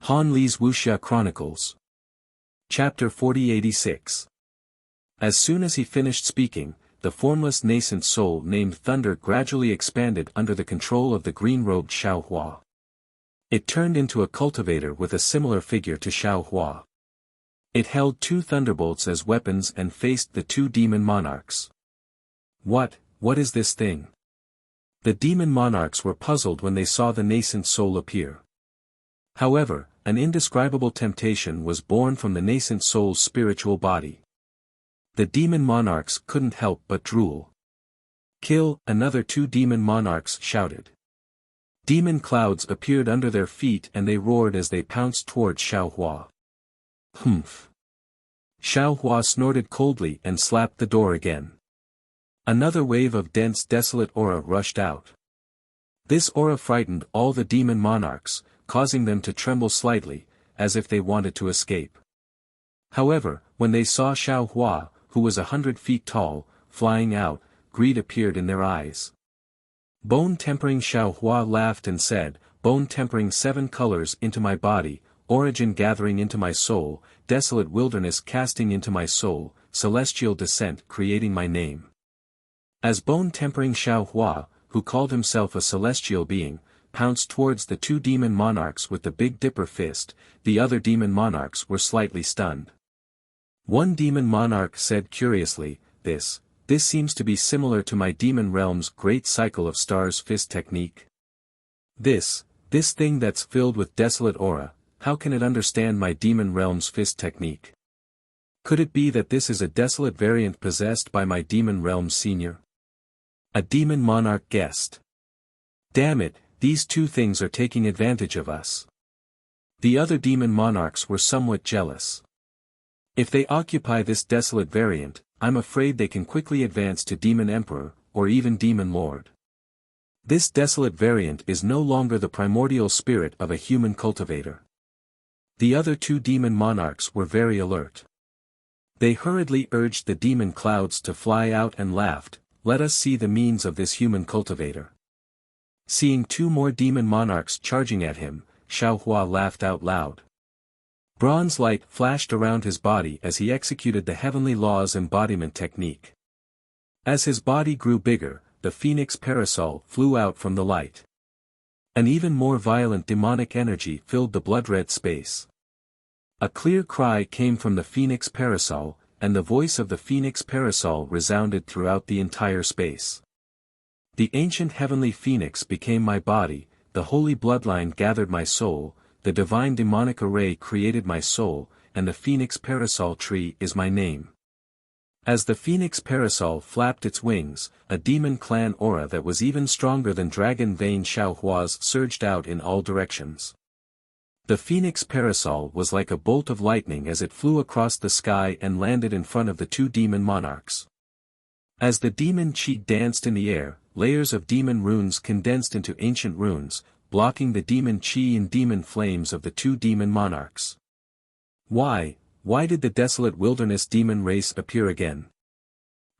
Han Li's Wuxia Chronicles. Chapter 4086. As soon as he finished speaking, the formless nascent soul named Thunder gradually expanded under the control of the green-robed Xiaohua. It turned into a cultivator with a similar figure to Xiaohua. It held two thunderbolts as weapons and faced the two demon monarchs. What is this thing? The demon monarchs were puzzled when they saw the nascent soul appear. However, an indescribable temptation was born from the nascent soul's spiritual body. The demon monarchs couldn't help but drool. "Kill!" another two demon monarchs shouted. Demon clouds appeared under their feet and they roared as they pounced toward Xiaohua. "Humph!" Xiaohua snorted coldly and slapped the door again. Another wave of dense desolate aura rushed out. This aura frightened all the demon monarchs, causing them to tremble slightly, as if they wanted to escape. However, when they saw Xiaohua, who was 100 feet tall, flying out, greed appeared in their eyes. Bone-tempering Xiaohua laughed and said, "Bone-tempering 7 colors into my body, origin gathering into my soul, desolate wilderness casting into my soul, celestial descent creating my name." As bone-tempering Xiaohua, who called himself a celestial being, pounced towards the two demon monarchs with the Big Dipper fist, the other demon monarchs were slightly stunned. One demon monarch said curiously, This seems to be similar to my demon realm's great cycle of stars fist technique. This thing that's filled with desolate aura, how can it understand my demon realm's fist technique? Could it be that this is a desolate variant possessed by my demon realm's senior? A demon monarch guessed. Damn it, these two things are taking advantage of us. The other demon monarchs were somewhat jealous. If they occupy this desolate variant, I'm afraid they can quickly advance to Demon Emperor, or even Demon Lord. This desolate variant is no longer the primordial spirit of a human cultivator. The other two demon monarchs were very alert. They hurriedly urged the demon clouds to fly out and laughed, "Let us see the means of this human cultivator." Seeing two more demon monarchs charging at him, Xiaohua laughed out loud. Bronze light flashed around his body as he executed the heavenly law's embodiment technique. As his body grew bigger, the phoenix parasol flew out from the light. An even more violent demonic energy filled the blood-red space. A clear cry came from the phoenix parasol, and the voice of the phoenix parasol resounded throughout the entire space. The ancient heavenly phoenix became my body, the holy bloodline gathered my soul, the divine demonic array created my soul, and the phoenix parasol tree is my name. As the phoenix parasol flapped its wings, a demon clan aura that was even stronger than dragon vein Xiaohua's surged out in all directions. The phoenix parasol was like a bolt of lightning as it flew across the sky and landed in front of the two demon monarchs. As the demon chi danced in the air, layers of demon runes condensed into ancient runes, blocking the demon chi and demon flames of the two demon monarchs. Why did the desolate wilderness demon race appear again?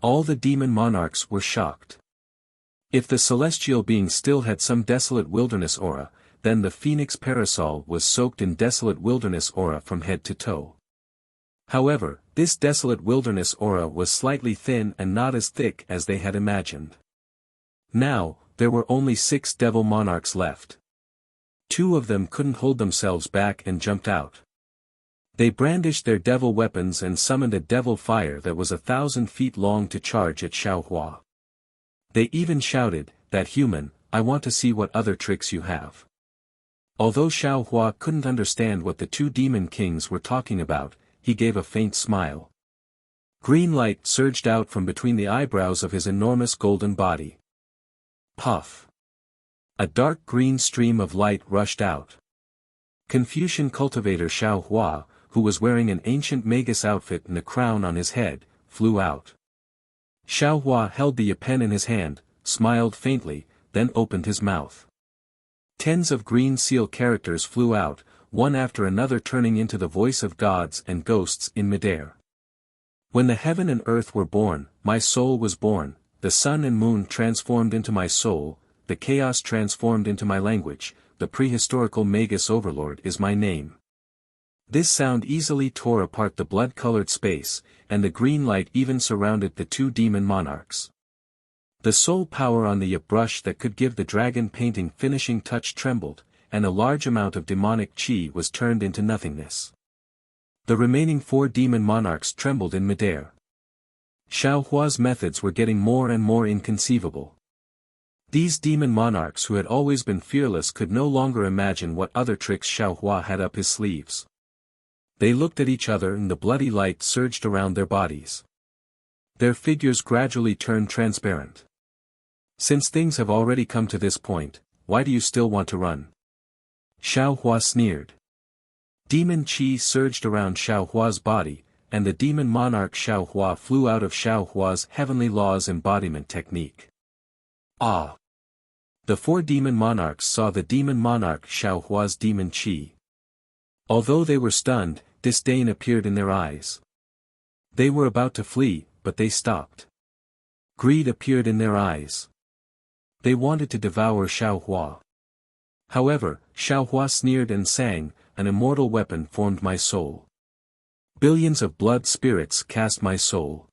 All the demon monarchs were shocked. If the celestial being still had some desolate wilderness aura, then the phoenix parasol was soaked in desolate wilderness aura from head to toe. However, this desolate wilderness aura was slightly thin and not as thick as they had imagined. Now, there were only 6 devil monarchs left. 2 of them couldn't hold themselves back and jumped out. They brandished their devil weapons and summoned a devil fire that was 1,000 feet long to charge at Xiaohua. They even shouted, "That human, I want to see what other tricks you have." Although Xiaohua couldn't understand what the two demon kings were talking about, he gave a faint smile. Green light surged out from between the eyebrows of his enormous golden body. Puff! A dark green stream of light rushed out. Confucian cultivator Xiaohua, who was wearing an ancient magus outfit and a crown on his head, flew out. Xiaohua held the pen in his hand, smiled faintly, then opened his mouth. Tens of green seal characters flew out, one after another turning into the voice of gods and ghosts in midair. When the heaven and earth were born, my soul was born, the sun and moon transformed into my soul, the chaos transformed into my language, the prehistorical Magus Overlord is my name. This sound easily tore apart the blood-colored space, and the green light even surrounded the two demon monarchs. The sole power on the yip brush that could give the dragon painting finishing touch trembled, and a large amount of demonic chi was turned into nothingness. The remaining 4 demon monarchs trembled in midair. Xiaohua's methods were getting more and more inconceivable. These demon monarchs who had always been fearless could no longer imagine what other tricks Xiaohua had up his sleeves. They looked at each other and the bloody light surged around their bodies. Their figures gradually turned transparent. Since things have already come to this point, why do you still want to run? Xiaohua sneered. Demon chi surged around Xiaohua's body, and the demon monarch Xiaohua flew out of Xiaohua's heavenly laws embodiment technique. Ah! The 4 demon monarchs saw the demon monarch Xiaohua's demon chi. Although they were stunned, disdain appeared in their eyes. They were about to flee, but they stopped. Greed appeared in their eyes. They wanted to devour Xiaohua. However, Xiaohua sneered and sang, an immortal weapon formed my soul. Billions of blood spirits cast my soul.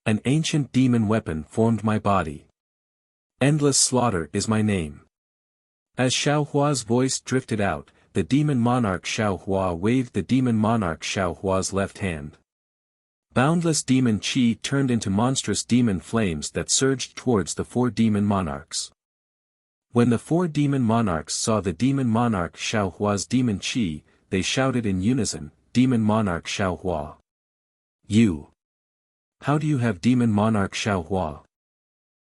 An ancient demon weapon formed my body. Endless slaughter is my name. As Xiaohua's voice drifted out, the demon monarch Xiaohua waved the demon monarch Xiaohua's left hand. Boundless demon chi turned into monstrous demon flames that surged towards the 4 demon monarchs. When the 4 demon monarchs saw the demon monarch Xiaohua's demon chi, they shouted in unison, Demon monarch Xiaohua. You! How do you have demon monarch Xiaohua?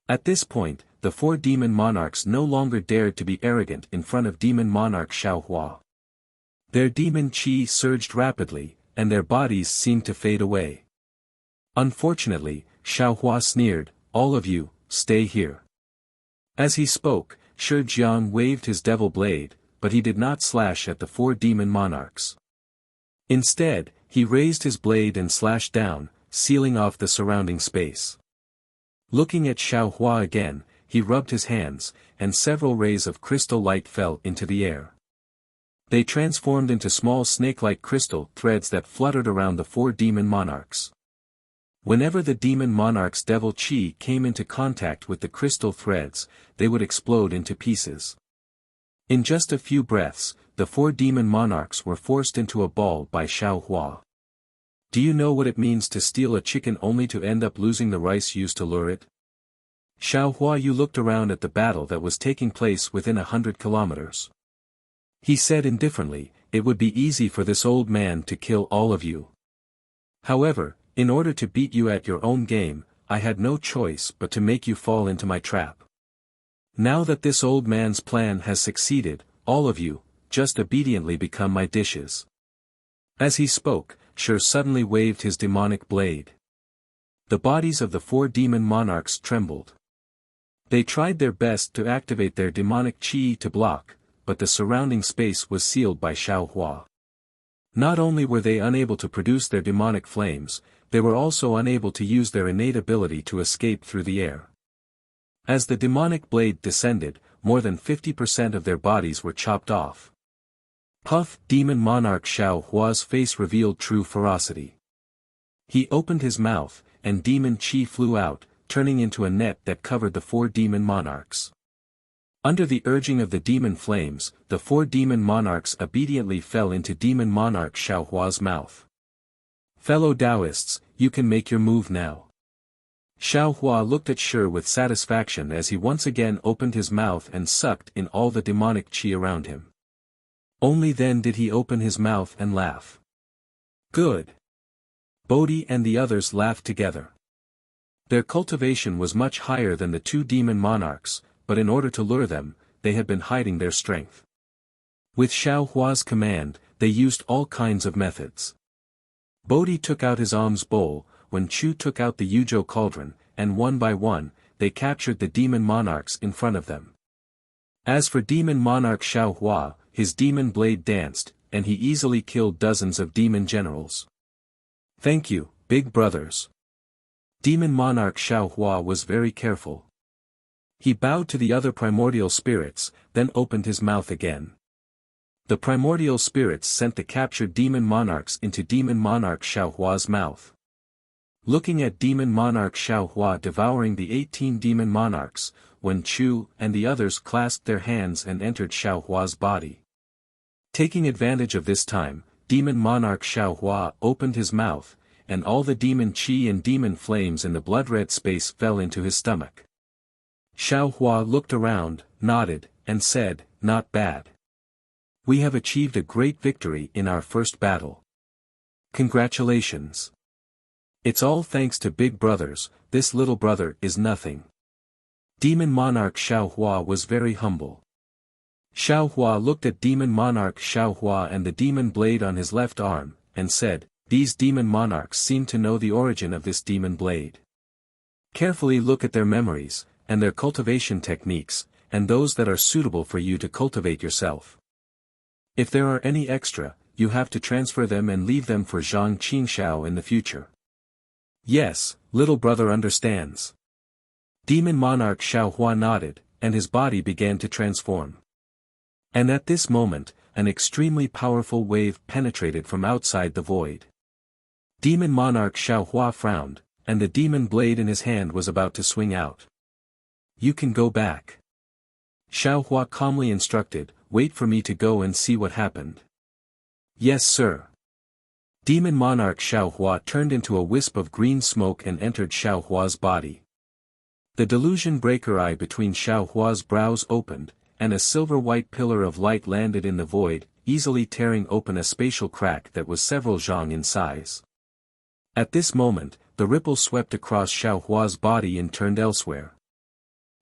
At this point, the 4 demon monarchs no longer dared to be arrogant in front of demon monarch Xiaohua. Their demon chi surged rapidly, and their bodies seemed to fade away. Unfortunately, Xiaohua sneered, all of you, stay here. As he spoke, Shi Jiang waved his devil blade, but he did not slash at the 4 demon monarchs. Instead, he raised his blade and slashed down, sealing off the surrounding space. Looking at Xiaohua again, he rubbed his hands, and several rays of crystal light fell into the air. They transformed into small snake-like crystal threads that fluttered around the 4 demon monarchs. Whenever the demon monarch's devil chi came into contact with the crystal threads, they would explode into pieces. In just a few breaths, the 4 demon monarchs were forced into a ball by Xiaohua. Do you know what it means to steal a chicken only to end up losing the rice used to lure it? Xiaohua you looked around at the battle that was taking place within 100 kilometers. He said indifferently, it would be easy for this old man to kill all of you. However, in order to beat you at your own game, I had no choice but to make you fall into my trap. Now that this old man's plan has succeeded, all of you, just obediently become my dishes. As he spoke, Shi suddenly waved his demonic blade. The bodies of the 4 demon monarchs trembled. They tried their best to activate their demonic chi to block, but the surrounding space was sealed by Xiaohua. Not only were they unable to produce their demonic flames, they were also unable to use their innate ability to escape through the air. As the demonic blade descended, more than 50% of their bodies were chopped off. Puff! Demon monarch Xiaohua's face revealed true ferocity. He opened his mouth, and demon chi flew out, turning into a net that covered the 4 demon monarchs. Under the urging of the demon flames, the 4 demon monarchs obediently fell into demon monarch Xiaohua's mouth. Fellow Taoists, you can make your move now. Xiaohua looked at Shi with satisfaction as he once again opened his mouth and sucked in all the demonic chi around him. Only then did he open his mouth and laugh. Good. Bodhi and the others laughed together. Their cultivation was much higher than the 2 demon monarchs, but in order to lure them, they had been hiding their strength. With Xiaohua's command, they used all kinds of methods. Bodhi took out his alms bowl, when Chu took out the Yuzhou cauldron, and one by one, they captured the demon monarchs in front of them. As for demon monarch Xiaohua, his demon blade danced, and he easily killed dozens of demon generals. Thank you, big brothers. Demon monarch Xiaohua was very careful. He bowed to the other primordial spirits, then opened his mouth again. The primordial spirits sent the captured demon monarchs into demon monarch Xiaohua's mouth. Looking at demon monarch Xiaohua devouring the 18 demon monarchs, Wen Chu and the others clasped their hands and entered Xiaohua's body. Taking advantage of this time, demon monarch Xiaohua opened his mouth, and all the demon qi and demon flames in the blood-red space fell into his stomach. Xiaohua looked around, nodded, and said, "Not bad. We have achieved a great victory in our first battle. Congratulations. It's all thanks to big brothers, this little brother is nothing." Demon monarch Xiaohua was very humble. Xiaohua looked at demon monarch Xiaohua and the demon blade on his left arm, and said, "These demon monarchs seem to know the origin of this demon blade. Carefully look at their memories, and their cultivation techniques, and those that are suitable for you to cultivate yourself. If there are any extra, you have to transfer them and leave them for Zhang Qingshao in the future." "Yes, little brother understands." Demon monarch Xiaohua nodded, and his body began to transform. And at this moment, an extremely powerful wave penetrated from outside the void. Demon monarch Xiaohua frowned, and the demon blade in his hand was about to swing out. "You can go back." Xiaohua calmly instructed, "Wait for me to go and see what happened." "Yes, sir." Demon monarch Xiaohua turned into a wisp of green smoke and entered Xiaohua's body. The delusion breaker eye between Xiaohua's brows opened, and a silver-white pillar of light landed in the void, easily tearing open a spatial crack that was several zhang in size. At this moment, the ripple swept across Xiaohua's body and turned elsewhere.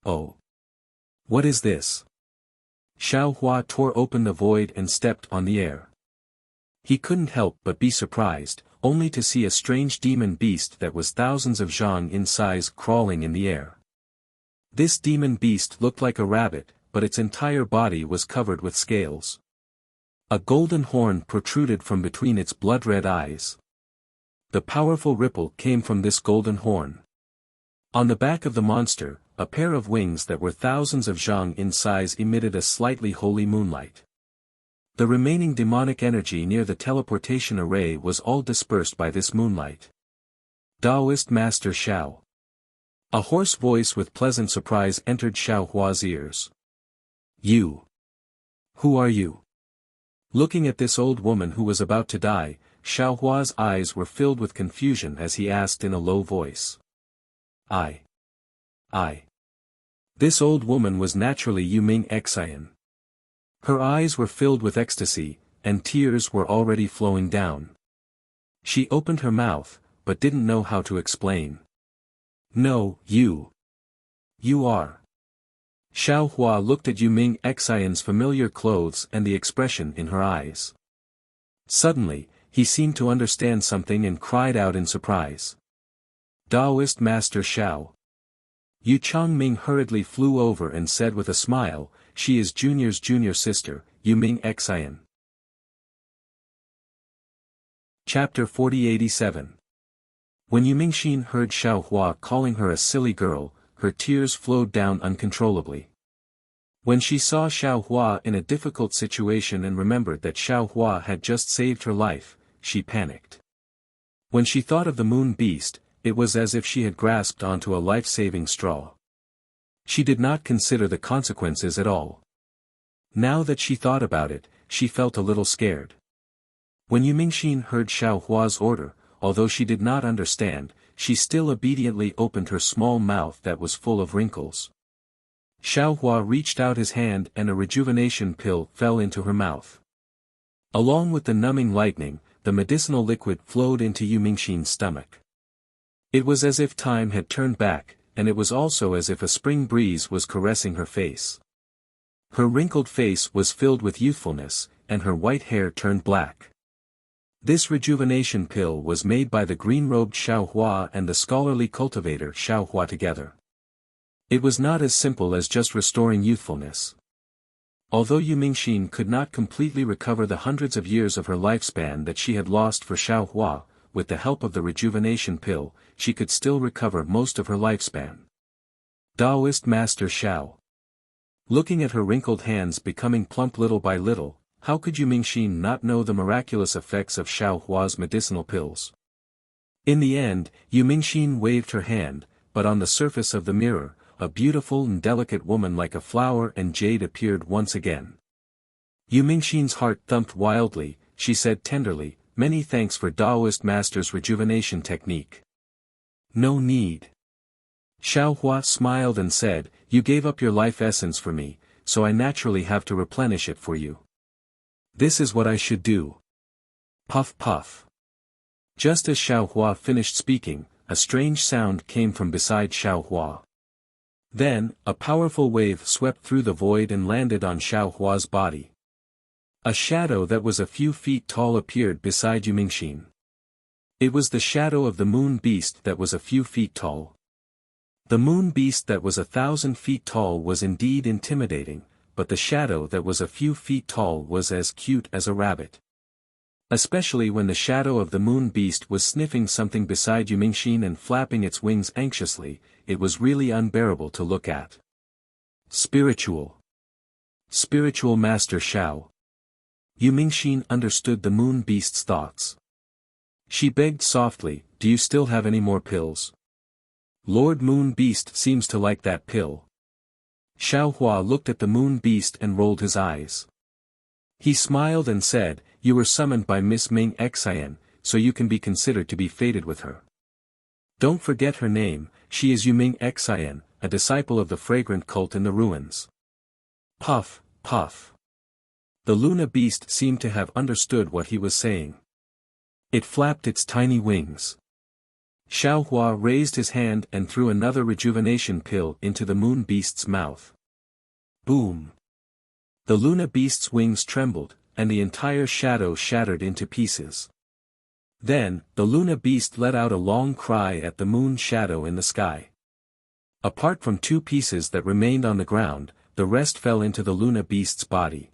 "Oh! What is this?" Xiaohua tore open the void and stepped on the air. He couldn't help but be surprised, only to see a strange demon beast that was thousands of zhang in size crawling in the air. This demon beast looked like a rabbit, but its entire body was covered with scales. A golden horn protruded from between its blood-red eyes. The powerful ripple came from this golden horn. On the back of the monster, a pair of wings that were thousands of zhang in size emitted a slightly holy moonlight. The remaining demonic energy near the teleportation array was all dispersed by this moonlight. Taoist Master Xiao. A hoarse voice with pleasant surprise entered Xiaohua's ears. "You. Who are you?" Looking at this old woman who was about to die, Xiaohua's eyes were filled with confusion as he asked in a low voice. I. This old woman was naturally Yuming Xian. Her eyes were filled with ecstasy, and tears were already flowing down. She opened her mouth, but didn't know how to explain. "No, you are." Xiaohua looked at Yuming Xian's familiar clothes and the expression in her eyes. Suddenly, he seemed to understand something and cried out in surprise. "Taoist Master Xiao." Yu Changming hurriedly flew over and said with a smile, "She is Junior's junior sister, Yuming Xian." Chapter 4087. When Yumingxin heard Xiaohua calling her a silly girl, her tears flowed down uncontrollably. When she saw Xiaohua in a difficult situation and remembered that Xiaohua had just saved her life, she panicked. When she thought of the moon beast, it was as if she had grasped onto a life-saving straw. She did not consider the consequences at all. Now that she thought about it, she felt a little scared. When Yumingxin heard Xiaohua's order, although she did not understand, she still obediently opened her small mouth that was full of wrinkles. Xiaohua reached out his hand and a rejuvenation pill fell into her mouth. Along with the numbing lightning, the medicinal liquid flowed into Yumingxin's stomach. It was as if time had turned back, and it was also as if a spring breeze was caressing her face. Her wrinkled face was filled with youthfulness, and her white hair turned black. This rejuvenation pill was made by the green-robed Xiaohua and the scholarly cultivator Xiaohua together. It was not as simple as just restoring youthfulness. Although Yumingxin could not completely recover the hundreds of years of her lifespan that she had lost for Xiaohua, with the help of the rejuvenation pill, she could still recover most of her lifespan. Taoist Master Xiao. Looking at her wrinkled hands becoming plump little by little, how could Yu Mingxin not know the miraculous effects of Xiao Hua's medicinal pills? In the end, Yu Mingxin waved her hand, but on the surface of the mirror, a beautiful and delicate woman like a flower and jade appeared once again. Yu Mingxin's heart thumped wildly. She said tenderly, "Many thanks for Taoist Master's rejuvenation technique." "No need." Xiao Hua smiled and said, "You gave up your life essence for me, so I naturally have to replenish it for you. This is what I should do." Puff puff. Just as Xiao Hua finished speaking, a strange sound came from beside Xiao Hua. Then, a powerful wave swept through the void and landed on Xiao Hua's body. A shadow that was a few feet tall appeared beside Yu Mingxin. It was the shadow of the moon beast that was a few feet tall. The moon beast that was 1,000 feet tall was indeed intimidating, but the shadow that was a few feet tall was as cute as a rabbit. Especially when the shadow of the moon beast was sniffing something beside Yu Mingxin and flapping its wings anxiously, it was really unbearable to look at. Spiritual Master Xiao. Yu Mingxin understood the moon beast's thoughts. She begged softly, "Do you still have any more pills? Lord Moon Beast seems to like that pill." Xiao Hua looked at the moon beast and rolled his eyes. He smiled and said, "You were summoned by Miss Ming Xian, so you can be considered to be fated with her. Don't forget her name, she is Yu Ming Xian, a disciple of the fragrant cult in the ruins." Puff, puff. The Luna beast seemed to have understood what he was saying. It flapped its tiny wings. Xiao Hua raised his hand and threw another rejuvenation pill into the moon beast's mouth. Boom! The Luna beast's wings trembled, and the entire shadow shattered into pieces. Then, the Luna beast let out a long cry at the moon shadow in the sky. Apart from 2 pieces that remained on the ground, the rest fell into the Luna beast's body.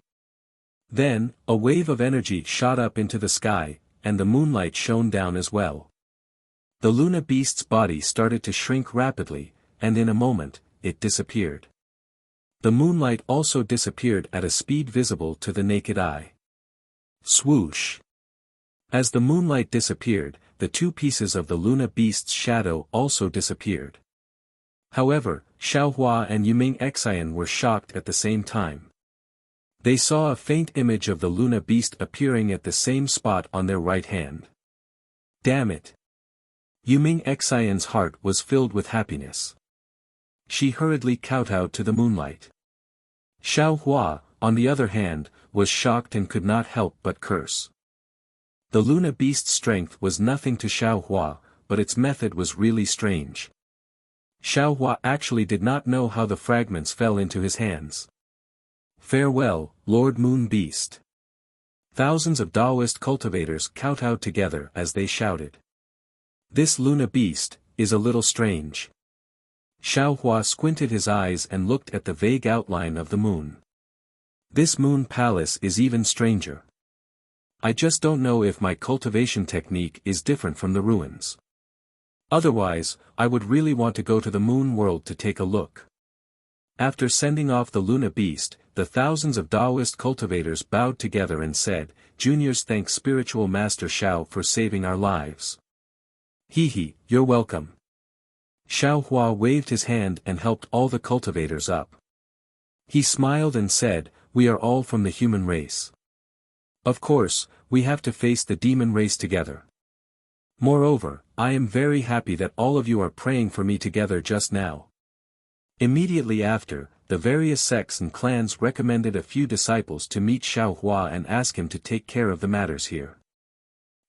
Then, a wave of energy shot up into the sky, and the moonlight shone down as well. The Luna beast's body started to shrink rapidly, and in a moment, it disappeared. The moonlight also disappeared at a speed visible to the naked eye. Swoosh! As the moonlight disappeared, the 2 pieces of the Luna beast's shadow also disappeared. However, Xiao Hua and Yu Ming Xian were shocked at the same time. They saw a faint image of the Luna beast appearing at the same spot on their right hand. Damn it! Yu Ming Xian's heart was filled with happiness. She hurriedly kowtowed to the moonlight. Xiao Hua, on the other hand, was shocked and could not help but curse. The Luna beast's strength was nothing to Xiao Hua, but its method was really strange. Xiao Hua actually did not know how the fragments fell into his hands. Farewell, Lord Moon Beast. Thousands of Taoist cultivators kowtowed together as they shouted. This Luna beast is a little strange. Xiao Hua squinted his eyes and looked at the vague outline of the moon. This moon palace is even stranger. I just don't know if my cultivation technique is different from the ruins. Otherwise, I would really want to go to the moon world to take a look. After sending off the Luna beast, the thousands of Taoist cultivators bowed together and said, "Juniors, thank Spiritual Master Xiao for saving our lives." "Hee, you're welcome." Xiao Hua waved his hand and helped all the cultivators up. He smiled and said, "We are all from the human race. Of course, we have to face the demon race together. Moreover, I am very happy that all of you are praying for me together just now." Immediately after, the various sects and clans recommended a few disciples to meet Xiao Hua and ask him to take care of the matters here.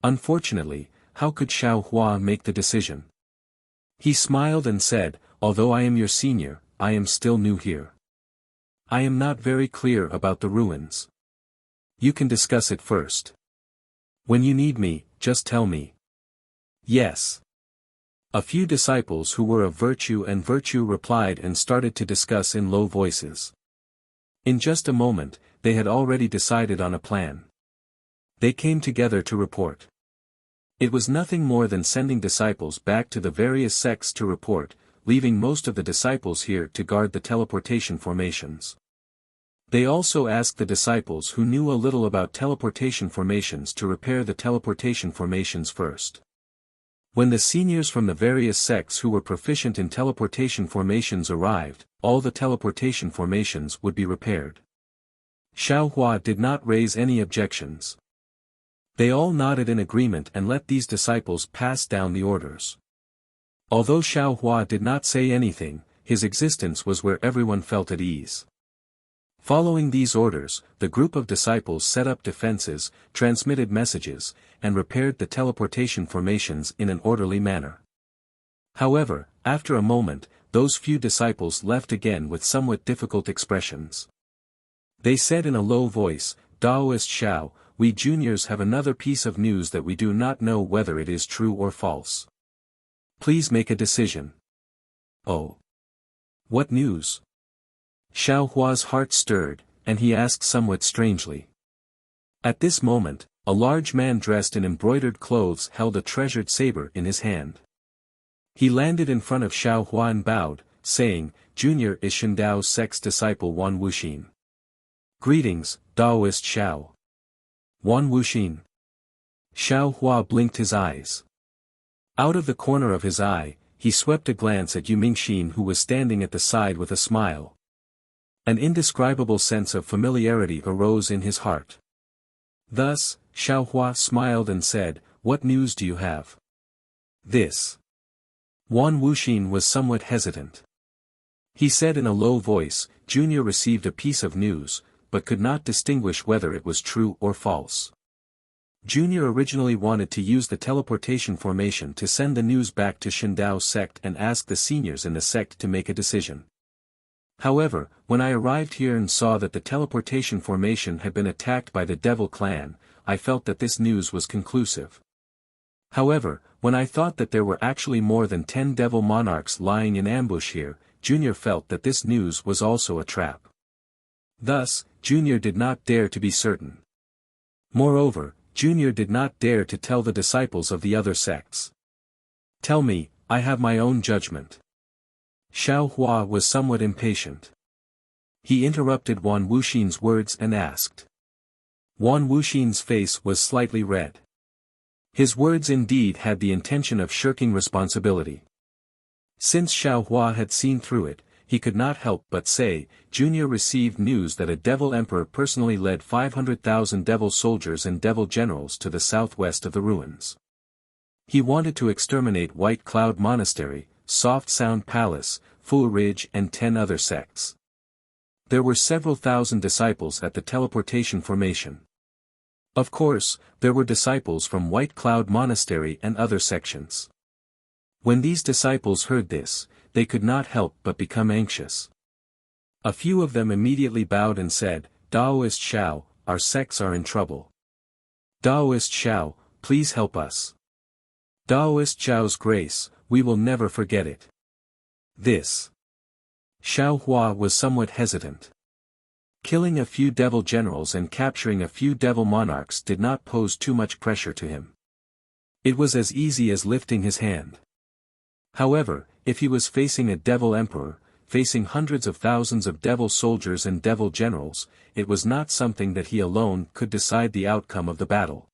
Unfortunately, how could Xiao Hua make the decision? He smiled and said, "Although I am your senior, I am still new here. I am not very clear about the ruins. You can discuss it first. When you need me, just tell me." "Yes." A few disciples who were of virtue replied and started to discuss in low voices. In just a moment, they had already decided on a plan. They came together to report. It was nothing more than sending disciples back to the various sects to report, leaving most of the disciples here to guard the teleportation formations. They also asked the disciples who knew a little about teleportation formations to repair the teleportation formations first. When the seniors from the various sects who were proficient in teleportation formations arrived, all the teleportation formations would be repaired. Xiaohua did not raise any objections. They all nodded in agreement and let these disciples pass down the orders. Although Xiaohua did not say anything, his existence was where everyone felt at ease. Following these orders, the group of disciples set up defenses, transmitted messages, and repaired the teleportation formations in an orderly manner. However, after a moment, those few disciples left again with somewhat difficult expressions. They said in a low voice, "Daoist Xiao, we juniors have another piece of news that we do not know whether it is true or false. Please make a decision." "Oh. What news?" Xiaohua's heart stirred, and he asked somewhat strangely. At this moment, a large man dressed in embroidered clothes held a treasured saber in his hand. He landed in front of Xiaohua and bowed, saying, "Junior is Shendao's sect's disciple Wan Wuxin." "Greetings, Daoist Xiao." "Wan Wuxin." Xiaohua blinked his eyes. Out of the corner of his eye, he swept a glance at Yu Mingxin who was standing at the side with a smile. An indescribable sense of familiarity arose in his heart. Thus, Xiaohua smiled and said, "What news do you have?" "This." Wan Wuxin was somewhat hesitant. He said in a low voice, "Junior received a piece of news, but could not distinguish whether it was true or false. Junior originally wanted to use the teleportation formation to send the news back to Shendao's sect and ask the seniors in the sect to make a decision. However, when I arrived here and saw that the teleportation formation had been attacked by the Devil clan, I felt that this news was conclusive. However, when I thought that there were actually more than 10 Devil monarchs lying in ambush here, Junior felt that this news was also a trap. Thus, Junior did not dare to be certain. Moreover, Junior did not dare to tell the disciples of the other sects. Tell me, I have my own judgment." Xiaohua was somewhat impatient. He interrupted Wan Wuxin's words and asked. Wan Wuxin's face was slightly red. His words indeed had the intention of shirking responsibility. Since Xiaohua had seen through it, he could not help but say, "Junior received news that a Devil Emperor personally led 500,000 Devil soldiers and Devil generals to the southwest of the ruins. He wanted to exterminate White Cloud Monastery, Soft Sound Palace, Fu Ridge and 10 other sects. There were several thousand disciples at the teleportation formation. Of course, there were disciples from White Cloud Monastery and other sections. When these disciples heard this, they could not help but become anxious. A few of them immediately bowed and said, "Daoist Xiao, our sects are in trouble. Daoist Xiao, please help us. Daoist Xiao's grace, we will never forget it." This. Xiaohua was somewhat hesitant. Killing a few devil generals and capturing a few devil monarchs did not pose too much pressure to him. It was as easy as lifting his hand. However, if he was facing a devil emperor, facing hundreds of thousands of devil soldiers and devil generals, it was not something that he alone could decide the outcome of the battle.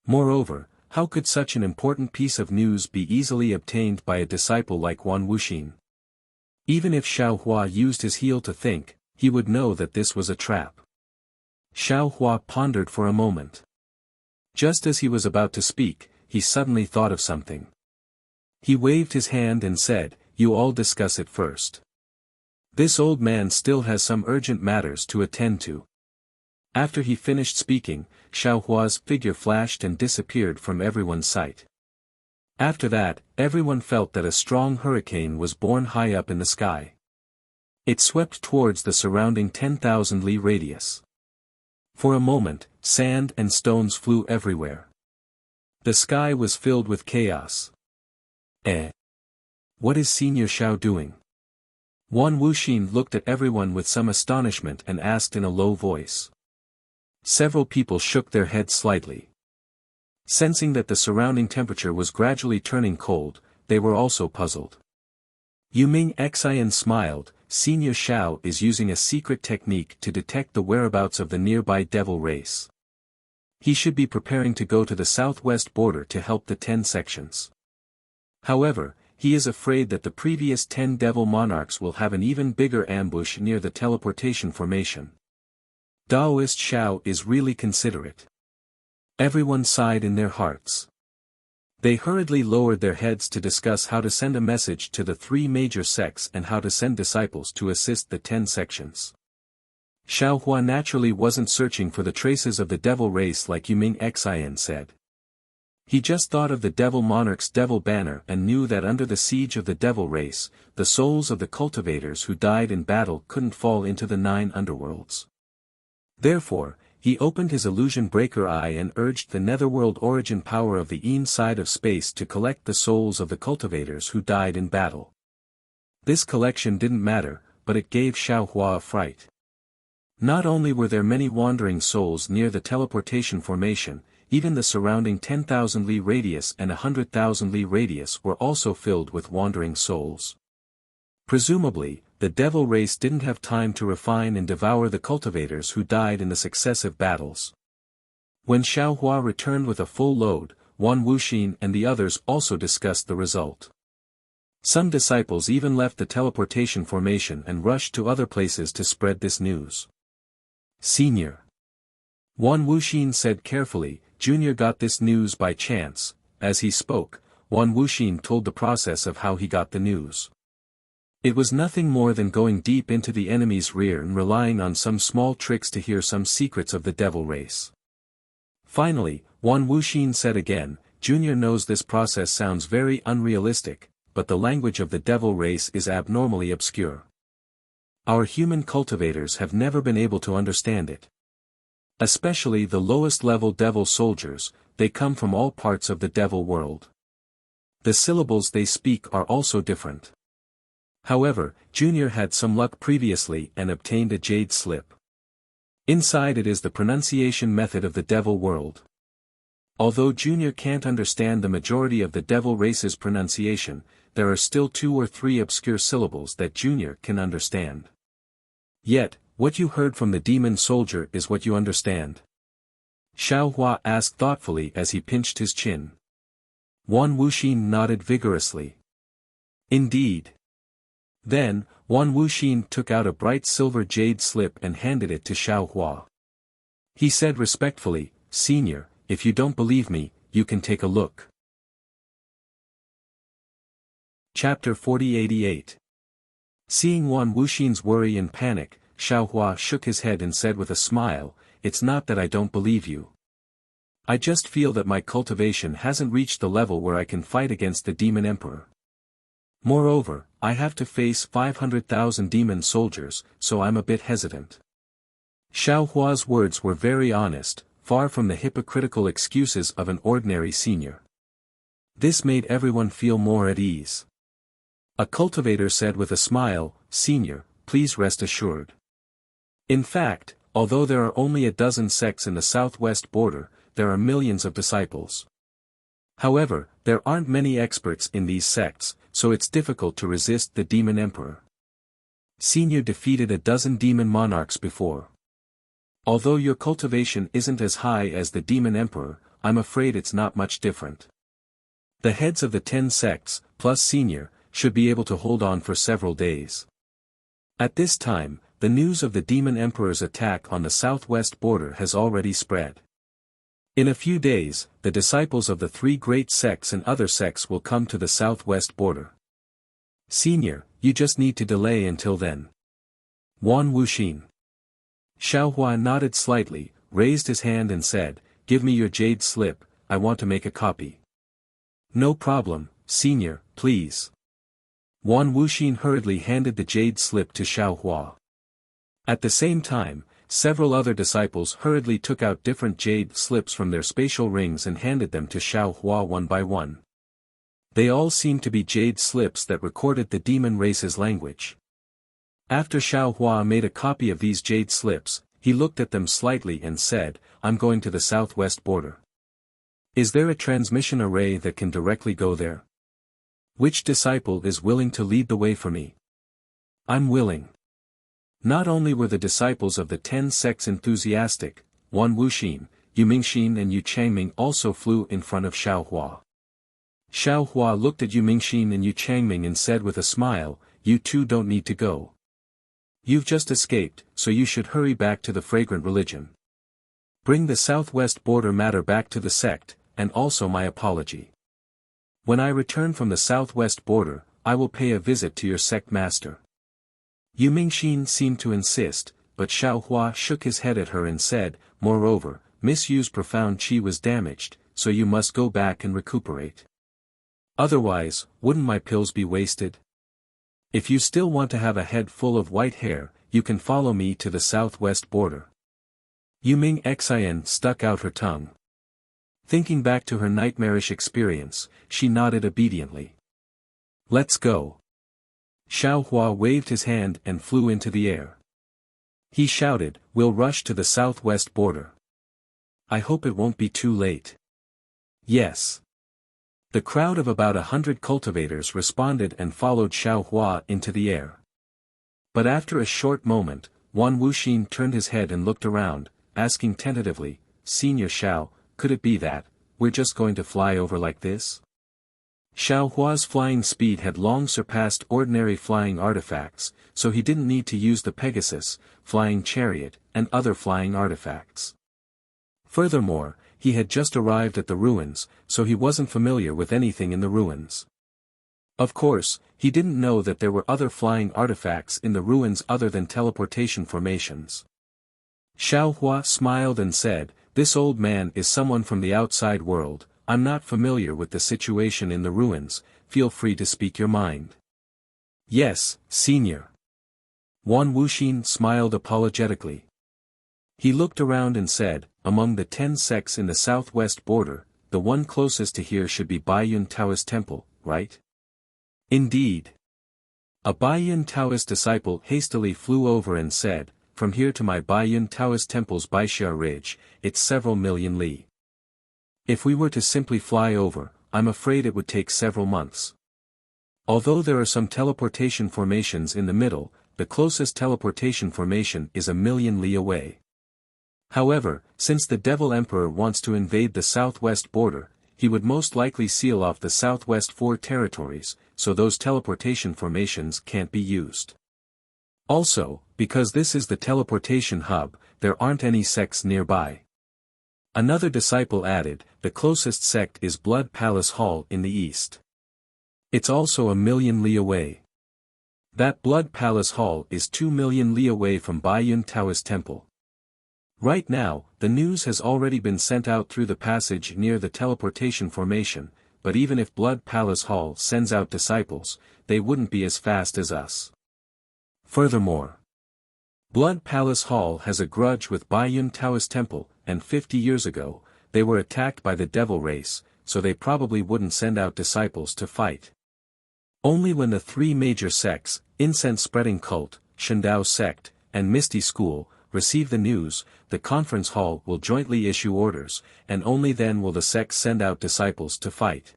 Moreover, how could such an important piece of news be easily obtained by a disciple like Wan Wuxin? Even if Xiaohua used his heel to think, he would know that this was a trap. Xiaohua pondered for a moment. Just as he was about to speak, he suddenly thought of something. He waved his hand and said, "You all discuss it first. This old man still has some urgent matters to attend to." After he finished speaking, Xiaohua's figure flashed and disappeared from everyone's sight. After that, everyone felt that a strong hurricane was born high up in the sky. It swept towards the surrounding 10,000 li radius. For a moment, sand and stones flew everywhere. The sky was filled with chaos. What is Senior Xiao doing?" Wan Wuxin looked at everyone with some astonishment and asked in a low voice. Several people shook their heads slightly. Sensing that the surrounding temperature was gradually turning cold, they were also puzzled. Yuming Xian smiled. Senior Shao is using a secret technique to detect the whereabouts of the nearby devil race. He should be preparing to go to the southwest border to help the 10 sections. However, he is afraid that the previous 10 devil monarchs will have an even bigger ambush near the teleportation formation. Daoist Shao is really considerate. Everyone sighed in their hearts. They hurriedly lowered their heads to discuss how to send a message to the 3 major sects and how to send disciples to assist the 10 sections. Xiaohua naturally wasn't searching for the traces of the devil race like Yuming Xian said. He just thought of the devil monarch's devil banner and knew that under the siege of the devil race, the souls of the cultivators who died in battle couldn't fall into the 9 underworlds. Therefore, he opened his illusion breaker eye and urged the netherworld origin power of the Een side of space to collect the souls of the cultivators who died in battle. This collection didn't matter, but it gave Xiaohua a fright. Not only were there many wandering souls near the teleportation formation, even the surrounding 10,000 li radius and 100,000 li radius were also filled with wandering souls. Presumably, the devil race didn't have time to refine and devour the cultivators who died in the successive battles. When Xiaohua returned with a full load, Wan Wuxin and the others also discussed the result. Some disciples even left the teleportation formation and rushed to other places to spread this news. Senior. Wan Wuxin said carefully, Junior got this news by chance. As he spoke, Wan Wuxin told the process of how he got the news. It was nothing more than going deep into the enemy's rear and relying on some small tricks to hear some secrets of the devil race. Finally, Wan Wuxin said again, Junior knows this process sounds very unrealistic, but the language of the devil race is abnormally obscure. Our human cultivators have never been able to understand it. Especially the lowest level devil soldiers, they come from all parts of the devil world. The syllables they speak are also different. However, Junior had some luck previously and obtained a jade slip. Inside it is the pronunciation method of the devil world. Although Junior can't understand the majority of the devil race's pronunciation, there are still 2 or 3 obscure syllables that Junior can understand. Yet, what you heard from the demon soldier is what you understand? Xiaohua asked thoughtfully as he pinched his chin. Wan Wuxin nodded vigorously. Indeed. Then, Wan Wuxin took out a bright silver jade slip and handed it to Xiaohua. He said respectfully, Senior, if you don't believe me, you can take a look. Chapter 4088. Seeing Wan Wuxin's worry and panic, Xiaohua shook his head and said with a smile, It's not that I don't believe you. I just feel that my cultivation hasn't reached the level where I can fight against the demon emperor. Moreover, I have to face 500,000 demon soldiers, so I'm a bit hesitant. Xiaohua's words were very honest, far from the hypocritical excuses of an ordinary senior. This made everyone feel more at ease. A cultivator said with a smile, Senior, please rest assured. In fact, although there are only a dozen sects in the southwest border, there are millions of disciples. However, there aren't many experts in these sects, so it's difficult to resist the demon emperor. Senior defeated a dozen demon monarchs before. Although your cultivation isn't as high as the demon emperor, I'm afraid it's not much different. The heads of the 10 sects, plus Senior, should be able to hold on for several days. At this time, the news of the demon emperor's attack on the southwest border has already spread. In a few days, the disciples of the 3 great sects and other sects will come to the southwest border. Senior, you just need to delay until then. Wan Wuxin. Xiaohua nodded slightly, raised his hand and said, Give me your jade slip, I want to make a copy. No problem, Senior, please. Wan Wuxin hurriedly handed the jade slip to Xiaohua. At the same time, several other disciples hurriedly took out different jade slips from their spatial rings and handed them to Xiaohua one by one. They all seemed to be jade slips that recorded the demon race's language. After Xiaohua made a copy of these jade slips, he looked at them slightly and said, I'm going to the southwest border. Is there a transmission array that can directly go there? Which disciple is willing to lead the way for me? I'm willing. Not only were the disciples of the 10 sects enthusiastic, Wan Wuxin, Yu Mingxin and Yu Changming also flew in front of Xiao Hua. Xiao Hua looked at Yu Mingxin and Yu Changming and said with a smile, "You two don't need to go. You've just escaped, so you should hurry back to the fragrant religion. Bring the southwest border matter back to the sect, and also my apology. When I return from the southwest border, I will pay a visit to your sect master." Yu Mingxin seemed to insist, but Xiao Hua shook his head at her and said, "Moreover, Miss Yu's profound qi was damaged, so you must go back and recuperate. Otherwise, wouldn't my pills be wasted? If you still want to have a head full of white hair, you can follow me to the southwest border." Yu Ming Xin stuck out her tongue. Thinking back to her nightmarish experience, she nodded obediently. "Let's go." Xiao Hua waved his hand and flew into the air. He shouted, "We'll rush to the southwest border. I hope it won't be too late." "Yes." The crowd of about 100 cultivators responded and followed Xiao Hua into the air. But after a short moment, Wan Wuxin turned his head and looked around, asking tentatively, "Senior Xiao, could it be that we're just going to fly over like this?" Xiao Hua's flying speed had long surpassed ordinary flying artifacts, so he didn't need to use the Pegasus, flying chariot, and other flying artifacts. Furthermore, he had just arrived at the ruins, so he wasn't familiar with anything in the ruins. Of course, he didn't know that there were other flying artifacts in the ruins other than teleportation formations. Xiao Hua smiled and said, "This old man is someone from the outside world. I'm not familiar with the situation in the ruins, feel free to speak your mind." "Yes, senior." Wan Wuxin smiled apologetically. He looked around and said, "Among the 10 sects in the southwest border, the one closest to here should be Baiyun Taoist Temple, right?" "Indeed." A Baiyun Taoist disciple hastily flew over and said, "From here to my Baiyun Taoist Temple's Baixia Ridge, it's several million li. If we were to simply fly over, I'm afraid it would take several months. Although there are some teleportation formations in the middle, the closest teleportation formation is a million li away. However, since the Devil Emperor wants to invade the southwest border, he would most likely seal off the southwest 4 territories, so those teleportation formations can't be used. Also, because this is the teleportation hub, there aren't any sects nearby." Another disciple added, "The closest sect is Blood Palace Hall in the east. It's also a million li away. That Blood Palace Hall is 2 million li away from Baiyun Taoist Temple. Right now, the news has already been sent out through the passage near the teleportation formation, but even if Blood Palace Hall sends out disciples, they wouldn't be as fast as us. Furthermore, Blood Palace Hall has a grudge with Baiyun Taoist Temple, and 50 years ago, they were attacked by the devil race, so they probably wouldn't send out disciples to fight. Only when the 3 major sects, Incense-Spreading Cult, Shandao Sect, and Misty School, receive the news, the conference hall will jointly issue orders, and only then will the sects send out disciples to fight."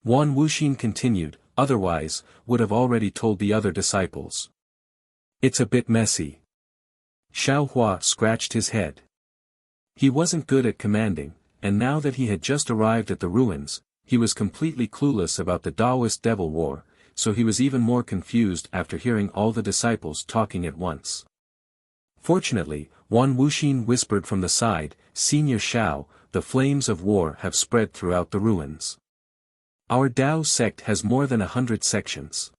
Wan Wuxin continued, "Otherwise, would have already told the other disciples. It's a bit messy." Xiao Hua scratched his head. He wasn't good at commanding, and now that he had just arrived at the ruins, he was completely clueless about the Taoist Devil War, so he was even more confused after hearing all the disciples talking at once. Fortunately, Wan Wuxin whispered from the side, "Senior Xiao, the flames of war have spread throughout the ruins. Our Dao sect has more than 100 sections.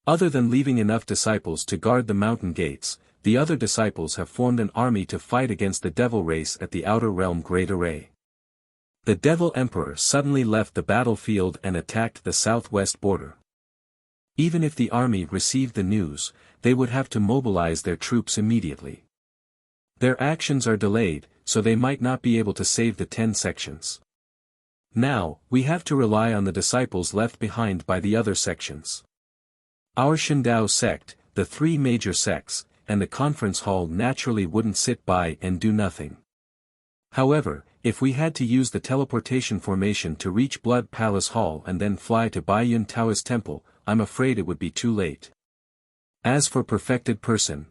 Other than leaving enough disciples to guard the mountain gates, the other disciples have formed an army to fight against the devil race at the outer realm Great Array. The Devil Emperor suddenly left the battlefield and attacked the southwest border. Even if the army received the news, they would have to mobilize their troops immediately. Their actions are delayed, so they might not be able to save the 10 sections. Now, we have to rely on the disciples left behind by the other sections. Our Shandao sect, the 3 major sects, and the conference hall naturally wouldn't sit by and do nothing. However, if we had to use the teleportation formation to reach Blood Palace Hall and then fly to Baiyun Taoist Temple, I'm afraid it would be too late. As for perfected person.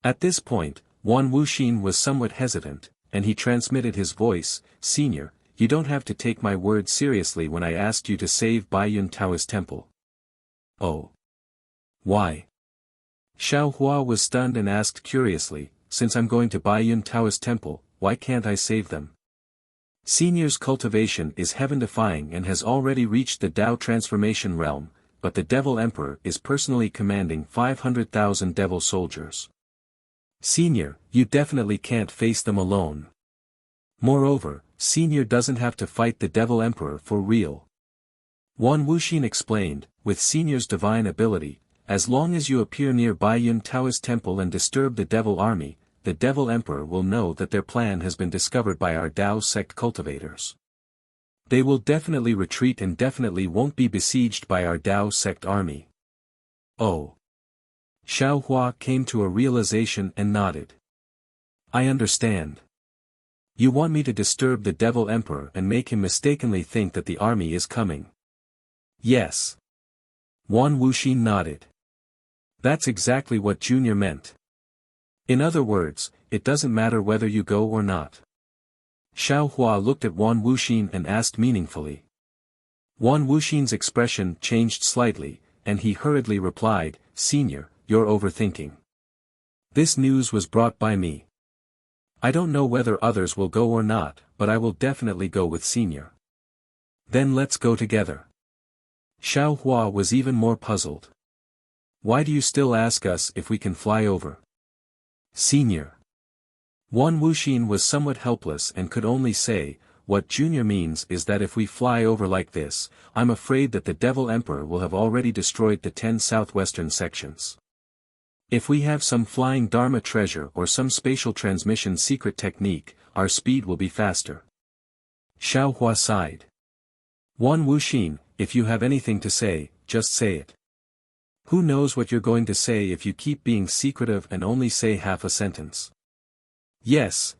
At this point, Wan Wuxin was somewhat hesitant, and he transmitted his voice, Senior, you don't have to take my word seriously when I asked you to save Baiyun Taoist Temple. Oh. Why? Xiao Hua was stunned and asked curiously, since I'm going to Baiyun Taoist Temple, why can't I save them? Senior's cultivation is heaven-defying and has already reached the Dao transformation realm, but the Devil Emperor is personally commanding 500,000 devil soldiers. Senior, you definitely can't face them alone. Moreover, Senior doesn't have to fight the Devil Emperor for real. Wan Wuxin explained, with Senior's divine ability, as long as you appear near Baiyun Taoist Temple and disturb the Devil Army, the Devil Emperor will know that their plan has been discovered by our Dao sect cultivators. They will definitely retreat and definitely won't be besieged by our Dao sect army. Oh. Xiao Hua came to a realization and nodded. I understand. You want me to disturb the Devil Emperor and make him mistakenly think that the army is coming. Yes. Wan Wuxin nodded. That's exactly what Junior meant. In other words, it doesn't matter whether you go or not. Xiao Hua looked at Wan Wuxin and asked meaningfully. Wan Wuxin's expression changed slightly, and he hurriedly replied, Senior, you're overthinking. This news was brought by me. I don't know whether others will go or not, but I will definitely go with Senior. Then let's go together. Xiao Hua was even more puzzled. Why do you still ask us if we can fly over? Senior. Wan Wuxin was somewhat helpless and could only say, what Junior means is that if we fly over like this, I'm afraid that the Devil Emperor will have already destroyed the 10 southwestern sections. If we have some flying Dharma treasure or some spatial transmission secret technique, our speed will be faster. Xiao Hua sighed. Wan Wuxin, if you have anything to say, just say it. Who knows what you're going to say if you keep being secretive and only say half a sentence. Yes,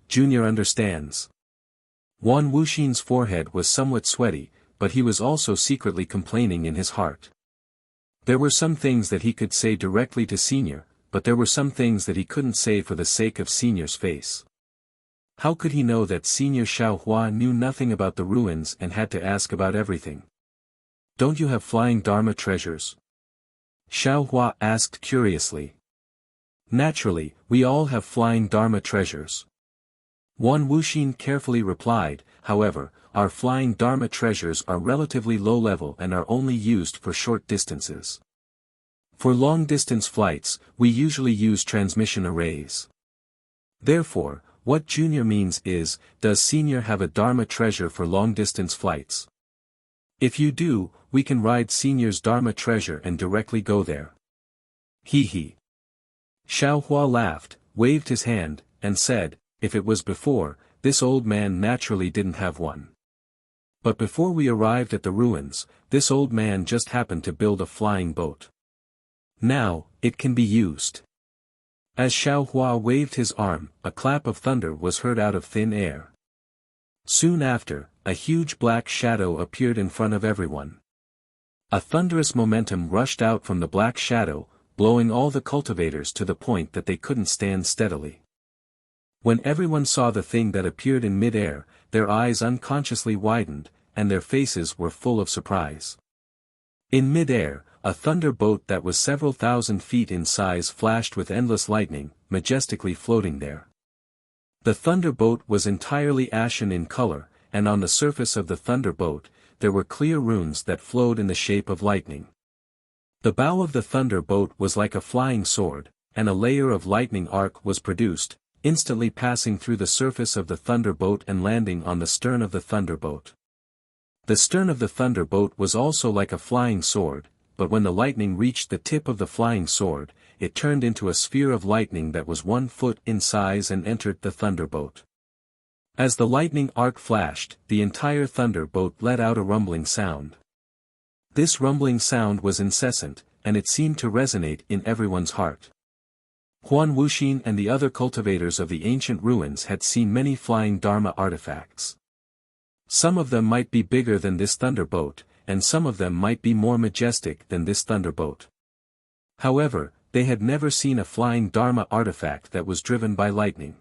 Junior understands. Wan Wuxin's forehead was somewhat sweaty, but he was also secretly complaining in his heart. There were some things that he could say directly to Senior, but there were some things that he couldn't say for the sake of Senior's face. How could he know that Senior Xiao Hua knew nothing about the ruins and had to ask about everything? Don't you have flying Dharma treasures? Xiao Hua asked curiously. Naturally, we all have flying Dharma treasures. Wan Wuxin carefully replied, however, our flying Dharma treasures are relatively low level and are only used for short distances. For long-distance flights, we usually use transmission arrays. Therefore, what Junior means is, does Senior have a Dharma treasure for long-distance flights? If you do, we can ride Senior's Dharma treasure and directly go there. Hee hee. Xiao Hua laughed, waved his hand, and said, if it was before, this old man naturally didn't have one. But before we arrived at the ruins, this old man just happened to build a flying boat. Now, it can be used. As Xiao Hua waved his arm, a clap of thunder was heard out of thin air. Soon after, a huge black shadow appeared in front of everyone. A thunderous momentum rushed out from the black shadow, blowing all the cultivators to the point that they couldn't stand steadily. When everyone saw the thing that appeared in mid-air, their eyes unconsciously widened, and their faces were full of surprise. In mid-air, a thunderboat that was several thousand feet in size flashed with endless lightning, majestically floating there. The thunderboat was entirely ashen in color, and on the surface of the thunderboat, there were clear runes that flowed in the shape of lightning. The bow of the thunderboat was like a flying sword, and a layer of lightning arc was produced, instantly passing through the surface of the thunderboat and landing on the stern of the thunderboat. The stern of the thunderboat was also like a flying sword, but when the lightning reached the tip of the flying sword, it turned into a sphere of lightning that was 1 foot in size and entered the thunderboat. As the lightning arc flashed, the entire thunderboat let out a rumbling sound. This rumbling sound was incessant, and it seemed to resonate in everyone's heart. Huan Wuxin and the other cultivators of the ancient ruins had seen many flying Dharma artifacts. Some of them might be bigger than this thunderbolt, and some of them might be more majestic than this thunderbolt. However, they had never seen a flying Dharma artifact that was driven by lightning.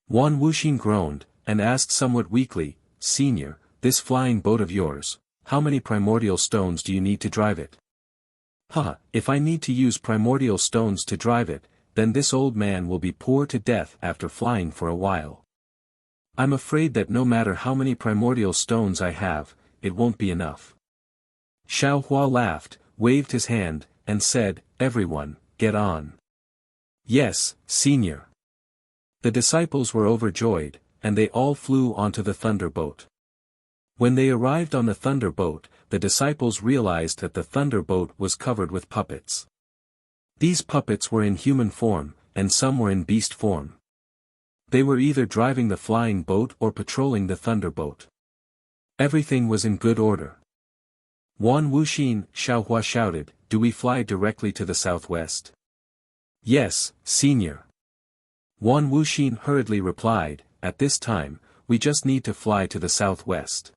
Huan Wuxin groaned, and asked somewhat weakly, "Senior, this flying boat of yours, how many primordial stones do you need to drive it?" If I need to use primordial stones to drive it, then this old man will be poor to death after flying for a while. I'm afraid that no matter how many primordial stones I have, it won't be enough. Xiao Hua laughed, waved his hand, and said, "Everyone, get on." "Yes, senior." The disciples were overjoyed, and they all flew onto the thunderboat. When they arrived on the thunderboat, the disciples realized that the thunderboat was covered with puppets. These puppets were in human form, and some were in beast form. They were either driving the flying boat or patrolling the thunderboat. Everything was in good order. "Huan Wuxin," Xiao Hua shouted, "do we fly directly to the southwest?" "Yes, senior." Huan Wuxin hurriedly replied, "At this time, we just need to fly to the southwest."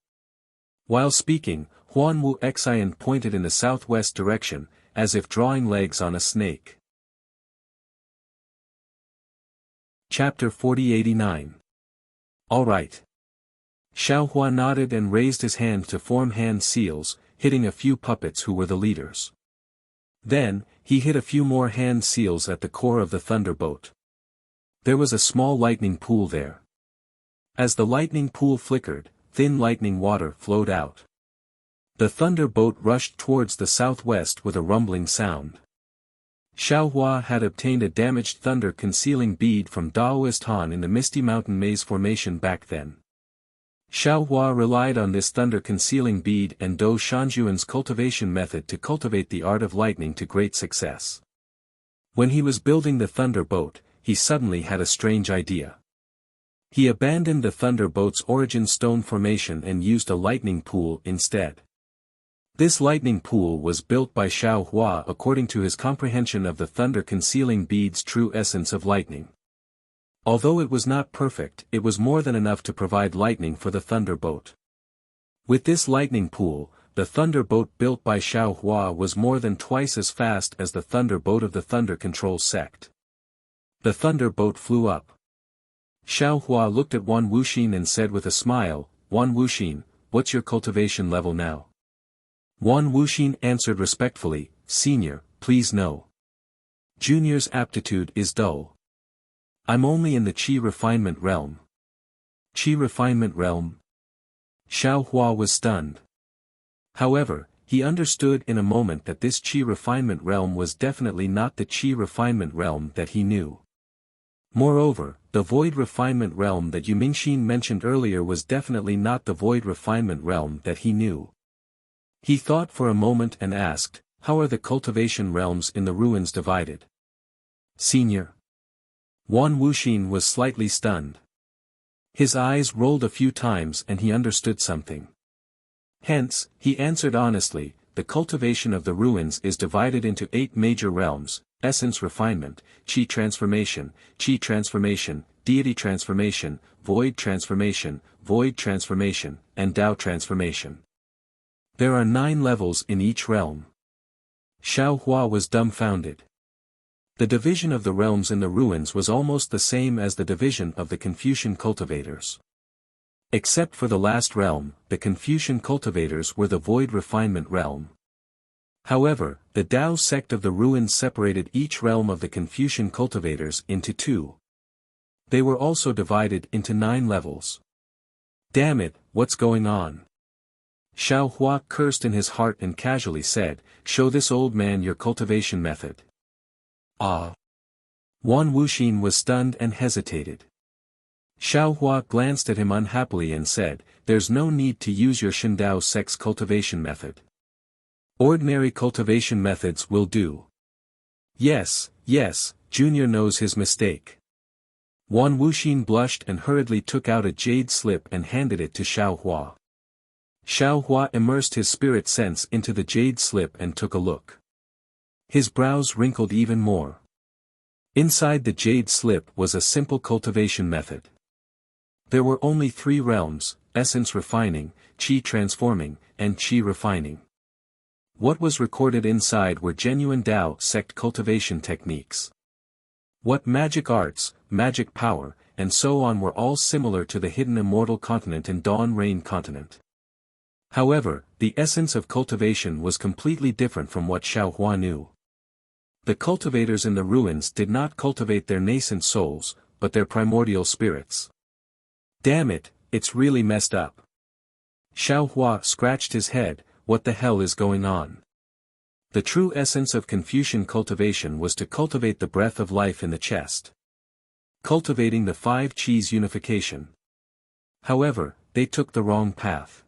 While speaking, Huan Wu Xian pointed in the southwest direction, as if drawing legs on a snake. Chapter 4089. All right. Xiao Hua nodded and raised his hand to form hand seals, hitting a few puppets who were the leaders. Then, he hit a few more hand seals at the core of the thunderboat. There was a small lightning pool there. As the lightning pool flickered, thin lightning water flowed out. The thunderboat rushed towards the southwest with a rumbling sound. Xiao Hua had obtained a damaged thunder-concealing bead from Daoist Han in the Misty Mountain Maze formation back then. Xiao Hua relied on this thunder-concealing bead and Do Shanjuan's cultivation method to cultivate the art of lightning to great success. When he was building the thunderboat, he suddenly had a strange idea. He abandoned the thunderboat's origin stone formation and used a lightning pool instead. This lightning pool was built by Xiao Hua according to his comprehension of the thunder-concealing bead's true essence of lightning. Although it was not perfect, it was more than enough to provide lightning for the thunderboat. With this lightning pool, the thunderboat built by Xiao Hua was more than twice as fast as the thunderboat of the Thunder Control sect. The thunderboat flew up. Xiao Hua looked at Huan Wuxin and said with a smile, "Huan Wuxin, what's your cultivation level now?" Huan Wuxin answered respectfully, "Senior, please no. Junior's aptitude is dull. I'm only in the Qi refinement realm." Qi refinement realm? Xiao Hua was stunned. However, he understood in a moment that this Qi refinement realm was definitely not the Qi refinement realm that he knew. Moreover, the void refinement realm that Yu Mingxin mentioned earlier was definitely not the void refinement realm that he knew. He thought for a moment and asked, "How are the cultivation realms in the ruins divided?" "Senior." Huan Wuxin was slightly stunned. His eyes rolled a few times and he understood something. Hence, he answered honestly, "The cultivation of the ruins is divided into 8 major realms: essence refinement, Qi transformation, Deity transformation, void transformation, and Tao transformation. There are 9 levels in each realm." Xiao Hua was dumbfounded. The division of the realms in the ruins was almost the same as the division of the Confucian cultivators. Except for the last realm, the Confucian cultivators were the void refinement realm. However, the Tao sect of the ruins separated each realm of the Confucian cultivators into 2. They were also divided into 9 levels. Damn it, what's going on? Xiao Hua cursed in his heart and casually said, "Show this old man your cultivation method." Ah! Huan Wuxin was stunned and hesitated. Xiao Hua glanced at him unhappily and said, "There's no need to use your Shindao sect's cultivation method. Ordinary cultivation methods will do." Yes, Junior knows his mistake." Huan Wuxin blushed and hurriedly took out a jade slip and handed it to Xiao Hua. Xiao Hua immersed his spirit sense into the jade slip and took a look. His brows wrinkled even more. Inside the jade slip was a simple cultivation method. There were only 3 realms: essence refining, qi transforming, and qi refining. What was recorded inside were genuine Tao sect cultivation techniques. What magic arts, magic power, and so on were all similar to the hidden immortal continent and dawn rain continent. However, the essence of cultivation was completely different from what Xiaohua knew. The cultivators in the ruins did not cultivate their nascent souls, but their primordial spirits. Damn it, it's really messed up. Xiaohua scratched his head. What the hell is going on? The true essence of Confucian cultivation was to cultivate the breath of life in the chest. Cultivating the 5 qis unification. However, they took the wrong path.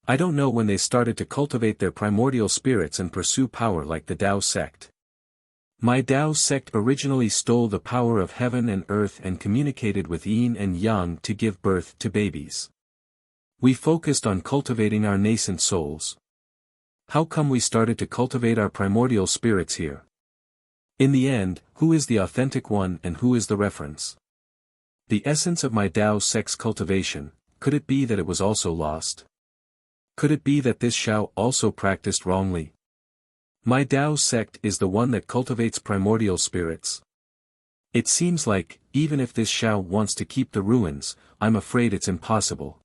I don't know when they started to cultivate their primordial spirits and pursue power like the Tao sect. My Tao sect originally stole the power of heaven and earth and communicated with yin and yang to give birth to babies. We focused on cultivating our nascent souls. How come we started to cultivate our primordial spirits here? In the end, who is the authentic one and who is the reference? The essence of my Tao sect's cultivation, could it be that it was also lost? Could it be that this Xiao also practiced wrongly? My Tao sect is the one that cultivates primordial spirits. It seems like, even if this Xiao wants to keep the ruins, I'm afraid it's impossible.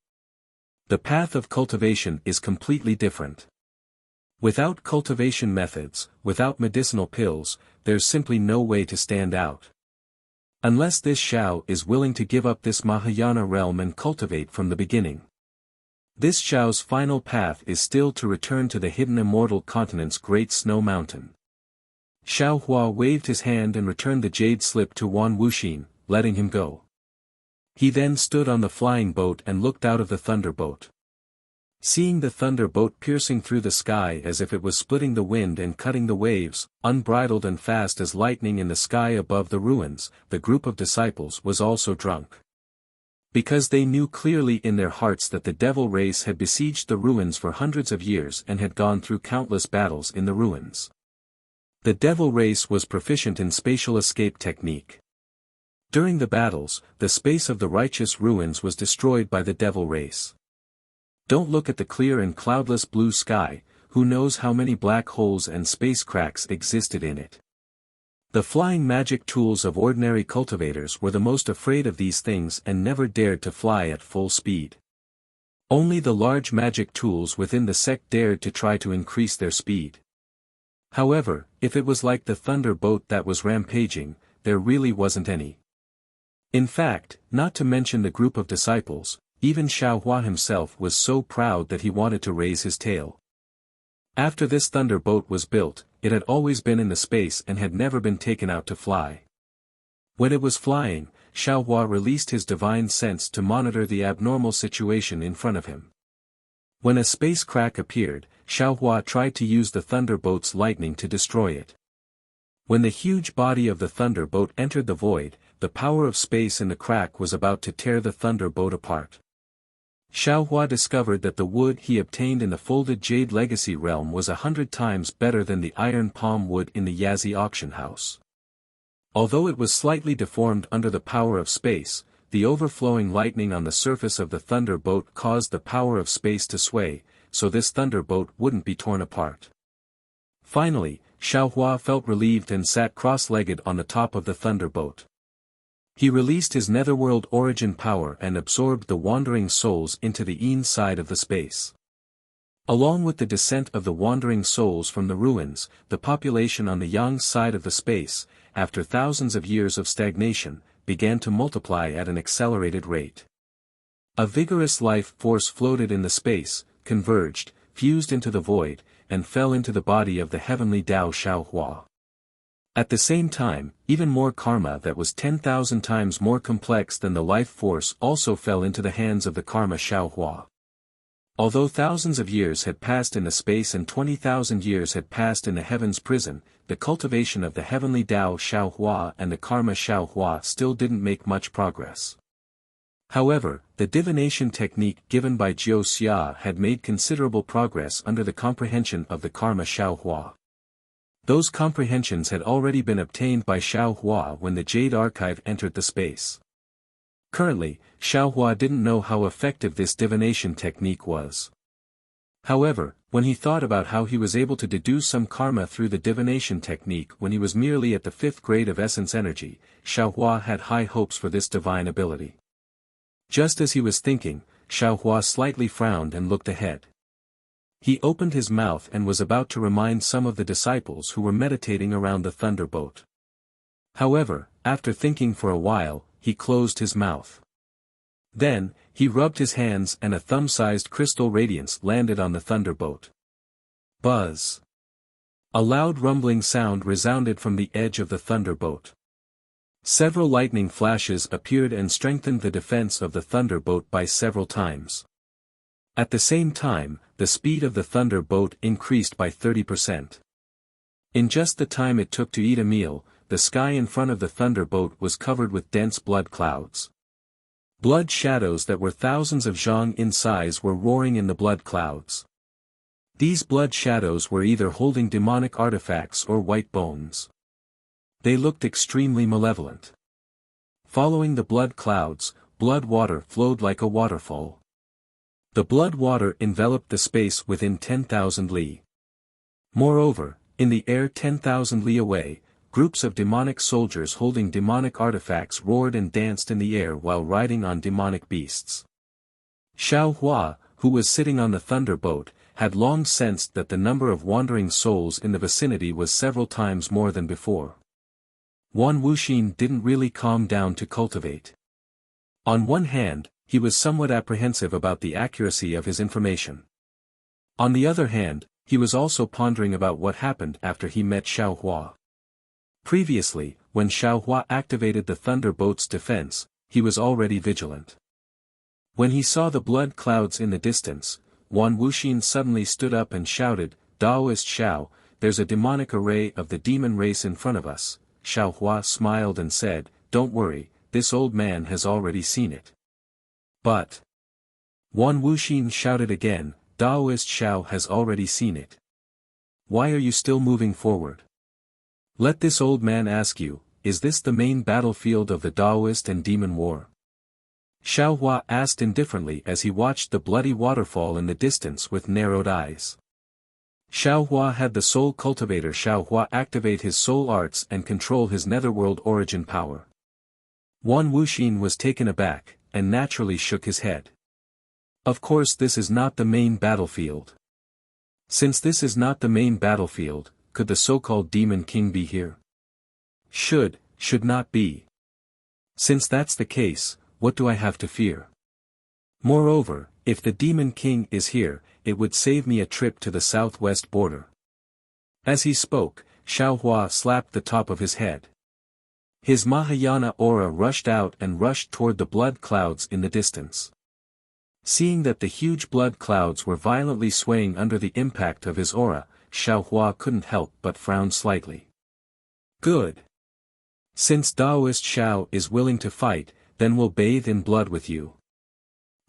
The path of cultivation is completely different. Without cultivation methods, without medicinal pills, there's simply no way to stand out. Unless this Xiao is willing to give up this Mahayana realm and cultivate from the beginning. This Xiao's final path is still to return to the hidden immortal continent's great snow mountain. Xiaohua waved his hand and returned the jade slip to Wan Wuxin, letting him go. He then stood on the flying boat and looked out of the thunderboat. Seeing the thunderboat piercing through the sky as if it was splitting the wind and cutting the waves, unbridled and fast as lightning in the sky above the ruins, the group of disciples was also drunk. Because they knew clearly in their hearts that the devil race had besieged the ruins for hundreds of years and had gone through countless battles in the ruins. The devil race was proficient in spatial escape technique. During the battles, the space of the righteous ruins was destroyed by the devil race. Don't look at the clear and cloudless blue sky, who knows how many black holes and space cracks existed in it. The flying magic tools of ordinary cultivators were the most afraid of these things and never dared to fly at full speed. Only the large magic tools within the sect dared to try to increase their speed. However, if it was like the thunderboat that was rampaging, there really wasn't any. In fact, not to mention the group of disciples, even Xiaohua himself was so proud that he wanted to raise his tail. After this thunderboat was built, it had always been in the space and had never been taken out to fly. When it was flying, Xiaohua released his divine sense to monitor the abnormal situation in front of him. When a space crack appeared, Xiaohua tried to use the thunderboat's lightning to destroy it. When the huge body of the thunderboat entered the void, the power of space in the crack was about to tear the thunderboat apart. Xiaohua discovered that the wood he obtained in the folded jade legacy realm was 100 times better than the iron palm wood in the Yazi auction house. Although it was slightly deformed under the power of space, the overflowing lightning on the surface of the thunderboat caused the power of space to sway, so this thunderboat wouldn't be torn apart. Finally, Xiaohua felt relieved and sat cross-legged on the top of the thunderboat. He released his netherworld origin power and absorbed the wandering souls into the yin side of the space. Along with the descent of the wandering souls from the ruins, the population on the yang side of the space, after thousands of years of stagnation, began to multiply at an accelerated rate. A vigorous life force floated in the space, converged, fused into the void, and fell into the body of the heavenly Tao Xiaohua. At the same time, even more karma that was 10,000 times more complex than the life force also fell into the hands of the karma Xiaohua. Although thousands of years had passed in the space and 20,000 years had passed in the heavens prison, the cultivation of the heavenly Tao Xiaohua and the karma Xiaohua still didn't make much progress. However, the divination technique given by Jiu Xia had made considerable progress under the comprehension of the karma Xiaohua. Those comprehensions had already been obtained by Xiao Hua when the Jade Archive entered the space. Currently, Xiao Hua didn't know how effective this divination technique was. However, when he thought about how he was able to deduce some karma through the divination technique when he was merely at the 5th grade of essence energy, Xiao Hua had high hopes for this divine ability. Just as he was thinking, Xiao Hua slightly frowned and looked ahead. He opened his mouth and was about to remind some of the disciples who were meditating around the thunderbolt. However, after thinking for a while, he closed his mouth. Then, he rubbed his hands and a thumb-sized crystal radiance landed on the thunderbolt. Buzz! A loud rumbling sound resounded from the edge of the thunderbolt. Several lightning flashes appeared and strengthened the defense of the thunderbolt by several times. At the same time, the speed of the thunderbolt increased by 30%. In just the time it took to eat a meal, the sky in front of the thunderbolt was covered with dense blood clouds. Blood shadows that were thousands of zhang in size were roaring in the blood clouds. These blood shadows were either holding demonic artifacts or white bones. They looked extremely malevolent. Following the blood clouds, blood water flowed like a waterfall. The blood water enveloped the space within 10,000 li. Moreover, in the air 10,000 li away, groups of demonic soldiers holding demonic artifacts roared and danced in the air while riding on demonic beasts. Xiao Hua, who was sitting on the thunderbolt, had long sensed that the number of wandering souls in the vicinity was several times more than before. Wan Wuxin didn't really calm down to cultivate. On one hand, he was somewhat apprehensive about the accuracy of his information. On the other hand, he was also pondering about what happened after he met Xiao Hua. Previously, when Xiao Hua activated the thunderbolt's defense, he was already vigilant. When he saw the blood clouds in the distance, Wan Wuxin suddenly stood up and shouted, "Daoist Xiao, there's a demonic array of the demon race in front of us." Xiao Hua smiled and said, "Don't worry, this old man has already seen it." But Wan Wuxin shouted again, "Daoist Xiao has already seen it. Why are you still moving forward? Let this old man ask you, is this the main battlefield of the Daoist and demon war?" Xiao Hua asked indifferently as he watched the bloody waterfall in the distance with narrowed eyes. Xiao Hua had the soul cultivator Xiao Hua activate his soul arts and control his netherworld origin power. Wan Wuxin was taken aback, and naturally shook his head. Of course this is not the main battlefield. Since this is not the main battlefield, could the so-called Demon King be here? Should not be. Since that's the case, what do I have to fear? Moreover, if the Demon King is here, it would save me a trip to the southwest border. As he spoke, Xiao Hua slapped the top of his head. His Mahayana aura rushed out and rushed toward the blood clouds in the distance. Seeing that the huge blood clouds were violently swaying under the impact of his aura, Xiao Hua couldn't help but frown slightly. Good. Since Daoist Xiao is willing to fight, then we'll bathe in blood with you.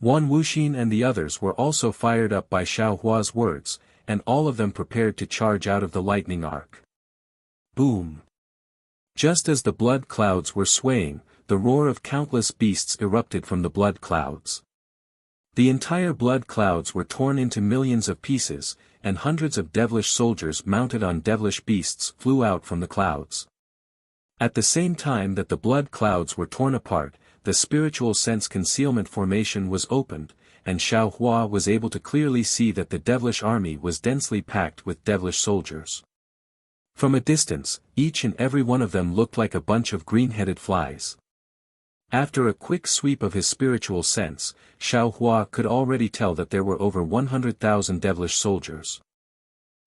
Wan Wuxin and the others were also fired up by Xiao Hua's words, and all of them prepared to charge out of the lightning arc. Boom! Just as the blood clouds were swaying, the roar of countless beasts erupted from the blood clouds. The entire blood clouds were torn into millions of pieces, and hundreds of devilish soldiers mounted on devilish beasts flew out from the clouds. At the same time that the blood clouds were torn apart, the spiritual sense concealment formation was opened, and Xiao Hua was able to clearly see that the devilish army was densely packed with devilish soldiers. From a distance, each and every one of them looked like a bunch of green-headed flies. After a quick sweep of his spiritual sense, Xiao Hua could already tell that there were over 100,000 devilish soldiers.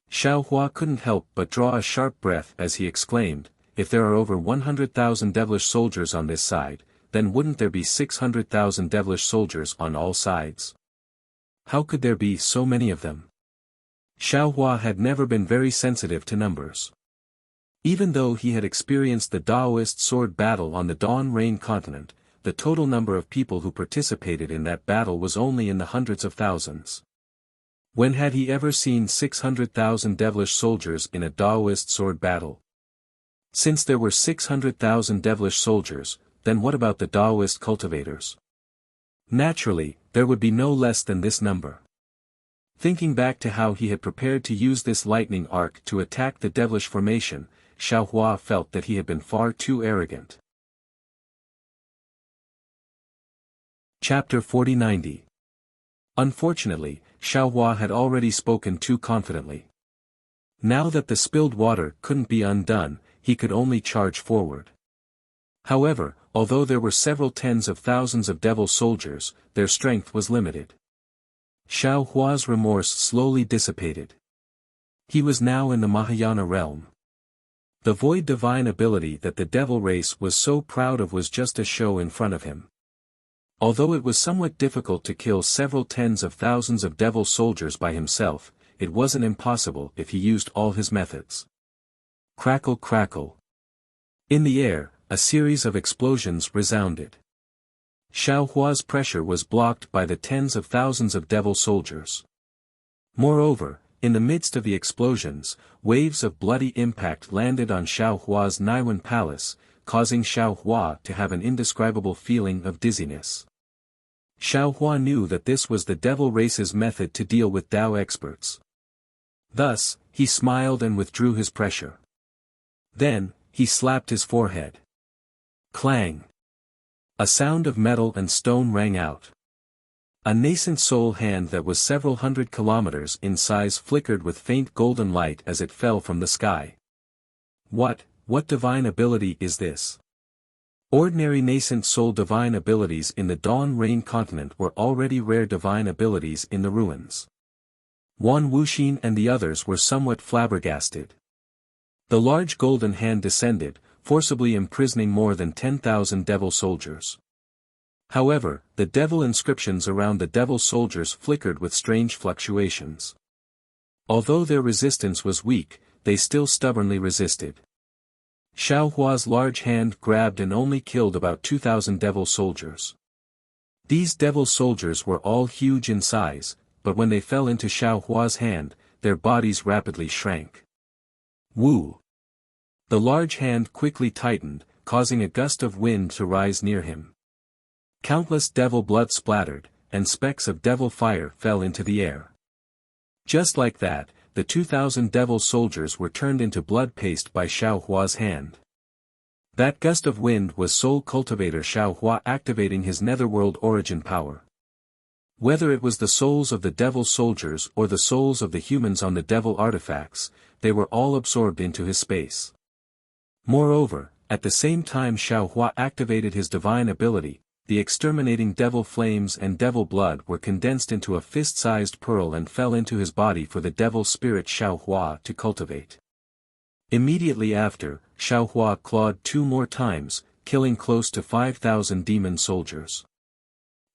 Xiao Hua couldn't help but draw a sharp breath as he exclaimed, "If there are over 100,000 devilish soldiers on this side, then wouldn't there be 600,000 devilish soldiers on all sides? How could there be so many of them?" Xiao Hua had never been very sensitive to numbers. Even though he had experienced the Daoist sword battle on the Dawn Rain continent, the total number of people who participated in that battle was only in the hundreds of thousands. When had he ever seen 600,000 devilish soldiers in a Daoist sword battle? Since there were 600,000 devilish soldiers, then what about the Daoist cultivators? Naturally, there would be no less than this number. Thinking back to how he had prepared to use this lightning arc to attack the devilish formation, Xiao Hua felt that he had been far too arrogant. Chapter 4090. Unfortunately, Xiao Hua had already spoken too confidently. Now that the spilled water couldn't be undone, he could only charge forward. However, although there were several tens of thousands of devil soldiers, their strength was limited. Xiao Hua's remorse slowly dissipated. He was now in the Mahayana realm. The void divine ability that the devil race was so proud of was just a show in front of him. Although it was somewhat difficult to kill several tens of thousands of devil soldiers by himself, it wasn't impossible if he used all his methods. Crackle crackle. In the air, a series of explosions resounded. Xiao Hua's pressure was blocked by the tens of thousands of devil soldiers. Moreover, in the midst of the explosions, waves of bloody impact landed on Xiao Hua's Naiwan palace, causing Xiao Hua to have an indescribable feeling of dizziness. Xiao Hua knew that this was the devil race's method to deal with Dao experts. Thus, he smiled and withdrew his pressure. Then, he slapped his forehead. Clang! A sound of metal and stone rang out. A nascent soul hand that was several hundred kilometers in size flickered with faint golden light as it fell from the sky. What divine ability is this? Ordinary nascent soul divine abilities in the Dawn Rain continent were already rare divine abilities in the ruins. Wan Wuxin and the others were somewhat flabbergasted. The large golden hand descended, forcibly imprisoning more than 10,000 devil soldiers. However, the devil inscriptions around the devil soldiers flickered with strange fluctuations. Although their resistance was weak, they still stubbornly resisted. Xiao Hua's large hand grabbed and only killed about 2,000 devil soldiers. These devil soldiers were all huge in size, but when they fell into Xiao Hua's hand, their bodies rapidly shrank. Woo! The large hand quickly tightened, causing a gust of wind to rise near him. Countless devil blood splattered, and specks of devil fire fell into the air. Just like that, the 2,000 devil soldiers were turned into blood paste by Xiao Hua's hand. That gust of wind was Soul Cultivator Xiao Hua activating his netherworld origin power. Whether it was the souls of the devil soldiers or the souls of the humans on the devil artifacts, they were all absorbed into his space. Moreover, at the same time Xiao Hua activated his divine ability, the exterminating devil flames and devil blood were condensed into a fist-sized pearl and fell into his body for the devil spirit Xiao Hua to cultivate. Immediately after, Xiao Hua clawed 2 more times, killing close to 5,000 demon soldiers.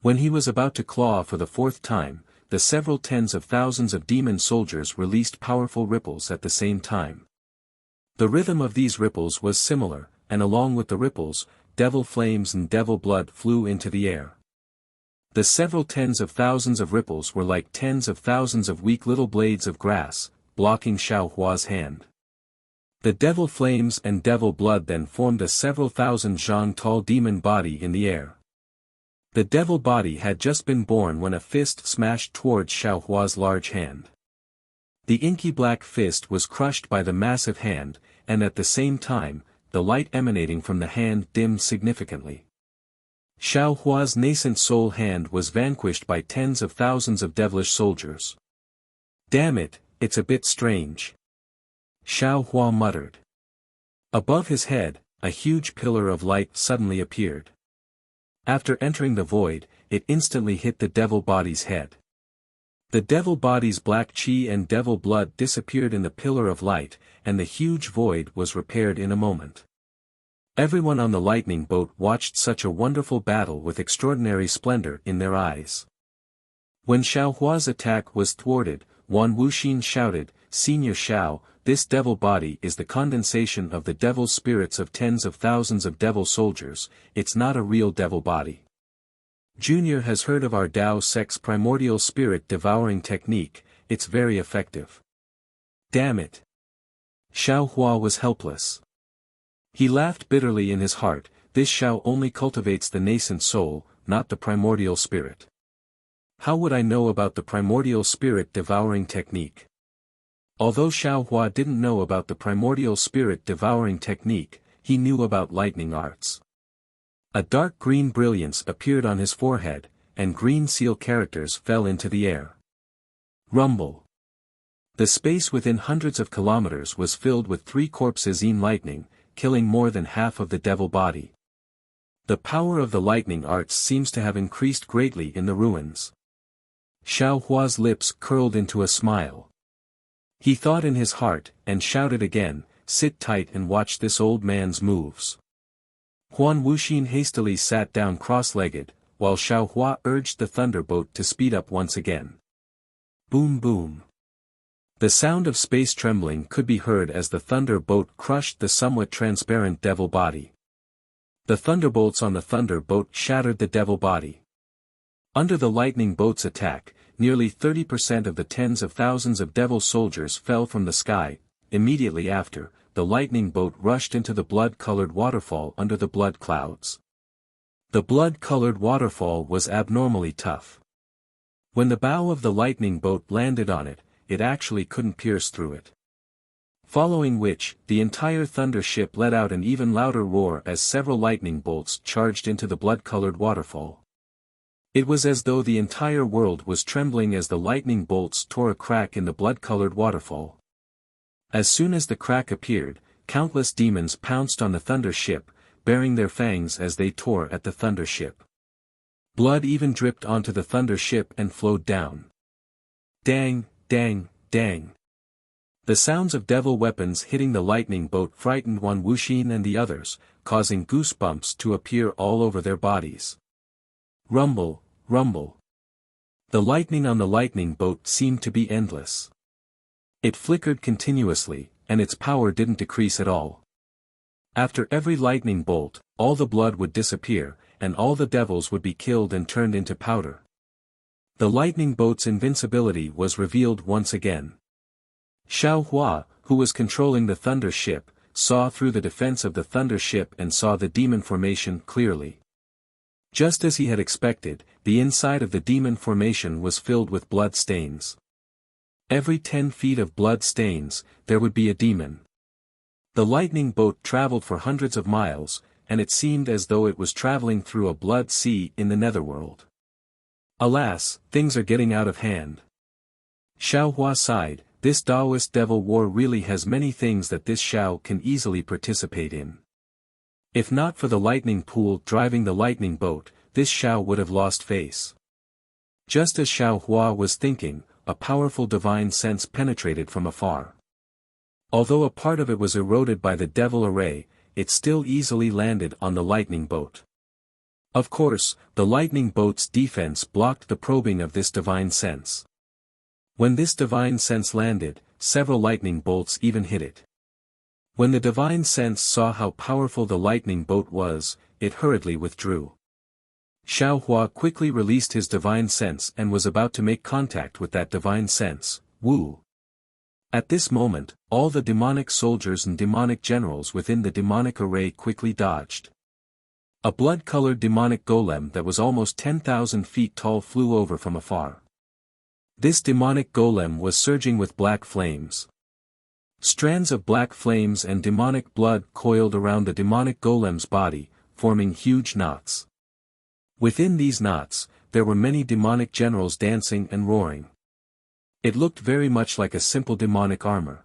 When he was about to claw for the 4th time, the several tens of thousands of demon soldiers released powerful ripples at the same time. The rhythm of these ripples was similar, and along with the ripples, devil flames and devil blood flew into the air. The several tens of thousands of ripples were like tens of thousands of weak little blades of grass, blocking Xiao Hua's hand. The devil flames and devil blood then formed a several thousand zhang tall demon body in the air. The devil body had just been born when a fist smashed towards Xiao Hua's large hand. The inky black fist was crushed by the massive hand, and at the same time, the light emanating from the hand dimmed significantly. Xiao Hua's nascent soul hand was vanquished by tens of thousands of devilish soldiers. Damn it, it's a bit strange. Xiao Hua muttered. Above his head, a huge pillar of light suddenly appeared. After entering the void, it instantly hit the devil body's head. The devil body's black chi and devil blood disappeared in the pillar of light, and the huge void was repaired in a moment. Everyone on the lightning boat watched such a wonderful battle with extraordinary splendor in their eyes. When Xiao Hua's attack was thwarted, Wan Wuxin shouted, "Senior Xiao, this devil body is the condensation of the devil spirits of tens of thousands of devil soldiers, it's not a real devil body. Junior has heard of our Dao sect's primordial spirit devouring technique, it's very effective. Damn it. Xiao Hua was helpless. He laughed bitterly in his heart, this Xiao only cultivates the nascent soul, not the primordial spirit. How would I know about the primordial spirit devouring technique? Although Xiao Hua didn't know about the primordial spirit devouring technique, he knew about lightning arts. A dark green brilliance appeared on his forehead, and green seal characters fell into the air. Rumble. The space within hundreds of kilometers was filled with 3 corpses in lightning, killing more than half of the devil body. The power of the lightning arts seems to have increased greatly in the ruins. Xiao Hua's lips curled into a smile. He thought in his heart, and shouted again, sit tight and watch this old man's moves. Huan Wuxin hastily sat down cross-legged, while Xiao Hua urged the thunderbolt to speed up once again. Boom boom. The sound of space trembling could be heard as the thunderbolt crushed the somewhat transparent devil body. The thunderbolts on the thunderbolt shattered the devil body. Under the lightning bolt's attack, nearly 30% of the tens of thousands of devil soldiers fell from the sky. Immediately after, the lightning bolt rushed into the blood-colored waterfall under the blood clouds. The blood-colored waterfall was abnormally tough. When the bow of the lightning bolt landed on it, it actually couldn't pierce through it. Following which, the entire thunder ship let out an even louder roar as several lightning bolts charged into the blood-colored waterfall. It was as though the entire world was trembling as the lightning bolts tore a crack in the blood-colored waterfall. As soon as the crack appeared, countless demons pounced on the thunder ship, baring their fangs as they tore at the thunder ship. Blood even dripped onto the thunder ship and flowed down. Dang, dang, dang. The sounds of devil weapons hitting the lightning bolt frightened Huan Wuxin and the others, causing goosebumps to appear all over their bodies. Rumble, rumble. The lightning on the lightning bolt seemed to be endless. It flickered continuously, and its power didn't decrease at all. After every lightning bolt, all the blood would disappear, and all the devils would be killed and turned into powder. The lightning boat's invincibility was revealed once again. Xiao Hua, who was controlling the thunder ship, saw through the defense of the thunder ship and saw the demon formation clearly. Just as he had expected, the inside of the demon formation was filled with blood stains. Every 10 feet of blood stains, there would be a demon. The lightning boat traveled for hundreds of miles, and it seemed as though it was traveling through a blood sea in the netherworld. Alas, things are getting out of hand. Xiao Hua sighed, this Taoist devil war really has many things that this Xiao can easily participate in. If not for the lightning pool driving the lightning boat, this Xiao would have lost face. Just as Xiao Hua was thinking, a powerful divine sense penetrated from afar. Although a part of it was eroded by the devil array, it still easily landed on the lightning boat. Of course, the lightning boat's defense blocked the probing of this divine sense. When this divine sense landed, several lightning bolts even hit it. When the divine sense saw how powerful the lightning boat was, it hurriedly withdrew. Xiao Hua quickly released his divine sense and was about to make contact with that divine sense, Wu. At this moment, all the demonic soldiers and demonic generals within the demonic array quickly dodged. A blood-colored demonic golem that was almost 10,000 feet tall flew over from afar. This demonic golem was surging with black flames. Strands of black flames and demonic blood coiled around the demonic golem's body, forming huge knots. Within these knots, there were many demonic generals dancing and roaring. It looked very much like a simple demonic armor.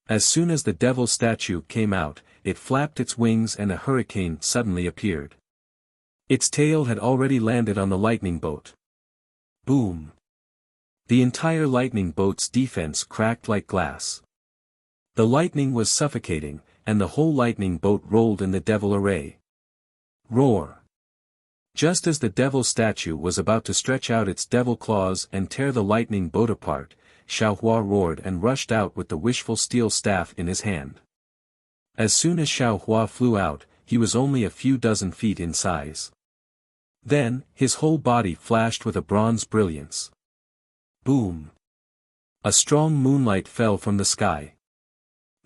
As soon as the devil statue came out, it flapped its wings and a hurricane suddenly appeared. Its tail had already landed on the lightning boat. Boom! The entire lightning boat's defense cracked like glass. The lightning was suffocating, and the whole lightning boat rolled in the devil array. Roar! Just as the devil statue was about to stretch out its devil claws and tear the lightning boat apart, Xiao Hua roared and rushed out with the wishful steel staff in his hand. As soon as Xiao Hua flew out, he was only a few dozen feet in size. Then, his whole body flashed with a bronze brilliance. Boom! A strong moonlight fell from the sky.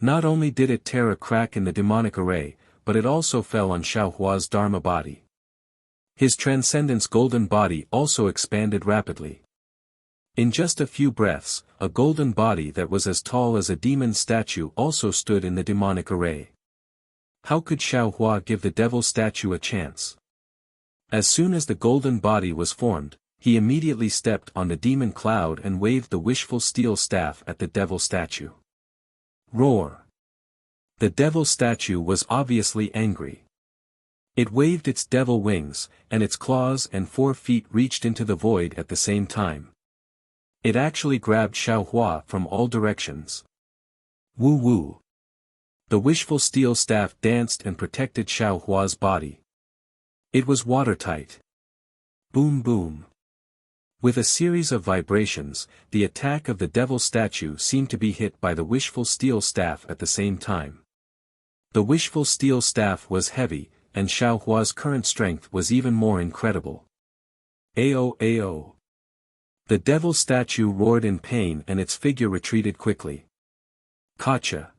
Not only did it tear a crack in the demonic array, but it also fell on Xiaohua's Dharma body. His transcendence golden body also expanded rapidly. In just a few breaths, a golden body that was as tall as a demon statue also stood in the demonic array. How could Xiaohua give the devil statue a chance? As soon as the golden body was formed, he immediately stepped on the demon cloud and waved the wishful steel staff at the devil statue. Roar! The devil statue was obviously angry. It waved its devil wings, and its claws and 4 feet reached into the void at the same time. It actually grabbed Xiaohua from all directions. Woo woo! The wishful steel staff danced and protected Xiaohua's body. It was watertight. Boom boom. With a series of vibrations, the attack of the devil statue seemed to be hit by the wishful steel staff at the same time. The wishful steel staff was heavy, and Xiaohua's current strength was even more incredible. Ao ao. The devil statue roared in pain and its figure retreated quickly. Gotcha.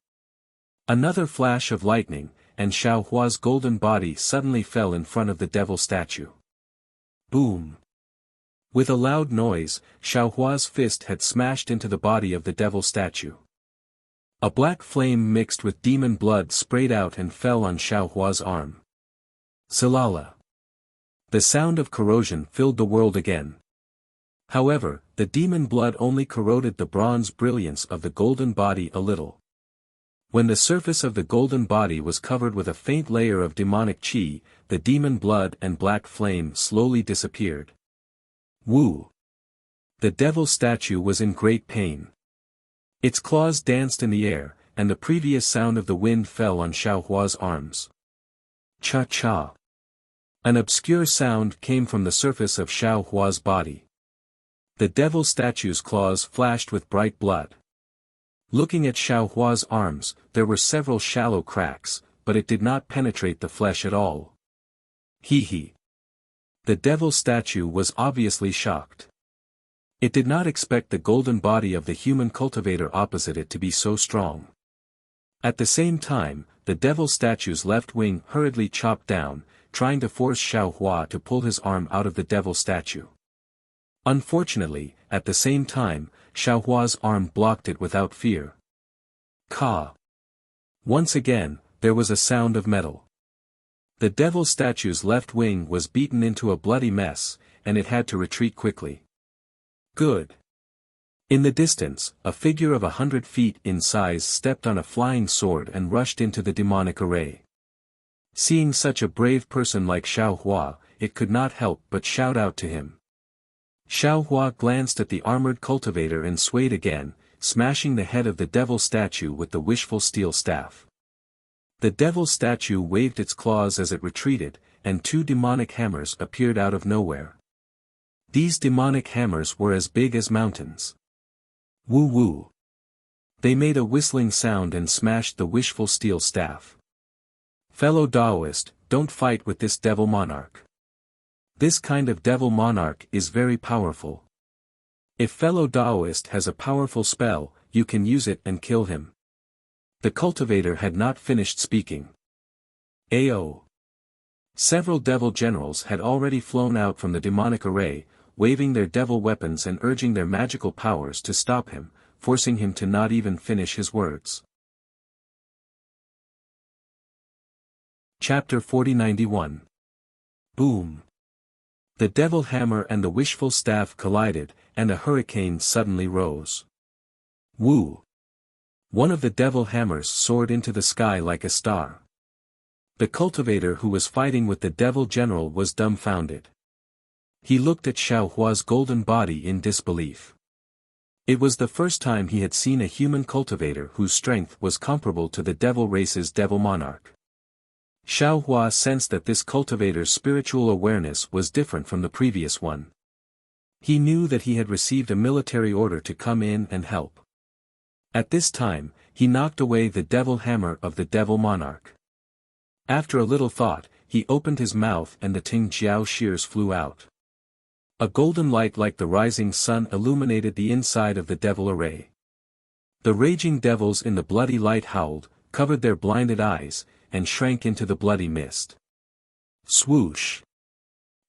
Another flash of lightning, and Xiaohua's golden body suddenly fell in front of the devil statue. Boom. With a loud noise, Xiaohua's fist had smashed into the body of the devil statue. A black flame mixed with demon blood sprayed out and fell on Xiaohua's arm. Salala. The sound of corrosion filled the world again. However, the demon blood only corroded the bronze brilliance of the golden body a little. When the surface of the golden body was covered with a faint layer of demonic qi, the demon blood and black flame slowly disappeared. Woo! The devil statue was in great pain. Its claws danced in the air, and the previous sound of the wind fell on Xiaohua's arms. Cha-cha. An obscure sound came from the surface of Xiaohua's body. The devil statue's claws flashed with bright blood. Looking at Xiaohua's arms, there were several shallow cracks, but it did not penetrate the flesh at all. Hee hee. The devil statue was obviously shocked. It did not expect the golden body of the human cultivator opposite it to be so strong. At the same time, the devil statue's left wing hurriedly chopped down, trying to force Xiaohua to pull his arm out of the devil statue. Unfortunately, at the same time, Xiaohua's arm blocked it without fear. Ka. Once again, there was a sound of metal. The devil statue's left wing was beaten into a bloody mess, and it had to retreat quickly. Good. In the distance, a figure of 100 feet in size stepped on a flying sword and rushed into the demonic array. Seeing such a brave person like Xiaohua, it could not help but shout out to him. Xiaohua glanced at the armored cultivator and swayed again, smashing the head of the devil statue with the wishful steel staff. The devil statue waved its claws as it retreated, and 2 demonic hammers appeared out of nowhere. These demonic hammers were as big as mountains. Woo woo. They made a whistling sound and smashed the wishful steel staff. Fellow Taoist, don't fight with this devil monarch. This kind of devil monarch is very powerful. If fellow Taoist has a powerful spell, you can use it and kill him. The cultivator had not finished speaking. Ao. Several devil generals had already flown out from the demonic array, waving their devil weapons and urging their magical powers to stop him, forcing him to not even finish his words. Chapter 4091. Boom. The devil hammer and the wishful staff collided, and a hurricane suddenly rose. Woo! One of the devil hammers soared into the sky like a star. The cultivator who was fighting with the devil general was dumbfounded. He looked at Xiaohua's golden body in disbelief. It was the first time he had seen a human cultivator whose strength was comparable to the devil race's devil monarch. Xiaohua sensed that this cultivator's spiritual awareness was different from the previous one. He knew that he had received a military order to come in and help. At this time, he knocked away the devil hammer of the devil monarch. After a little thought, he opened his mouth and the Ting Jiao shears flew out. A golden light like the rising sun illuminated the inside of the devil array. The raging devils in the bloody light howled, covered their blinded eyes, and shrank into the bloody mist. Swoosh!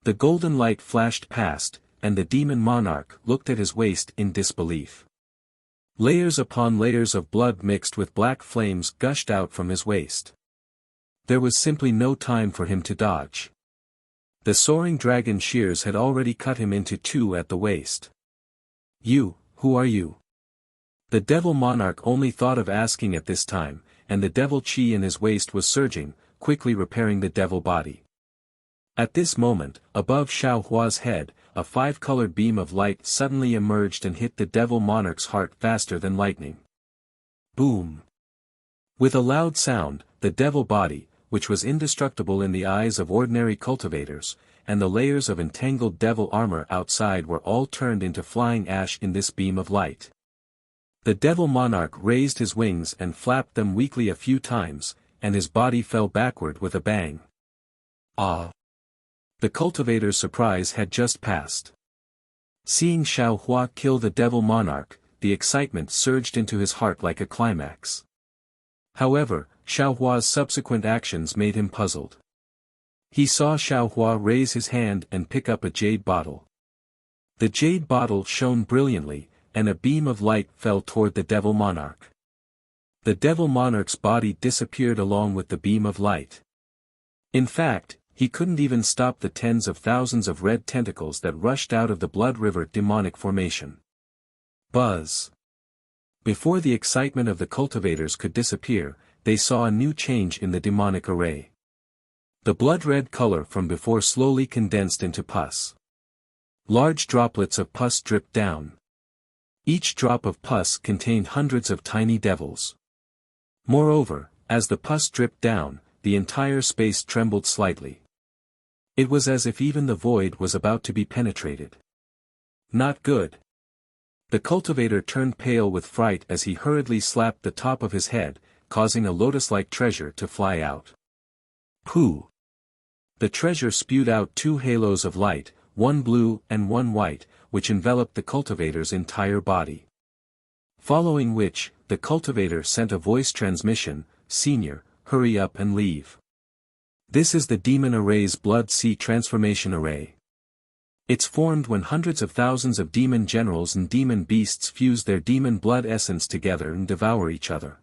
The golden light flashed past, and the demon monarch looked at his waist in disbelief. Layers upon layers of blood mixed with black flames gushed out from his waist. There was simply no time for him to dodge. The soaring dragon shears had already cut him into two at the waist. "You, who are you?" The devil monarch only thought of asking at this time, and the devil chi in his waist was surging, quickly repairing the devil body. At this moment, above Xiao Hua's head, a five-colored beam of light suddenly emerged and hit the devil monarch's heart faster than lightning. Boom! With a loud sound, the devil body, which was indestructible in the eyes of ordinary cultivators, and the layers of entangled devil armor outside were all turned into flying ash in this beam of light. The devil monarch raised his wings and flapped them weakly a few times, and his body fell backward with a bang. Ah! The cultivator's surprise had just passed. Seeing Xiao Hua kill the devil monarch, the excitement surged into his heart like a climax. However, Xiao Hua's subsequent actions made him puzzled. He saw Xiao Hua raise his hand and pick up a jade bottle. The jade bottle shone brilliantly, and a beam of light fell toward the devil monarch. The devil monarch's body disappeared along with the beam of light. In fact, he couldn't even stop the tens of thousands of red tentacles that rushed out of the Blood River demonic formation. Buzz! Before the excitement of the cultivators could disappear, they saw a new change in the demonic array. The blood-red color from before slowly condensed into pus. Large droplets of pus dripped down. Each drop of pus contained hundreds of tiny devils. Moreover, as the pus dripped down, the entire space trembled slightly. It was as if even the void was about to be penetrated. Not good. The cultivator turned pale with fright as he hurriedly slapped the top of his head, causing a lotus-like treasure to fly out. Pooh! The treasure spewed out two halos of light, one blue and one white, which enveloped the cultivator's entire body. Following which, the cultivator sent a voice transmission, "Senior, hurry up and leave. This is the Demon Array's Blood Sea Transformation Array. It's formed when hundreds of thousands of demon generals and demon beasts fuse their demon blood essence together and devour each other.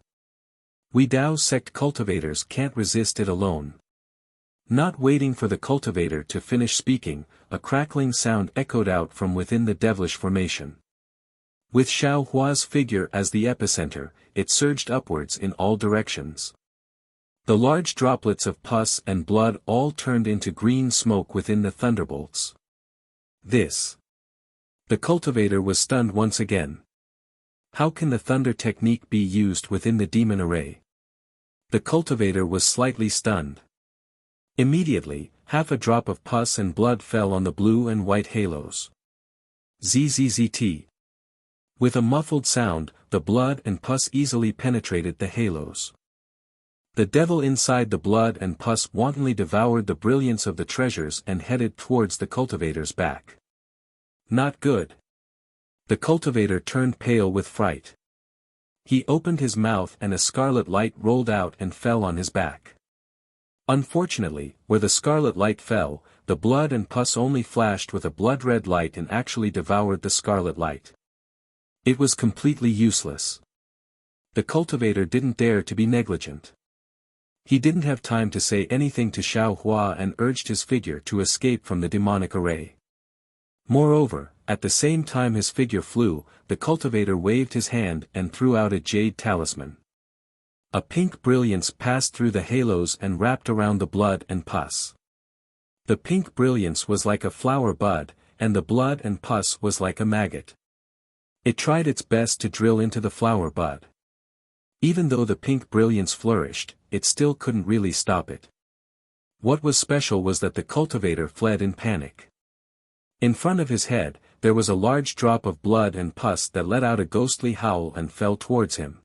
We Dao sect cultivators can't resist it alone." Not waiting for the cultivator to finish speaking, a crackling sound echoed out from within the devilish formation. With Xiao Hua's figure as the epicenter, it surged upwards in all directions. The large droplets of pus and blood all turned into green smoke within the thunderbolts. This. The cultivator was stunned once again. How can the thunder technique be used within the demon array? The cultivator was slightly stunned. Immediately, half a drop of pus and blood fell on the blue and white halos. Zzzt. With a muffled sound, the blood and pus easily penetrated the halos. The devil inside the blood and pus wantonly devoured the brilliance of the treasures and headed towards the cultivator's back. Not good. The cultivator turned pale with fright. He opened his mouth and a scarlet light rolled out and fell on his back. Unfortunately, where the scarlet light fell, the blood and pus only flashed with a blood-red light and actually devoured the scarlet light. It was completely useless. The cultivator didn't dare to be negligent. He didn't have time to say anything to Xiao Hua and urged his figure to escape from the demonic array. Moreover, at the same time his figure flew, the cultivator waved his hand and threw out a jade talisman. A pink brilliance passed through the halos and wrapped around the blood and pus. The pink brilliance was like a flower bud, and the blood and pus was like a maggot. It tried its best to drill into the flower bud. Even though the pink brilliance flourished, it still couldn't really stop it. What was special was that the cultivator fled in panic. In front of his head, there was a large drop of blood and pus that let out a ghostly howl and fell towards him.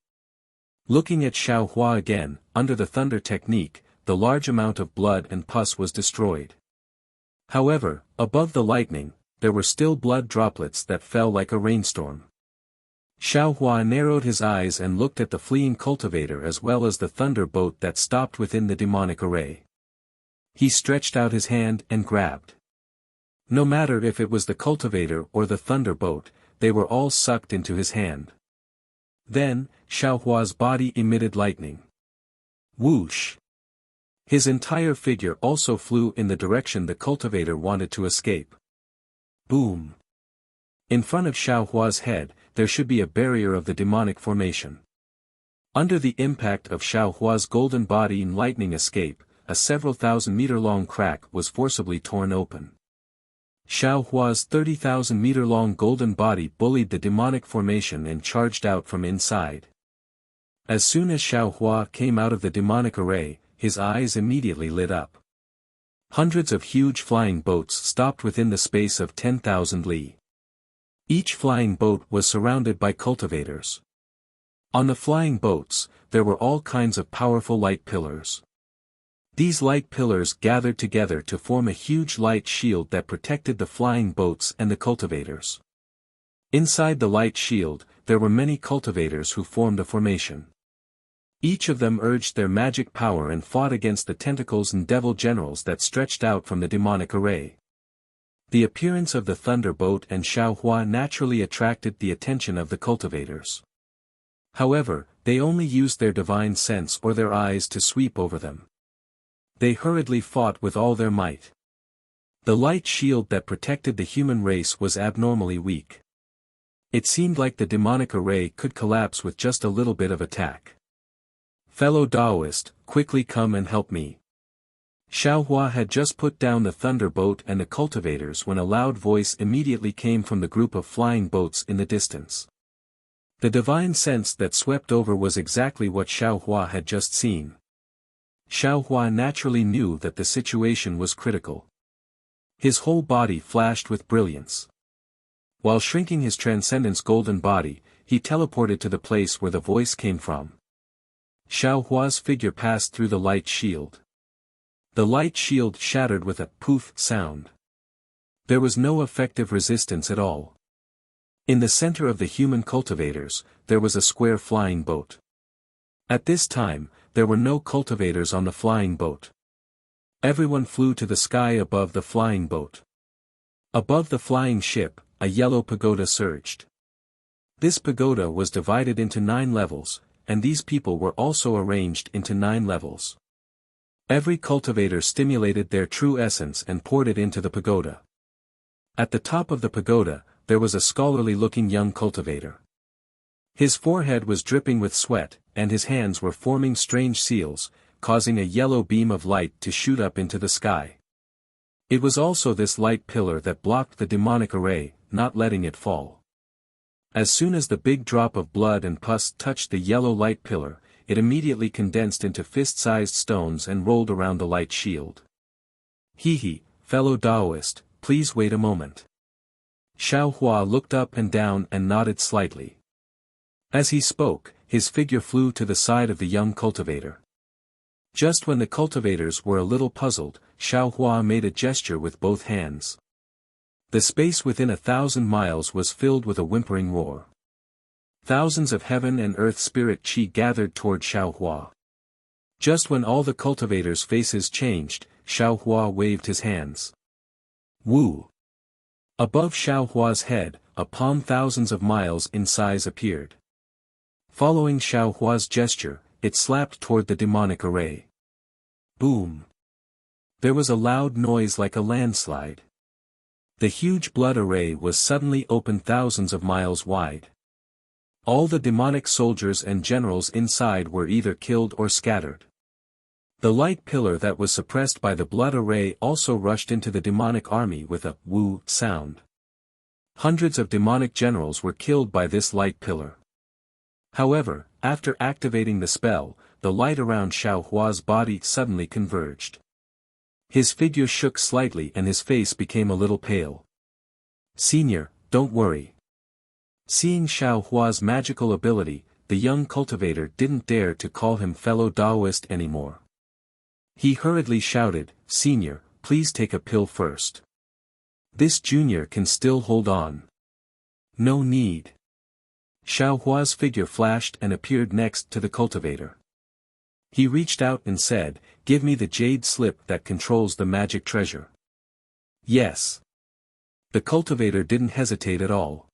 Looking at Xiao Hua again, under the thunder technique, the large amount of blood and pus was destroyed. However, above the lightning, there were still blood droplets that fell like a rainstorm. Xiao Hua narrowed his eyes and looked at the fleeing cultivator as well as the thunder boat that stopped within the demonic array. He stretched out his hand and grabbed. No matter if it was the cultivator or the thunder boat, they were all sucked into his hand. Then, Xiao Hua's body emitted lightning. Whoosh! His entire figure also flew in the direction the cultivator wanted to escape. Boom! In front of Xiao Hua's head, there should be a barrier of the demonic formation. Under the impact of Xiao Hua's golden body in lightning escape, a several thousand-meter-long crack was forcibly torn open. Xiao Hua's 30,000-meter-long golden body bullied the demonic formation and charged out from inside. As soon as Xiao Hua came out of the demonic array, his eyes immediately lit up. Hundreds of huge flying boats stopped within the space of 10,000 li. Each flying boat was surrounded by cultivators. On the flying boats, there were all kinds of powerful light pillars. These light pillars gathered together to form a huge light shield that protected the flying boats and the cultivators. Inside the light shield, there were many cultivators who formed a formation. Each of them urged their magic power and fought against the tentacles and devil generals that stretched out from the demonic array. The appearance of the thunder boat and Xiao Hua naturally attracted the attention of the cultivators. However, they only used their divine sense or their eyes to sweep over them. They hurriedly fought with all their might. The light shield that protected the human race was abnormally weak. It seemed like the demonic array could collapse with just a little bit of attack. Fellow Taoist, quickly come and help me. Xiao Hua had just put down the thunder boat and the cultivators when a loud voice immediately came from the group of flying boats in the distance. The divine sense that swept over was exactly what Xiao Hua had just seen. Xiao Hua naturally knew that the situation was critical. His whole body flashed with brilliance. While shrinking his transcendence golden body, he teleported to the place where the voice came from. Xiao Hua's figure passed through the light shield. The light shield shattered with a poof sound. There was no effective resistance at all. In the center of the human cultivators, there was a square flying boat. At this time, there were no cultivators on the flying boat. Everyone flew to the sky above the flying boat. Above the flying ship, a yellow pagoda surged. This pagoda was divided into 9 levels, and these people were also arranged into 9 levels. Every cultivator stimulated their true essence and poured it into the pagoda. At the top of the pagoda, there was a scholarly-looking young cultivator. His forehead was dripping with sweat, and his hands were forming strange seals, causing a yellow beam of light to shoot up into the sky. It was also this light pillar that blocked the demonic array, not letting it fall. As soon as the big drop of blood and pus touched the yellow light pillar, it immediately condensed into fist-sized stones and rolled around the light shield. Hee, fellow Taoist, please wait a moment. Xiao Hua looked up and down and nodded slightly. As he spoke, his figure flew to the side of the young cultivator. Just when the cultivators were a little puzzled, Xiao Hua made a gesture with both hands. The space within 1,000 miles was filled with a whimpering roar. Thousands of heaven and earth spirit chi gathered toward Xiao Hua. Just when all the cultivators' faces changed, Xiao Hua waved his hands. Woo! Above Xiao Hua's head, a palm thousands of miles in size appeared. Following Xiao Hua's gesture, it slapped toward the demonic array. Boom! There was a loud noise like a landslide. The huge blood array was suddenly opened thousands of miles wide. All the demonic soldiers and generals inside were either killed or scattered. The light pillar that was suppressed by the blood array also rushed into the demonic army with a woo sound. Hundreds of demonic generals were killed by this light pillar. However, after activating the spell, the light around Xiao Hua's body suddenly converged. His figure shook slightly and his face became a little pale. Senior, don't worry. Seeing Xiao Hua's magical ability, the young cultivator didn't dare to call him fellow Taoist anymore. He hurriedly shouted, Senior, please take a pill first. This junior can still hold on. No need. Xiao Hua's figure flashed and appeared next to the cultivator. He reached out and said, "Give me the jade slip that controls the magic treasure." "Yes." The cultivator didn't hesitate at all.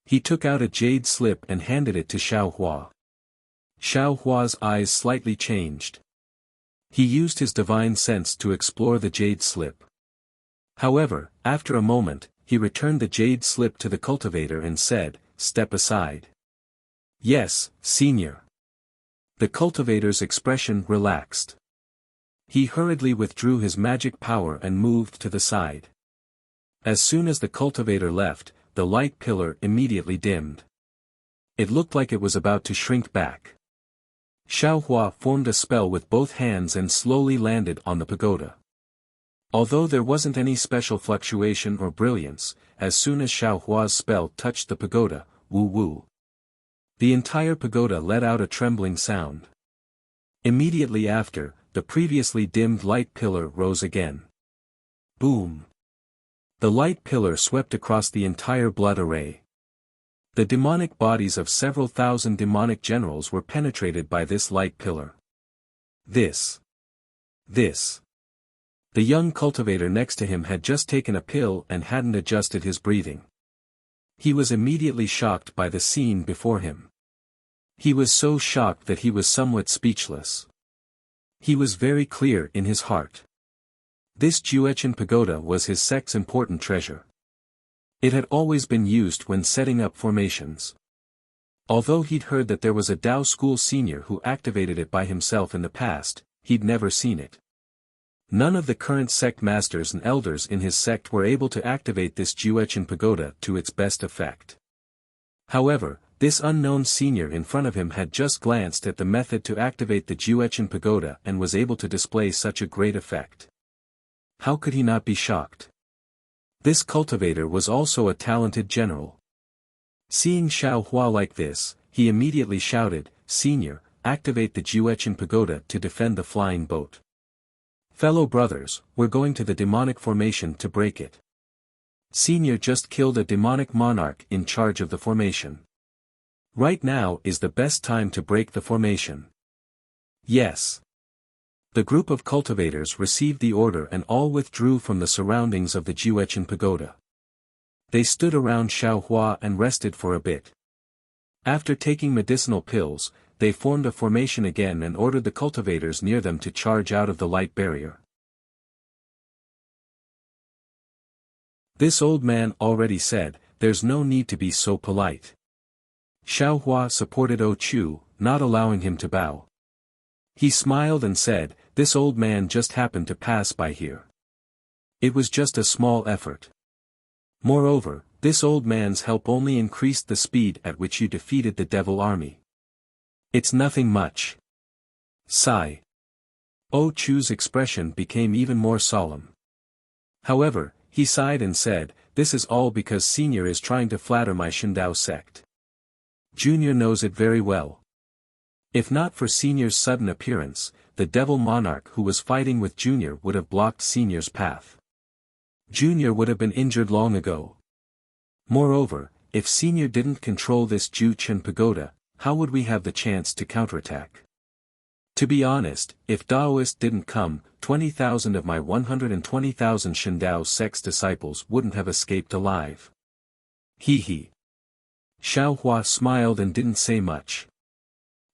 He took out a jade slip and handed it to Xiao Hua. Xiao Hua's eyes slightly changed. He used his divine sense to explore the jade slip. However, after a moment, he returned the jade slip to the cultivator and said, "Step aside." "Yes, Senior." The cultivator's expression relaxed. He hurriedly withdrew his magic power and moved to the side. As soon as the cultivator left, the light pillar immediately dimmed. It looked like it was about to shrink back. Xiao Hua formed a spell with both hands and slowly landed on the pagoda. Although there wasn't any special fluctuation or brilliance, as soon as Xiao Hua's spell touched the pagoda, woo-woo, the entire pagoda let out a trembling sound. Immediately after, the previously dimmed light pillar rose again. Boom! The light pillar swept across the entire blood array. The demonic bodies of several thousand demonic generals were penetrated by this light pillar. This. The young cultivator next to him had just taken a pill and hadn't adjusted his breathing. He was immediately shocked by the scene before him. He was so shocked that he was somewhat speechless. He was very clear in his heart. This Juechen pagoda was his sect's important treasure. It had always been used when setting up formations. Although he'd heard that there was a Dao school senior who activated it by himself in the past, he'd never seen it. None of the current sect masters and elders in his sect were able to activate this Juechen pagoda to its best effect. However, this unknown senior in front of him had just glanced at the method to activate the Juechen pagoda and was able to display such a great effect. How could he not be shocked? This cultivator was also a talented general. Seeing Xiao Hua like this, he immediately shouted, "Senior, activate the Juechen pagoda to defend the flying boat. Fellow brothers, we're going to the demonic formation to break it. Senior just killed a demonic monarch in charge of the formation. Right now is the best time to break the formation." "Yes." The group of cultivators received the order and all withdrew from the surroundings of the Juechen pagoda. They stood around Xiao Hua and rested for a bit. After taking medicinal pills, they formed a formation again and ordered the cultivators near them to charge out of the light barrier. This old man already said, "There's no need to be so polite." Xiao Hua supported Chu, not allowing him to bow. He smiled and said, "This old man just happened to pass by here. It was just a small effort. Moreover, this old man's help only increased the speed at which you defeated the devil army. It's nothing much." Sigh. Chu's expression became even more solemn. However, he sighed and said, "This is all because Senior is trying to flatter my Shindao sect. Junior knows it very well. If not for Senior's sudden appearance, the devil monarch who was fighting with Junior would have blocked Senior's path. Junior would have been injured long ago. Moreover, if Senior didn't control this Juechen pagoda, how would we have the chance to counterattack? To be honest, if Daoist didn't come, 20,000 of my 120,000 Shindao sect's disciples wouldn't have escaped alive." He. Xiao Hua smiled and didn't say much.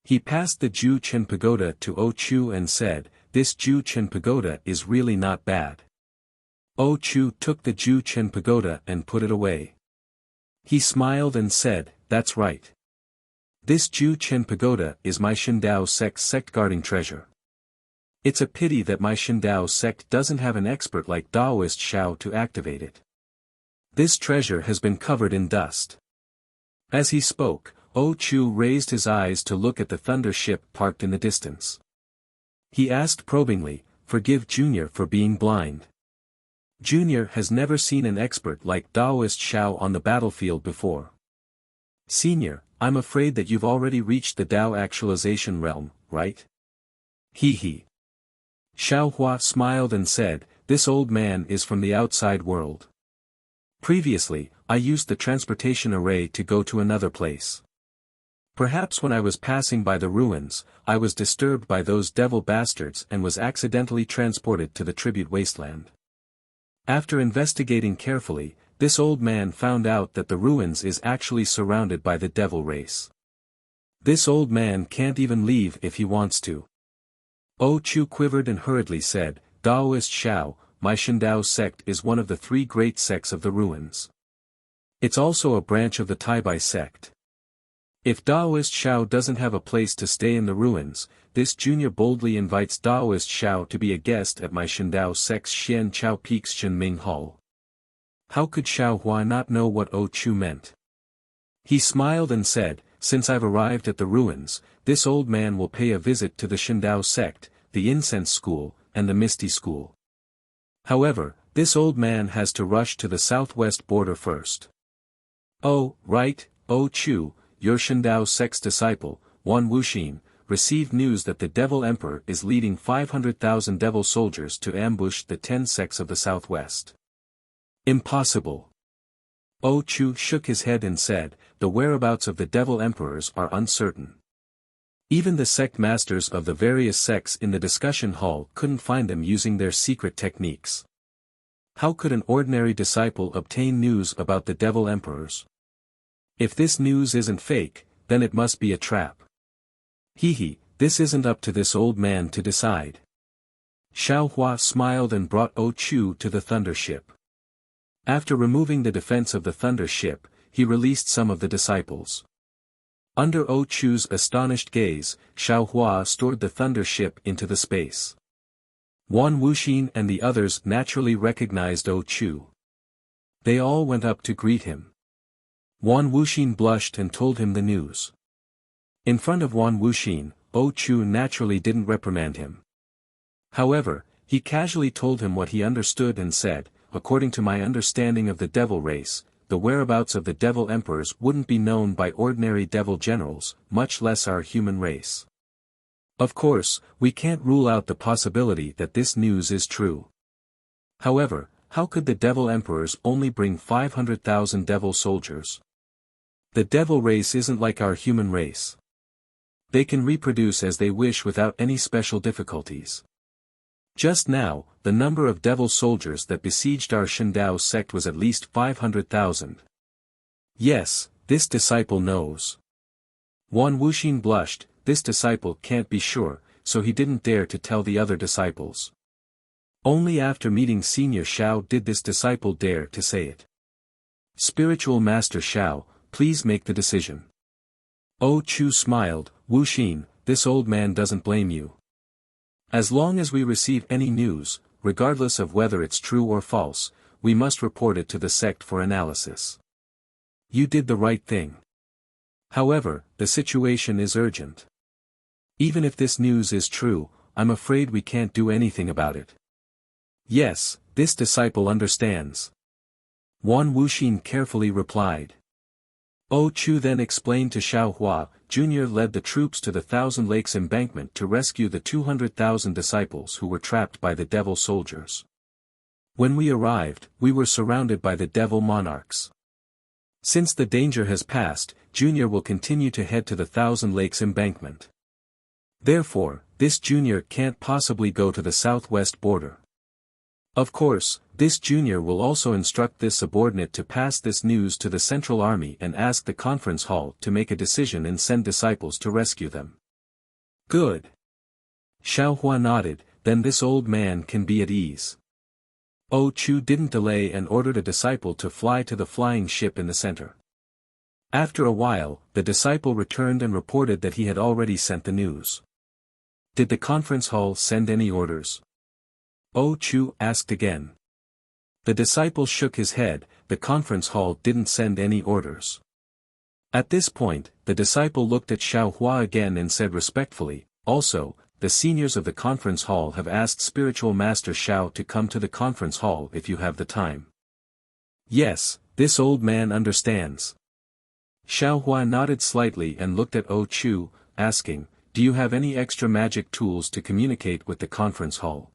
He passed the Juechen pagoda to Chu and said, "This Juechen pagoda is really not bad." Chu took the Juechen pagoda and put it away. He smiled and said, "That's right. This Juechen pagoda is my Shindao sect's sect-guarding treasure. It's a pity that my Shindao sect doesn't have an expert like Daoist Xiao to activate it. This treasure has been covered in dust." As he spoke, Chu raised his eyes to look at the thunder ship parked in the distance. He asked probingly, "Forgive Junior for being blind. Junior has never seen an expert like Daoist Xiao on the battlefield before. Senior, I'm afraid that you've already reached the Dao actualization realm, right?" He. Xiao Hua smiled and said, "This old man is from the outside world. Previously, I used the transportation array to go to another place. Perhaps when I was passing by the ruins, I was disturbed by those devil bastards and was accidentally transported to the tribute wasteland. After investigating carefully, this old man found out that the ruins is actually surrounded by the devil race. This old man can't even leave if he wants to. Chu quivered and hurriedly said, Daoist Shao, my Shindao sect is one of the 3 great sects of the ruins. It's also a branch of the Taibai sect. If Daoist Shao doesn't have a place to stay in the ruins, this junior boldly invites Daoist Shao to be a guest at my Shindao sect's Xian Chao Peak's Shenming Hall. How could Xiao Hua not know what Chu meant? He smiled and said, since I've arrived at the ruins, this old man will pay a visit to the Shindao sect, the Incense School, and the Misty School. However, this old man has to rush to the southwest border first. Oh, right, Chu. Your Shindao sect's disciple, Wan Wuxin, received news that the Devil Emperor is leading 500,000 devil soldiers to ambush the 10 sects of the southwest. Impossible. Chu shook his head and said, the whereabouts of the Devil Emperors are uncertain. Even the sect masters of the various sects in the discussion hall couldn't find them using their secret techniques. How could an ordinary disciple obtain news about the Devil Emperors? If this news isn't fake, then it must be a trap. This isn't up to this old man to decide. Xiao Hua smiled and brought Chu to the thunder ship. After removing the defense of the thunder ship, he released some of the disciples. Under Chu's astonished gaze, Xiao Hua stored the thunder ship into the space. Wan Wuxin and the others naturally recognized Chu. They all went up to greet him. Wan Wuxin blushed and told him the news. In front of Wan Wuxin, Chu naturally didn't reprimand him. However, he casually told him what he understood and said, according to my understanding of the devil race, the whereabouts of the devil emperors wouldn't be known by ordinary devil generals, much less our human race. Of course, we can't rule out the possibility that this news is true. However, how could the devil emperors only bring 500,000 devil soldiers? The devil race isn't like our human race. They can reproduce as they wish without any special difficulties. Just now, the number of devil soldiers that besieged our Shindao sect was at least 500,000. Yes, this disciple knows. Wan Wuxin blushed, this disciple can't be sure, so he didn't dare to tell the other disciples. Only after meeting Senior Shao did this disciple dare to say it. Spiritual Master Shao, please make the decision. Chu smiled, Wuxin, this old man doesn't blame you. As long as we receive any news, regardless of whether it's true or false, we must report it to the sect for analysis. You did the right thing. However, the situation is urgent. Even if this news is true, I'm afraid we can't do anything about it. Yes, this disciple understands. Wan Wuxin carefully replied. Chu then explained to Xiao Hua, Jr. led the troops to the Thousand Lakes embankment to rescue the 200,000 disciples who were trapped by the devil soldiers. When we arrived, we were surrounded by the devil monarchs. Since the danger has passed, Jr. will continue to head to the Thousand Lakes embankment. Therefore, this Jr. can't possibly go to the southwest border. Of course, this Jr. will also instruct this subordinate to pass this news to the Central Army and ask the conference hall to make a decision and send disciples to rescue them. Good. Xiao Hua nodded, then this old man can be at ease. Chu didn't delay and ordered a disciple to fly to the flying ship in the center. After a while, the disciple returned and reported that he had already sent the news. Did the conference hall send any orders? Chu asked again. The disciple shook his head, the conference hall didn't send any orders. At this point, the disciple looked at Xiao Hua again and said respectfully, also, the seniors of the conference hall have asked Spiritual Master Xiao to come to the conference hall if you have the time. Yes, this old man understands. Xiao Hua nodded slightly and looked at Chu, asking, do you have any extra magic tools to communicate with the conference hall?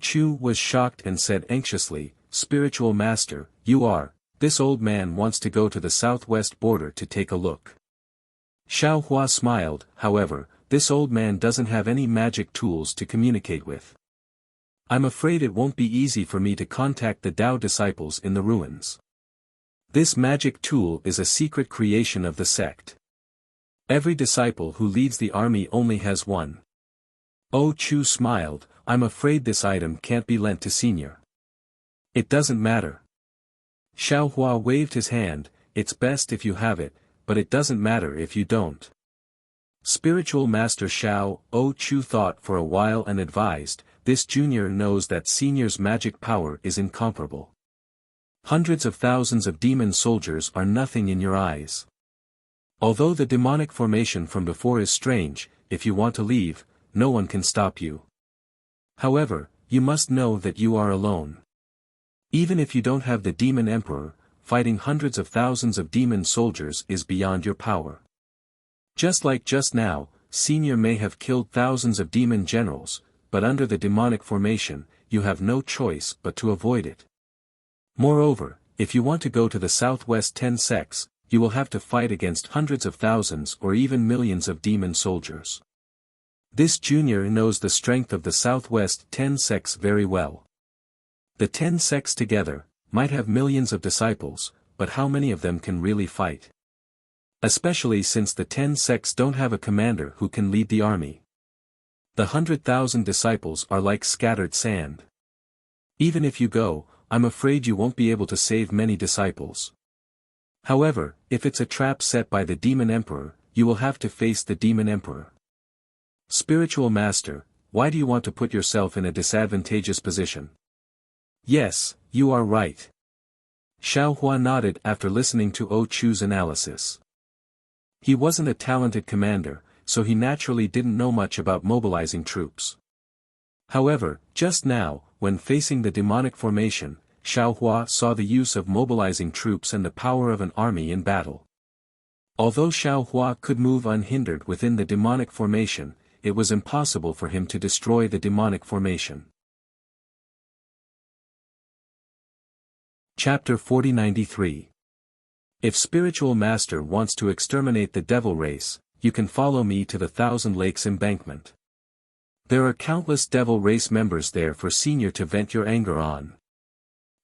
Chu was shocked and said anxiously, Spiritual Master, you are, this old man wants to go to the southwest border to take a look. Xiao Hua smiled. However, this old man doesn't have any magic tools to communicate with. I'm afraid it won't be easy for me to contact the Tao disciples in the ruins. This magic tool is a secret creation of the sect. Every disciple who leads the army only has one. Oh Chu smiled. I'm afraid this item can't be lent to Senior. It doesn't matter. Xiao Hua waved his hand. It's best if you have it, but it doesn't matter if you don't. Spiritual Master Xiao O Chu thought for a while and advised, this junior knows that Senior's magic power is incomparable. Hundreds of thousands of demon soldiers are nothing in your eyes. Although the demonic formation from before is strange, if you want to leave, no one can stop you. However, you must know that you are alone. Even if you don't have the Demon Emperor, fighting hundreds of thousands of demon soldiers is beyond your power. Just like just now, Senior may have killed thousands of demon generals, but under the demonic formation, you have no choice but to avoid it. Moreover, if you want to go to the southwest 10 sects, you will have to fight against hundreds of thousands or even millions of demon soldiers. This junior knows the strength of the southwest 10 sects very well. The 10 sects together might have millions of disciples, but how many of them can really fight? Especially since the 10 sects don't have a commander who can lead the army. The 100,000 disciples are like scattered sand. Even if you go, I'm afraid you won't be able to save many disciples. However, if it's a trap set by the Demon Emperor, you will have to face the Demon Emperor. Spiritual Master, why do you want to put yourself in a disadvantageous position? Yes, you are right. Xiao Hua nodded after listening to Oh Chu's analysis. He wasn't a talented commander, so he naturally didn't know much about mobilizing troops. However, just now, when facing the demonic formation, Xiao Hua saw the use of mobilizing troops and the power of an army in battle. Although Xiao Hua could move unhindered within the demonic formation, it was impossible for him to destroy the demonic formation. Chapter 4093. If Spiritual Master wants to exterminate the devil race, you can follow me to the Thousand Lakes embankment. There are countless devil race members there for Senior to vent your anger on.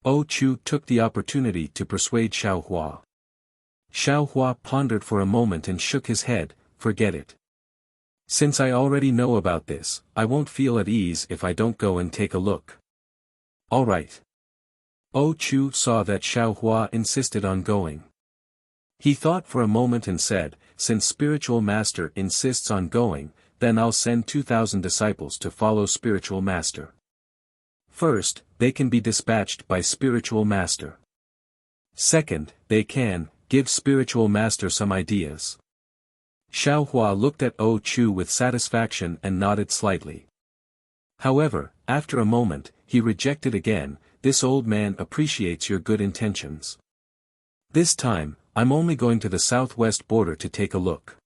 Oh Chu took the opportunity to persuade Xiao Hua. Xiao Hua pondered for a moment and shook his head. Forget it. Since I already know about this, I won't feel at ease if I don't go and take a look. Alright. Oh Chu saw that Xiao Hua insisted on going. He thought for a moment and said, since Spiritual Master insists on going, then I'll send 2,000 disciples to follow Spiritual Master. First, they can be dispatched by Spiritual Master. Second, they can give Spiritual Master some ideas. Xiao Hua looked at Oh Chu with satisfaction and nodded slightly. However, after a moment, he rejected again. This old man appreciates your good intentions. This time, I'm only going to the southwest border to take a look.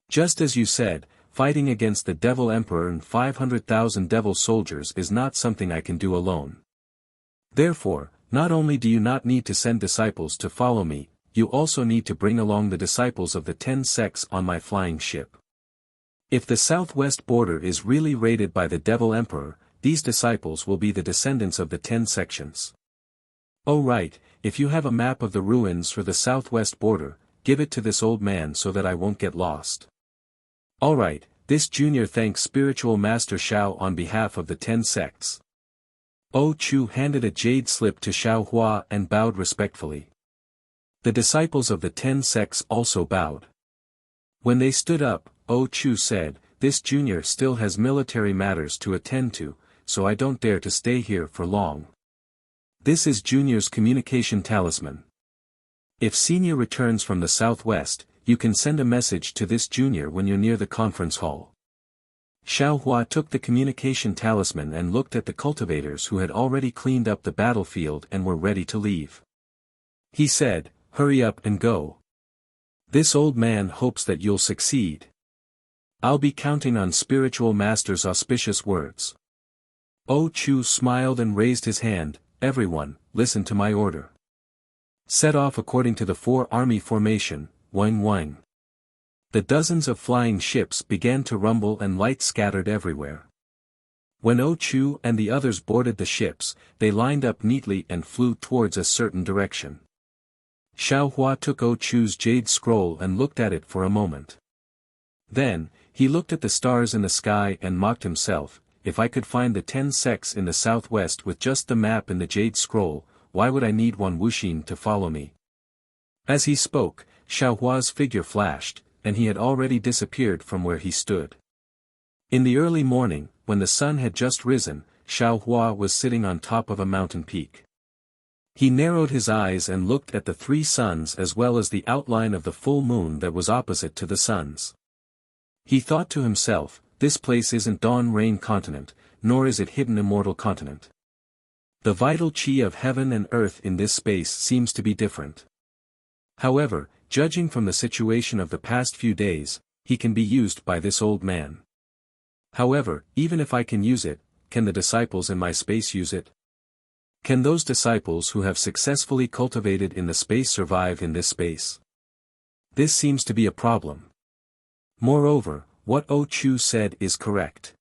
Just as you said, fighting against the Devil Emperor and 500,000 devil soldiers is not something I can do alone. Therefore, not only do you not need to send disciples to follow me, you also need to bring along the disciples of the 10 sects on my flying ship. If the southwest border is really raided by the Devil Emperor, these disciples will be the descendants of the 10 sections. Oh right, if you have a map of the ruins for the southwest border, give it to this old man so that I won't get lost. Alright, this junior thanks Spiritual Master Xiao on behalf of the 10 sects. Oh Chu handed a jade slip to Xiao Hua and bowed respectfully. The disciples of the 10 sects also bowed. When they stood up, Oh Chu said, this junior still has military matters to attend to, so I don't dare to stay here for long. This is Junior's communication talisman. If Senior returns from the southwest, you can send a message to this junior when you're near the conference hall. Xiao Hua took the communication talisman and looked at the cultivators who had already cleaned up the battlefield and were ready to leave. He said, hurry up and go. This old man hopes that you'll succeed. I'll be counting on Spiritual Master's auspicious words. Oh Chu smiled and raised his hand. Everyone, listen to my order. Set off according to the four-army formation, Wang Wang. The dozens of flying ships began to rumble and light scattered everywhere. When O Chu and the others boarded the ships, they lined up neatly and flew towards a certain direction. Xiao Hua took O Chu's jade scroll and looked at it for a moment. Then, he looked at the stars in the sky and mocked himself, if I could find the 10 sects in the southwest with just the map and the jade scroll, why would I need one Wuxin to follow me? As he spoke, Xiao Hua's figure flashed, and he had already disappeared from where he stood. In the early morning, when the sun had just risen, Xiao Hua was sitting on top of a mountain peak. He narrowed his eyes and looked at the 3 suns as well as the outline of the full moon that was opposite to the suns. He thought to himself, this place isn't Dawn Rain Continent, nor is it Hidden Immortal Continent. The vital chi of heaven and earth in this space seems to be different. However, judging from the situation of the past few days, he can be used by this old man. However, even if I can use it, can the disciples in my space use it? Can those disciples who have successfully cultivated in the space survive in this space? This seems to be a problem. Moreover, what O Chu said is correct.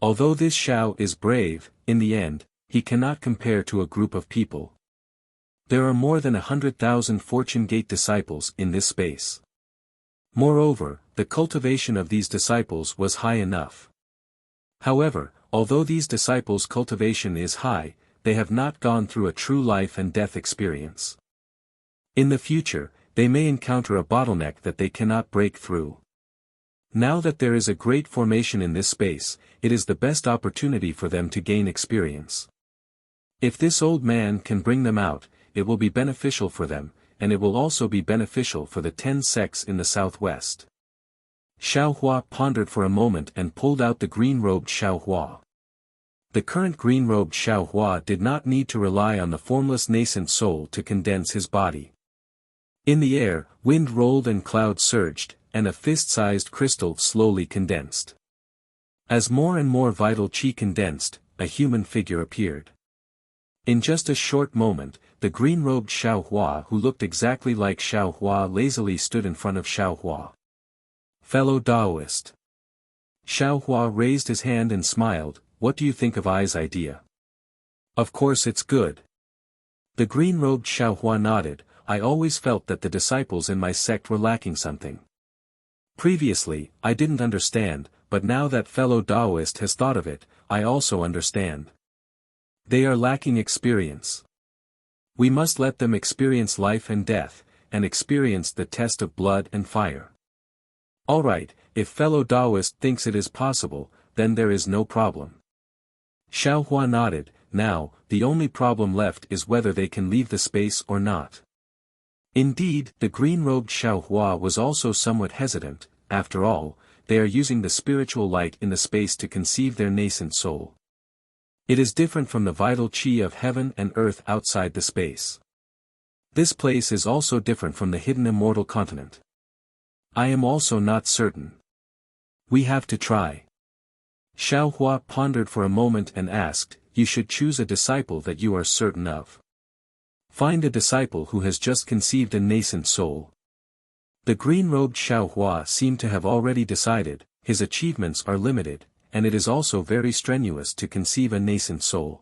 Although this Xiao is brave, in the end, he cannot compare to a group of people. There are more than 100,000 Fortune Gate disciples in this space. Moreover, the cultivation of these disciples was high enough. However, although these disciples' cultivation is high, they have not gone through a true life and death experience. In the future, they may encounter a bottleneck that they cannot break through. Now that there is a great formation in this space, it is the best opportunity for them to gain experience. If this old man can bring them out, it will be beneficial for them, and it will also be beneficial for the 10 sects in the southwest. Xiao Hua pondered for a moment and pulled out the green-robed Xiao Hua. The current green-robed Xiao Hua did not need to rely on the formless nascent soul to condense his body. In the air, wind rolled and clouds surged, and a fist-sized crystal slowly condensed. As more and more vital chi condensed, a human figure appeared. In just a short moment, the green-robed Xiao Hua who looked exactly like Xiao Hua lazily stood in front of Xiao Hua. Fellow Taoist. Xiao Hua raised his hand and smiled, what do you think of I's idea? Of course it's good. The green-robed Xiao Hua nodded, I always felt that the disciples in my sect were lacking something. Previously, I didn't understand, but now that fellow Taoist has thought of it, I also understand. They are lacking experience. We must let them experience life and death, and experience the test of blood and fire. Alright, if fellow Taoist thinks it is possible, then there is no problem. Xiao Hua nodded, now, the only problem left is whether they can leave the space or not. Indeed, the green-robed Xiao Hua was also somewhat hesitant, after all, they are using the spiritual light in the space to conceive their nascent soul. It is different from the vital chi of heaven and earth outside the space. This place is also different from the hidden immortal continent. I am also not certain. We have to try. Xiao Hua pondered for a moment and asked, you should choose a disciple that you are certain of. Find a disciple who has just conceived a nascent soul. The green-robed Xiao Hua seemed to have already decided, his achievements are limited, and it is also very strenuous to conceive a nascent soul.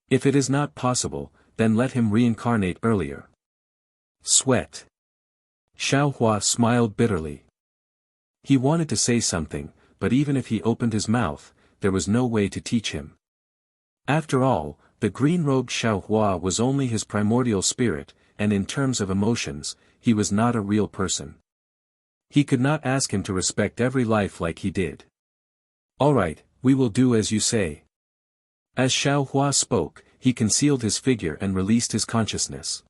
If it is not possible, then let him reincarnate earlier. Sweat. Xiao Hua smiled bitterly. He wanted to say something, but even if he opened his mouth, there was no way to teach him. After all, the green-robed Xiao Hua was only his primordial spirit, and in terms of emotions, he was not a real person. He could not ask him to respect every life like he did. Alright, we will do as you say. As Xiao Hua spoke, he concealed his figure and released his consciousness.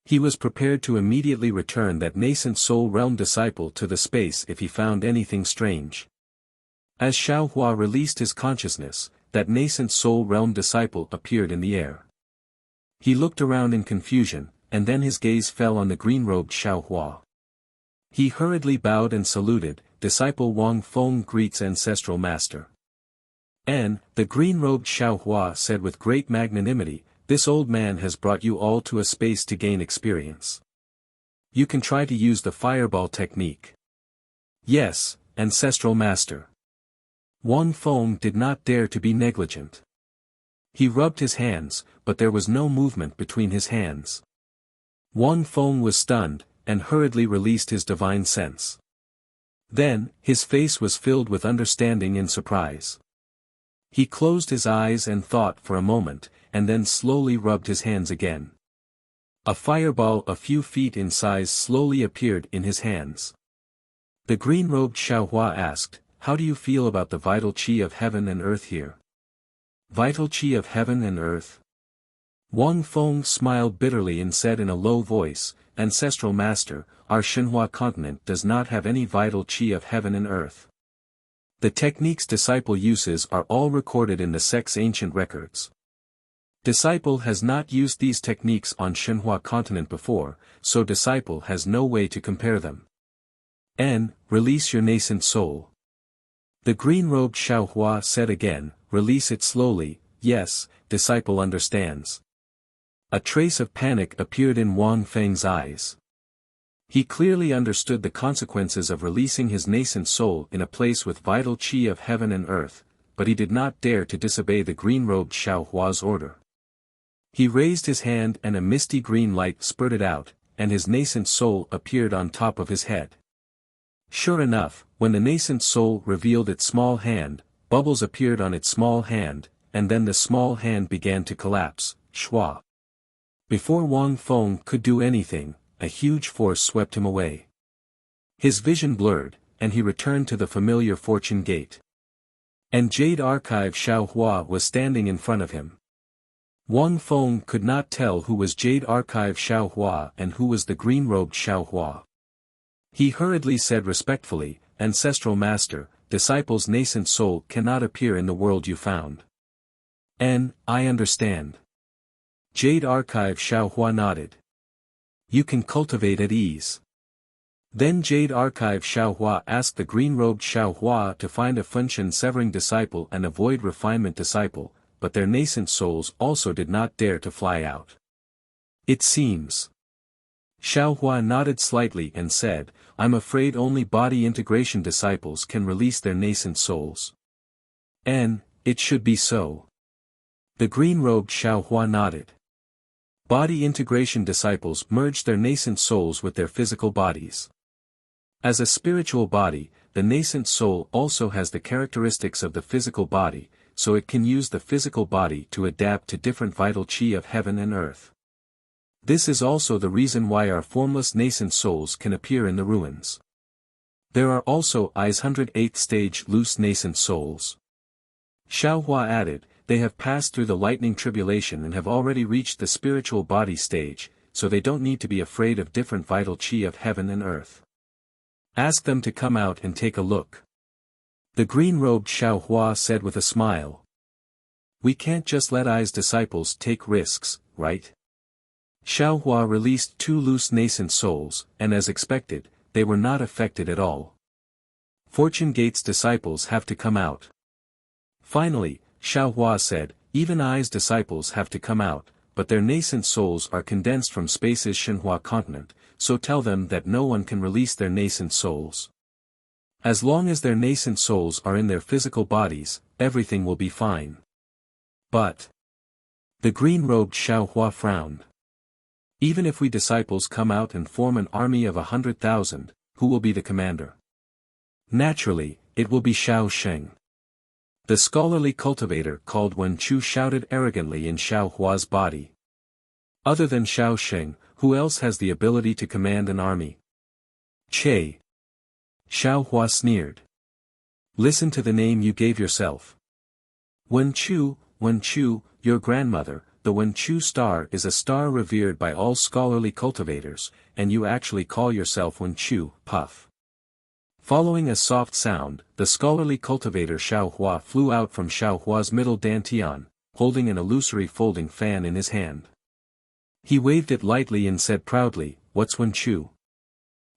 He was prepared to immediately return that nascent soul realm disciple to the space if he found anything strange. As Xiao Hua released his consciousness, that nascent soul realm disciple appeared in the air. He looked around in confusion, and then his gaze fell on the green-robed Xiao Hua. He hurriedly bowed and saluted, disciple Wang Feng greets ancestral master. And, the green-robed Xiao Hua said with great magnanimity, This old man has brought you all to a space to gain experience. You can try to use the fireball technique. Yes, Ancestral Master. Wang Feng did not dare to be negligent. He rubbed his hands, but there was no movement between his hands. Wang Feng was stunned, and hurriedly released his divine sense. Then, his face was filled with understanding and surprise. He closed his eyes and thought for a moment, and then slowly rubbed his hands again. A fireball a few feet in size slowly appeared in his hands. The green-robed Xiaohua asked, "How do you feel about the vital qi of heaven and earth here?" Vital qi of heaven and earth? Wang Feng smiled bitterly and said in a low voice, "Ancestral Master, our Shenhua continent does not have any vital qi of heaven and earth. The techniques disciple uses are all recorded in the sect's ancient records. Disciple has not used these techniques on Shenhua continent before, so disciple has no way to compare them. Release your nascent soul." The green-robed Xiaohua said again, "Release it slowly." "Yes, disciple understands." A trace of panic appeared in Wang Feng's eyes. He clearly understood the consequences of releasing his nascent soul in a place with vital qi of heaven and earth, but he did not dare to disobey the green-robed Xiaohua's order. He raised his hand and a misty green light spurted out, and his nascent soul appeared on top of his head. Sure enough, when the nascent soul revealed its small hand, bubbles appeared on its small hand, and then the small hand began to collapse. Shua. Before Wang Feng could do anything, a huge force swept him away. His vision blurred, and he returned to the familiar fortune gate. And Jade Archive Xiaohua was standing in front of him. Wang Feng could not tell who was Jade Archive Xiaohua and who was the green-robed Xiaohua. He hurriedly said respectfully, "Ancestral Master, disciple's nascent soul cannot appear in the world you found." I understand." Jade Archive Xiaohua nodded. "You can cultivate at ease." Then Jade Archive Xiaohua asked the green-robed Xiaohua to find a function severing disciple and avoid refinement disciple, but their nascent souls also did not dare to fly out. "It seems." Xiaohua nodded slightly and said, "I'm afraid only body integration disciples can release their nascent souls." It should be so." The green-robed Xiaohua nodded. Body integration disciples merge their nascent souls with their physical bodies. As a spiritual body, the nascent soul also has the characteristics of the physical body, so it can use the physical body to adapt to different vital qi of heaven and earth. This is also the reason why our formless nascent souls can appear in the ruins. There are also I's 108th stage loose nascent souls. Xiaohua added, "They have passed through the lightning tribulation and have already reached the spiritual body stage, so they don't need to be afraid of different vital qi of heaven and earth. Ask them to come out and take a look." The green-robed Xiaohua said with a smile. "We can't just let I's disciples take risks, right?" Xiaohua released 2 loose nascent souls, and as expected, they were not affected at all. Fortune Gate's disciples have to come out. Finally, Xiaohua said, "Even I's disciples have to come out, but their nascent souls are condensed from space's Shenhua continent, so tell them that no one can release their nascent souls. As long as their nascent souls are in their physical bodies, everything will be fine." But the green-robed Xiaohua frowned. "Even if we disciples come out and form an army of 100,000, who will be the commander?" "Naturally, it will be Xiao Sheng." The scholarly cultivator called Wen Chu shouted arrogantly in Xiaohua's body. "Other than Xiao Sheng, who else has the ability to command an army?" "Che." Xiaohua sneered. "Listen to the name you gave yourself. Wen Chu, your grandmother, the Wen Chu star is a star revered by all scholarly cultivators, and you actually call yourself Wen Chu, puff." Following a soft sound, the scholarly cultivator Xiaohua flew out from Xiaohua's middle dantian, holding an illusory folding fan in his hand. He waved it lightly and said proudly, "What's Wen Chu?"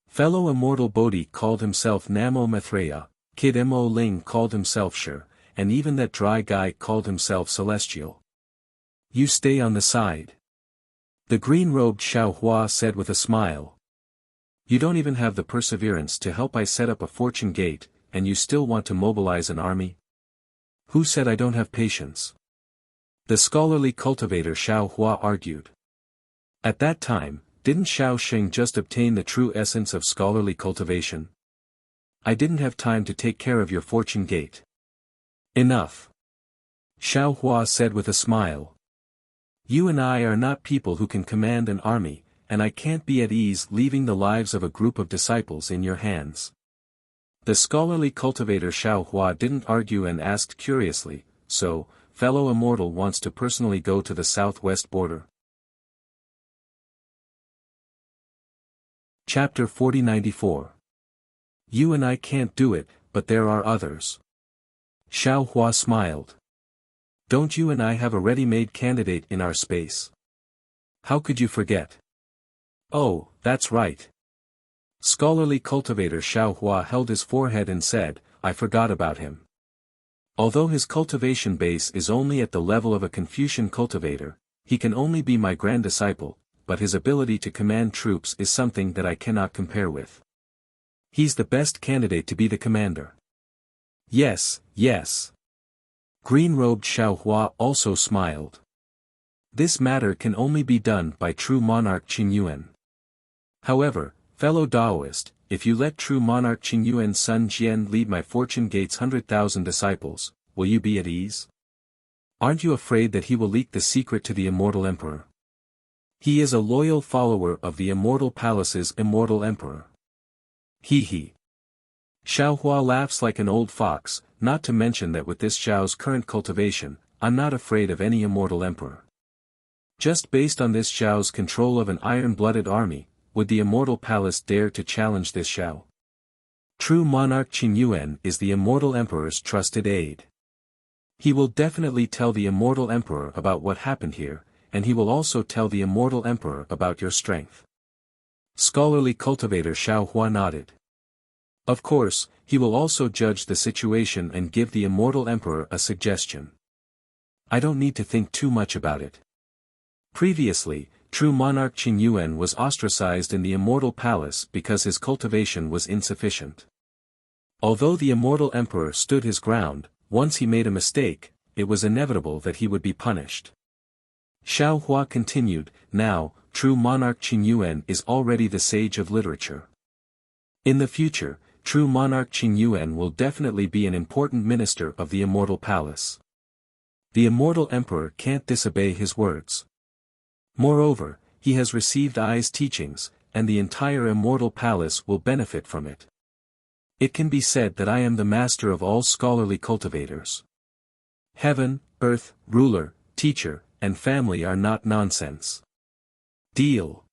Fellow immortal Bodhi called himself Namo Maitreya, Kid Mo Ling called himself Shur, and even that dry guy called himself Celestial. You stay on the side. The green-robed Xiao Hua said with a smile. You don't even have the perseverance to help I set up a fortune gate, and you still want to mobilize an army? Who said I don't have patience? The scholarly cultivator Xiao Hua argued. At that time, didn't Xiao Xing just obtain the true essence of scholarly cultivation? I didn't have time to take care of your fortune gate. Enough. Xiao Hua said with a smile. You and I are not people who can command an army, and I can't be at ease leaving the lives of a group of disciples in your hands. The scholarly cultivator Xiao Hua didn't argue and asked curiously, so, fellow immortal wants to personally go to the southwest border? Chapter 4094. You and I can't do it, but there are others. Xiao Hua smiled. Don't you and I have a ready-made candidate in our space? How could you forget? Oh, that's right. Scholarly cultivator Xiao Hua held his forehead and said, I forgot about him. Although his cultivation base is only at the level of a Confucian cultivator, he can only be my grand disciple, but his ability to command troops is something that I cannot compare with. He's the best candidate to be the commander. Yes, yes. Green-robed Xiao Hua also smiled. This matter can only be done by true monarch Qingyuan. However, fellow Taoist, if you let true monarch Qingyuan's son Jian lead my fortune gate's 100,000 disciples, will you be at ease? Aren't you afraid that he will leak the secret to the immortal emperor? He is a loyal follower of the immortal palace's immortal emperor. He. Xiao Hua laughs like an old fox, not to mention that with this Xiao's current cultivation, I'm not afraid of any immortal emperor. Just based on this Xiao's control of an iron-blooded army, would the immortal palace dare to challenge this Xiao? True monarch Qingyuan is the immortal emperor's trusted aide. He will definitely tell the immortal emperor about what happened here, and he will also tell the immortal emperor about your strength. Scholarly cultivator Xiao Hua nodded. Of course, he will also judge the situation and give the immortal emperor a suggestion. I don't need to think too much about it. Previously, true monarch Qingyuan was ostracized in the immortal palace because his cultivation was insufficient. Although the immortal emperor stood his ground, once he made a mistake, it was inevitable that he would be punished. Xiao Hua continued, now, true monarch Qingyuan is already the sage of literature. In the future, true monarch Qingyuan will definitely be an important minister of the immortal palace. The immortal emperor can't disobey his words. Moreover, he has received Ai's teachings, and the entire immortal palace will benefit from it. It can be said that I am the master of all scholarly cultivators. Heaven, earth, ruler, teacher, and family are not nonsense. Deal.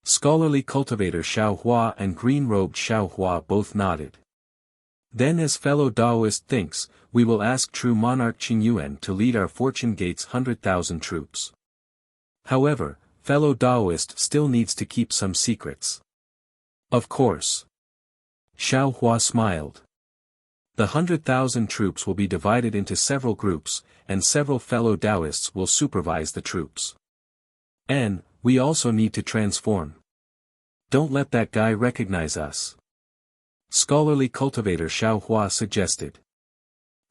Scholarly cultivator Xiao Hua and green-robed Xiao Hua both nodded. Then as fellow Taoist thinks, we will ask true monarch Qingyuan to lead our fortune gate's 100,000 troops. However, fellow Taoist still needs to keep some secrets. Of course. Xiao Hua smiled. The 100,000 troops will be divided into several groups, and several fellow Taoists will supervise the troops. And, we also need to transform. Don't let that guy recognize us. Scholarly cultivator Xiao Hua suggested.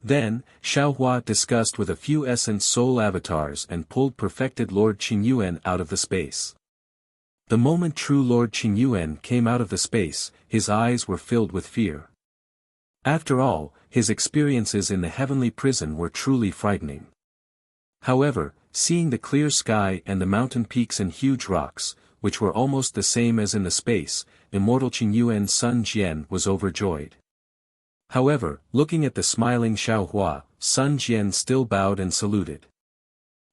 Then, Xiao Hua discussed with a few essence soul avatars and pulled perfected Lord Qingyuan out of the space. The moment true Lord Qingyuan came out of the space, his eyes were filled with fear. After all, his experiences in the heavenly prison were truly frightening. However, seeing the clear sky and the mountain peaks and huge rocks, which were almost the same as in the space, immortal Qingyuan's son Jian was overjoyed. However, looking at the smiling Xiao Hua, Sun Jian still bowed and saluted.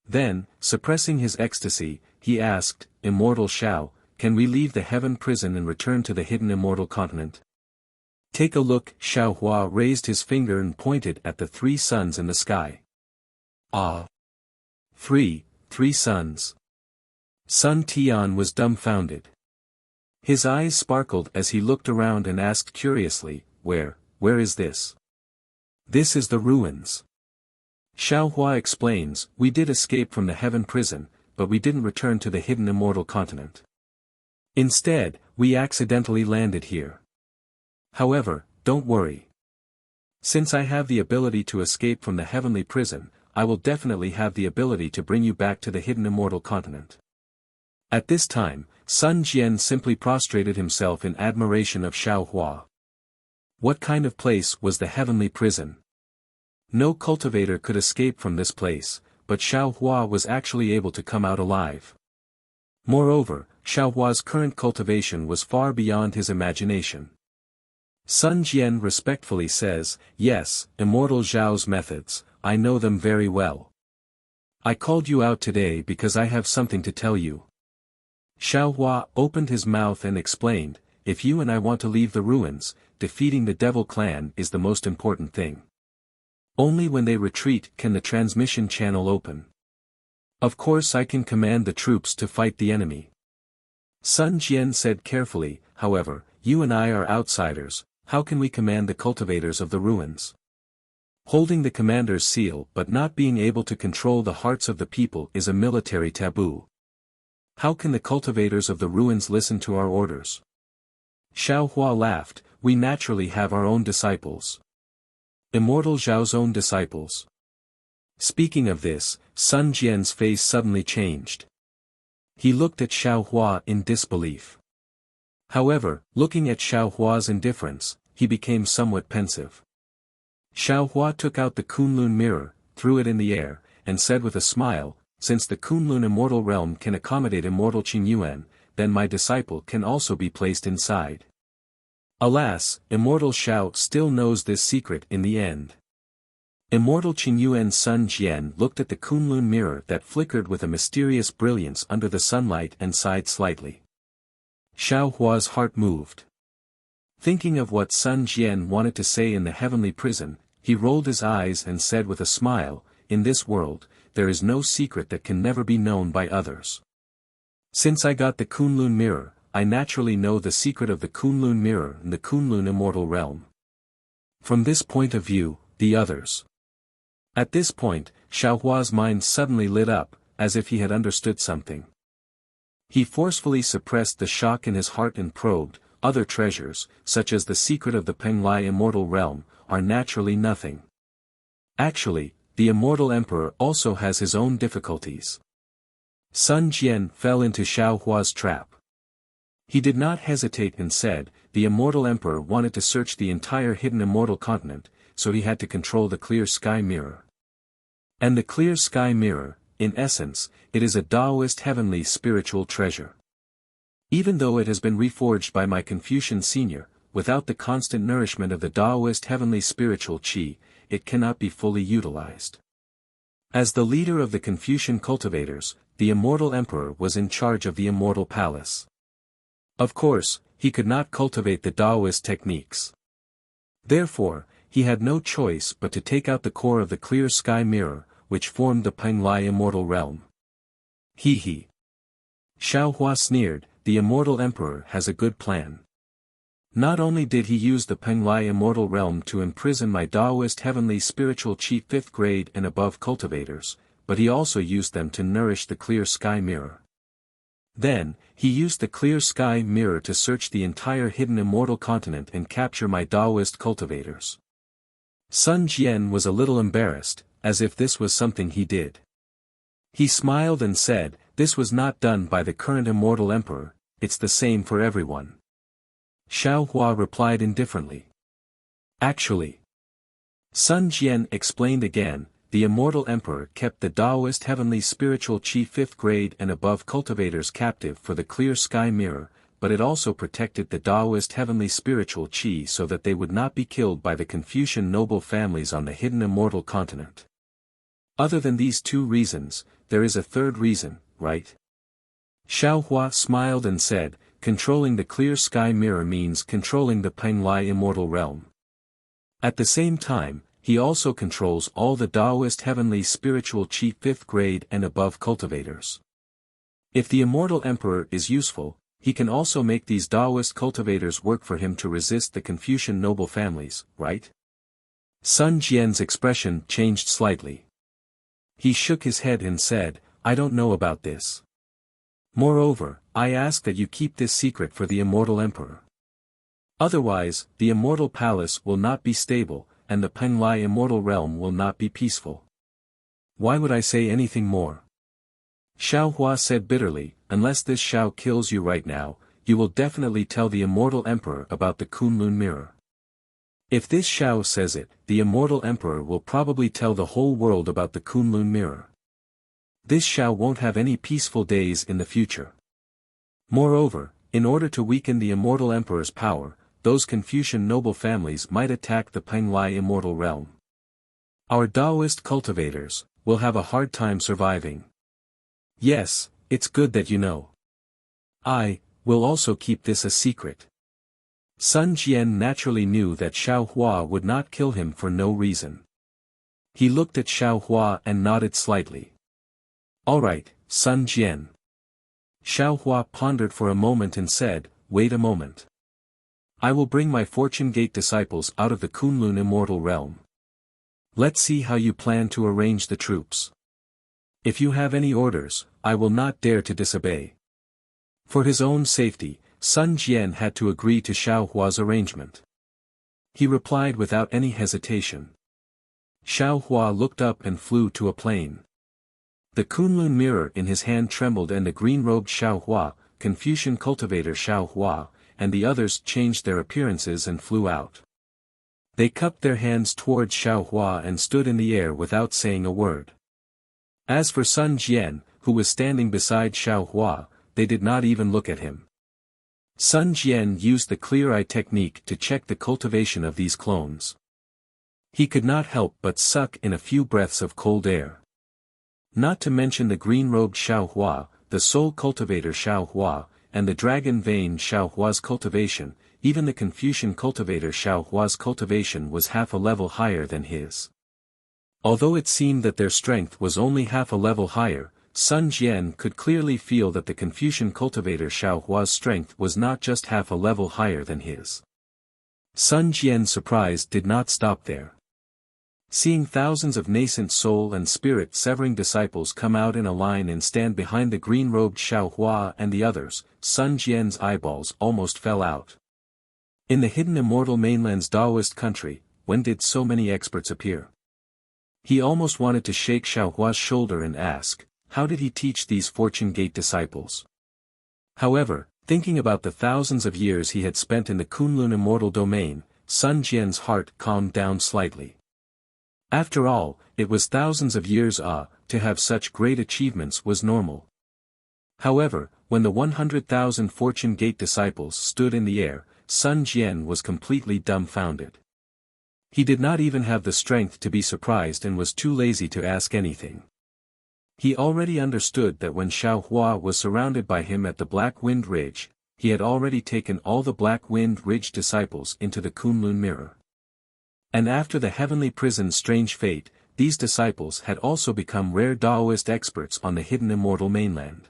Then, suppressing his ecstasy, he asked, Immortal Xiao, can we leave the heaven prison and return to the hidden immortal continent? Take a look. Xiao Hua raised his finger and pointed at the 3 suns in the sky. Ah! Three suns. Sun Tian was dumbfounded. His eyes sparkled as he looked around and asked curiously, Where is this? This is the ruins. Xiao Hua explains, we did escape from the heaven prison, but we didn't return to the hidden immortal continent. Instead, we accidentally landed here. However, don't worry. Since I have the ability to escape from the heavenly prison, I will definitely have the ability to bring you back to the hidden immortal continent. At this time, Sun Jian simply prostrated himself in admiration of Xiao Hua. What kind of place was the heavenly prison? No cultivator could escape from this place, but Xiao Hua was actually able to come out alive. Moreover, Xiao Hua's current cultivation was far beyond his imagination. Sun Jian respectfully says, yes, Immortal Zhao's methods, I know them very well. I called you out today because I have something to tell you. Xiao Hua opened his mouth and explained, if you and I want to leave the ruins, defeating the devil clan is the most important thing. Only when they retreat can the transmission channel open. Of course I can command the troops to fight the enemy. Sun Jian said carefully, however, you and I are outsiders, how can we command the cultivators of the ruins? Holding the commander's seal but not being able to control the hearts of the people is a military taboo. How can the cultivators of the ruins listen to our orders? Xiao Hua laughed, we naturally have our own disciples. Immortal Zhao's own disciples. Speaking of this, Sun Jian's face suddenly changed. He looked at Xiao Hua in disbelief. However, looking at Xiao Hua's indifference, he became somewhat pensive. Xiao Hua took out the Kunlun mirror, threw it in the air, and said with a smile, since the Kunlun immortal realm can accommodate immortal Qingyuan, then my disciple can also be placed inside. Alas, immortal Xiao still knows this secret in the end. Immortal Qingyuan's Sun Jian looked at the Kunlun mirror that flickered with a mysterious brilliance under the sunlight and sighed slightly. Xiao Hua's heart moved. Thinking of what Sun Jian wanted to say in the heavenly prison, he rolled his eyes and said with a smile, in this world, there is no secret that can never be known by others. Since I got the Kunlun mirror, I naturally know the secret of the Kunlun mirror and the Kunlun immortal realm. From this point of view, the others. At this point, Xiao Hua's mind suddenly lit up, as if he had understood something. He forcefully suppressed the shock in his heart and probed, other treasures, such as the secret of the Penglai immortal realm, are naturally nothing. Actually, the immortal emperor also has his own difficulties. Sun Jian fell into Xiao Hua's trap. He did not hesitate and said, the immortal emperor wanted to search the entire hidden immortal continent, so he had to control the clear sky mirror. And the clear sky mirror, in essence, it is a Taoist heavenly spiritual treasure. Even though it has been reforged by my Confucian senior, without the constant nourishment of the Taoist heavenly spiritual qi, it cannot be fully utilized. As the leader of the Confucian cultivators, the immortal emperor was in charge of the immortal palace. Of course, he could not cultivate the Taoist techniques. Therefore, he had no choice but to take out the core of the clear sky mirror, which formed the Penglai immortal realm. He. Xiao Hua sneered, the immortal emperor has a good plan. Not only did he use the Penglai immortal realm to imprison my Taoist heavenly spiritual qi 5th grade and above cultivators, but he also used them to nourish the clear sky mirror. Then, he used the clear sky mirror to search the entire hidden immortal continent and capture my Taoist cultivators. Sun Jian was a little embarrassed, as if this was something he did. He smiled and said, this was not done by the current immortal emperor, it's the same for everyone. Xiao Hua replied indifferently. Actually. Sun Jian explained again, the immortal emperor kept the Taoist heavenly spiritual qi 5th grade and above cultivators captive for the clear sky mirror, but it also protected the Taoist heavenly spiritual qi so that they would not be killed by the Confucian noble families on the hidden immortal continent. Other than these two reasons, there is a third reason, right? Xiao Hua smiled and said, controlling the clear sky mirror means controlling the Penglai immortal realm. At the same time, he also controls all the Taoist heavenly spiritual qi 5th grade and above cultivators. If the immortal emperor is useful, he can also make these Taoist cultivators work for him to resist the Confucian noble families, right? Sun Jian's expression changed slightly. He shook his head and said, I don't know about this. Moreover, I ask that you keep this secret for the immortal emperor. Otherwise, the immortal palace will not be stable, and the Penglai immortal realm will not be peaceful. Why would I say anything more? Xiao Hua said bitterly, unless this Xiao kills you right now, you will definitely tell the immortal emperor about the Kunlun mirror. If this Xiao says it, the immortal emperor will probably tell the whole world about the Kunlun mirror. This Xiao won't have any peaceful days in the future. Moreover, in order to weaken the immortal emperor's power, those Confucian noble families might attack the Penglai immortal realm. Our Taoist cultivators will have a hard time surviving. Yes, it's good that you know. I will also keep this a secret. Sun Jian naturally knew that Xiao Hua would not kill him for no reason. He looked at Xiao Hua and nodded slightly. All right, Sun Jian. Xiao Hua pondered for a moment and said, wait a moment. I will bring my Fortune Gate disciples out of the Kunlun immortal realm. Let's see how you plan to arrange the troops. If you have any orders, I will not dare to disobey. For his own safety, Sun Jian had to agree to Xiao Hua's arrangement. He replied without any hesitation. Xiao Hua looked up and flew to a plane. The Kunlun mirror in his hand trembled and the green-robed Xiao Hua, Confucian cultivator Xiao Hua, and the others changed their appearances and flew out. They cupped their hands towards Xiao Hua and stood in the air without saying a word. As for Sun Jian, who was standing beside Xiao Hua, they did not even look at him. Sun Jian used the clear eye technique to check the cultivation of these clones. He could not help but suck in a few breaths of cold air. Not to mention the green-robed Xiao Hua, the soul cultivator Xiao Hua, and the dragon-veined Xiao Hua's cultivation, even the Confucian cultivator Xiao Hua's cultivation was half a level higher than his. Although it seemed that their strength was only half a level higher, Sun Jian could clearly feel that the Confucian cultivator Xiao Hua's strength was not just half a level higher than his. Sun Jian's surprise did not stop there. Seeing thousands of nascent soul and spirit-severing disciples come out in a line and stand behind the green-robed Xiao Hua and the others, Sun Jian's eyeballs almost fell out. In the hidden immortal mainland's Taoist country, when did so many experts appear? He almost wanted to shake Xiao Hua's shoulder and ask, how did he teach these Fortune Gate disciples? However, thinking about the thousands of years he had spent in the Kunlun immortal domain, Sun Jian's heart calmed down slightly. After all, it was thousands of years to have such great achievements was normal. However, when the 100,000 Fortune Gate disciples stood in the air, Sun Jian was completely dumbfounded. He did not even have the strength to be surprised and was too lazy to ask anything. He already understood that when Xiao Hua was surrounded by him at the Black Wind Ridge, he had already taken all the Black Wind Ridge disciples into the Kunlun mirror. And after the heavenly prison's strange fate, these disciples had also become rare Taoist experts on the hidden immortal mainland.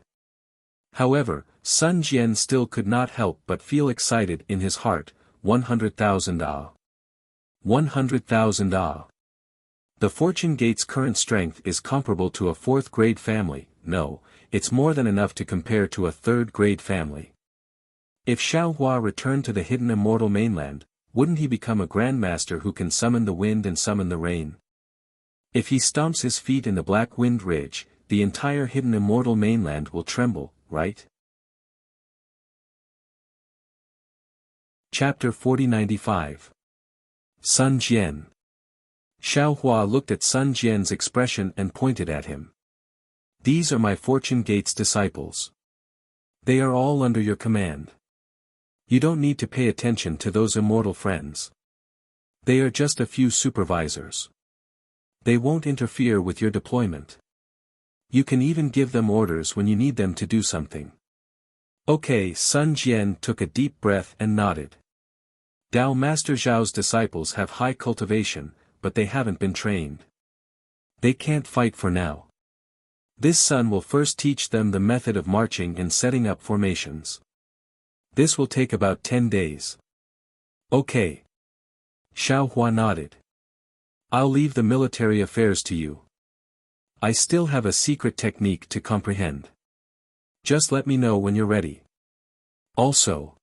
However, Sun Jian still could not help but feel excited in his heart. 100,000 ah. 100,000 ah. The Fortune Gate's current strength is comparable to a fourth-grade family. No, it's more than enough to compare to a third-grade family. If Xiao Hua returned to the hidden immortal mainland, wouldn't he become a grandmaster who can summon the wind and summon the rain? If he stomps his feet in the Black Wind Ridge, the entire hidden immortal mainland will tremble, right? Chapter 4095. Sun Jian. Xiao Hua looked at Sun Jian's expression and pointed at him. These are my Fortune Gate's disciples. They are all under your command. You don't need to pay attention to those immortal friends. They are just a few supervisors. They won't interfere with your deployment. You can even give them orders when you need them to do something. Okay, Sun Jian took a deep breath and nodded. Tao Master Zhao's disciples have high cultivation, but they haven't been trained. They can't fight for now. This Sun will first teach them the method of marching and setting up formations. This will take about 10 days. Okay. Xiao Hua nodded. I'll leave the military affairs to you. I still have a secret technique to comprehend. Just let me know when you're ready. Also.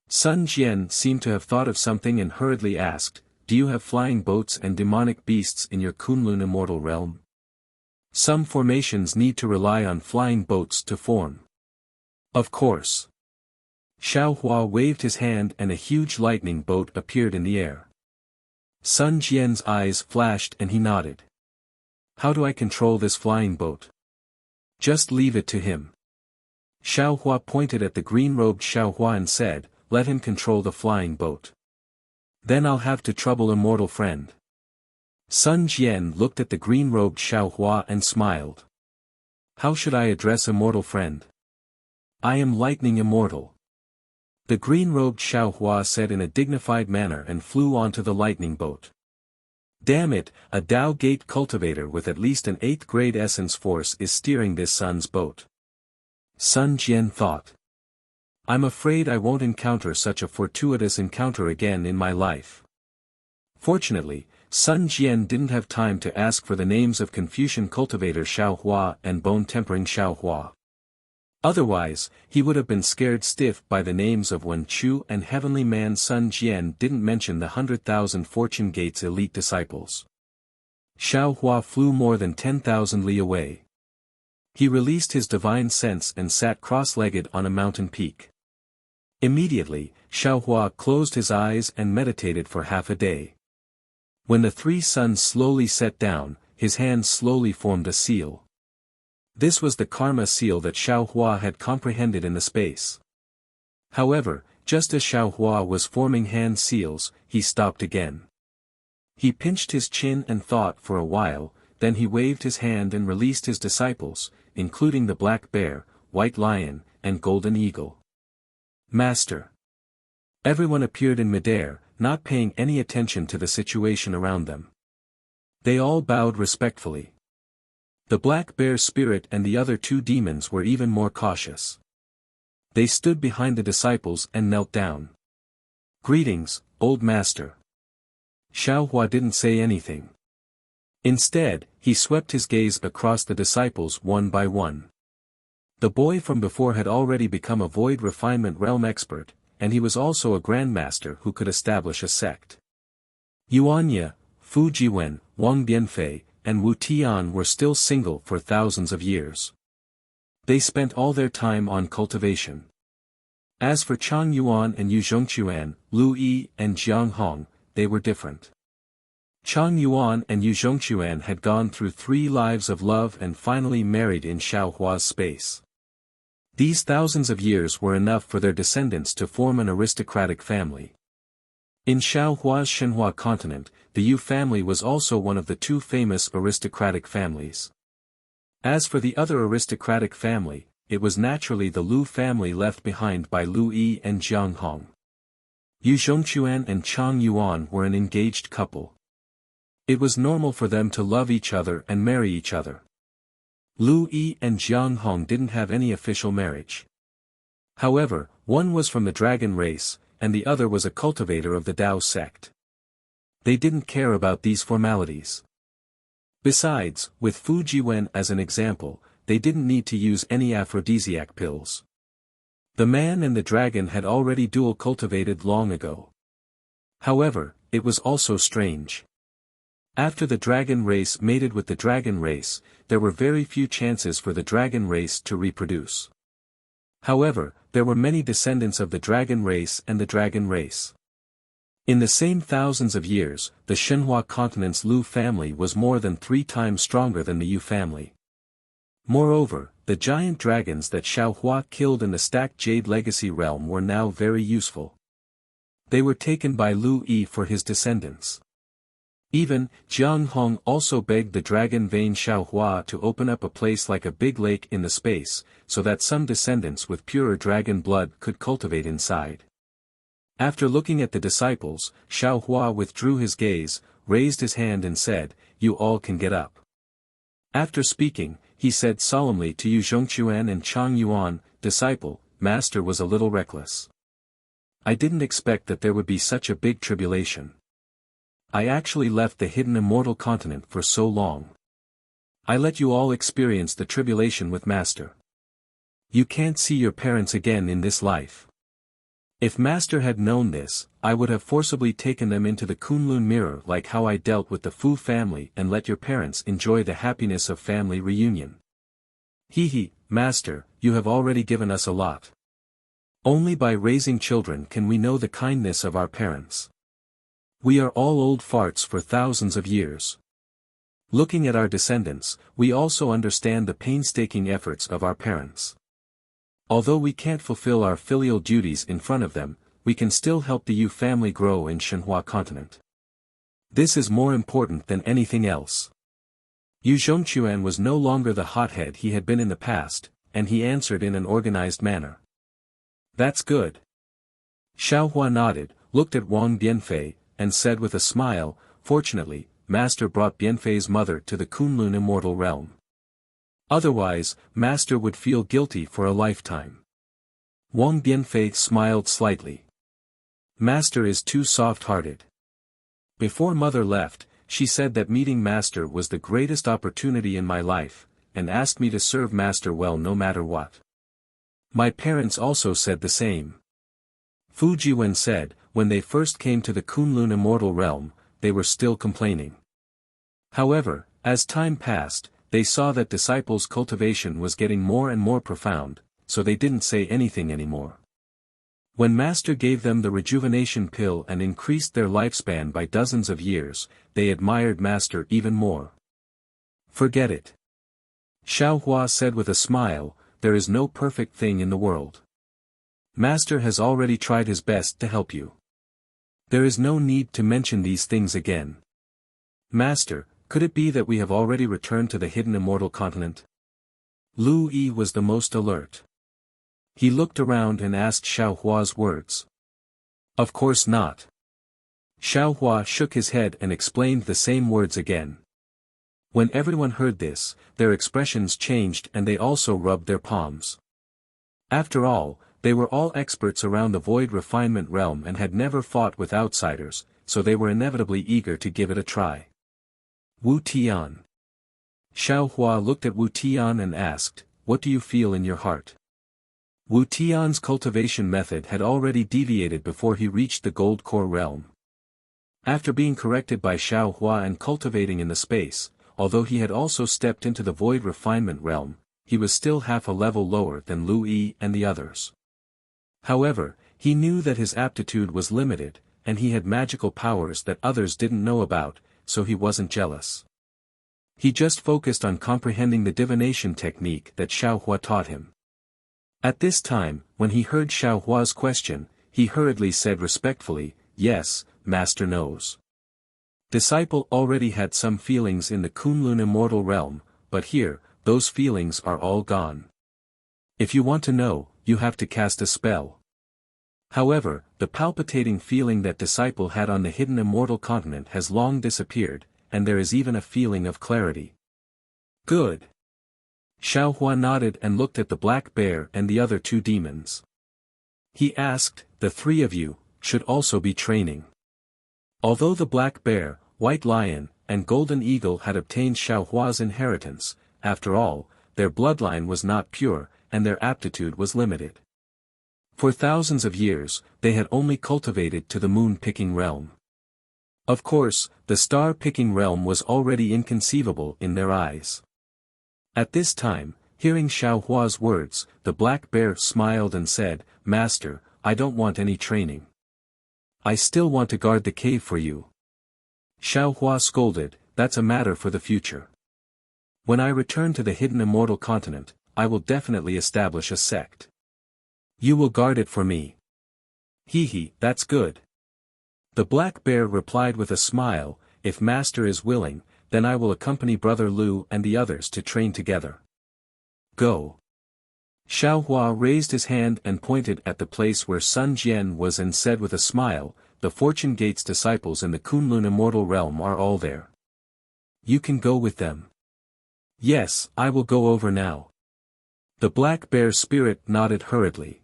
Sun Jian seemed to have thought of something and hurriedly asked, do you have flying boats and demonic beasts in your Kunlun immortal realm? Some formations need to rely on flying boats to form. Of course. Xiao Hua waved his hand and a huge lightning boat appeared in the air. Sun Jian's eyes flashed and he nodded. How do I control this flying boat? Just leave it to him. Xiao Hua pointed at the green-robed Xiao Hua and said, let him control the flying boat. Then I'll have to trouble immortal friend. Sun Jian looked at the green-robed Xiao Hua and smiled. How should I address immortal friend? I am lightning immortal. The green-robed Xiao Hua said in a dignified manner and flew onto the lightning boat. Damn it, a Tao Gate cultivator with at least an 8th grade essence force is steering this Sun's boat. Sun Jian thought. I'm afraid I won't encounter such a fortuitous encounter again in my life. Fortunately, Sun Jian didn't have time to ask for the names of Confucian cultivator Xiao Hua and bone-tempering Xiao Hua. Otherwise, he would have been scared stiff by the names of Wen Chu and Heavenly Man. Sun Jian didn't mention the 100,000 Fortune Gate's elite disciples. Xiao Hua flew more than 10,000 li away. He released his divine sense and sat cross-legged on a mountain peak. Immediately, Xiao Hua closed his eyes and meditated for half a day. When the 3 suns slowly set down, his hand slowly formed a seal. This was the karma seal that Xiao Hua had comprehended in the space. However, just as Xiao Hua was forming hand seals, he stopped again. He pinched his chin and thought for a while, then he waved his hand and released his disciples, including the black bear, white lion, and golden eagle. Master. Everyone appeared in midair, not paying any attention to the situation around them. They all bowed respectfully. The black bear spirit and the other 2 demons were even more cautious. They stood behind the disciples and knelt down. Greetings, old master. Xiao Hua didn't say anything. Instead, he swept his gaze across the disciples one by one. The boy from before had already become a void refinement realm expert, and he was also a grandmaster who could establish a sect. Yuanya, Fu Jiwen, Wang Bianfei, and Wu Tian were still single for thousands of years. They spent all their time on cultivation. As for Chang Yuan and Yu Zhongquan, Lu Yi and Jiang Hong, they were different. Chang Yuan and Yu Zhongquan had gone through 3 lives of love and finally married in Xiao Hua's space. These thousands of years were enough for their descendants to form an aristocratic family. In Xiao Hua's Shenhua continent, the Yu family was also one of the 2 famous aristocratic families. As for the other aristocratic family, it was naturally the Lu family left behind by Lu Yi and Jiang Hong. Yu Zhongquan and Chang Yuan were an engaged couple. It was normal for them to love each other and marry each other. Lu Yi and Jiang Hong didn't have any official marriage. However, one was from the dragon race, and the other was a cultivator of the Tao sect. They didn't care about these formalities. Besides, with Fu Jiwen as an example, they didn't need to use any aphrodisiac pills. The man and the dragon had already dual cultivated long ago. However, it was also strange. After the dragon race mated with the dragon race, there were very few chances for the dragon race to reproduce. However, there were many descendants of the dragon race and the dragon race. In the same thousands of years, the Shenhua continent's Lu family was more than 3 times stronger than the Yu family. Moreover, the giant dragons that Xiao Hua killed in the stacked Jade Legacy realm were now very useful. They were taken by Lu Yi for his descendants. Even, Jiang Hong also begged the dragon vein Xiao Hua to open up a place like a big lake in the space, so that some descendants with purer dragon blood could cultivate inside. After looking at the disciples, Xiao Hua withdrew his gaze, raised his hand and said, "You all can get up." After speaking, he said solemnly to Yu Zhongquan and Chang Yuan, "Disciple, Master was a little reckless. I didn't expect that there would be such a big tribulation. I actually left the hidden immortal continent for so long. I let you all experience the tribulation with Master. You can't see your parents again in this life. If Master had known this, I would have forcibly taken them into the Kunlun mirror like how I dealt with the Fu family and let your parents enjoy the happiness of family reunion. Hehe, Master, you have already given us a lot. Only by raising children can we know the kindness of our parents. We are all old farts for thousands of years. Looking at our descendants, we also understand the painstaking efforts of our parents. Although we can't fulfill our filial duties in front of them, we can still help the Yu family grow in Shenhua continent. This is more important than anything else. Yu Zhongquan was no longer the hothead he had been in the past, and he answered in an organized manner. That's good. Xiaohua nodded, looked at Wang Bianfei, and said with a smile, fortunately, Master brought Bianfei's mother to the Kunlun immortal realm. Otherwise, Master would feel guilty for a lifetime. Wang Bianfei smiled slightly. Master is too soft-hearted. Before Mother left, she said that meeting Master was the greatest opportunity in my life, and asked me to serve Master well no matter what. My parents also said the same. Fu Jiwen said, when they first came to the Kunlun immortal realm, they were still complaining. However, as time passed, they saw that disciples' cultivation was getting more and more profound, so they didn't say anything anymore. When Master gave them the rejuvenation pill and increased their lifespan by dozens of years, they admired Master even more. Forget it. Xiaohua said with a smile, there is no perfect thing in the world. Master has already tried his best to help you. There is no need to mention these things again. Master, could it be that we have already returned to the hidden immortal continent? Lu Yi was the most alert. He looked around and asked Xiaohua's words. Of course not. Xiaohua shook his head and explained the same words again. When everyone heard this, their expressions changed and they also rubbed their palms. After all, they were all experts around the void refinement realm and had never fought with outsiders, so they were inevitably eager to give it a try. Wu Tian. Xiaohua looked at Wu Tian and asked, what do you feel in your heart? Wu Tian's cultivation method had already deviated before he reached the gold core realm. After being corrected by Xiaohua and cultivating in the space, although he had also stepped into the void refinement realm, he was still half a level lower than Lu Yi and the others. However, he knew that his aptitude was limited, and he had magical powers that others didn't know about, so he wasn't jealous. He just focused on comprehending the divination technique that Xiaohua taught him. At this time, when he heard Xiaohua's question, he hurriedly said respectfully, yes, Master knows. Disciple already had some feelings in the Kunlun immortal realm, but here, those feelings are all gone. If you want to know, you have to cast a spell. However, the palpitating feeling that Disciple had on the hidden immortal continent has long disappeared, and there is even a feeling of clarity. Good. Xiaohua nodded and looked at the black bear and the other two demons. He asked, the three of you, should also be training. Although the black bear, white lion, and golden eagle had obtained Xiaohua's inheritance, after all, their bloodline was not pure, and their aptitude was limited. For thousands of years, they had only cultivated to the moon-picking realm. Of course, the star-picking realm was already inconceivable in their eyes. At this time, hearing Xiaohua's words, the black bear smiled and said, Master, I don't want any training. I still want to guard the cave for you. Xiaohua scolded, that's a matter for the future. When I return to the hidden immortal continent, I will definitely establish a sect. You will guard it for me. Hehe, that's good. The black bear replied with a smile, if Master is willing, then I will accompany Brother Lu and the others to train together. Go. Xiaohua raised his hand and pointed at the place where Sun Jian was and said with a smile, the Fortune Gate's disciples in the Kunlun immortal realm are all there. You can go with them. Yes, I will go over now. The black bear's spirit nodded hurriedly.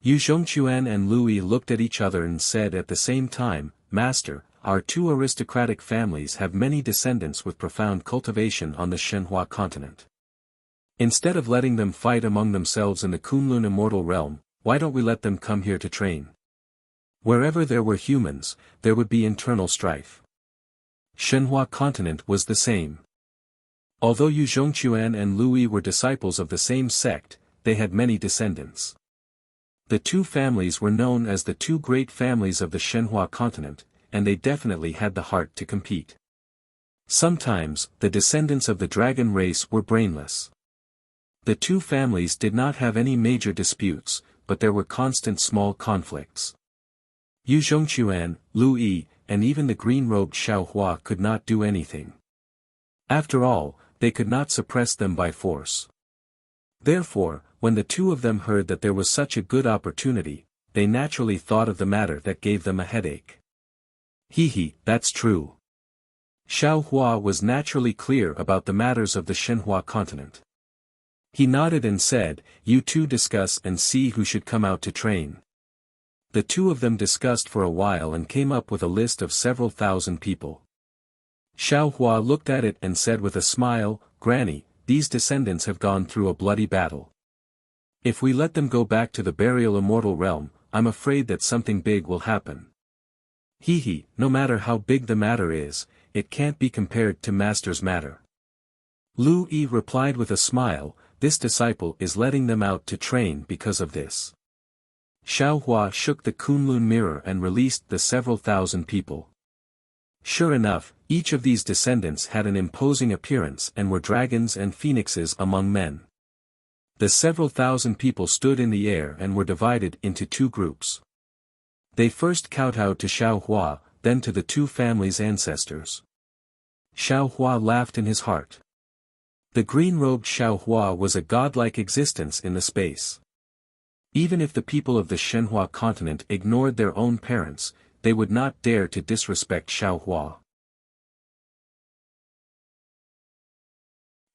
Yu Zhongquan and Lu Yi looked at each other and said at the same time, Master, our two aristocratic families have many descendants with profound cultivation on the Shenhua continent. Instead of letting them fight among themselves in the Kunlun immortal realm, why don't we let them come here to train? Wherever there were humans, there would be internal strife. Shenhua continent was the same. Although Yu Zhongquan and Lu Yi were disciples of the same sect, they had many descendants. The two families were known as the two great families of the Shenhua continent, and they definitely had the heart to compete. Sometimes, the descendants of the dragon race were brainless. The two families did not have any major disputes, but there were constant small conflicts. Yu Zhongquan, Lu Yi, and even the green-robed Xiao Hua could not do anything. After all, they could not suppress them by force. Therefore, when the two of them heard that there was such a good opportunity, they naturally thought of the matter that gave them a headache. That's true. Xiao Hua was naturally clear about the matters of the Shenhua continent. He nodded and said, "You two discuss and see who should come out to train." The two of them discussed for a while and came up with a list of several thousand people. Xiao Hua looked at it and said with a smile, "Granny, these descendants have gone through a bloody battle. If we let them go back to the burial immortal realm, I'm afraid that something big will happen." No matter how big the matter is, it can't be compared to Master's matter. Lu Yi replied with a smile, "This disciple is letting them out to train because of this." Xiao Hua shook the Kunlun mirror and released the several thousand people. Sure enough, each of these descendants had an imposing appearance and were dragons and phoenixes among men. The several thousand people stood in the air and were divided into two groups. They first kowtowed to Xiao Hua, then to the two families' ancestors. Xiao Hua laughed in his heart. The green-robed Xiao Hua was a godlike existence in the space. Even if the people of the Shenhua continent ignored their own parents, they would not dare to disrespect Xiao Hua.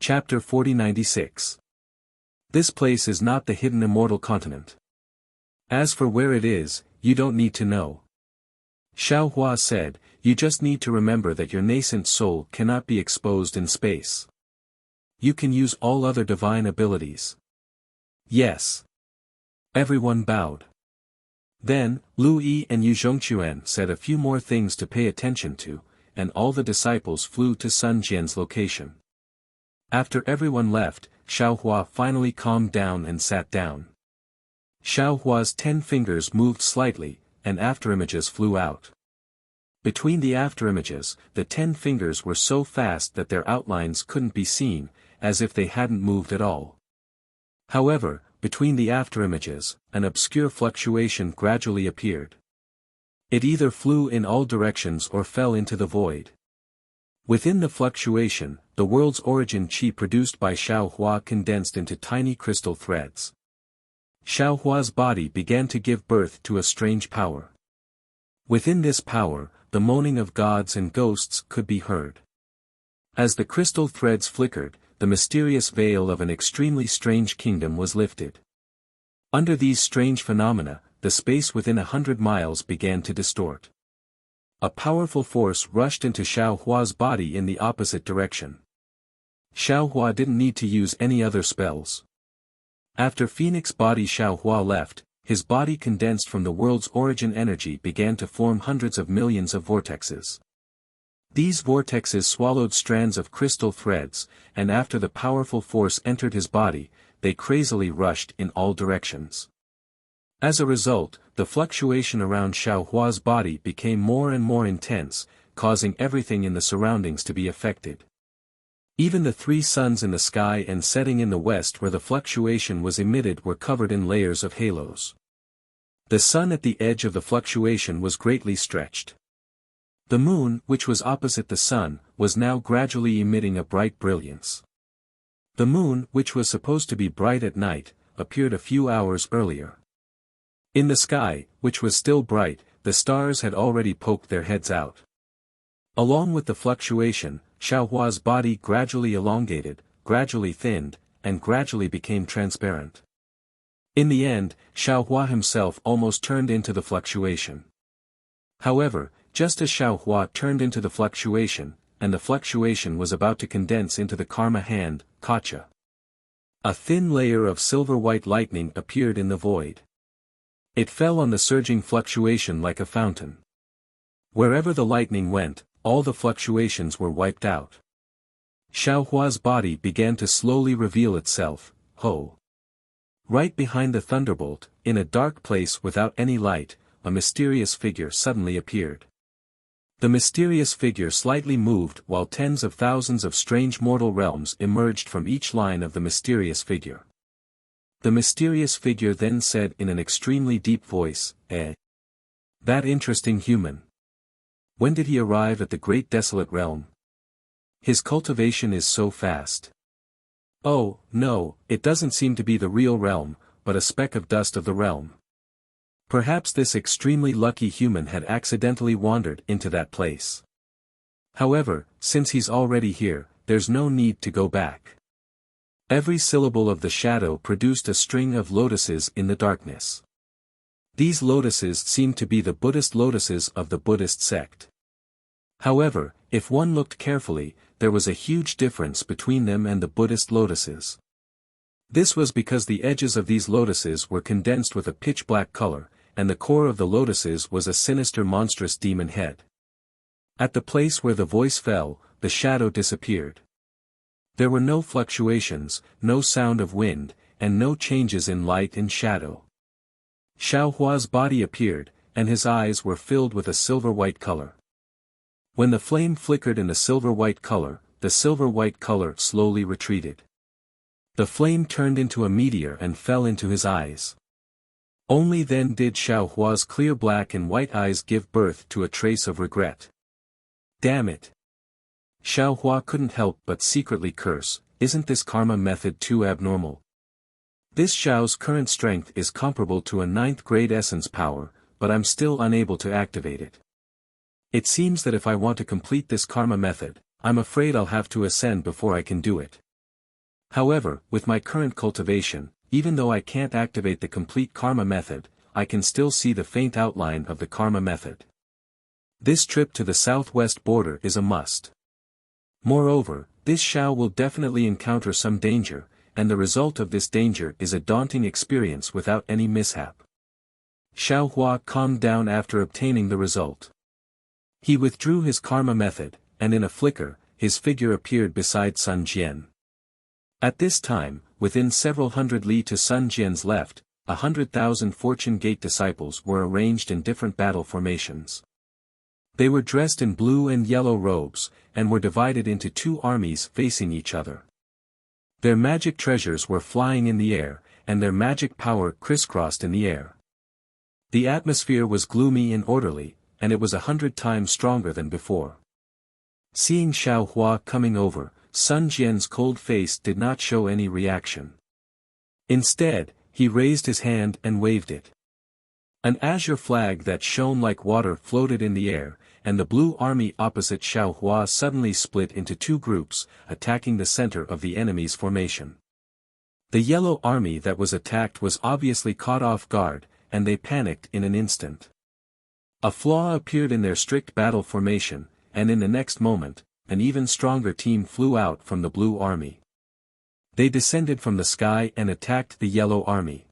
Chapter 4096. This place is not the hidden immortal continent. As for where it is, you don't need to know. Xiao Hua said, "You just need to remember that your nascent soul cannot be exposed in space. You can use all other divine abilities." Yes. Everyone bowed. Then, Lu Yi and Yu Zhongquan said a few more things to pay attention to, and all the disciples flew to Sun Jian's location. After everyone left, Xiao Hua finally calmed down and sat down. Xiao Hua's 10 fingers moved slightly, and afterimages flew out. Between the afterimages, the 10 fingers were so fast that their outlines couldn't be seen, as if they hadn't moved at all. However, between the afterimages, an obscure fluctuation gradually appeared. It either flew in all directions or fell into the void. Within the fluctuation, the world's origin chi produced by Xiao Hua condensed into tiny crystal threads. Xiao Hua's body began to give birth to a strange power. Within this power, the moaning of gods and ghosts could be heard. As the crystal threads flickered, the mysterious veil of an extremely strange kingdom was lifted. Under these strange phenomena, the space within 100 miles began to distort. A powerful force rushed into Xiao Hua's body in the opposite direction. Xiao Hua didn't need to use any other spells. After Phoenix body Xiao Hua left, his body condensed from the world's origin energy began to form hundreds of millions of vortexes. These vortexes swallowed strands of crystal threads, and after the powerful force entered his body, they crazily rushed in all directions. As a result, the fluctuation around Xiao Hua's body became more and more intense, causing everything in the surroundings to be affected. Even the 3 suns in the sky and setting in the west where the fluctuation was emitted were covered in layers of halos. The sun at the edge of the fluctuation was greatly stretched. The moon, which was opposite the sun, was now gradually emitting a bright brilliance. The moon, which was supposed to be bright at night, appeared a few hours earlier. In the sky, which was still bright, the stars had already poked their heads out. Along with the fluctuation, Xiao Hua's body gradually elongated, gradually thinned, and gradually became transparent. In the end, Xiao Hua himself almost turned into the fluctuation. However, just as Xiao Hua turned into the fluctuation, and the fluctuation was about to condense into the karma hand, Kacha, a thin layer of silver-white lightning appeared in the void. It fell on the surging fluctuation like a fountain. Wherever the lightning went, all the fluctuations were wiped out. Xiao Hua's body began to slowly reveal itself, ho. Right behind the thunderbolt, in a dark place without any light, a mysterious figure suddenly appeared. The mysterious figure slightly moved while tens of thousands of strange mortal realms emerged from each line of the mysterious figure. The mysterious figure then said in an extremely deep voice, That interesting human. When did he arrive at the great desolate realm? His cultivation is so fast. Oh, no, it doesn't seem to be the real realm, but a speck of dust of the realm. Perhaps this extremely lucky human had accidentally wandered into that place. However, since he's already here, there's no need to go back. Every syllable of the shadow produced a string of lotuses in the darkness. These lotuses seemed to be the Buddhist lotuses of the Buddhist sect. However, if one looked carefully, there was a huge difference between them and the Buddhist lotuses. This was because the edges of these lotuses were condensed with a pitch-black color, and the core of the lotuses was a sinister monstrous demon head. At the place where the voice fell, the shadow disappeared. There were no fluctuations, no sound of wind, and no changes in light and shadow. Xiao Hua's body appeared, and his eyes were filled with a silver-white color. When the flame flickered in the silver-white color slowly retreated. The flame turned into a meteor and fell into his eyes. Only then did Xiao Hua's clear black and white eyes give birth to a trace of regret. Damn it! Xiao Hua couldn't help but secretly curse, isn't this karma method too abnormal? This Xiao's current strength is comparable to a 9th grade essence power, but I'm still unable to activate it. It seems that if I want to complete this karma method, I'm afraid I'll have to ascend before I can do it. However, with my current cultivation, even though I can't activate the complete karma method, I can still see the faint outline of the karma method. This trip to the southwest border is a must. Moreover, this Xiao will definitely encounter some danger, and the result of this danger is a daunting experience without any mishap. Xiao Hua calmed down after obtaining the result. He withdrew his karma method, and in a flicker, his figure appeared beside Sun Jian. At this time, within several hundred li to Sun Jian's left, 100,000 Fortune Gate disciples were arranged in different battle formations. They were dressed in blue and yellow robes, and were divided into 2 armies facing each other. Their magic treasures were flying in the air, and their magic power crisscrossed in the air. The atmosphere was gloomy and orderly, and it was 100 times stronger than before. Seeing Xiao Hua coming over, Sun Jian's cold face did not show any reaction. Instead, he raised his hand and waved it. An azure flag that shone like water floated in the air, and the blue army opposite Xiao Hua suddenly split into 2 groups, attacking the center of the enemy's formation. The yellow army that was attacked was obviously caught off guard, and they panicked in an instant. A flaw appeared in their strict battle formation, and in the next moment, an even stronger team flew out from the blue army. They descended from the sky and attacked the yellow army.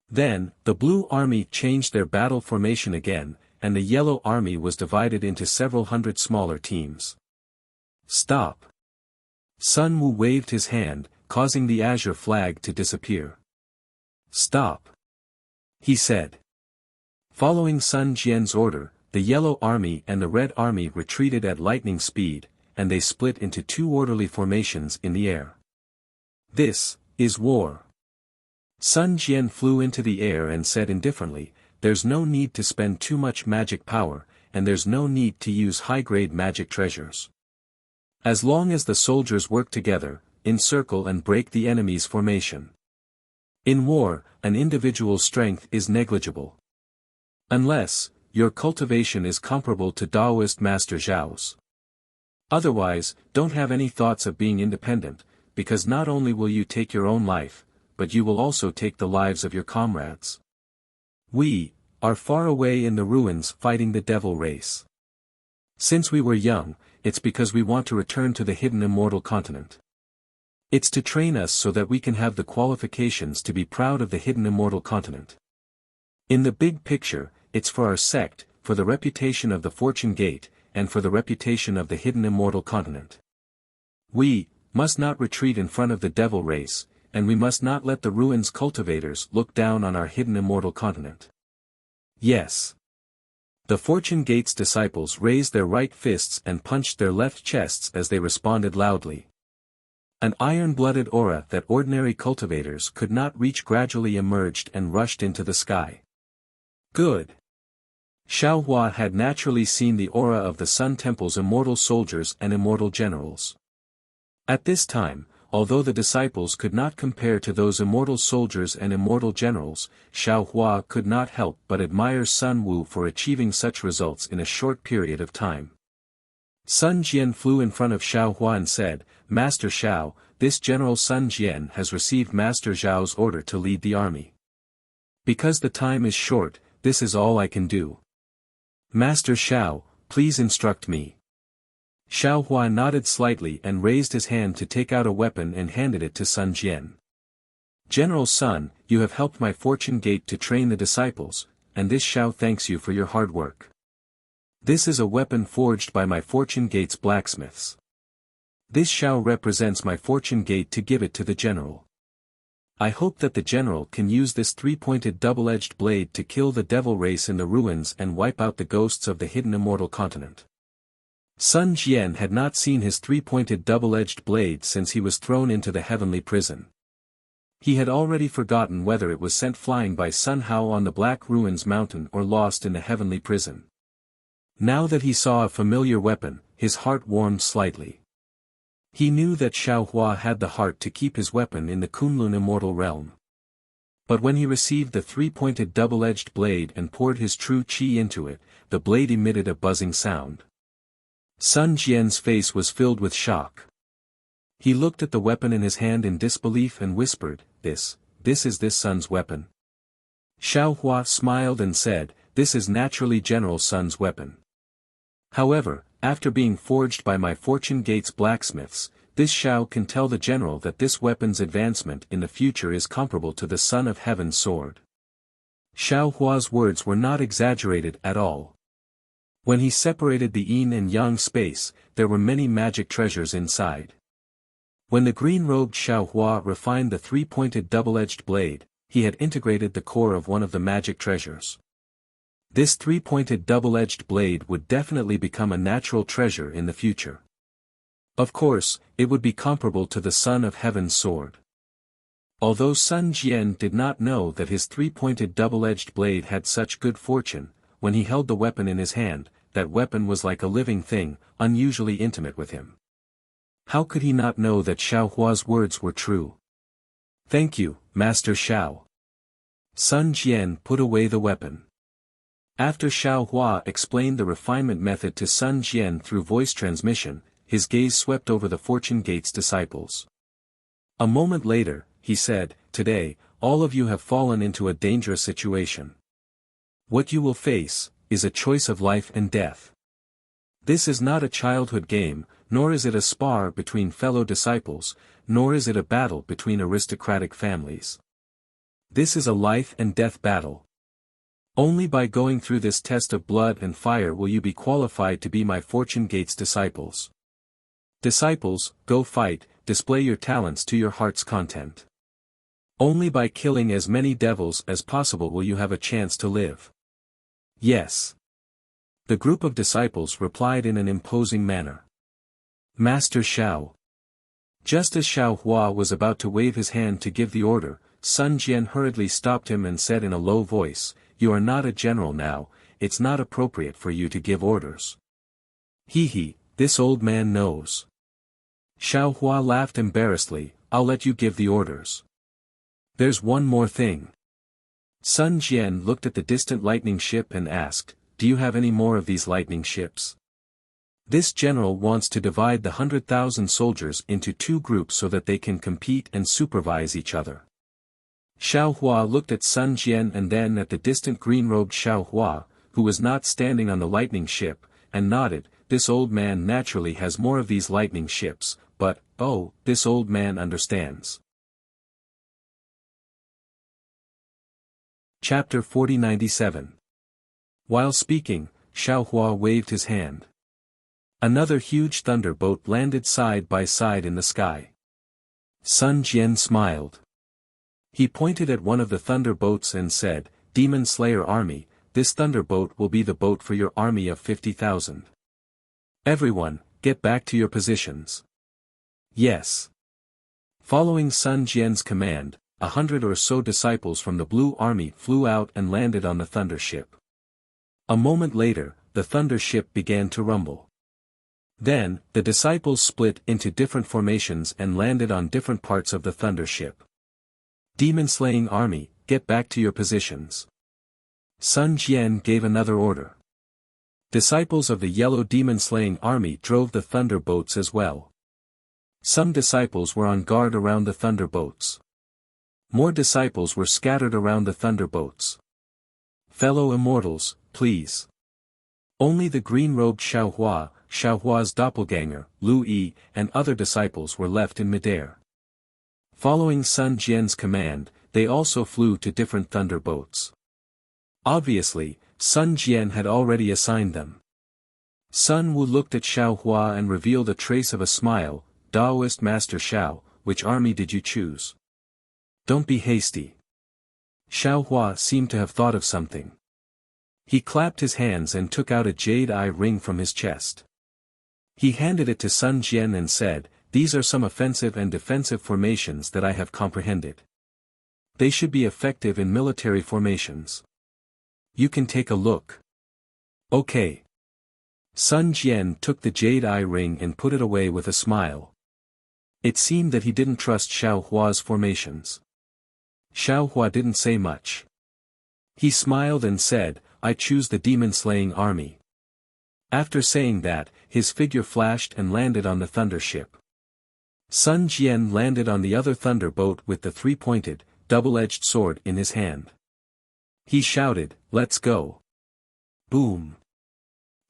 Then, the blue army changed their battle formation again, and the yellow army was divided into several hundred smaller teams. Stop! Sun Wu waved his hand, causing the azure flag to disappear. Stop! He said. Following Sun Jian's order, the yellow army and the red army retreated at lightning speed, and they split into 2 orderly formations in the air. This is war. Sun Jian flew into the air and said indifferently, there's no need to spend too much magic power, and there's no need to use high-grade magic treasures. As long as the soldiers work together, encircle and break the enemy's formation. In war, an individual's strength is negligible. Unless, your cultivation is comparable to Taoist Master Zhao's. Otherwise, don't have any thoughts of being independent, because not only will you take your own life, but you will also take the lives of your comrades. We are far away in the ruins fighting the devil race. Since we were young, it's because we want to return to the hidden immortal continent. It's to train us so that we can have the qualifications to be proud of the hidden immortal continent. In the big picture, it's for our sect, for the reputation of the Fortune Gate, and for the reputation of the hidden immortal continent. We must not retreat in front of the devil race, and we must not let the ruins cultivators look down on our hidden immortal continent. Yes. The Fortune Gate's disciples raised their right fists and punched their left chests as they responded loudly. An iron-blooded aura that ordinary cultivators could not reach gradually emerged and rushed into the sky. Good. Xiaohua had naturally seen the aura of the Sun Temple's immortal soldiers and immortal generals. At this time, although the disciples could not compare to those immortal soldiers and immortal generals, Xiaohua could not help but admire Sun Wu for achieving such results in a short period of time. Sun Jian flew in front of Xiaohua and said, "Master Xiao, this General Sun Jian has received Master Zhao's order to lead the army. Because the time is short, this is all I can do. Master Xiao, please instruct me." Xiaohua nodded slightly and raised his hand to take out a weapon and handed it to Sun Jian. "General Sun, you have helped my Fortune Gate to train the disciples, and this Xiao thanks you for your hard work. This is a weapon forged by my Fortune Gate's blacksmiths. This Xiao represents my Fortune Gate to give it to the general. I hope that the general can use this three-pointed double-edged blade to kill the devil race in the ruins and wipe out the ghosts of the hidden immortal continent." Sun Jian had not seen his three-pointed double-edged blade since he was thrown into the heavenly prison. He had already forgotten whether it was sent flying by Sun Hao on the Black Ruins Mountain or lost in the heavenly prison. Now that he saw a familiar weapon, his heart warmed slightly. He knew that Xiaohua had the heart to keep his weapon in the Kunlun immortal realm. But when he received the three-pointed double-edged blade and poured his true qi into it, the blade emitted a buzzing sound. Sun Jian's face was filled with shock. He looked at the weapon in his hand in disbelief and whispered, This is this Sun's weapon." Xiaohua smiled and said, "This is naturally General Sun's weapon. However, after being forged by my Fortune Gate's blacksmiths, this Xiao can tell the general that this weapon's advancement in the future is comparable to the Son of Heaven's sword." Xiaohua's words were not exaggerated at all. When he separated the yin and yang space, there were many magic treasures inside. When the green-robed Xiaohua refined the three-pointed double-edged blade, he had integrated the core of one of the magic treasures. This three-pointed double-edged blade would definitely become a natural treasure in the future. Of course, it would be comparable to the Son of Heaven's sword. Although Sun Jian did not know that his three-pointed double-edged blade had such good fortune, when he held the weapon in his hand, that weapon was like a living thing, unusually intimate with him. How could he not know that Xiaohua's words were true? "Thank you, Master Xiao." Sun Jian put away the weapon. After Xiaohua explained the refinement method to Sun Jian through voice transmission, his gaze swept over the Fortune Gate's disciples. A moment later, he said, "Today, all of you have fallen into a dangerous situation. What you will face is a choice of life and death. This is not a childhood game, nor is it a spar between fellow disciples, nor is it a battle between aristocratic families. This is a life and death battle. Only by going through this test of blood and fire will you be qualified to be my Fortune Gate's disciples. Disciples, go fight, display your talents to your heart's content. Only by killing as many devils as possible will you have a chance to live." "Yes." The group of disciples replied in an imposing manner. "Master Xiao." Just as Xiaohua was about to wave his hand to give the order, Sun Jian hurriedly stopped him and said in a low voice, "You are not a general now, it's not appropriate for you to give orders." He, this old man knows." Xiaohua laughed embarrassedly, "I'll let you give the orders. There's one more thing." Sun Jian looked at the distant lightning ship and asked, "Do you have any more of these lightning ships?" This general wants to divide the 100,000 soldiers into two groups so that they can compete and supervise each other. Xiao Hua looked at Sun Jian and then at the distant green-robed Xiao Hua, who was not standing on the lightning ship, and nodded. This old man naturally has more of these lightning ships, but, oh, this old man understands. Chapter 4097. While speaking, Xiao Hua waved his hand. Another huge thunderbolt landed side by side in the sky. Sun Jian smiled. He pointed at one of the thunderbolts and said, "Demon Slayer army, this thunderbolt will be the boat for your army of 50,000. Everyone, get back to your positions." Yes. Following Sun Jian's command, 100 or so disciples from the Blue Army flew out and landed on the thunder ship. A moment later, the thunder ship began to rumble. Then, the disciples split into different formations and landed on different parts of the thunder ship. Demon-slaying army, get back to your positions. Sun Jian gave another order. Disciples of the yellow demon-slaying army drove the thunderbolts as well. Some disciples were on guard around the thunderbolts. More disciples were scattered around the thunderbolts. Fellow immortals, please. Only the green-robed Xiao Hua, Xiao Hua's doppelganger, Lu Yi, and other disciples were left in midair. Following Sun Jian's command, they also flew to different thunderbolts. Obviously, Sun Jian had already assigned them. Sun Wu looked at Xiao Hua and revealed a trace of a smile. "Daoist Master Xiao, which army did you choose? Don't be hasty." Xiao Hua seemed to have thought of something. He clapped his hands and took out a jade eye ring from his chest. He handed it to Sun Jian and said, "These are some offensive and defensive formations that I have comprehended. They should be effective in military formations. You can take a look." Okay. Sun Jian took the jade eye ring and put it away with a smile. It seemed that he didn't trust Xiao Hua's formations. Xiao Hua didn't say much. He smiled and said, "I choose the demon-slaying army." After saying that, his figure flashed and landed on the thunder ship. Sun Jian landed on the other thunderboat with the three-pointed, double-edged sword in his hand. He shouted, "Let's go." Boom.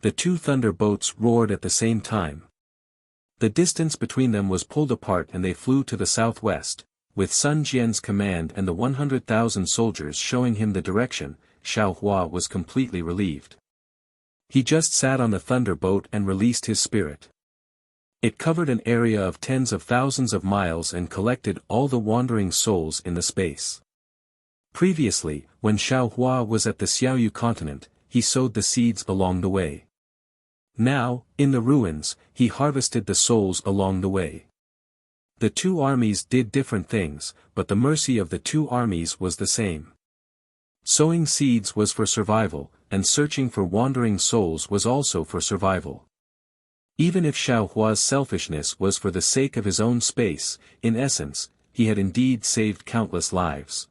The two thunderbolts roared at the same time. The distance between them was pulled apart and they flew to the southwest. With Sun Jian's command and the 100,000 soldiers showing him the direction, Xiao Hua was completely relieved. He just sat on the thunderboat and released his spirit. It covered an area of tens of thousands of miles and collected all the wandering souls in the space. Previously, when Xiao Hua was at the Xiaoyu continent, he sowed the seeds along the way. Now, in the ruins, he harvested the souls along the way. The two armies did different things, but the mercy of the two armies was the same. Sowing seeds was for survival, and searching for wandering souls was also for survival. Even if Xiao Hua's selfishness was for the sake of his own space, in essence, he had indeed saved countless lives.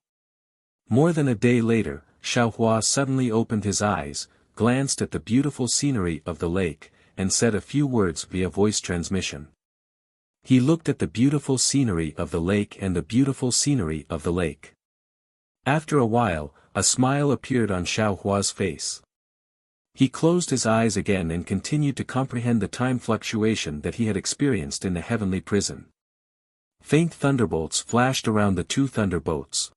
More than a day later, Xiao Hua suddenly opened his eyes, glanced at the beautiful scenery of the lake, and said a few words via voice transmission. He looked at the beautiful scenery of the lake and the beautiful scenery of the lake. After a while, a smile appeared on Xiao Hua's face. He closed his eyes again and continued to comprehend the time fluctuation that he had experienced in the heavenly prison. Faint thunderbolts flashed around the two thunderbolts.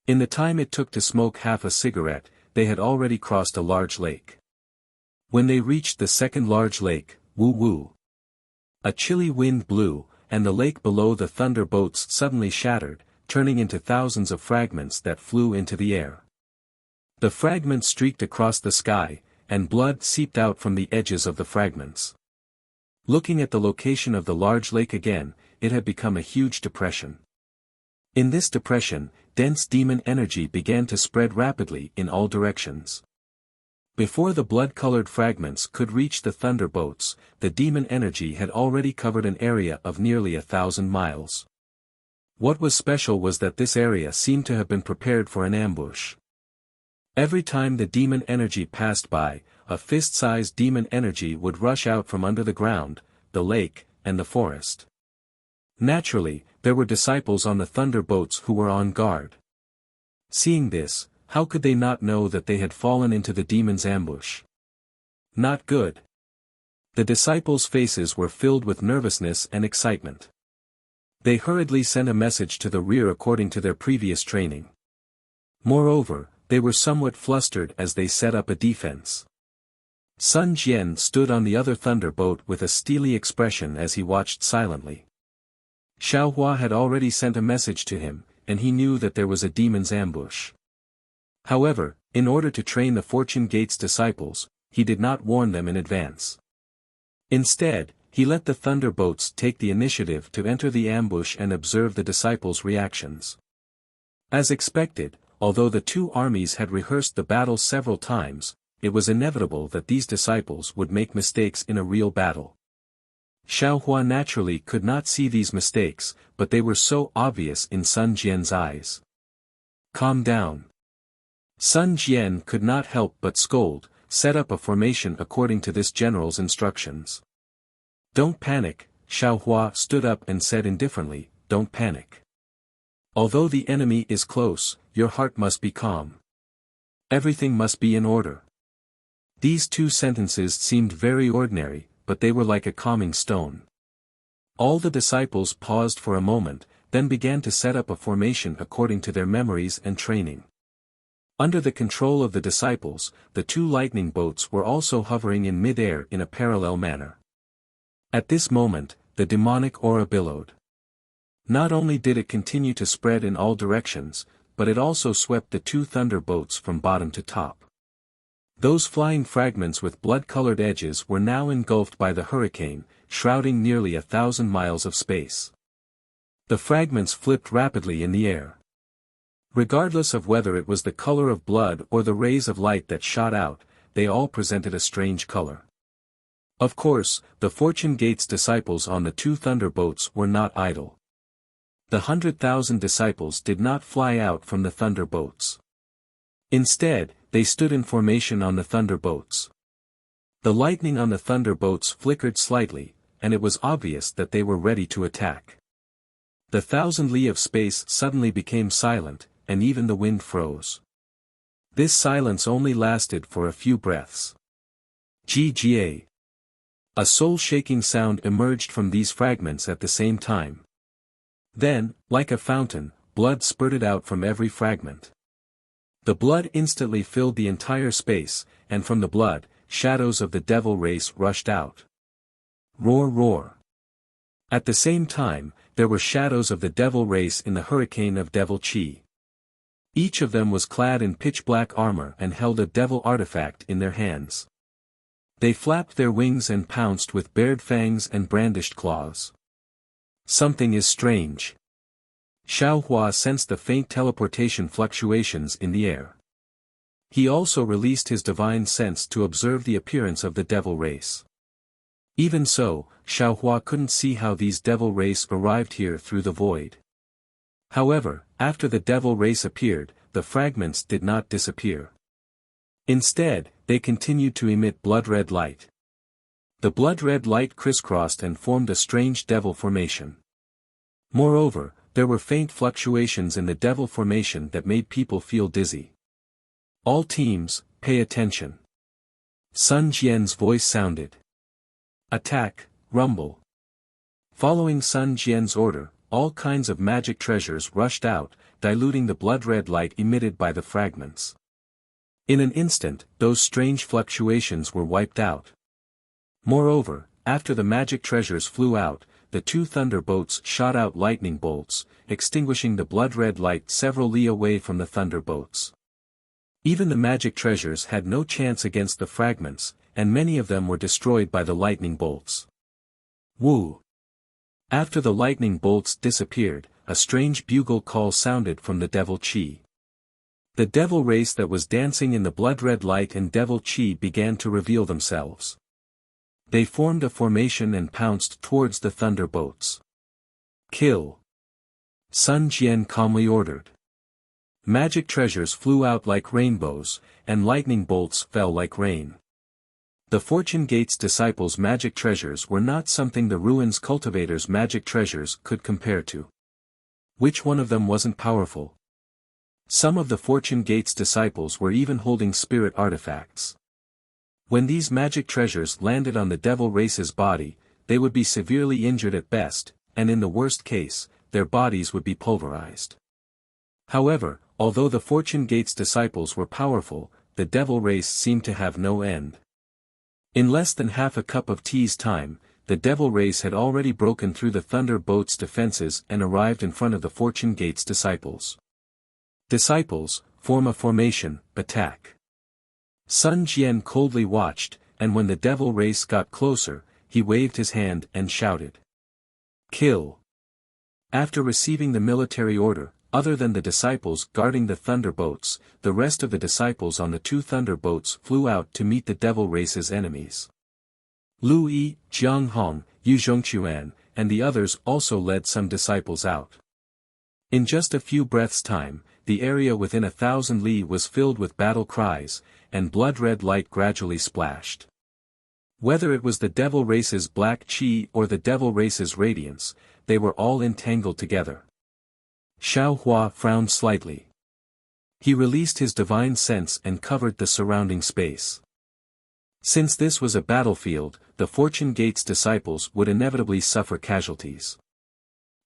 In the time it took to smoke half a cigarette, they had already crossed a large lake. When they reached the second large lake, woo-woo. A chilly wind blew, and the lake below the thunderbolts suddenly shattered, turning into thousands of fragments that flew into the air. The fragments streaked across the sky, and blood seeped out from the edges of the fragments. Looking at the location of the large lake again, it had become a huge depression. In this depression, dense demon energy began to spread rapidly in all directions. Before the blood-colored fragments could reach the thunderbolts, the demon energy had already covered an area of nearly 1,000 miles. What was special was that this area seemed to have been prepared for an ambush. Every time the demon energy passed by, a fist-sized demon energy would rush out from under the ground, the lake, and the forest. Naturally, there were disciples on the thunderbolts who were on guard. Seeing this, how could they not know that they had fallen into the demon's ambush? Not good. The disciples' faces were filled with nervousness and excitement. They hurriedly sent a message to the rear according to their previous training. Moreover, they were somewhat flustered as they set up a defense. Sun Jian stood on the other thunderboat with a steely expression as he watched silently. Xiaohua had already sent a message to him, and he knew that there was a demon's ambush. However, in order to train the Fortune Gate's disciples, he did not warn them in advance. Instead, he let the thunderbolts take the initiative to enter the ambush and observe the disciples' reactions. As expected, although the two armies had rehearsed the battle several times, it was inevitable that these disciples would make mistakes in a real battle. Xiaohua naturally could not see these mistakes, but they were so obvious in Sun Jian's eyes. Calm down. Sun Jian could not help but scold, set up a formation according to this general's instructions. Don't panic, Xiaohua stood up and said indifferently, don't panic. Although the enemy is close, your heart must be calm. Everything must be in order. These two sentences seemed very ordinary, but they were like a calming stone. All the disciples paused for a moment, then began to set up a formation according to their memories and training. Under the control of the disciples, the two lightning boats were also hovering in mid-air in a parallel manner. At this moment, the demonic aura billowed. Not only did it continue to spread in all directions, but it also swept the two thunderbolts from bottom to top. Those flying fragments with blood-colored edges were now engulfed by the hurricane, shrouding nearly 1,000 miles of space. The fragments flipped rapidly in the air. Regardless of whether it was the color of blood or the rays of light that shot out, they all presented a strange color. Of course, the Fortune Gate's disciples on the two thunderbolts were not idle. The 100,000 disciples did not fly out from the thunderbolts. Instead, they stood in formation on the thunderbolts. The lightning on the thunderbolts flickered slightly, and it was obvious that they were ready to attack. The 1,000 li of space suddenly became silent, and even the wind froze. This silence only lasted for a few breaths. Gga. A soul-shaking sound emerged from these fragments at the same time. Then, like a fountain, blood spurted out from every fragment. The blood instantly filled the entire space, and from the blood, shadows of the devil race rushed out. Roar roar. At the same time, there were shadows of the devil race in the hurricane of devil chi. Each of them was clad in pitch-black armor and held a devil artifact in their hands. They flapped their wings and pounced with bared fangs and brandished claws. Something is strange. Xiaohua sensed the faint teleportation fluctuations in the air. He also released his divine sense to observe the appearance of the devil race. Even so, Xiaohua couldn't see how these devil race arrived here through the void. However, after the devil race appeared, the fragments did not disappear. Instead, they continued to emit blood-red light. The blood-red light crisscrossed and formed a strange devil formation. Moreover, there were faint fluctuations in the devil formation that made people feel dizzy. All teams, pay attention. Sun Jian's voice sounded. Attack, rumble. Following Sun Jian's order, all kinds of magic treasures rushed out, diluting the blood-red light emitted by the fragments. In an instant, those strange fluctuations were wiped out. Moreover, after the magic treasures flew out, the two thunderbolts shot out lightning bolts, extinguishing the blood-red light several li away from the thunderbolts. Even the magic treasures had no chance against the fragments, and many of them were destroyed by the lightning bolts. Woo! After the lightning bolts disappeared, a strange bugle call sounded from the devil chi. The devil race that was dancing in the blood-red light and devil chi began to reveal themselves. They formed a formation and pounced towards the thunderbolts. Kill! Sun Jian calmly ordered. Magic treasures flew out like rainbows, and lightning bolts fell like rain. The Fortune Gate's disciples' magic treasures were not something the Ruins Cultivator's magic treasures could compare to. Which one of them wasn't powerful? Some of the Fortune Gate's disciples were even holding spirit artifacts. When these magic treasures landed on the devil race's body, they would be severely injured at best, and in the worst case, their bodies would be pulverized. However, although the Fortune Gate's disciples were powerful, the devil race seemed to have no end. In less than half a cup of tea's time, the devil race had already broken through the Thunder Boat's defenses and arrived in front of the Fortune Gate's disciples. Disciples, form a formation, attack. Sun Jian coldly watched, and when the devil race got closer, he waved his hand and shouted. Kill! After receiving the military order, other than the disciples guarding the thunder boats, the rest of the disciples on the two thunder boats flew out to meet the devil race's enemies. Lu Yi, Jiang Hong, Yu Zhongquan, and the others also led some disciples out. In just a few breaths' time, the area within 1,000 li was filled with battle cries, and blood-red light gradually splashed. Whether it was the devil race's black qi or the devil race's radiance, they were all entangled together. Xiao Hua frowned slightly. He released his divine sense and covered the surrounding space. Since this was a battlefield, the Fortune Gate's disciples would inevitably suffer casualties.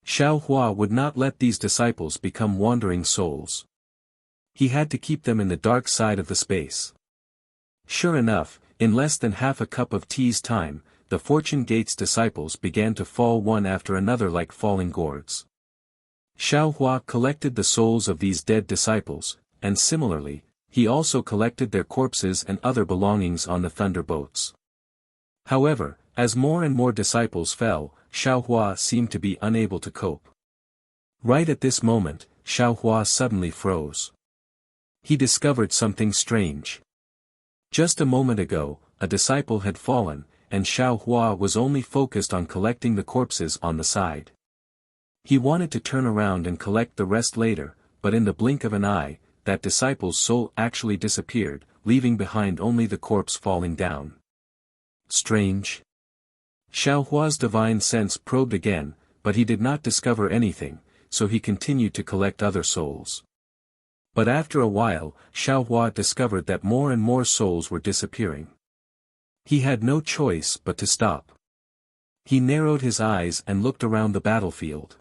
Xiao Hua would not let these disciples become wandering souls. He had to keep them in the dark side of the space. Sure enough, in less than half a cup of tea's time, the Fortune Gate's disciples began to fall one after another like falling gourds. Xiao Hua collected the souls of these dead disciples, and similarly, he also collected their corpses and other belongings on the thunder boats. However, as more and more disciples fell, Xiao Hua seemed to be unable to cope. Right at this moment, Xiao Hua suddenly froze. He discovered something strange. Just a moment ago, a disciple had fallen, and Xiao Hua was only focused on collecting the corpses on the side. He wanted to turn around and collect the rest later, but in the blink of an eye, that disciple's soul actually disappeared, leaving behind only the corpse falling down. Strange. Xiao Hua's divine sense probed again, but he did not discover anything, so he continued to collect other souls. But after a while, Xiao Hua discovered that more and more souls were disappearing. He had no choice but to stop. He narrowed his eyes and looked around the battlefield.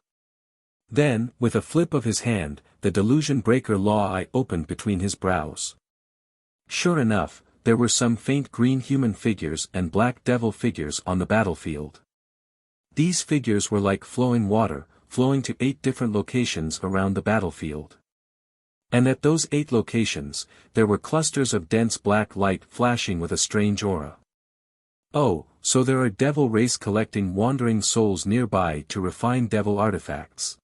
Then, with a flip of his hand, the delusion breaker law eye opened between his brows. Sure enough, there were some faint green human figures and black devil figures on the battlefield. These figures were like flowing water, flowing to 8 different locations around the battlefield. And at those 8 locations, there were clusters of dense black light flashing with a strange aura. Oh, so there are devil race collecting wandering souls nearby to refine devil artifacts.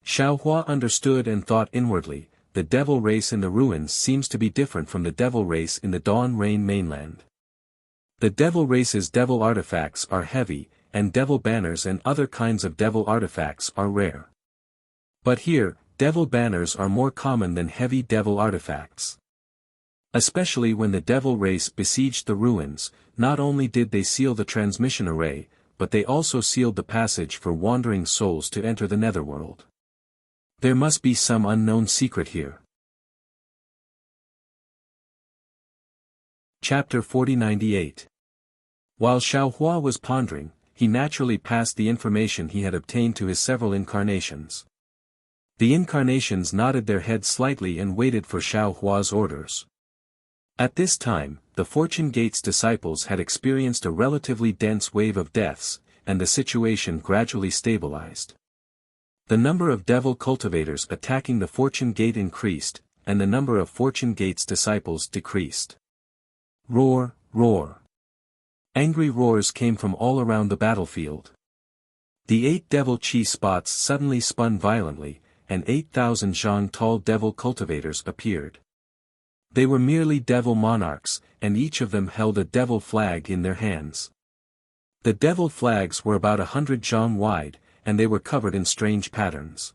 Xiao Hua understood and thought inwardly, the devil race in the ruins seems to be different from the devil race in the Dawn Rain mainland. The devil race's devil artifacts are heavy, and devil banners and other kinds of devil artifacts are rare. But here, devil banners are more common than heavy devil artifacts. Especially when the devil race besieged the ruins, not only did they seal the transmission array, but they also sealed the passage for wandering souls to enter the netherworld. There must be some unknown secret here. Chapter 4098. While Xiao Hua was pondering, he naturally passed the information he had obtained to his several incarnations. The incarnations nodded their heads slightly and waited for Xiao Hua's orders. At this time, the Fortune Gate's disciples had experienced a relatively dense wave of deaths, and the situation gradually stabilized. The number of devil cultivators attacking the Fortune Gate increased, and the number of Fortune Gate's disciples decreased. Roar, roar. Angry roars came from all around the battlefield. The 8 devil chi spots suddenly spun violently, and 8,000 zhang tall devil cultivators appeared. They were merely devil monarchs, and each of them held a devil flag in their hands. The devil flags were about 100 zhang wide, and they were covered in strange patterns.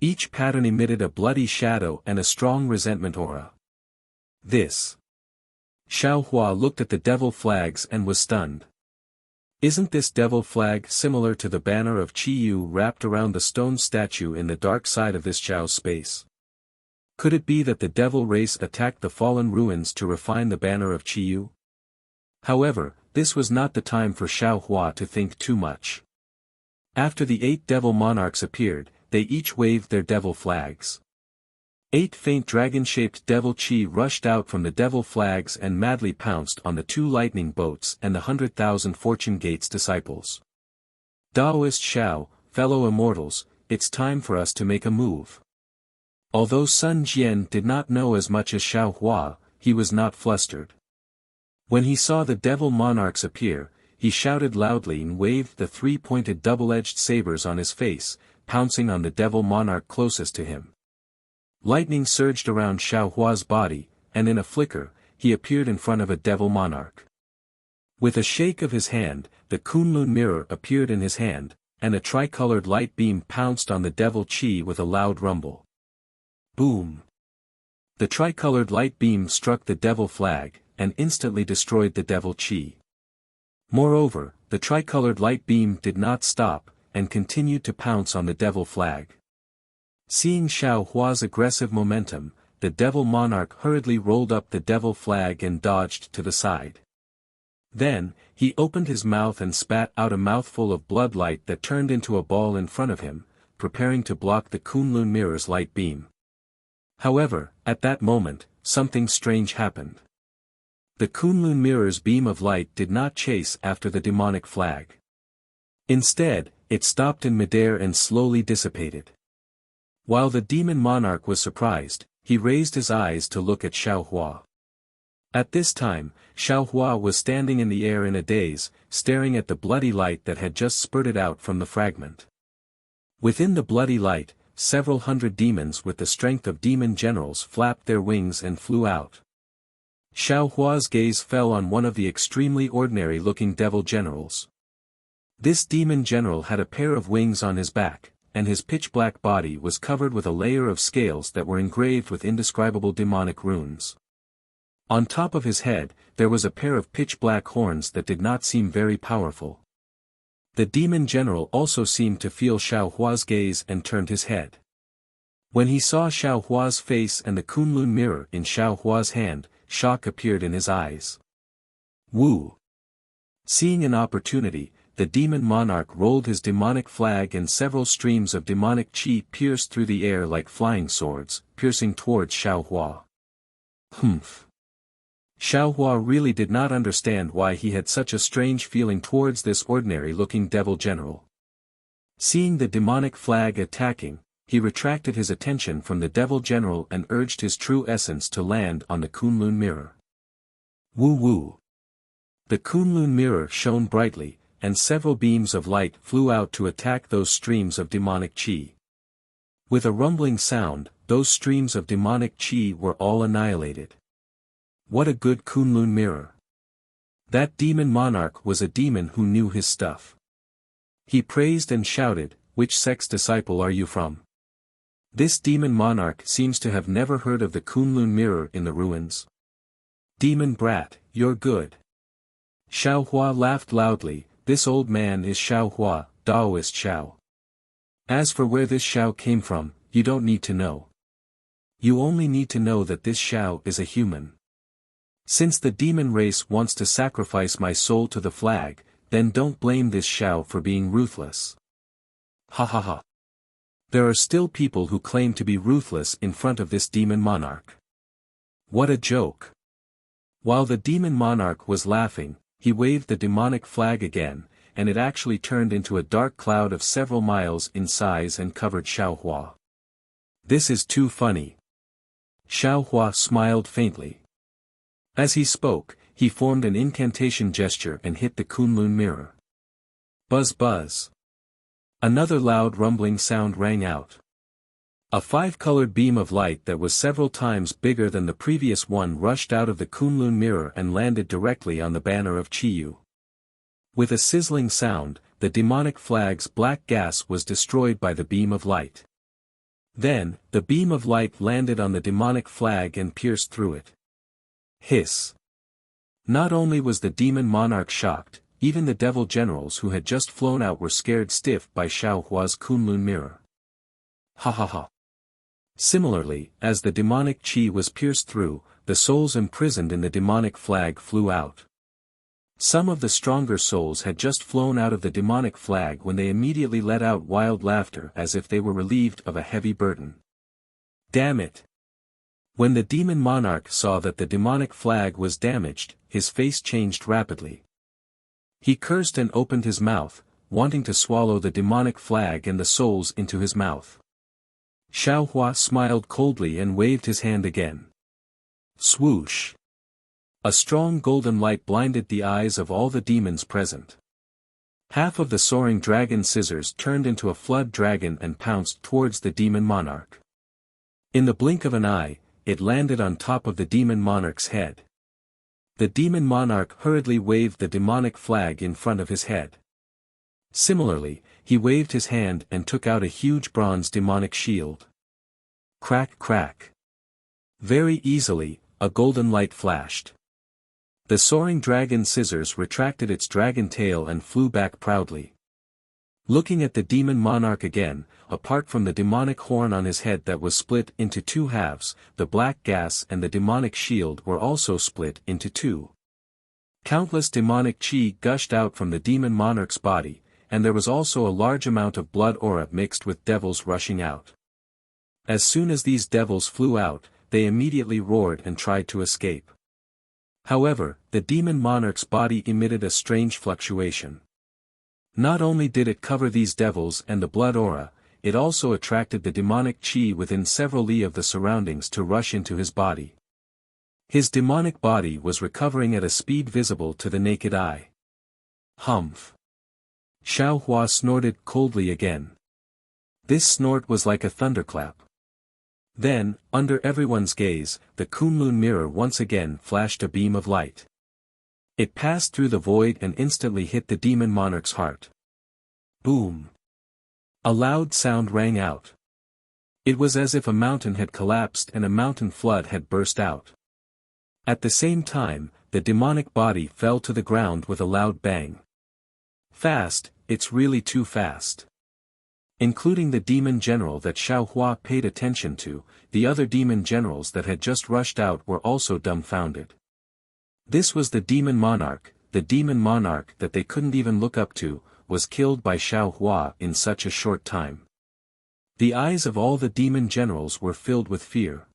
Each pattern emitted a bloody shadow and a strong resentment aura. This. Xiao Hua looked at the devil flags and was stunned. Isn't this devil flag similar to the banner of Qi Yu wrapped around the stone statue in the dark side of this Zhao space? Could it be that the devil race attacked the fallen ruins to refine the banner of Qiyu? However, this was not the time for Xiao Hua to think too much. After the 8 devil monarchs appeared, they each waved their devil flags. 8 faint dragon-shaped devil chi rushed out from the devil flags and madly pounced on the 2 lightning boats and the 100,000 Fortune Gates disciples. Daoist Xiao, fellow immortals, it's time for us to make a move. Although Sun Jian did not know as much as Xiao Hua, he was not flustered. When he saw the devil monarchs appear, he shouted loudly and waved the 3-pointed double-edged sabers on his face, pouncing on the devil monarch closest to him. Lightning surged around Xiao Hua's body, and in a flicker, he appeared in front of a devil monarch. With a shake of his hand, the Kunlun mirror appeared in his hand, and a tricolored light beam pounced on the devil chi with a loud rumble. Boom! The tricolored light beam struck the devil flag, and instantly destroyed the devil chi. Moreover, the tricolored light beam did not stop, and continued to pounce on the devil flag. Seeing Xiao Hua's aggressive momentum, the devil monarch hurriedly rolled up the devil flag and dodged to the side. Then, he opened his mouth and spat out a mouthful of blood light that turned into a ball in front of him, preparing to block the Kunlun mirror's light beam. However, at that moment, something strange happened. The Kunlun mirror's beam of light did not chase after the demonic flag. Instead, it stopped in midair and slowly dissipated. While the demon monarch was surprised, he raised his eyes to look at Xiao Hua. At this time, Xiao Hua was standing in the air in a daze, staring at the bloody light that had just spurted out from the fragment. Within the bloody light, several hundred demons with the strength of demon generals flapped their wings and flew out. Xiao Hua's gaze fell on one of the extremely ordinary-looking devil generals. This demon general had a pair of wings on his back, and his pitch-black body was covered with a layer of scales that were engraved with indescribable demonic runes. On top of his head, there was a pair of pitch-black horns that did not seem very powerful. The demon general also seemed to feel Xiao Hua's gaze and turned his head. When he saw Xiao Hua's face and the Kunlun mirror in Xiao Hua's hand, shock appeared in his eyes. Wu! Seeing an opportunity, the demon monarch rolled his demonic flag and several streams of demonic chi pierced through the air like flying swords, piercing towards Xiao Hua. Humph! Xiao Hua really did not understand why he had such a strange feeling towards this ordinary-looking devil general. Seeing the demonic flag attacking, he retracted his attention from the devil general and urged his true essence to land on the Kunlun mirror. Woo woo! The Kunlun mirror shone brightly, and several beams of light flew out to attack those streams of demonic chi. With a rumbling sound, those streams of demonic chi were all annihilated. What a good Kunlun mirror! That demon monarch was a demon who knew his stuff. He praised and shouted, "Which sect's disciple are you from?" This demon monarch seems to have never heard of the Kunlun mirror in the ruins. Demon brat, you're good. Xiao Hua laughed loudly. This old man is Xiao Hua, Daoist Xiao. As for where this Xiao came from, you don't need to know. You only need to know that this Xiao is a human. Since the demon race wants to sacrifice my soul to the flag, then don't blame this Xiao for being ruthless. Ha ha ha. There are still people who claim to be ruthless in front of this demon monarch. What a joke. While the demon monarch was laughing, he waved the demonic flag again, and it actually turned into a dark cloud of several miles in size and covered Xiao Hua. This is too funny. Xiao Hua smiled faintly. As he spoke, he formed an incantation gesture and hit the Kunlun mirror. Buzz buzz. Another loud rumbling sound rang out. A 5-colored beam of light that was several times bigger than the previous one rushed out of the Kunlun mirror and landed directly on the banner of Qiyu. With a sizzling sound, the demonic flag's black gas was destroyed by the beam of light. Then, the beam of light landed on the demonic flag and pierced through it. Hiss! Not only was the demon monarch shocked, even the devil generals who had just flown out were scared stiff by Xiao Hua's Kunlun mirror. Ha ha ha! Similarly, as the demonic chi was pierced through, the souls imprisoned in the demonic flag flew out. Some of the stronger souls had just flown out of the demonic flag when they immediately let out wild laughter as if they were relieved of a heavy burden. Damn it! When the demon monarch saw that the demonic flag was damaged, his face changed rapidly. He cursed and opened his mouth, wanting to swallow the demonic flag and the souls into his mouth. Xiaohua smiled coldly and waved his hand again. Swoosh! A strong golden light blinded the eyes of all the demons present. Half of the soaring dragon scissors turned into a flood dragon and pounced towards the demon monarch. In the blink of an eye, it landed on top of the demon monarch's head. The demon monarch hurriedly waved the demonic flag in front of his head. Similarly, he waved his hand and took out a huge bronze demonic shield. Crack crack. Very easily, a golden light flashed. The soaring dragon scissors retracted its dragon tail and flew back proudly. Looking at the demon monarch again, apart from the demonic horn on his head that was split into two halves, the black gas and the demonic shield were also split into two. Countless demonic chi gushed out from the demon monarch's body, and there was also a large amount of blood aura mixed with devils rushing out. As soon as these devils flew out, they immediately roared and tried to escape. However, the demon monarch's body emitted a strange fluctuation. Not only did it cover these devils and the blood aura, it also attracted the demonic chi within several li of the surroundings to rush into his body. His demonic body was recovering at a speed visible to the naked eye. Humph! Xiaohua snorted coldly again. This snort was like a thunderclap. Then, under everyone's gaze, the Kunlun mirror once again flashed a beam of light. It passed through the void and instantly hit the demon monarch's heart. Boom! A loud sound rang out. It was as if a mountain had collapsed and a mountain flood had burst out. At the same time, the demonic body fell to the ground with a loud bang. Fast, it's really too fast. Including the demon general that Xiaohua paid attention to, the other demon generals that had just rushed out were also dumbfounded. This was the demon monarch that they couldn't even look up to, was killed by Xiaohua in such a short time. The eyes of all the demon generals were filled with fear.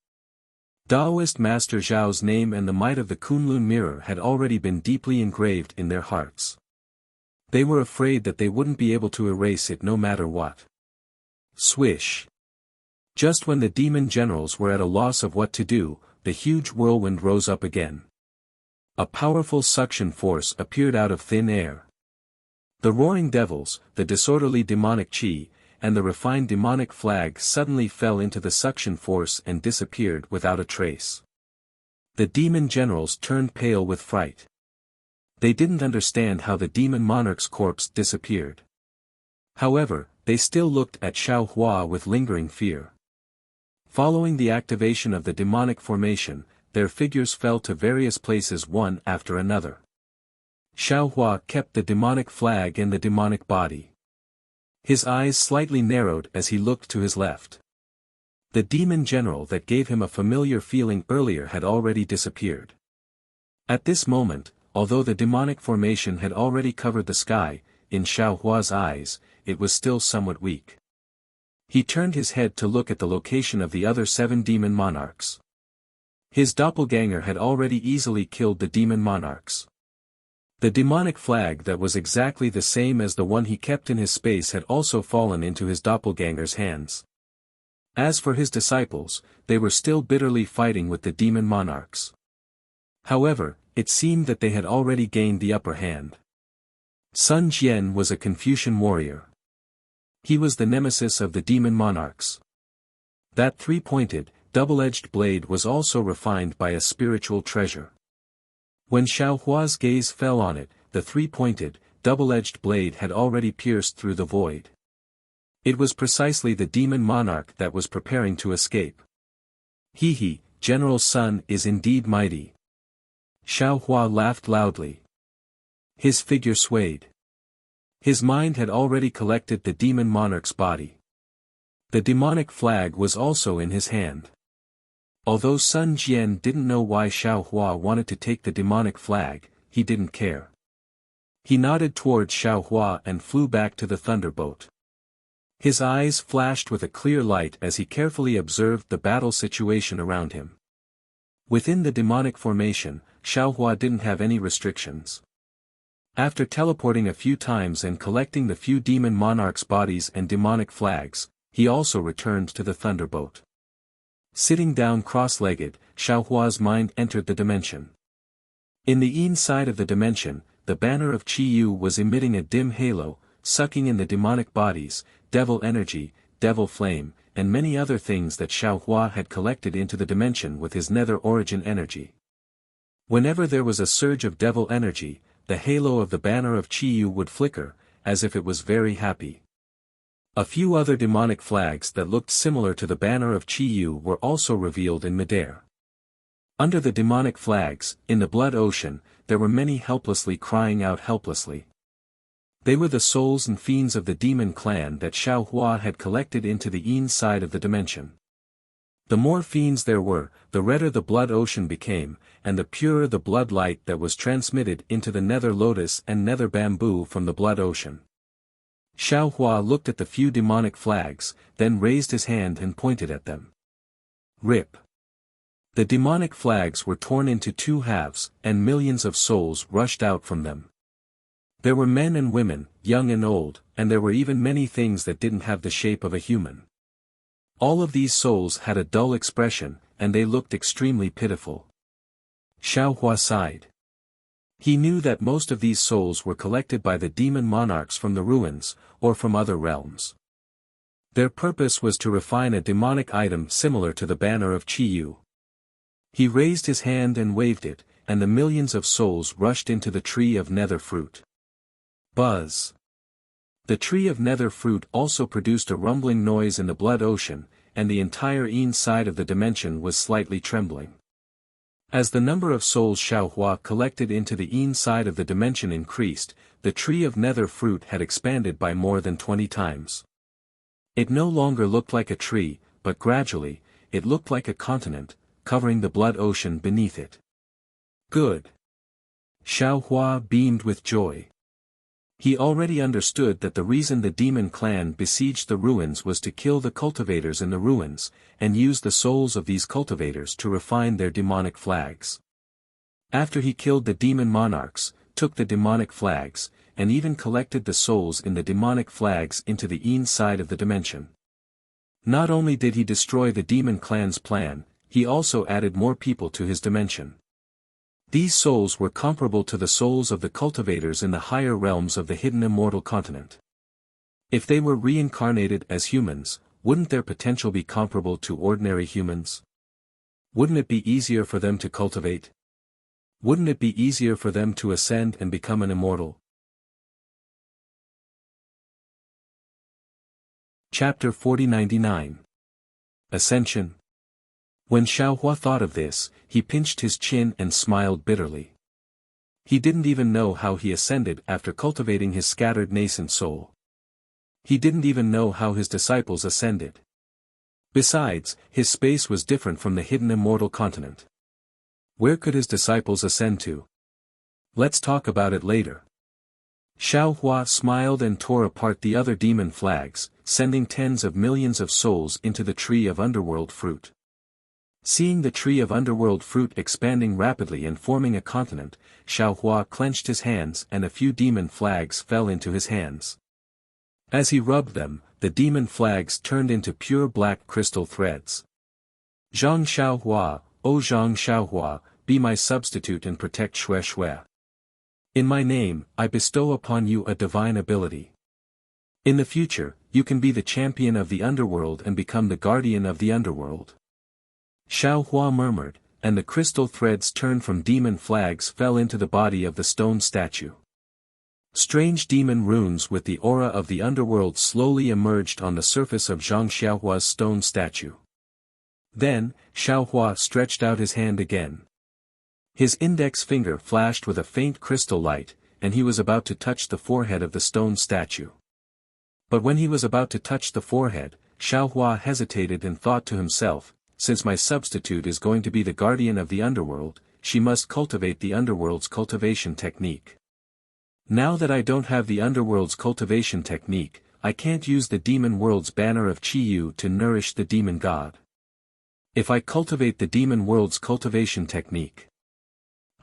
Taoist Master Zhao's name and the might of the Kunlun mirror had already been deeply engraved in their hearts. They were afraid that they wouldn't be able to erase it no matter what. Swish! Just when the demon generals were at a loss of what to do, the huge whirlwind rose up again. A powerful suction force appeared out of thin air. The roaring devils, the disorderly demonic chi, and the refined demonic flag suddenly fell into the suction force and disappeared without a trace. The demon generals turned pale with fright. They didn't understand how the demon monarch's corpse disappeared. However, they still looked at Xiaohua with lingering fear. Following the activation of the demonic formation, their figures fell to various places one after another. Xiaohua kept the demonic flag and the demonic body. His eyes slightly narrowed as he looked to his left. The demon general that gave him a familiar feeling earlier had already disappeared. At this moment, although the demonic formation had already covered the sky, in Xiaohua's eyes, it was still somewhat weak. He turned his head to look at the location of the other 7 demon monarchs. His doppelganger had already easily killed the demon monarchs. The demonic flag that was exactly the same as the one he kept in his space had also fallen into his doppelganger's hands. As for his disciples, they were still bitterly fighting with the demon monarchs. However, it seemed that they had already gained the upper hand. Sun Jian was a Confucian warrior. He was the nemesis of the demon monarchs. That 3-pointed, double-edged blade was also refined by a spiritual treasure. When Xiaohua's gaze fell on it, the 3-pointed, double-edged blade had already pierced through the void. It was precisely the demon monarch that was preparing to escape. He, General Sun is indeed mighty. Xiaohua laughed loudly. His figure swayed. His mind had already collected the demon monarch's body. The demonic flag was also in his hand. Although Sun Jian didn't know why Xiao Hua wanted to take the demonic flag, he didn't care. He nodded towards Xiao Hua and flew back to the thunderbolt. His eyes flashed with a clear light as he carefully observed the battle situation around him. Within the demonic formation, Xiao Hua didn't have any restrictions. After teleporting a few times and collecting the few demon monarchs' bodies and demonic flags, he also returned to the thunderbolt. Sitting down cross-legged, Xiao Hua's mind entered the dimension. In the inside of the dimension, the banner of Qi Yu was emitting a dim halo, sucking in the demonic bodies, devil energy, devil flame, and many other things that Xiao Hua had collected into the dimension with his nether origin energy. Whenever there was a surge of devil energy, the halo of the banner of Qi Yu would flicker, as if it was very happy. A few other demonic flags that looked similar to the banner of Qi Yu were also revealed in midair. Under the demonic flags, in the blood ocean, there were many helplessly crying out helplessly. They were the souls and fiends of the demon clan that Xiao Hua had collected into the inside of the dimension. The more fiends there were, the redder the blood ocean became, and the purer the blood light that was transmitted into the nether lotus and nether bamboo from the blood ocean. Xiao Hua looked at the few demonic flags, then raised his hand and pointed at them. Rip. The demonic flags were torn into two halves, and millions of souls rushed out from them. There were men and women, young and old, and there were even many things that didn't have the shape of a human. All of these souls had a dull expression, and they looked extremely pitiful. Xiao Hua sighed. He knew that most of these souls were collected by the demon monarchs from the ruins, or from other realms. Their purpose was to refine a demonic item similar to the banner of Qi Yu. He raised his hand and waved it, and the millions of souls rushed into the tree of nether fruit. Buzz. The tree of nether fruit also produced a rumbling noise in the blood ocean, and the entire inside of the dimension was slightly trembling. As the number of souls Xiao Hua collected into the inside of the dimension increased, the tree of nether fruit had expanded by more than 20 times. It no longer looked like a tree, but gradually, it looked like a continent, covering the blood ocean beneath it. Good. Xiao Hua beamed with joy. He already understood that the reason the demon clan besieged the ruins was to kill the cultivators in the ruins, and use the souls of these cultivators to refine their demonic flags. After he killed the demon monarchs, took the demonic flags, and even collected the souls in the demonic flags into the inside of the dimension. Not only did he destroy the demon clan's plan, he also added more people to his dimension. These souls were comparable to the souls of the cultivators in the higher realms of the hidden immortal continent. If they were reincarnated as humans, wouldn't their potential be comparable to ordinary humans? Wouldn't it be easier for them to cultivate? Wouldn't it be easier for them to ascend and become an immortal? Chapter 4099. Ascension. When Xiao Hua thought of this, he pinched his chin and smiled bitterly. He didn't even know how he ascended after cultivating his scattered nascent soul. He didn't even know how his disciples ascended. Besides, his space was different from the hidden immortal continent. Where could his disciples ascend to? Let's talk about it later. Xiao Hua smiled and tore apart the other demon flags, sending tens of millions of souls into the tree of underworld fruit. Seeing the tree of underworld fruit expanding rapidly and forming a continent, Xiao Hua clenched his hands and a few demon flags fell into his hands. As he rubbed them, the demon flags turned into pure black crystal threads. Zhang Xiaohua, O Zhang Xiaohua, be my substitute and protect Xue Xue. In my name, I bestow upon you a divine ability. In the future, you can be the champion of the underworld and become the guardian of the underworld. Xiao Hua murmured, and the crystal threads turned from demon flags fell into the body of the stone statue. Strange demon runes with the aura of the underworld slowly emerged on the surface of Zhang Xiaohua's stone statue. Then, Xiao Hua stretched out his hand again. His index finger flashed with a faint crystal light, and he was about to touch the forehead of the stone statue. But when he was about to touch the forehead, Xiaohua hesitated and thought to himself, since my substitute is going to be the guardian of the underworld, she must cultivate the underworld's cultivation technique. Now that I don't have the underworld's cultivation technique, I can't use the demon world's banner of Qi to nourish the demon god. If I cultivate the demon world's cultivation technique,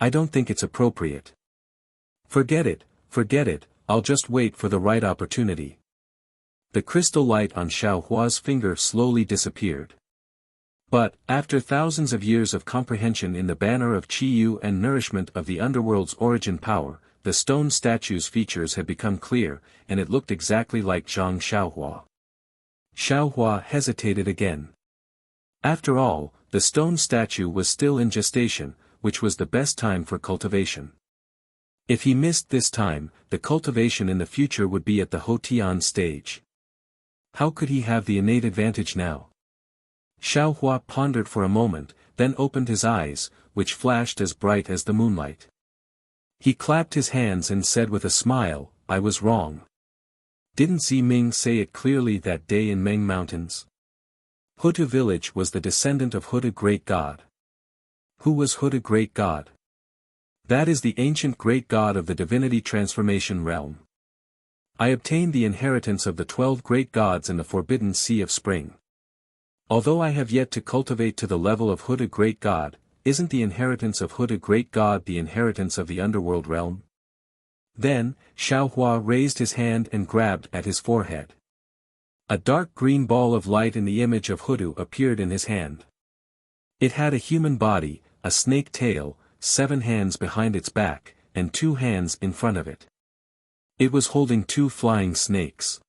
I don't think it's appropriate. Forget it, I'll just wait for the right opportunity. The crystal light on Xiaohua's finger slowly disappeared. But, after thousands of years of comprehension in the banner of Qi and nourishment of the underworld's origin power, the stone statue's features had become clear, and it looked exactly like Zhang Xiaohua. Xiaohua hesitated again. After all, the stone statue was still in gestation, which was the best time for cultivation. If he missed this time, the cultivation in the future would be at the Hotian stage. How could he have the innate advantage now? Xiaohua pondered for a moment, then opened his eyes, which flashed as bright as the moonlight. He clapped his hands and said with a smile, I was wrong. Didn't Ming say it clearly that day in Meng Mountains? Hutu village was the descendant of Hutu great god. Who was Hutu great god? That is the ancient great god of the divinity transformation realm. I obtained the inheritance of the 12 great gods in the forbidden sea of spring. Although I have yet to cultivate to the level of Hutu great god, isn't the inheritance of Hutu great god the inheritance of the underworld realm? Then, Xiaohua raised his hand and grabbed at his forehead. A dark green ball of light in the image of Hutu appeared in his hand. It had a human body, a snake tail, 7 hands behind its back, and 2 hands in front of it. It was holding 2 flying snakes.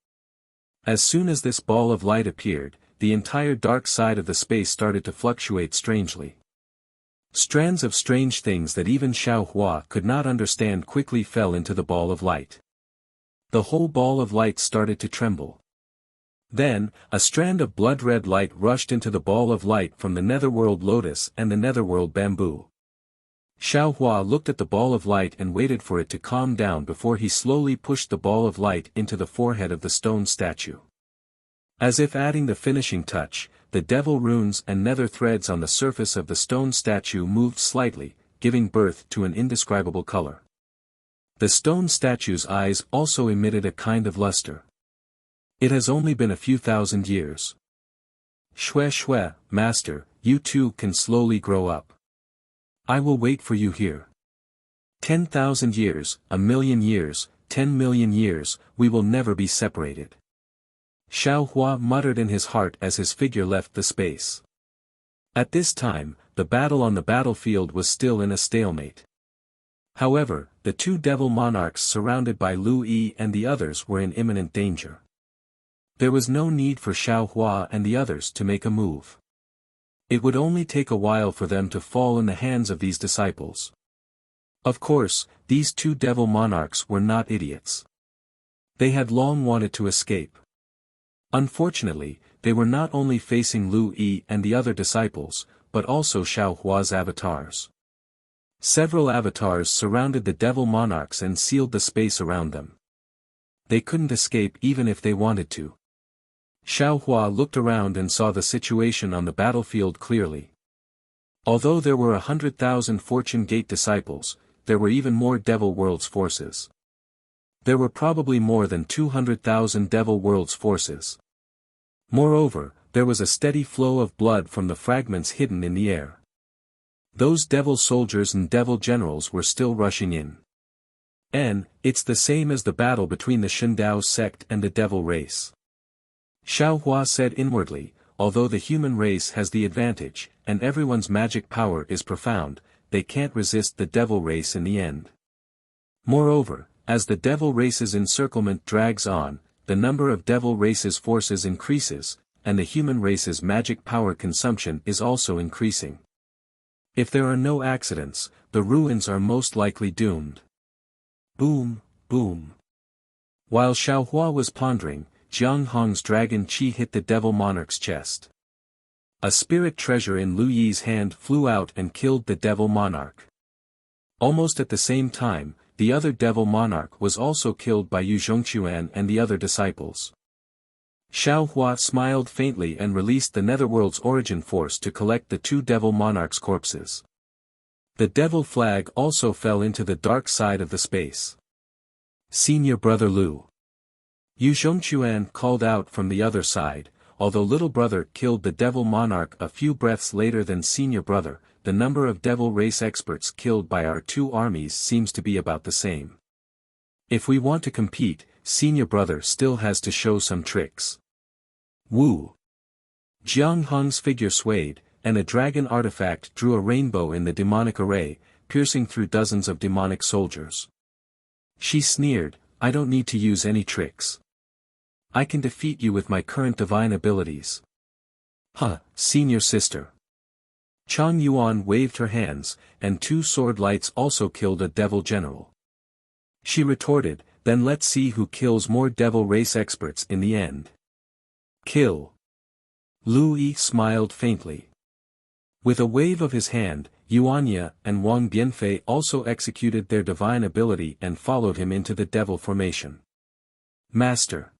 As soon as this ball of light appeared, the entire dark side of the space started to fluctuate strangely. Strands of strange things that even Xiaohua could not understand quickly fell into the ball of light. The whole ball of light started to tremble. Then, a strand of blood-red light rushed into the ball of light from the netherworld lotus and the netherworld bamboo. Xiaohua looked at the ball of light and waited for it to calm down before he slowly pushed the ball of light into the forehead of the stone statue. As if adding the finishing touch, the devil runes and nether threads on the surface of the stone statue moved slightly, giving birth to an indescribable color. The stone statue's eyes also emitted a kind of luster. It has only been a few thousand years. Shue, master, you too can slowly grow up. I will wait for you here. 10,000 years, 1,000,000 years, 10 million years, we will never be separated. Xiaohua muttered in his heart as his figure left the space. At this time, the battle on the battlefield was still in a stalemate. However, the 2 devil monarchs surrounded by Lu Yi and the others were in imminent danger. There was no need for Xiaohua and the others to make a move. It would only take a while for them to fall in the hands of these disciples. Of course, these 2 devil monarchs were not idiots. They had long wanted to escape. Unfortunately, they were not only facing Lu Yi and the other disciples, but also Xiaohua's avatars. Several avatars surrounded the devil monarchs and sealed the space around them. They couldn't escape even if they wanted to. Xiaohua looked around and saw the situation on the battlefield clearly. Although there were 100,000 Fortune Gate disciples, there were even more Devil World's forces. There were probably more than 200,000 Devil World's forces. Moreover, there was a steady flow of blood from the fragments hidden in the air. Those devil soldiers and devil generals were still rushing in. And, it's the same as the battle between the Shindao sect and the devil race. Xiaohua said inwardly, although the human race has the advantage, and everyone's magic power is profound, they can't resist the devil race in the end. Moreover, as the devil race's encirclement drags on, the number of devil race's forces increases, and the human race's magic power consumption is also increasing. If there are no accidents, the ruins are most likely doomed. Boom, boom. While Xiaohua was pondering, Jiang Hong's dragon Qi hit the devil monarch's chest. A spirit treasure in Lu Yi's hand flew out and killed the devil monarch. Almost at the same time, the other devil monarch was also killed by Yu Zhongquan and the other disciples. Xiao Hua smiled faintly and released the Netherworld's origin force to collect the two devil monarchs' corpses. The devil flag also fell into the dark side of the space. Senior brother Lu. Yu Zhongquan called out from the other side. Although little brother killed the devil monarch a few breaths later than senior brother, the number of devil race experts killed by our two armies seems to be about the same. If we want to compete, senior brother still has to show some tricks. Wu. Jiang Hong's figure swayed, and a dragon artifact drew a rainbow in the demonic array, piercing through dozens of demonic soldiers. She sneered, "I don't need to use any tricks. I can defeat you with my current divine abilities." "Huh, senior sister." Chang Yuan waved her hands, and two sword lights also killed a devil general. She retorted, "Then let's see who kills more devil race experts in the end." "Kill." Lu Yi smiled faintly. With a wave of his hand, Yuanya and Wang Bianfei also executed their divine ability and followed him into the devil formation. "Master."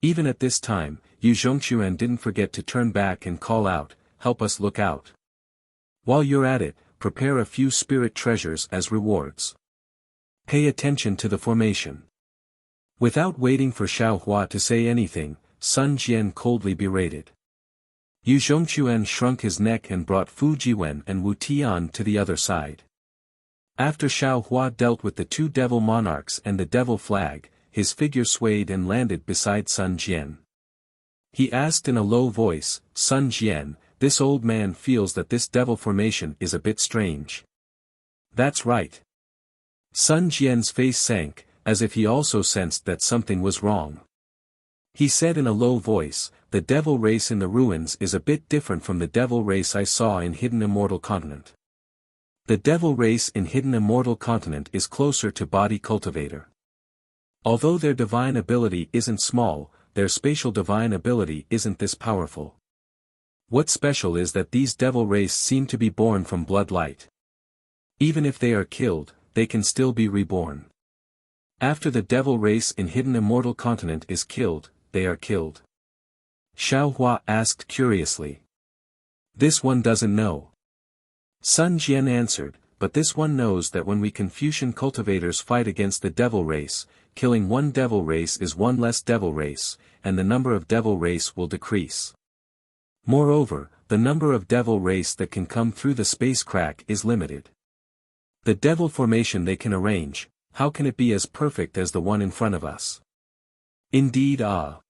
Even at this time, Yu Zhongquan didn't forget to turn back and call out, "Help us look out. While you're at it, prepare a few spirit treasures as rewards. Pay attention to the formation." Without waiting for Xiao Hua to say anything, Sun Jian coldly berated. Yu Zhongquan shrunk his neck and brought Fu Jiwen and Wu Tian to the other side. After Xiao Hua dealt with the two devil monarchs and the devil flag, his figure swayed and landed beside Sun Jian. He asked in a low voice, "Sun Jian, this old man feels that this devil formation is a bit strange." "That's right." Sun Jian's face sank, as if he also sensed that something was wrong. He said in a low voice, "The devil race in the ruins is a bit different from the devil race I saw in Hidden Immortal Continent. The devil race in Hidden Immortal Continent is closer to Body Cultivator. Although their divine ability isn't small, their spatial divine ability isn't this powerful. What's special is that these devil race seem to be born from blood light. Even if they are killed, they can still be reborn. After the devil race in Hidden Immortal Continent is killed, they are killed." Xiao Hua asked curiously. "This one doesn't know." Sun Jian answered, "But this one knows that when we Confucian cultivators fight against the devil race, killing one devil race is one less devil race, and the number of devil race will decrease. Moreover, the number of devil race that can come through the space crack is limited. The devil formation they can arrange, how can it be as perfect as the one in front of us?" "Indeed, ah."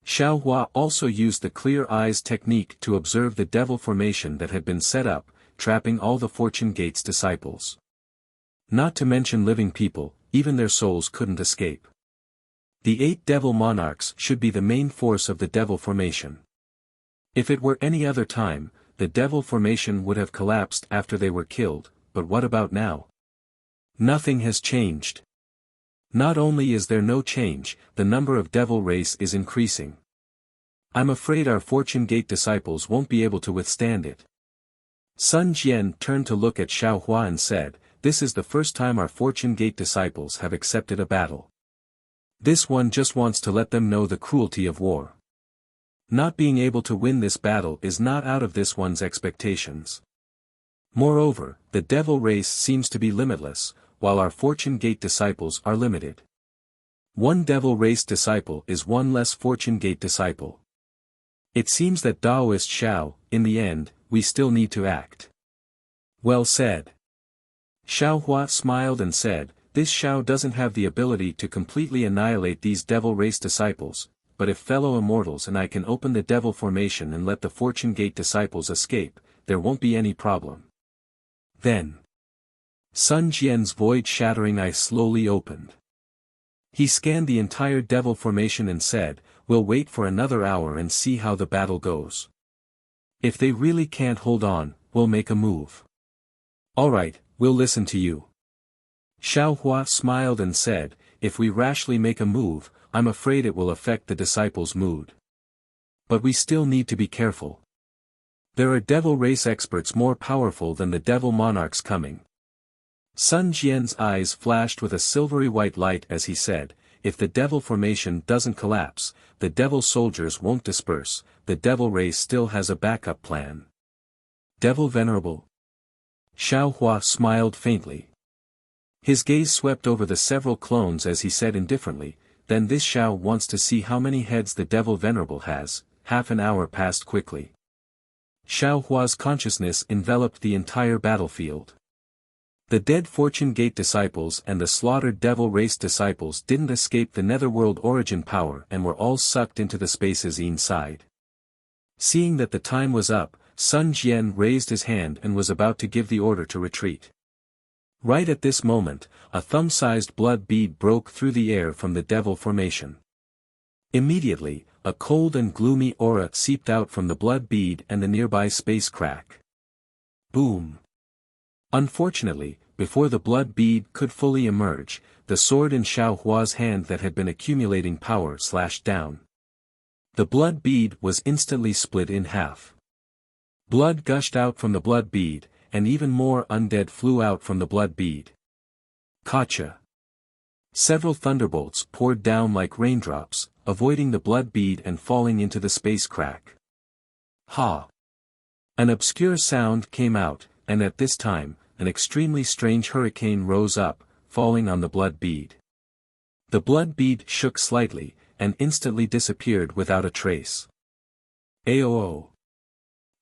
Xiao Hua also used the clear eyes technique to observe the devil formation that had been set up, trapping all the Fortune Gate's disciples. Not to mention living people, even their souls couldn't escape. The 8 devil monarchs should be the main force of the devil formation. If it were any other time, the devil formation would have collapsed after they were killed, but what about now? Nothing has changed. Not only is there no change, the number of devil race is increasing. I'm afraid our Fortune Gate disciples won't be able to withstand it. Sun Jian turned to look at Xiao Hua and said, "This is the first time our Fortune Gate disciples have accepted a battle. This one just wants to let them know the cruelty of war. Not being able to win this battle is not out of this one's expectations. Moreover, the devil race seems to be limitless, while our Fortune Gate disciples are limited. One devil race disciple is one less Fortune Gate disciple. It seems that Taoist Xiao, in the end, we still need to act." "Well said." Xiao Hua smiled and said, "This Xiao doesn't have the ability to completely annihilate these devil race disciples, but if fellow immortals and I can open the devil formation and let the Fortune Gate disciples escape, there won't be any problem. Then." Sun Jian's void-shattering eye slowly opened. He scanned the entire devil formation and said, "We'll wait for another hour and see how the battle goes. If they really can't hold on, we'll make a move." "Alright, we'll listen to you." Xiao Hua smiled and said, "If we rashly make a move, I'm afraid it will affect the disciples' mood. But we still need to be careful. There are devil race experts more powerful than the devil monarchs coming." Sun Jian's eyes flashed with a silvery white light as he said, if the devil formation doesn't collapse, the devil soldiers won't disperse, the devil race still has a backup plan. Devil Venerable? Xiao Hua smiled faintly. His gaze swept over the several clones as he said indifferently, then this Xiao wants to see how many heads the Devil Venerable has. Half an hour passed quickly. Xiao Hua's consciousness enveloped the entire battlefield. The dead Fortune Gate disciples and the slaughtered Devil Race disciples didn't escape the netherworld origin power and were all sucked into the spaces inside. Seeing that the time was up, Sun Jian raised his hand and was about to give the order to retreat. Right at this moment, a thumb-sized blood bead broke through the air from the devil formation. Immediately, a cold and gloomy aura seeped out from the blood bead and the nearby space crack. Boom! Unfortunately, before the blood bead could fully emerge, the sword in Xiao Hua's hand that had been accumulating power slashed down. The blood bead was instantly split in half. Blood gushed out from the blood bead, and even more undead flew out from the blood bead. Gotcha! Several thunderbolts poured down like raindrops, avoiding the blood bead and falling into the space crack. Ha! An obscure sound came out, and at this time, an extremely strange hurricane rose up, falling on the blood bead. The blood bead shook slightly, and instantly disappeared without a trace. Aoo!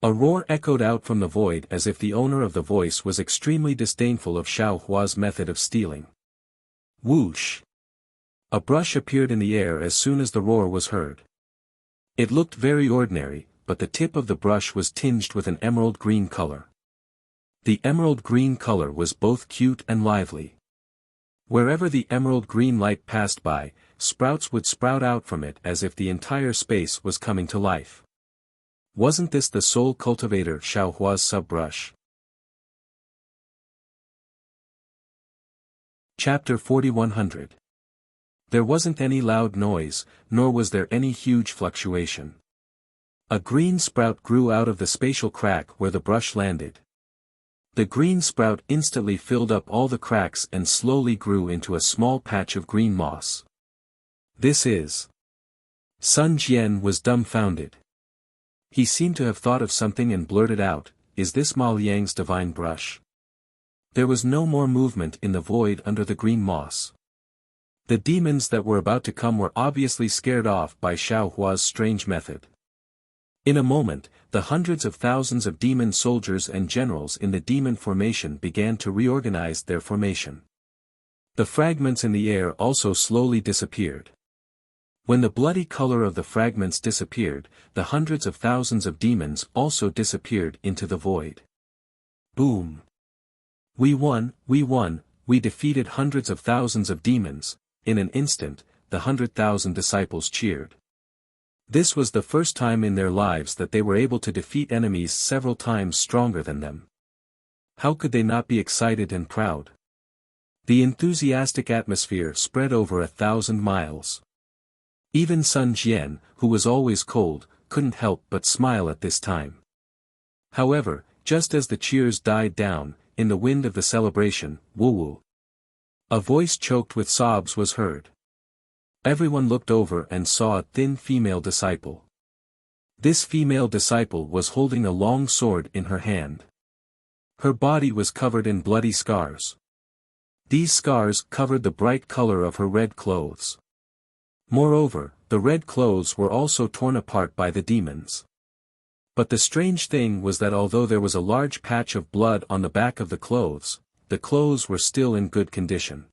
A roar echoed out from the void as if the owner of the voice was extremely disdainful of Xiao Hua's method of stealing. Whoosh! A brush appeared in the air as soon as the roar was heard. It looked very ordinary, but the tip of the brush was tinged with an emerald green color. The emerald green color was both cute and lively. Wherever the emerald green light passed by, sprouts would sprout out from it as if the entire space was coming to life. Wasn't this the soul cultivator Xiao Hua's sub-brush? Chapter 4100. There wasn't any loud noise, nor was there any huge fluctuation. A green sprout grew out of the spatial crack where the brush landed. The green sprout instantly filled up all the cracks and slowly grew into a small patch of green moss. This is... Sun Jian was dumbfounded. He seemed to have thought of something and blurted out, "Is this Ma Liang's divine brush?" There was no more movement in the void under the green moss. The demons that were about to come were obviously scared off by Xiao Hua's strange method. In a moment, the hundreds of thousands of demon soldiers and generals in the demon formation began to reorganize their formation. The fragments in the air also slowly disappeared. When the bloody color of the fragments disappeared, the hundreds of thousands of demons also disappeared into the void. Boom! We won, we defeated hundreds of thousands of demons. In an instant, the 100,000 disciples cheered. This was the first time in their lives that they were able to defeat enemies several times stronger than them. How could they not be excited and proud? The enthusiastic atmosphere spread over 1,000 miles. Even Sun Jian, who was always cold, couldn't help but smile at this time. However, just as the cheers died down, in the wind of the celebration, woo-woo, a voice choked with sobs was heard. Everyone looked over and saw a thin female disciple. This female disciple was holding a long sword in her hand. Her body was covered in bloody scars. These scars covered the bright color of her red clothes. Moreover, the red clothes were also torn apart by the demons. But the strange thing was that although there was a large patch of blood on the back of the clothes were still in good condition.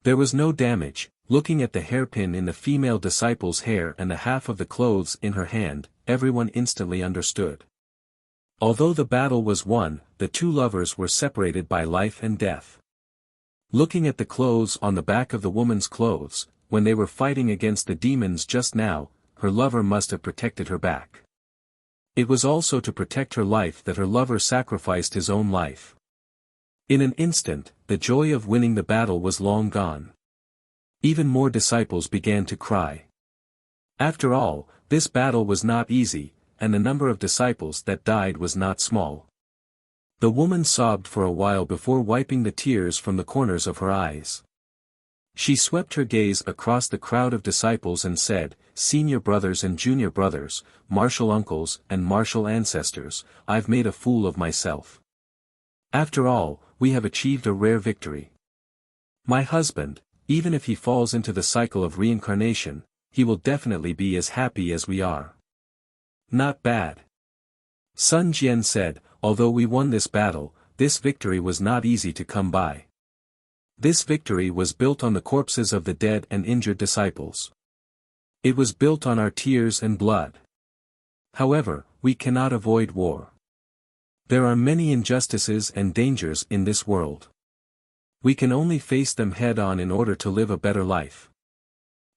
There was no damage. Looking at the hairpin in the female disciple's hair and the half of the clothes in her hand, everyone instantly understood. Although the battle was won, the two lovers were separated by life and death. Looking at the clothes on the back of the woman's clothes, when they were fighting against the demons just now, her lover must have protected her back. It was also to protect her life that her lover sacrificed his own life. In an instant, the joy of winning the battle was long gone. Even more disciples began to cry. After all, this battle was not easy, and the number of disciples that died was not small. The woman sobbed for a while before wiping the tears from the corners of her eyes. She swept her gaze across the crowd of disciples and said, "Senior brothers and junior brothers, martial uncles and martial ancestors, I've made a fool of myself. After all, we have achieved a rare victory. My husband, even if he falls into the cycle of reincarnation, he will definitely be as happy as we are. Not bad." Sun Jian said, "Although we won this battle, this victory was not easy to come by. This victory was built on the corpses of the dead and injured disciples. It was built on our tears and blood. However, we cannot avoid war. There are many injustices and dangers in this world. We can only face them head-on in order to live a better life."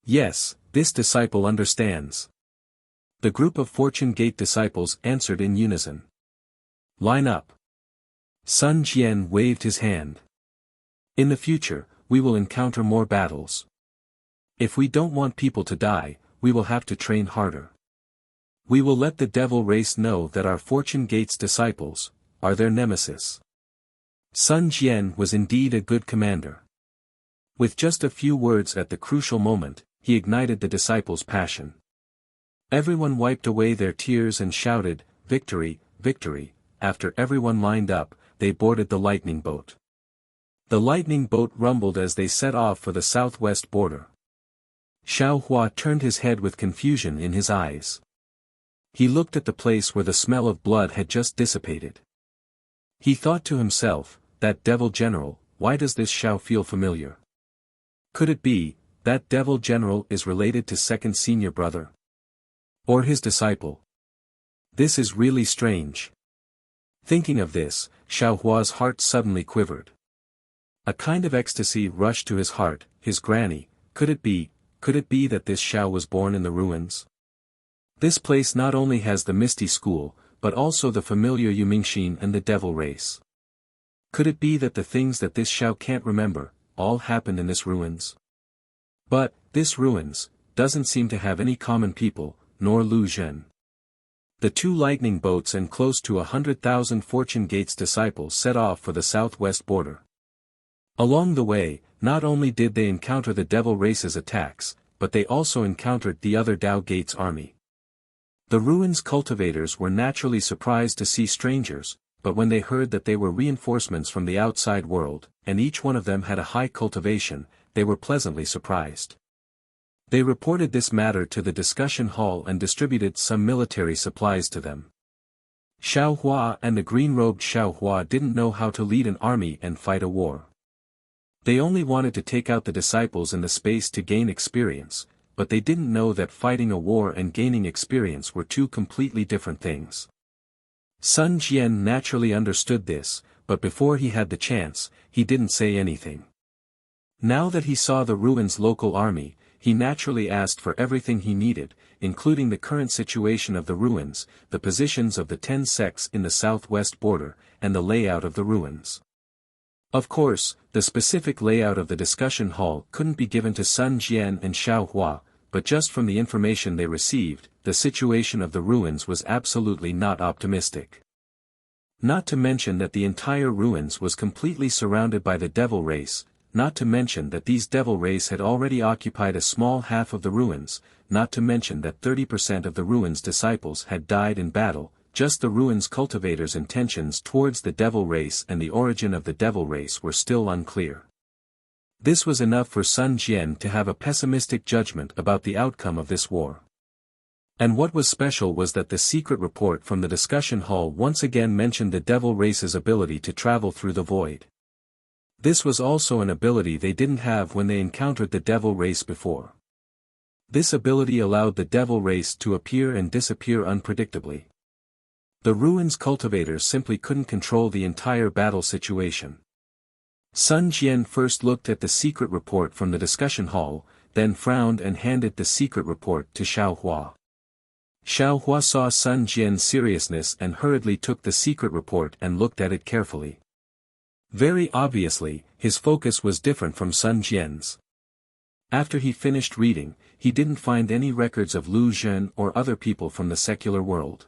"Yes, this disciple understands." The group of Fortune Gate disciples answered in unison. "Line up." Sun Jian waved his hand. "In the future, we will encounter more battles. If we don't want people to die, we will have to train harder. We will let the devil race know that our Fortune Gate's disciples are their nemesis." Sun Jian was indeed a good commander. With just a few words at the crucial moment, he ignited the disciples' passion. Everyone wiped away their tears and shouted, "Victory, victory!" After everyone lined up, they boarded the lightning boat. The lightning boat rumbled as they set off for the southwest border. Xiao Hua turned his head with confusion in his eyes. He looked at the place where the smell of blood had just dissipated. He thought to himself, "That devil general, why does this Xiao feel familiar? Could it be, that devil general is related to second senior brother? Or his disciple? This is really strange." Thinking of this, Xiao Hua's heart suddenly quivered. A kind of ecstasy rushed to his heart. His granny, could it be that this Xiao was born in the ruins? This place not only has the Misty School, but also the familiar Yumingxin and the devil race. Could it be that the things that this Xiao can't remember, all happened in this ruins? But, this ruins, doesn't seem to have any common people, nor Lu Zhen. The two lightning boats and close to 100,000 Fortune Gates disciples set off for the southwest border. Along the way, not only did they encounter the devil race's attacks, but they also encountered the other Dao Gates army. The ruins cultivators were naturally surprised to see strangers, but when they heard that they were reinforcements from the outside world, and each one of them had a high cultivation, they were pleasantly surprised. They reported this matter to the discussion hall and distributed some military supplies to them. Xiao Hua and the green-robed Xiao Hua didn't know how to lead an army and fight a war. They only wanted to take out the disciples in the space to gain experience, but they didn't know that fighting a war and gaining experience were two completely different things. Sun Jian naturally understood this, but before he had the chance, he didn't say anything. Now that he saw the ruins' local army, he naturally asked for everything he needed, including the current situation of the ruins, the positions of the 10 sects in the southwest border, and the layout of the ruins. Of course, the specific layout of the discussion hall couldn't be given to Sun Jian and Xiao Hua, but just from the information they received, the situation of the ruins was absolutely not optimistic. Not to mention that the entire ruins was completely surrounded by the devil race, not to mention that these devil race had already occupied a small half of the ruins, not to mention that 30% of the ruins' disciples had died in battle. Just the ruins cultivators' intentions towards the devil race and the origin of the devil race were still unclear. This was enough for Sun Jian to have a pessimistic judgment about the outcome of this war. And what was special was that the secret report from the discussion hall once again mentioned the devil race's ability to travel through the void. This was also an ability they didn't have when they encountered the devil race before. This ability allowed the devil race to appear and disappear unpredictably. The ruins cultivators simply couldn't control the entire battle situation. Sun Jian first looked at the secret report from the discussion hall, then frowned and handed the secret report to Xiao Hua. Xiao Hua saw Sun Jian's seriousness and hurriedly took the secret report and looked at it carefully. Very obviously, his focus was different from Sun Jian's. After he finished reading, he didn't find any records of Lu Zhen or other people from the secular world.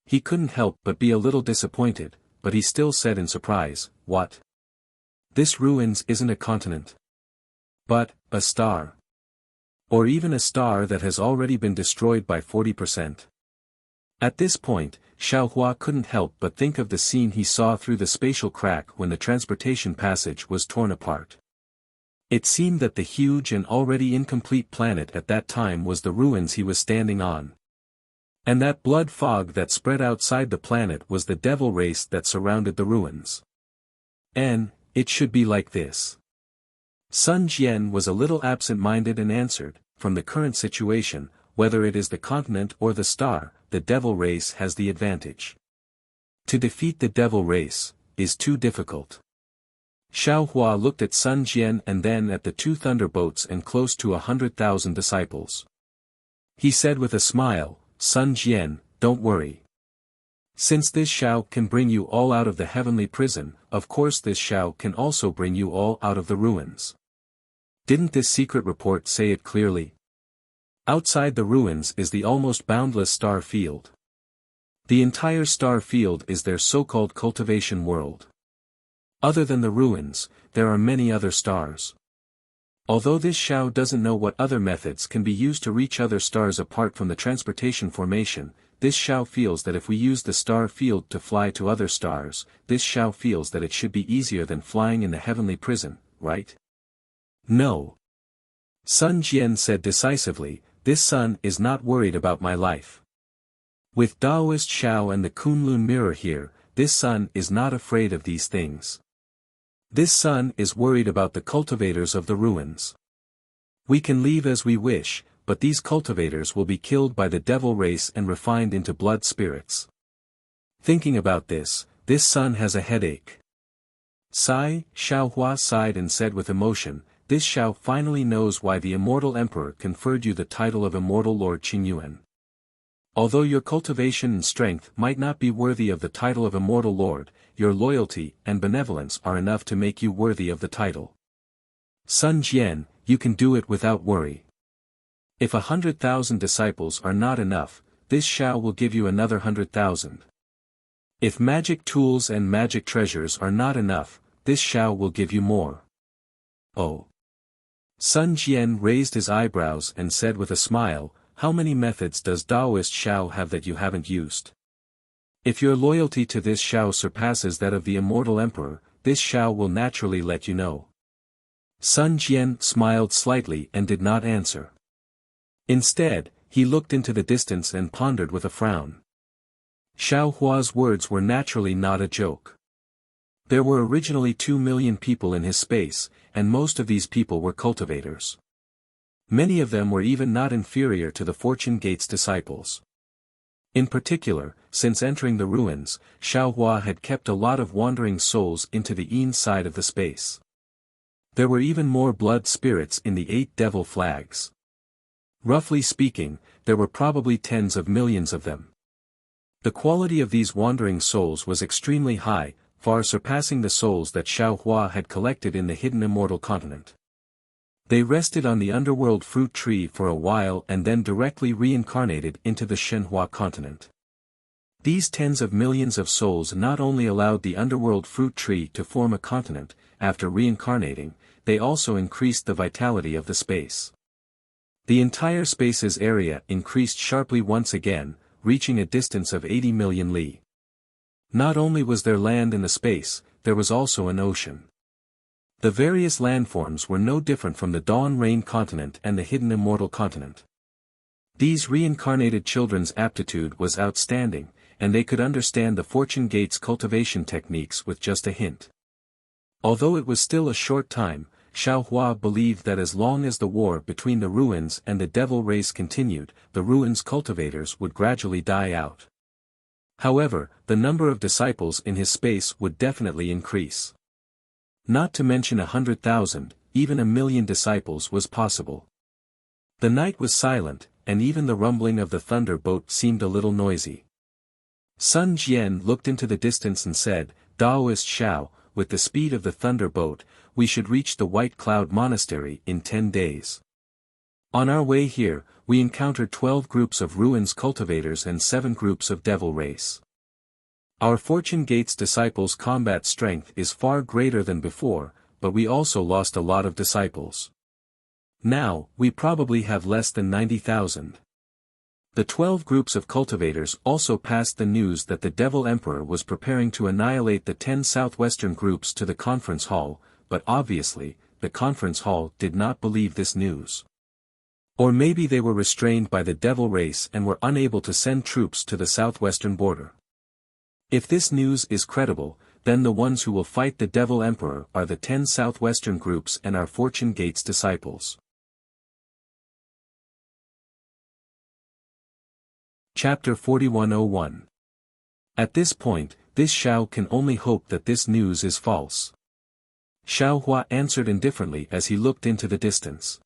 He couldn't help but be a little disappointed, but he still said in surprise, "What? This ruins isn't a continent. But, a star. Or even a star that has already been destroyed by 40%. At this point, Xiaohua couldn't help but think of the scene he saw through the spatial crack when the transportation passage was torn apart. It seemed that the huge and already incomplete planet at that time was the ruins he was standing on. And that blood fog that spread outside the planet was the devil race that surrounded the ruins. And, it should be like this. Sun Jian was a little absent-minded and answered, from the current situation, whether it is the continent or the star, the devil race has the advantage. To defeat the devil race, is too difficult. Xiaohua looked at Sun Jian and then at the two thunderbolts and close to 100,000 disciples. He said with a smile, Sun Jian, don't worry. Since this Shao can bring you all out of the heavenly prison, of course this Shao can also bring you all out of the ruins. Didn't this secret report say it clearly? Outside the ruins is the almost boundless star field. The entire star field is their so-called cultivation world. Other than the ruins, there are many other stars. Although this Shao doesn't know what other methods can be used to reach other stars apart from the transportation formation, this Shao feels that if we use the star field to fly to other stars, this Shao feels that it should be easier than flying in the heavenly prison, right? No. Sun Jian said decisively, this sun is not worried about my life. With Daoist Shao and the Kunlun mirror here, this sun is not afraid of these things. This sun is worried about the cultivators of the ruins. We can leave as we wish, but these cultivators will be killed by the devil race and refined into blood spirits. Thinking about this sun has a headache. Sigh, Xiaohua sighed and said with emotion, this Shao finally knows why the immortal emperor conferred you the title of immortal Lord Qingyuan. Although your cultivation and strength might not be worthy of the title of immortal lord, your loyalty and benevolence are enough to make you worthy of the title. Sun Jian, you can do it without worry. If 100,000 disciples are not enough, this Shao will give you another 100,000. If magic tools and magic treasures are not enough, this Shao will give you more. Oh. Sun Jian raised his eyebrows and said with a smile, how many methods does Daoist Shao have that you haven't used? If your loyalty to this Shao surpasses that of the immortal emperor, this Shao will naturally let you know. Sun Jian smiled slightly and did not answer. Instead, he looked into the distance and pondered with a frown. Xiaohua's words were naturally not a joke. There were originally 2 million people in his space, and most of these people were cultivators. Many of them were even not inferior to the Fortune Gate's disciples. In particular, since entering the ruins, Xiaohua had kept a lot of wandering souls into the Yin side of the space. There were even more blood spirits in the 8 devil flags. Roughly speaking, there were probably tens of millions of them. The quality of these wandering souls was extremely high, far surpassing the souls that Xiaohua had collected in the hidden immortal continent. They rested on the underworld fruit tree for a while and then directly reincarnated into the Shenhua continent. These tens of millions of souls not only allowed the underworld fruit tree to form a continent, after reincarnating, they also increased the vitality of the space. The entire space's area increased sharply once again, reaching a distance of 80 million li. Not only was there land in the space, there was also an ocean. The various landforms were no different from the Dawn Rain continent and the hidden immortal continent. These reincarnated children's aptitude was outstanding, and they could understand the Fortune Gate's cultivation techniques with just a hint. Although it was still a short time, Xiaohua believed that as long as the war between the ruins and the devil race continued, the ruins' cultivators would gradually die out. However, the number of disciples in his space would definitely increase. Not to mention 100,000, even 1,000,000 disciples was possible. The night was silent, and even the rumbling of the thunderbolt seemed a little noisy. Sun Jian looked into the distance and said, Daoist Shao, with the speed of the thunderbolt, we should reach the White Cloud Monastery in 10 days. On our way here, we encountered 12 groups of ruins cultivators and 7 groups of devil race. Our Fortune Gate's disciples' combat strength is far greater than before, but we also lost a lot of disciples. Now, we probably have less than 90,000. The 12 groups of cultivators also passed the news that the Devil Emperor was preparing to annihilate the 10 southwestern groups to the conference hall, but obviously, the conference hall did not believe this news. Or maybe they were restrained by the Devil race and were unable to send troops to the southwestern border. If this news is credible, then the ones who will fight the Devil Emperor are the 10 southwestern groups and our Fortune Gates disciples. Chapter 4101. At this point, this Xiao can only hope that this news is false. Xiao Hua answered indifferently as he looked into the distance.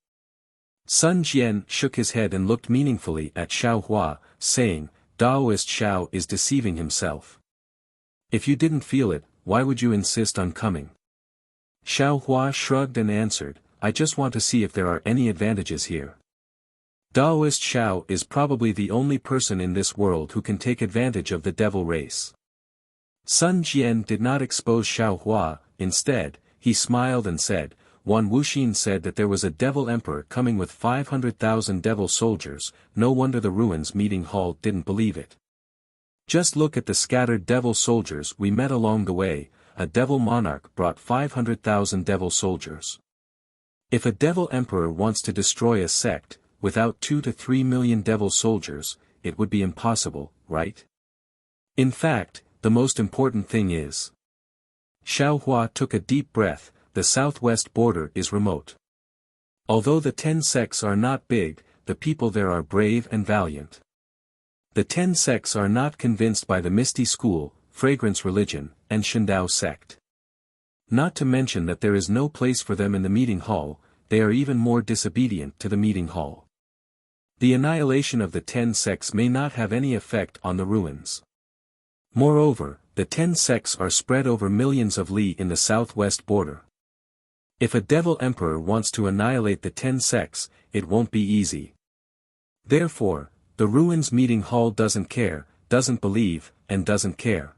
Sun Jian shook his head and looked meaningfully at Xiao Hua, saying, Daoist Xiao is deceiving himself. If you didn't feel it, why would you insist on coming? Xiao Hua shrugged and answered, I just want to see if there are any advantages here. Daoist Xiao is probably the only person in this world who can take advantage of the devil race. Sun Jian did not expose Xiao Hua, instead, he smiled and said, Wan Wuxin said that there was a devil emperor coming with 500,000 devil soldiers, no wonder the ruins meeting hall didn't believe it. Just look at the scattered devil soldiers we met along the way, a devil monarch brought 500,000 devil soldiers. If a devil emperor wants to destroy a sect, without 2 to 3 million devil soldiers, it would be impossible, right? In fact, the most important thing is. Xiao Hua took a deep breath, the southwest border is remote. Although the 10 sects are not big, the people there are brave and valiant. The 10 sects are not convinced by the Misty School, Fragrance Religion, and Shindao sect. Not to mention that there is no place for them in the meeting hall, they are even more disobedient to the meeting hall. The annihilation of the 10 sects may not have any effect on the ruins. Moreover, the 10 sects are spread over millions of li in the southwest border. If a devil emperor wants to annihilate the 10 sects, it won't be easy. Therefore, the ruins meeting hall doesn't care, doesn't believe, and doesn't care.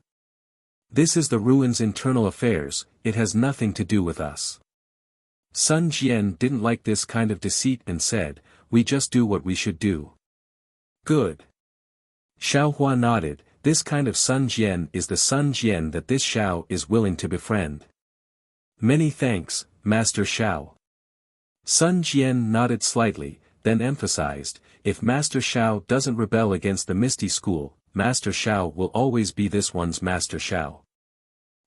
This is the ruins' internal affairs, it has nothing to do with us. Sun Jian didn't like this kind of deceit and said, we just do what we should do. Good. Xiao Hua nodded, this kind of Sun Jian is the Sun Jian that this Xiao is willing to befriend. Many thanks, Master Xiao. Sun Jian nodded slightly, then emphasized, if Master Xiao doesn't rebel against the Misty School, Master Xiao will always be this one's Master Xiao.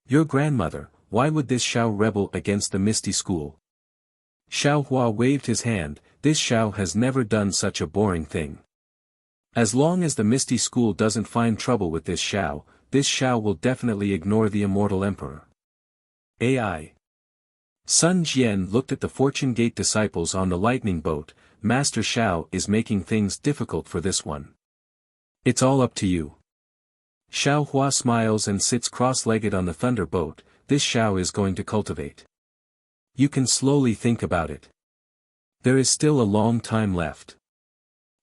Your grandmother, why would this Xiao rebel against the Misty School? Xiao Hua waved his hand, this Xiao has never done such a boring thing. As long as the Misty School doesn't find trouble with this Xiao will definitely ignore the immortal emperor. AI. Sun Jian looked at the Fortune Gate disciples on the lightning boat, Master Xiao is making things difficult for this one. It's all up to you. Xiao Hua smiles and sits cross-legged on the thunder boat, this Xiao is going to cultivate. You can slowly think about it. There is still a long time left.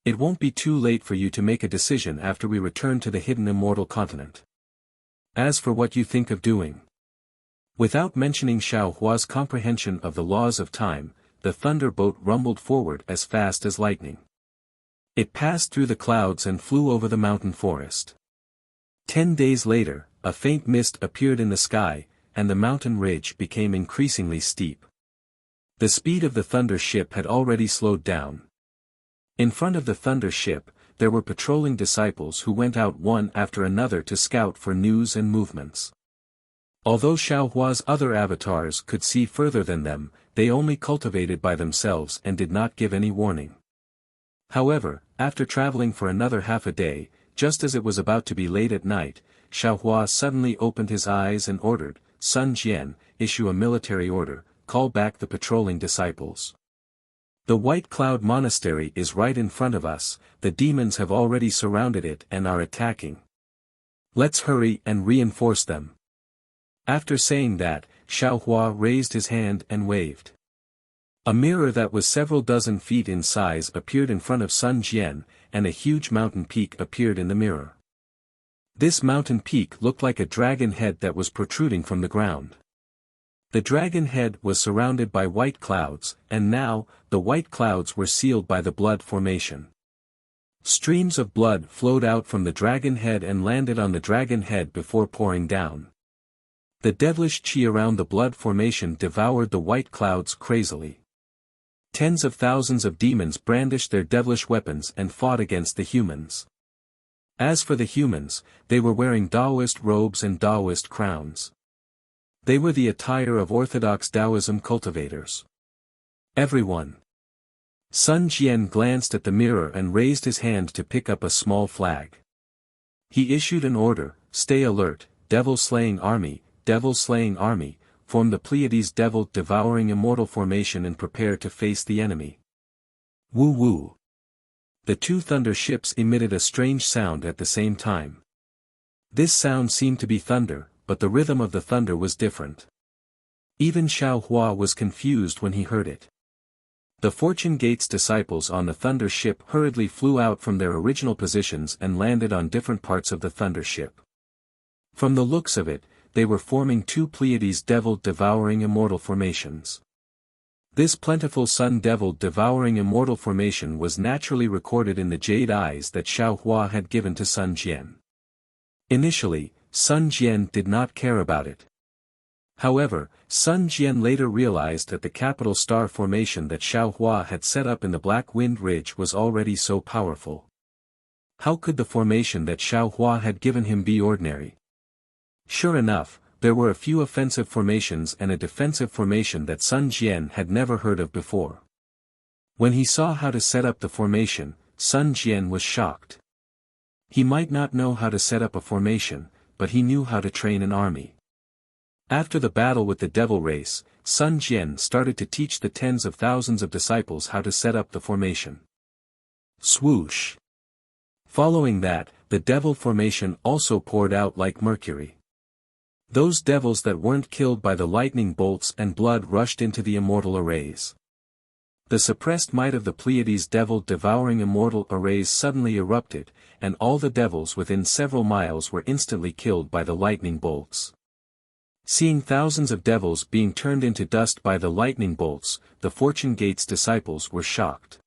It won't be too late for you to make a decision after we return to the hidden immortal continent. As for what you think of doing. Without mentioning Xiao Hua's comprehension of the laws of time, the thunderboat rumbled forward as fast as lightning. It passed through the clouds and flew over the mountain forest. 10 days later, a faint mist appeared in the sky, and the mountain ridge became increasingly steep. The speed of the thunder ship had already slowed down. In front of the thunder ship, there were patrolling disciples who went out one after another to scout for news and movements. Although Xiao Hua's other avatars could see further than them, they only cultivated by themselves and did not give any warning. However, after traveling for another half a day, just as it was about to be late at night, Xiao Hua suddenly opened his eyes and ordered, Sun Jian, issue a military order, call back the patrolling disciples. The White Cloud Monastery is right in front of us, the demons have already surrounded it and are attacking. Let's hurry and reinforce them. After saying that, Xiao Hua raised his hand and waved. A mirror that was several dozen feet in size appeared in front of Sun Jian, and a huge mountain peak appeared in the mirror. This mountain peak looked like a dragon head that was protruding from the ground. The dragon head was surrounded by white clouds, and now, the white clouds were sealed by the blood formation. Streams of blood flowed out from the dragon head and landed on the dragon head before pouring down. The devilish chi around the blood formation devoured the white clouds crazily. Tens of thousands of demons brandished their devilish weapons and fought against the humans. As for the humans, they were wearing Taoist robes and Taoist crowns. They were the attire of orthodox Taoism cultivators. Everyone. Sun Jian glanced at the mirror and raised his hand to pick up a small flag. He issued an order, "Stay alert, devil-slaying army, form the Pleiades devil-devouring immortal formation and prepare to face the enemy." Woo woo. The two thunder ships emitted a strange sound at the same time. This sound seemed to be thunder, but the rhythm of the thunder was different. Even Xiao Hua was confused when he heard it. The Fortune Gate's disciples on the thunder ship hurriedly flew out from their original positions and landed on different parts of the thunder ship. From the looks of it, they were forming two Pleiades devil-devouring immortal formations. This plentiful sun devil-devouring immortal formation was naturally recorded in the jade eyes that Xiao Hua had given to Sun Jian. Initially, Sun Jian did not care about it. However, Sun Jian later realized that the capital star formation that Xiao Hua had set up in the Black Wind Ridge was already so powerful. How could the formation that Xiao Hua had given him be ordinary? Sure enough, there were a few offensive formations and a defensive formation that Sun Jian had never heard of before. When he saw how to set up the formation, Sun Jian was shocked. He might not know how to set up a formation, but he knew how to train an army. After the battle with the devil race, Sun Jian started to teach the tens of thousands of disciples how to set up the formation. Swoosh! Following that, the devil formation also poured out like mercury. Those devils that weren't killed by the lightning bolts and blood rushed into the immortal arrays. The suppressed might of the Pleiades devil-devouring immortal arrays suddenly erupted, and all the devils within several miles were instantly killed by the lightning bolts. Seeing thousands of devils being turned into dust by the lightning bolts, the Fortune Gate's disciples were shocked.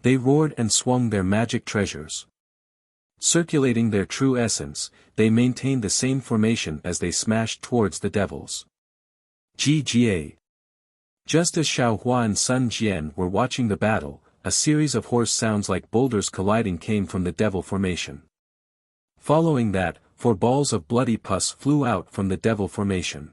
They roared and swung their magic treasures. Circulating their true essence, they maintained the same formation as they smashed towards the devils. GGA. Just as Xiao Hua and Sun Jian were watching the battle, a series of hoarse sounds like boulders colliding came from the devil formation. Following that, 4 balls of bloody pus flew out from the devil formation.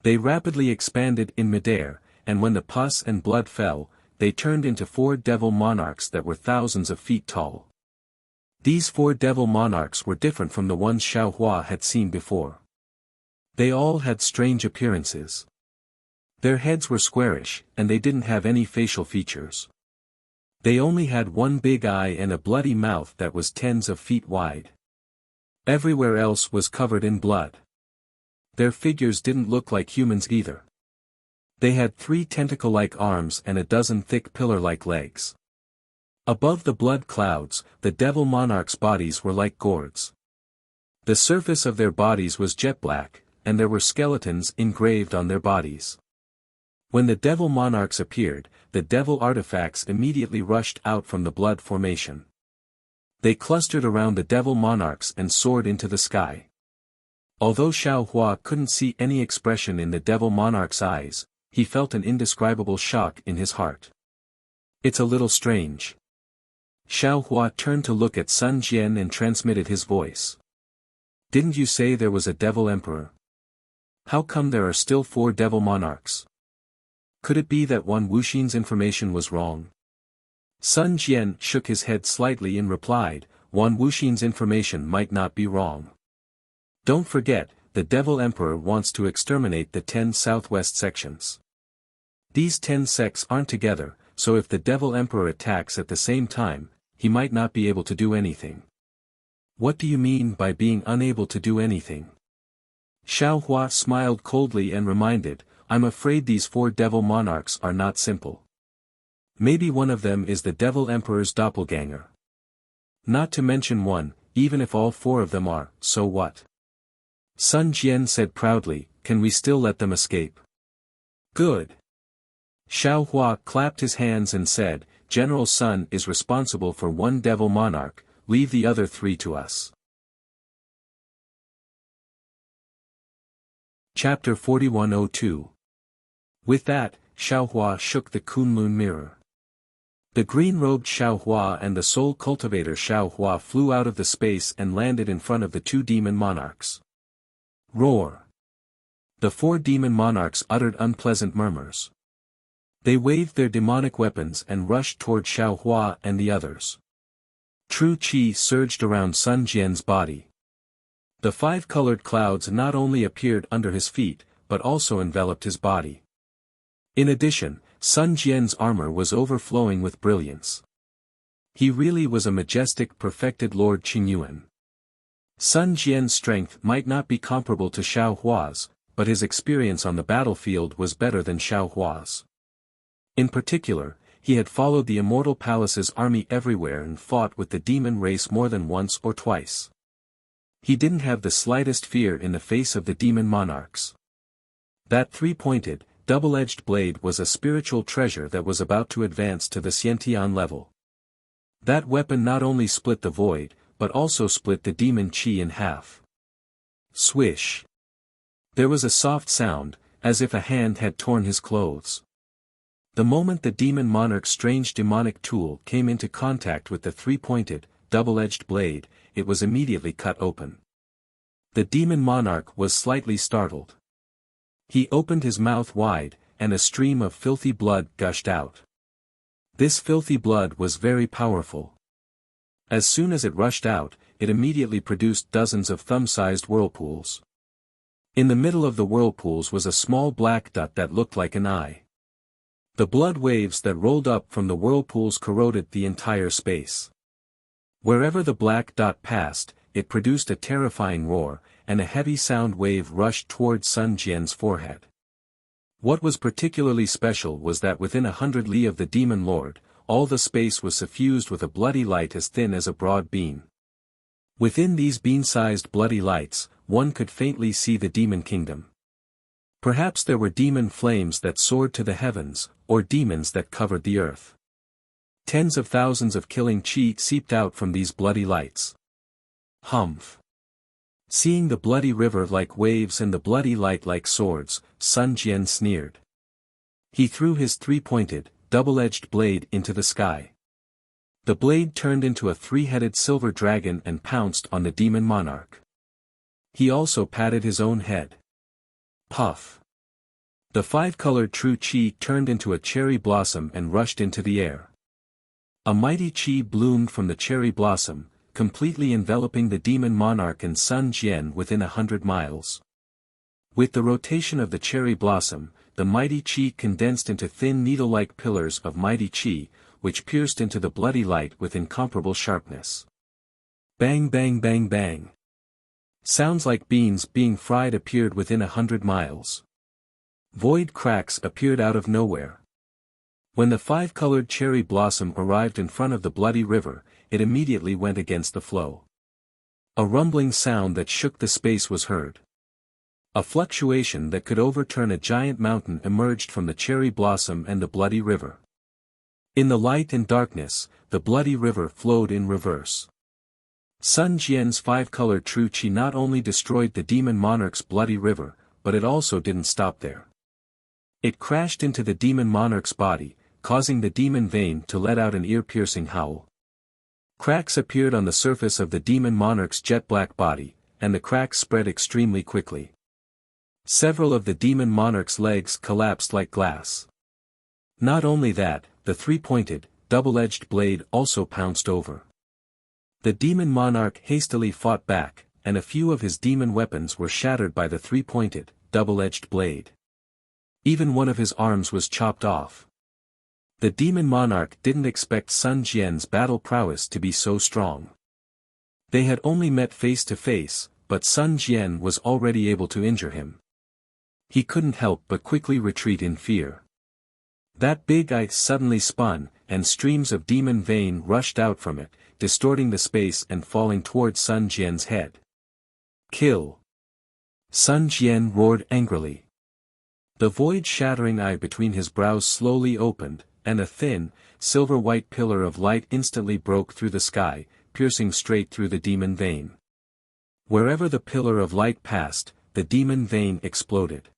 They rapidly expanded in midair, and when the pus and blood fell, they turned into 4 devil monarchs that were thousands of feet tall. These 4 devil monarchs were different from the ones Xiao Hua had seen before. They all had strange appearances. Their heads were squarish, and they didn't have any facial features. They only had one big eye and a bloody mouth that was tens of feet wide. Everywhere else was covered in blood. Their figures didn't look like humans either. They had 3 tentacle-like arms and a dozen thick pillar-like legs. Above the blood clouds, the devil monarchs' bodies were like gourds. The surface of their bodies was jet black, and there were skeletons engraved on their bodies. When the devil monarchs appeared, the devil artifacts immediately rushed out from the blood formation. They clustered around the devil monarchs and soared into the sky. Although Xiao Hua couldn't see any expression in the devil monarch's eyes, he felt an indescribable shock in his heart. It's a little strange. Xiao Hua turned to look at Sun Jian and transmitted his voice. Didn't you say there was a devil emperor? How come there are still 4 devil monarchs? Could it be that one Wuxin's information was wrong? Sun Jian shook his head slightly and replied, Wan Wuxin's information might not be wrong. Don't forget, the devil emperor wants to exterminate the 10 southwest sections. These 10 sects aren't together, so if the devil emperor attacks at the same time, he might not be able to do anything. What do you mean by being unable to do anything? Xiao Hua smiled coldly and reminded, I'm afraid these 4 devil monarchs are not simple. Maybe one of them is the devil emperor's doppelganger. Not to mention one, even if all 4 of them are, so what? Sun Jian said proudly, can we still let them escape? Good. Xiao Hua clapped his hands and said, General Sun is responsible for one devil monarch, leave the other 3 to us. Chapter 4102. With that, Xiao Hua shook the Kunlun mirror. The green-robed Xiao Hua and the soul cultivator Xiao Hua flew out of the space and landed in front of the 2 demon monarchs. Roar! The 4 demon monarchs uttered unpleasant murmurs. They waved their demonic weapons and rushed toward Xiao Hua and the others. True Qi surged around Sun Jian's body. The 5-colored clouds not only appeared under his feet, but also enveloped his body. In addition, Sun Jian's armor was overflowing with brilliance. He really was a majestic perfected Lord Qingyuan. Sun Jian's strength might not be comparable to Xiao Hua's, but his experience on the battlefield was better than Xiao Hua's. In particular, he had followed the Immortal Palace's army everywhere and fought with the demon race more than once or twice. He didn't have the slightest fear in the face of the demon monarchs. That 3-pointed, double-edged blade was a spiritual treasure that was about to advance to the Xiantian level. That weapon not only split the void, but also split the demon Qi in half. Swish! There was a soft sound, as if a hand had torn his clothes. The moment the demon monarch's strange demonic tool came into contact with the 3-pointed, double-edged blade, it was immediately cut open. The demon monarch was slightly startled. He opened his mouth wide, and a stream of filthy blood gushed out. This filthy blood was very powerful. As soon as it rushed out, it immediately produced dozens of thumb-sized whirlpools. In the middle of the whirlpools was a small black dot that looked like an eye. The blood waves that rolled up from the whirlpools corroded the entire space. Wherever the black dot passed, it produced a terrifying roar, and a heavy sound wave rushed toward Sun Jian's forehead. What was particularly special was that within 100 li of the demon lord, all the space was suffused with a bloody light as thin as a broad bean. Within these bean-sized bloody lights, one could faintly see the demon kingdom. Perhaps there were demon flames that soared to the heavens, or demons that covered the earth. Tens of thousands of killing qi seeped out from these bloody lights. Humph! Seeing the bloody river like waves and the bloody light like swords, Sun Jian sneered. He threw his 3-pointed, double-edged blade into the sky. The blade turned into a 3-headed silver dragon and pounced on the demon monarch. He also patted his own head. Puff! The 5-colored true qi turned into a cherry blossom and rushed into the air. A mighty qi bloomed from the cherry blossom, completely enveloping the demon monarch and Sun Jian within 100 miles. With the rotation of the cherry blossom, the mighty qi condensed into thin needle-like pillars of mighty qi, which pierced into the bloody light with incomparable sharpness. Bang bang bang bang. Sounds like beans being fried appeared within 100 miles. Void cracks appeared out of nowhere. When the 5-colored cherry blossom arrived in front of the bloody river, it immediately went against the flow. A rumbling sound that shook the space was heard. A fluctuation that could overturn a giant mountain emerged from the cherry blossom and the bloody river. In the light and darkness, the bloody river flowed in reverse. Sun Jian's 5-colored true qi not only destroyed the demon monarch's bloody river, but it also didn't stop there. It crashed into the demon monarch's body, causing the demon vein to let out an ear-piercing howl. Cracks appeared on the surface of the demon monarch's jet-black body, and the cracks spread extremely quickly. Several of the demon monarch's legs collapsed like glass. Not only that, the 3-pointed, double-edged blade also pounced over. The demon monarch hastily fought back, and a few of his demon weapons were shattered by the 3-pointed, double-edged blade. Even one of his arms was chopped off. The demon monarch didn't expect Sun Jian's battle prowess to be so strong. They had only met face to face, but Sun Jian was already able to injure him. He couldn't help but quickly retreat in fear. That big eye suddenly spun, and streams of demon vein rushed out from it, distorting the space and falling towards Sun Jian's head. Kill! Sun Jian roared angrily. The void-shattering eye between his brows slowly opened, and a thin, silver-white pillar of light instantly broke through the sky, piercing straight through the demon vein. Wherever the pillar of light passed, the demon vein exploded.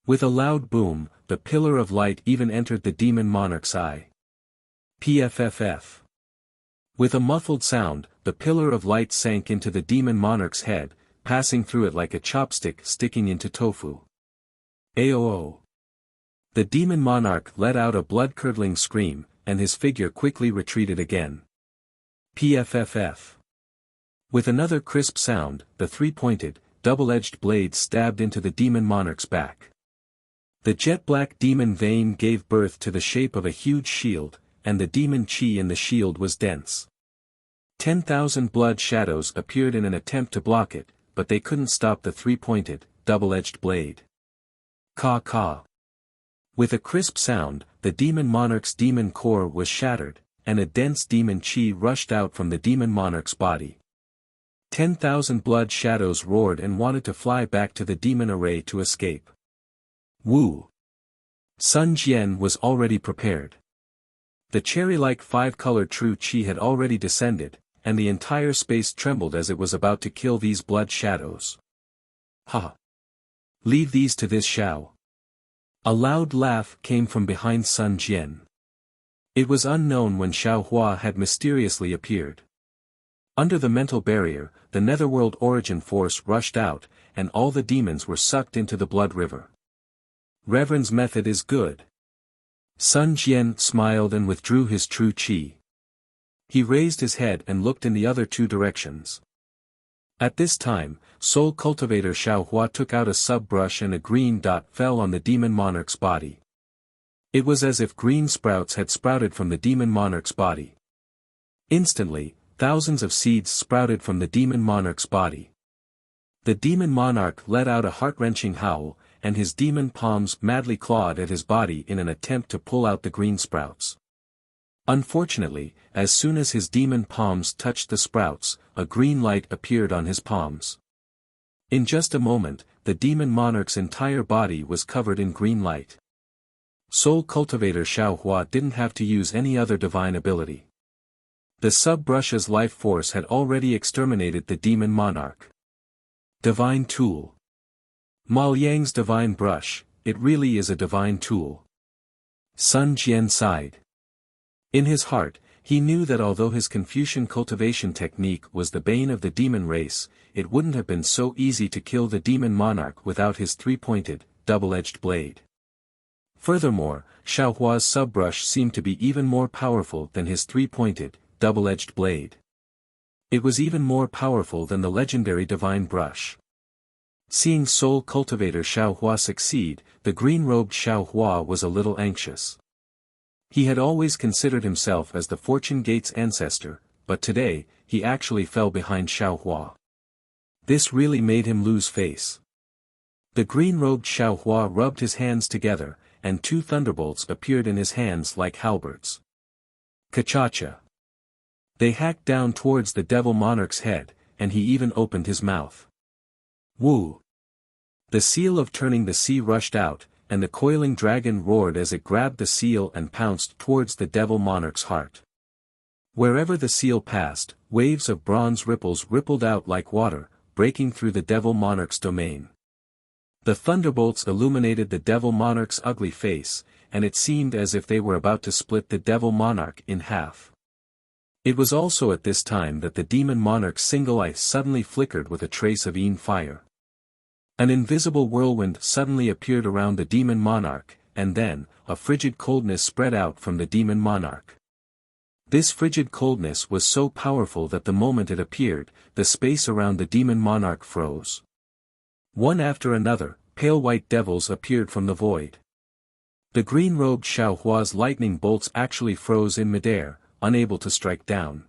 With a loud boom, the pillar of light even entered the demon monarch's eye. Pfff. With a muffled sound, the pillar of light sank into the demon monarch's head, passing through it like a chopstick sticking into tofu. Aoo. The demon monarch let out a blood-curdling scream, and his figure quickly retreated again. Pfff. With another crisp sound, the three-pointed, double-edged blade stabbed into the demon monarch's back. The jet-black demon vein gave birth to the shape of a huge shield, and the demon chi in the shield was dense. 10,000 blood shadows appeared in an attempt to block it, but they couldn't stop the three-pointed, double-edged blade. Caw. With a crisp sound, the demon monarch's demon core was shattered, and a dense demon chi rushed out from the demon monarch's body. 10,000 blood shadows roared and wanted to fly back to the demon array to escape. Woo! Sun Jian was already prepared. The cherry-like five-colored true chi had already descended, and the entire space trembled as it was about to kill these blood shadows. Ha! Leave these to this Xiao. A loud laugh came from behind Sun Jian. It was unknown when Xiao Hua had mysteriously appeared. Under the mental barrier, the netherworld origin force rushed out, and all the demons were sucked into the blood river. Reverend's method is good. Sun Jian smiled and withdrew his true chi. He raised his head and looked in the other two directions. At this time, Soul Cultivator Xiao Hua took out a sub-brush and a green dot fell on the demon monarch's body. It was as if green sprouts had sprouted from the demon monarch's body. Instantly, thousands of seeds sprouted from the demon monarch's body. The demon monarch let out a heart-wrenching howl, and his demon palms madly clawed at his body in an attempt to pull out the green sprouts. Unfortunately, as soon as his demon palms touched the sprouts, a green light appeared on his palms. In just a moment, the demon monarch's entire body was covered in green light. Soul Cultivator Xiao Hua didn't have to use any other divine ability. The sub-brush's life force had already exterminated the demon monarch. Divine tool. Ma Liang's divine brush, it really is a divine tool. Sun Jian sighed. In his heart, he knew that although his Confucian cultivation technique was the bane of the demon race, it wouldn't have been so easy to kill the demon monarch without his three-pointed, double-edged blade. Furthermore, Xiao Hua's sub-brush seemed to be even more powerful than his three-pointed, double-edged blade. It was even more powerful than the legendary divine brush. Seeing Soul Cultivator Xiao Hua succeed, the green-robed Xiao Hua was a little anxious. He had always considered himself as the Fortune Gate's ancestor, but today, he actually fell behind Xiao Hua. This really made him lose face. The green-robed Xiao Hua rubbed his hands together, and two thunderbolts appeared in his hands like halberds. Ka-cha-cha. They hacked down towards the devil monarch's head, and he even opened his mouth. Woo! The seal of turning the sea rushed out, and the coiling dragon roared as it grabbed the seal and pounced towards the devil monarch's heart. Wherever the seal passed, waves of bronze ripples rippled out like water, breaking through the devil monarch's domain. The thunderbolts illuminated the devil monarch's ugly face, and it seemed as if they were about to split the devil monarch in half. It was also at this time that the demon monarch's single eye suddenly flickered with a trace of Yin fire. An invisible whirlwind suddenly appeared around the demon monarch, and then, a frigid coldness spread out from the demon monarch. This frigid coldness was so powerful that the moment it appeared, the space around the demon monarch froze. One after another, pale white devils appeared from the void. The green-robed Xiao Hua's lightning bolts actually froze in midair, unable to strike down.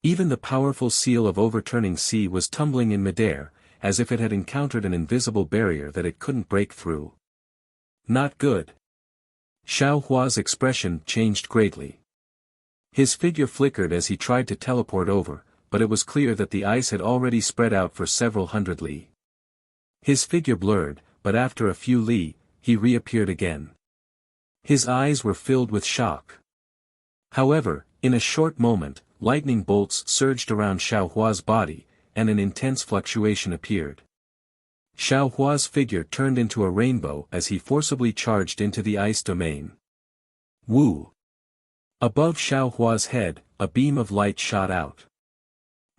Even the powerful seal of overturning sea was tumbling in midair, as if it had encountered an invisible barrier that it couldn't break through. Not good. Xiao Hua's expression changed greatly. His figure flickered as he tried to teleport over, but it was clear that the ice had already spread out for several hundred li. His figure blurred, but after a few li, he reappeared again. His eyes were filled with shock. However, in a short moment, lightning bolts surged around Xiaohua's body, and an intense fluctuation appeared. Xiaohua's figure turned into a rainbow as he forcibly charged into the ice domain. Wu! Above Xiaohua's head, a beam of light shot out.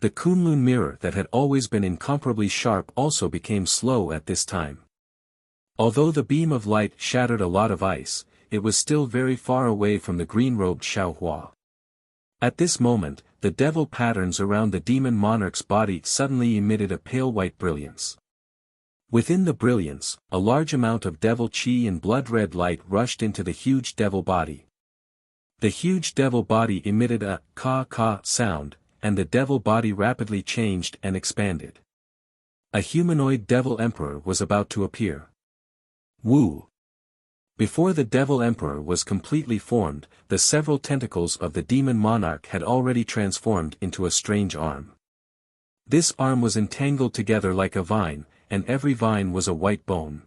The Kunlun mirror that had always been incomparably sharp also became slow at this time. Although the beam of light shattered a lot of ice, it was still very far away from the green-robed Xiaohua. At this moment, the devil patterns around the demon monarch's body suddenly emitted a pale white brilliance. Within the brilliance, a large amount of devil qi and blood-red light rushed into the huge devil body. The huge devil body emitted a ka-ka sound, and the devil body rapidly changed and expanded. A humanoid devil emperor was about to appear. Wu! Before the devil emperor was completely formed, the several tentacles of the demon monarch had already transformed into a strange arm. This arm was entangled together like a vine, and every vine was a white bone.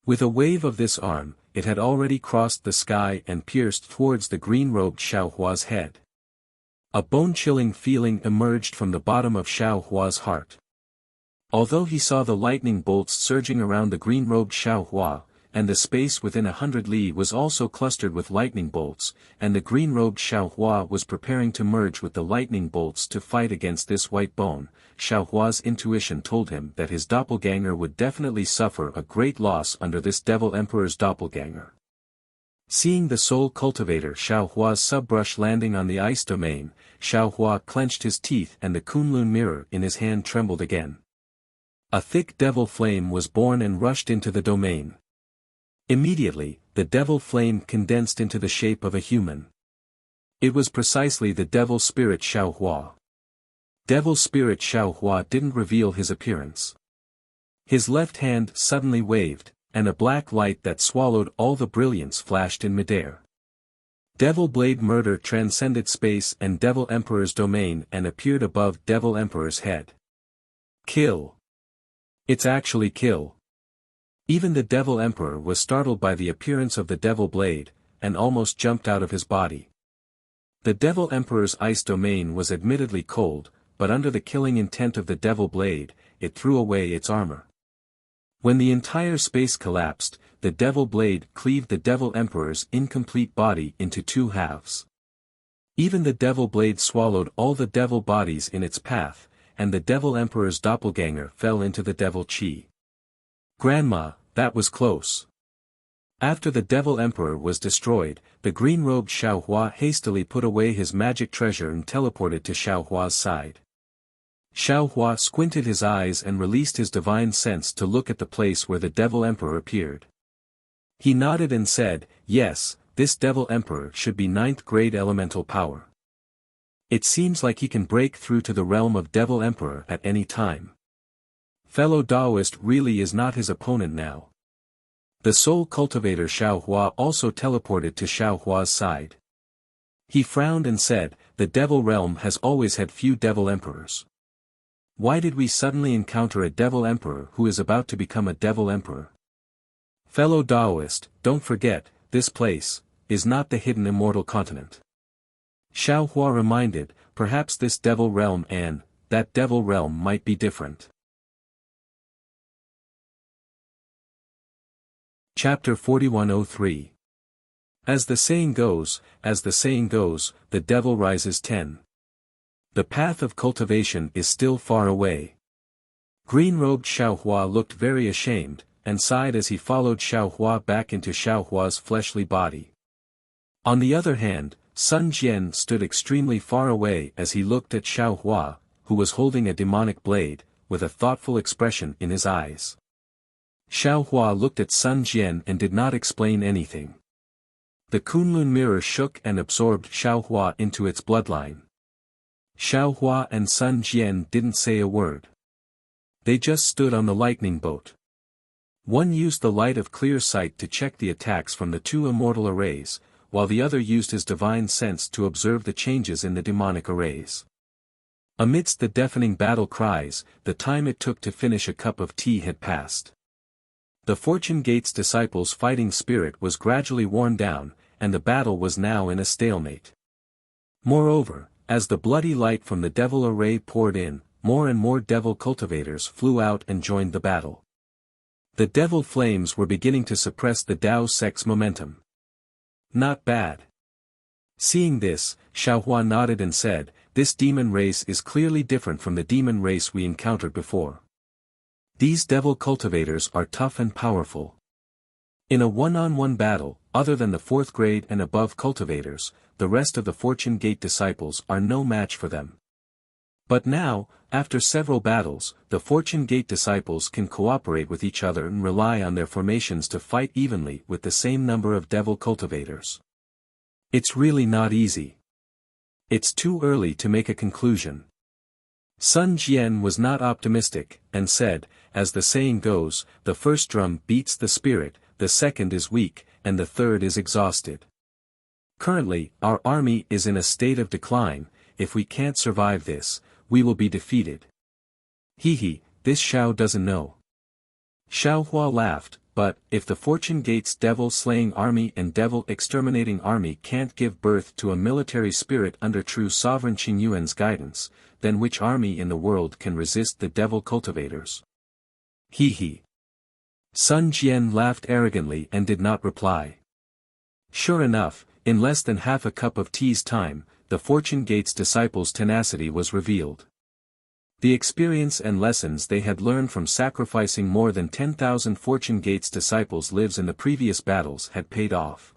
With a wave of this arm, it had already crossed the sky and pierced towards the green-robed Xiaohua's head. A bone-chilling feeling emerged from the bottom of Xiaohua's heart. Although he saw the lightning bolts surging around the green-robed Xiaohua, and the space within 100 li was also clustered with lightning bolts, and the green-robed Xiaohua was preparing to merge with the lightning bolts to fight against this white bone, Xiaohua's intuition told him that his doppelganger would definitely suffer a great loss under this devil emperor's doppelganger. Seeing the soul cultivator Xiaohua's subbrush landing on the ice domain, Xiaohua clenched his teeth and the Kunlun mirror in his hand trembled again. A thick devil flame was born and rushed into the domain. Immediately, the devil flame condensed into the shape of a human. It was precisely the devil spirit Xiaohua. Devil spirit Xiaohua didn't reveal his appearance. His left hand suddenly waved, and a black light that swallowed all the brilliance flashed in midair. Devil Blade Murder transcended space and Devil Emperor's domain and appeared above Devil Emperor's head. Kill! It's actually kill! Even the Devil Emperor was startled by the appearance of the Devil Blade, and almost jumped out of his body. The Devil Emperor's ice domain was admittedly cold, but under the killing intent of the Devil Blade, it threw away its armor. When the entire space collapsed, the Devil Blade cleaved the Devil Emperor's incomplete body into two halves. Even the Devil Blade swallowed all the devil bodies in its path, and the Devil Emperor's doppelganger fell into the Devil Qi. Grandma, that was close. After the Devil Emperor was destroyed, the green-robed Xiaohua hastily put away his magic treasure and teleported to Xiaohua's side. Xiaohua squinted his eyes and released his divine sense to look at the place where the Devil Emperor appeared. He nodded and said, "Yes, this Devil Emperor should be 9th grade elemental power. It seems like he can break through to the realm of Devil Emperor at any time. Fellow Taoist really is not his opponent now." The soul cultivator Xiaohua also teleported to Xiaohua's side. He frowned and said, "The Devil Realm has always had few Devil Emperors. Why did we suddenly encounter a Devil Emperor who is about to become a Devil Emperor? Fellow Taoist, don't forget, this place is not the hidden immortal continent." Xiaohua reminded, perhaps this Devil Realm and that Devil Realm might be different. Chapter 4103. As the saying goes, the devil rises 10. The path of cultivation is still far away. Green-robed Xiaohua looked very ashamed, and sighed as he followed Xiaohua back into Xiaohua's fleshly body. On the other hand, Sun Jian stood extremely far away as he looked at Xiaohua, who was holding a demonic blade, with a thoughtful expression in his eyes. Xiaohua looked at Sun Jian and did not explain anything. The Kunlun mirror shook and absorbed Xiaohua into its bloodline. Xiaohua and Sun Jian didn't say a word. They just stood on the lightning boat. One used the light of clear sight to check the attacks from the two immortal arrays, while the other used his divine sense to observe the changes in the demonic arrays. Amidst the deafening battle cries, the time it took to finish a cup of tea had passed. The Fortune Gate's disciples' fighting spirit was gradually worn down, and the battle was now in a stalemate. Moreover, as the bloody light from the devil array poured in, more and more devil cultivators flew out and joined the battle. The devil flames were beginning to suppress the Tao sect's momentum. Not bad. Seeing this, Xiaohua nodded and said, "This demon race is clearly different from the demon race we encountered before. These devil cultivators are tough and powerful. In a one-on-one battle, other than the 4th grade and above cultivators, the rest of the Fortune Gate disciples are no match for them. But now, after several battles, the Fortune Gate disciples can cooperate with each other and rely on their formations to fight evenly with the same number of devil cultivators. It's really not easy. It's too early to make a conclusion." Sun Jian was not optimistic, and said, "As the saying goes, the first drum beats the spirit, the second is weak, and the third is exhausted. Currently, our army is in a state of decline. If we can't survive this, we will be defeated." "Hee, this Xiao doesn't know." Xiaohua laughed, "But, if the Fortune Gate's devil-slaying army and devil-exterminating army can't give birth to a military spirit under true sovereign Qingyuan's guidance, then which army in the world can resist the devil cultivators?" Hee. Sun Jian laughed arrogantly and did not reply. Sure enough, in less than half a cup of tea's time, the Fortune Gate's disciples' tenacity was revealed. The experience and lessons they had learned from sacrificing more than 10,000 Fortune Gate's disciples' lives in the previous battles had paid off.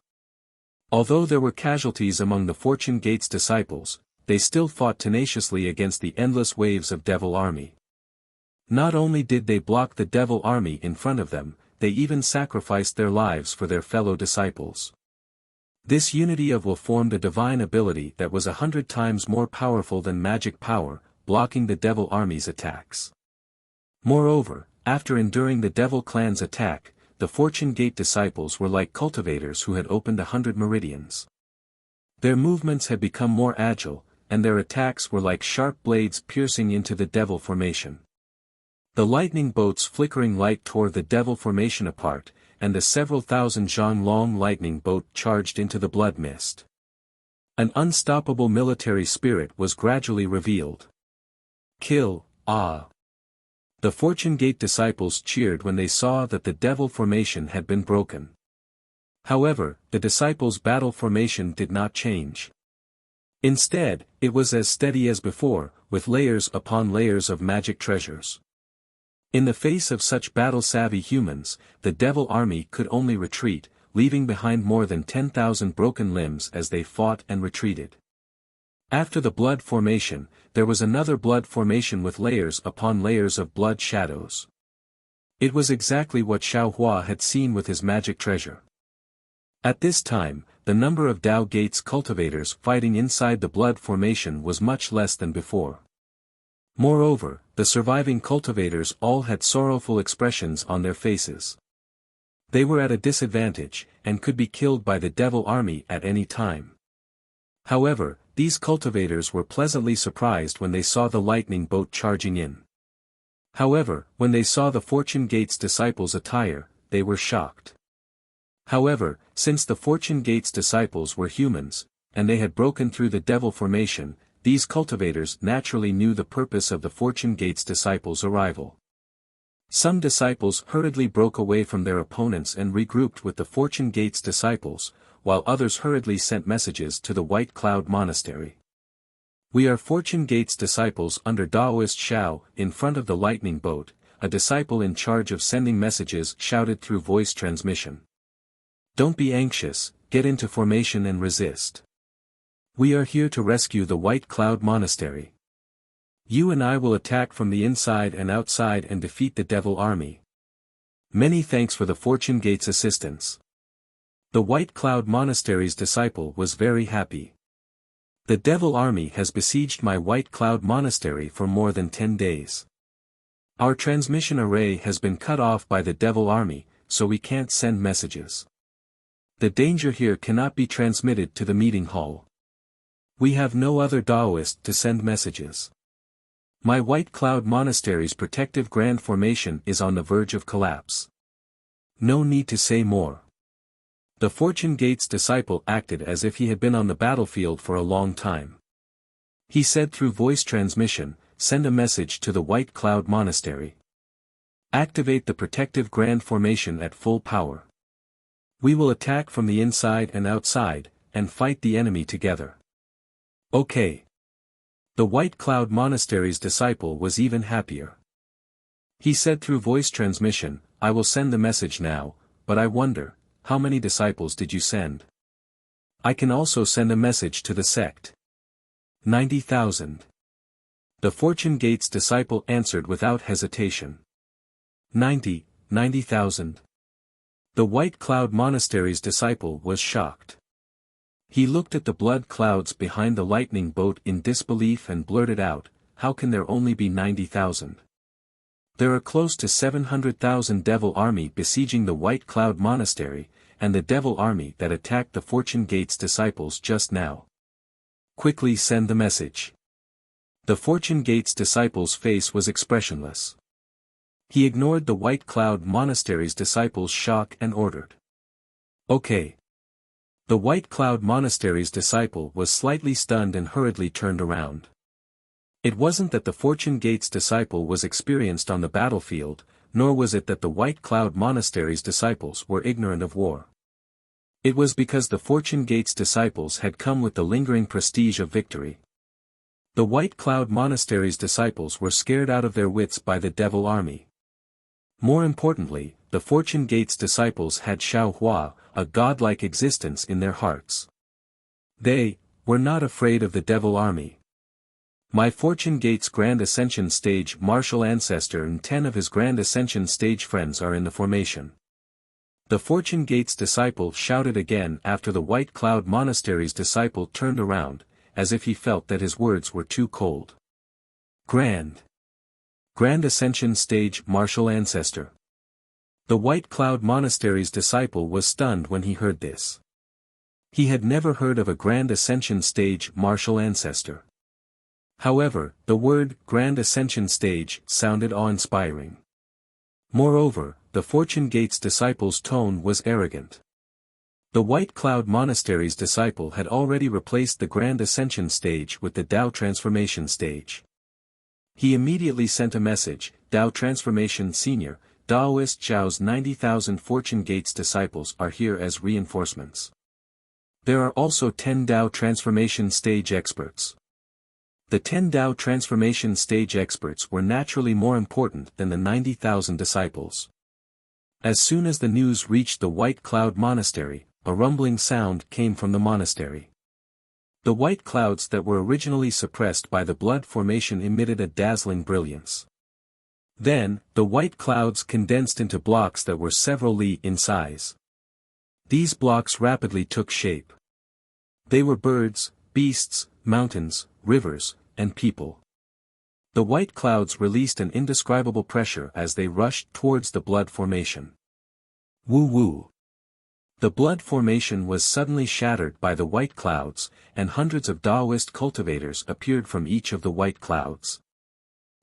Although there were casualties among the Fortune Gate's disciples, they still fought tenaciously against the endless waves of devil army. Not only did they block the devil army in front of them, they even sacrificed their lives for their fellow disciples. This unity of will formed a divine ability that was 100 times more powerful than magic power, blocking the devil army's attacks. Moreover, after enduring the devil clan's attack, the Fortune Gate disciples were like cultivators who had opened 100 meridians. Their movements had become more agile, and their attacks were like sharp blades piercing into the devil formation. The lightning bolt's flickering light tore the devil formation apart, and the several thousand zhang-long lightning bolt charged into the blood mist. An unstoppable military spirit was gradually revealed. Kill, ah! The Fortune Gate disciples cheered when they saw that the devil formation had been broken. However, the disciples' battle formation did not change. Instead, it was as steady as before, with layers upon layers of magic treasures. In the face of such battle-savvy humans, the devil army could only retreat, leaving behind more than 10,000 broken limbs as they fought and retreated. After the blood formation, there was another blood formation with layers upon layers of blood shadows. It was exactly what Xiaohua had seen with his magic treasure. At this time, the number of Tao Gate's cultivators fighting inside the blood formation was much less than before. Moreover, the surviving cultivators all had sorrowful expressions on their faces. They were at a disadvantage, and could be killed by the devil army at any time. However, these cultivators were pleasantly surprised when they saw the lightning bolt charging in. However, when they saw the Fortune Gate's disciples' attire, they were shocked. However, since the Fortune Gate's disciples were humans, and they had broken through the devil formation, these cultivators naturally knew the purpose of the Fortune Gate's disciples' arrival. Some disciples hurriedly broke away from their opponents and regrouped with the Fortune Gate's disciples, while others hurriedly sent messages to the White Cloud Monastery. "We are Fortune Gate's disciples under Daoist Xiao." In front of the lightning bolt, a disciple in charge of sending messages shouted through voice transmission. "Don't be anxious, get into formation and resist. We are here to rescue the White Cloud Monastery. You and I will attack from the inside and outside and defeat the devil army. Many thanks for the Fortune Gate's assistance." The White Cloud Monastery's disciple was very happy. "The devil army has besieged my White Cloud Monastery for more than 10 days. Our transmission array has been cut off by the devil army, so we can't send messages. The danger here cannot be transmitted to the meeting hall. We have no other Daoist to send messages. My White Cloud Monastery's protective grand formation is on the verge of collapse. No need to say more. The Fortune Gate's disciple acted as if he had been on the battlefield for a long time. He said through voice transmission, "Send a message to the White Cloud Monastery. Activate the protective grand formation at full power. We will attack from the inside and outside, and fight the enemy together." Okay. The White Cloud Monastery's disciple was even happier. He said through voice transmission, "I will send the message now, but I wonder, how many disciples did you send? I can also send a message to the sect." 90,000. The Fortune Gate's disciple answered without hesitation. 90,000. The White Cloud Monastery's disciple was shocked. He looked at the blood clouds behind the lightning bolt in disbelief and blurted out, "How can there only be 90,000? There are close to 700,000 devil army besieging the White Cloud Monastery, and the devil army that attacked the Fortune Gate's disciples just now. Quickly send the message." The Fortune Gate's disciple's face was expressionless. He ignored the White Cloud Monastery's disciples' shock and ordered. Okay. The White Cloud Monastery's disciple was slightly stunned and hurriedly turned around. It wasn't that the Fortune Gate's disciple was experienced on the battlefield, nor was it that the White Cloud Monastery's disciples were ignorant of war. It was because the Fortune Gate's disciples had come with the lingering prestige of victory. The White Cloud Monastery's disciples were scared out of their wits by the devil army. More importantly, the Fortune Gate's disciples had Xiaohua, a godlike existence in their hearts. They were not afraid of the devil army. My Fortune Gate's Grand Ascension Stage martial ancestor and 10 of his Grand Ascension Stage friends are in the formation. The Fortune Gate's disciple shouted again after the White Cloud Monastery's disciple turned around, as if he felt that his words were too cold. Grand Ascension Stage martial ancestor. The White Cloud Monastery's disciple was stunned when he heard this. He had never heard of a Grand Ascension Stage martial ancestor. However, the word Grand Ascension Stage sounded awe-inspiring. Moreover, the Fortune Gate's disciple's tone was arrogant. The White Cloud Monastery's disciple had already replaced the Grand Ascension Stage with the Tao Transformation Stage. He immediately sent a message, "Tao Transformation Senior, Daoist Zhao's 90,000 Fortune Gate's disciples are here as reinforcements. There are also 10 Tao Transformation Stage experts." The 10 Tao Transformation Stage experts were naturally more important than the 90,000 disciples. As soon as the news reached the White Cloud Monastery, a rumbling sound came from the monastery. The white clouds that were originally suppressed by the blood formation emitted a dazzling brilliance. Then, the white clouds condensed into blocks that were several li in size. These blocks rapidly took shape. They were birds, beasts, mountains, rivers, and people. The white clouds released an indescribable pressure as they rushed towards the blood formation. Woo-woo. The blood formation was suddenly shattered by the white clouds, and hundreds of Taoist cultivators appeared from each of the white clouds.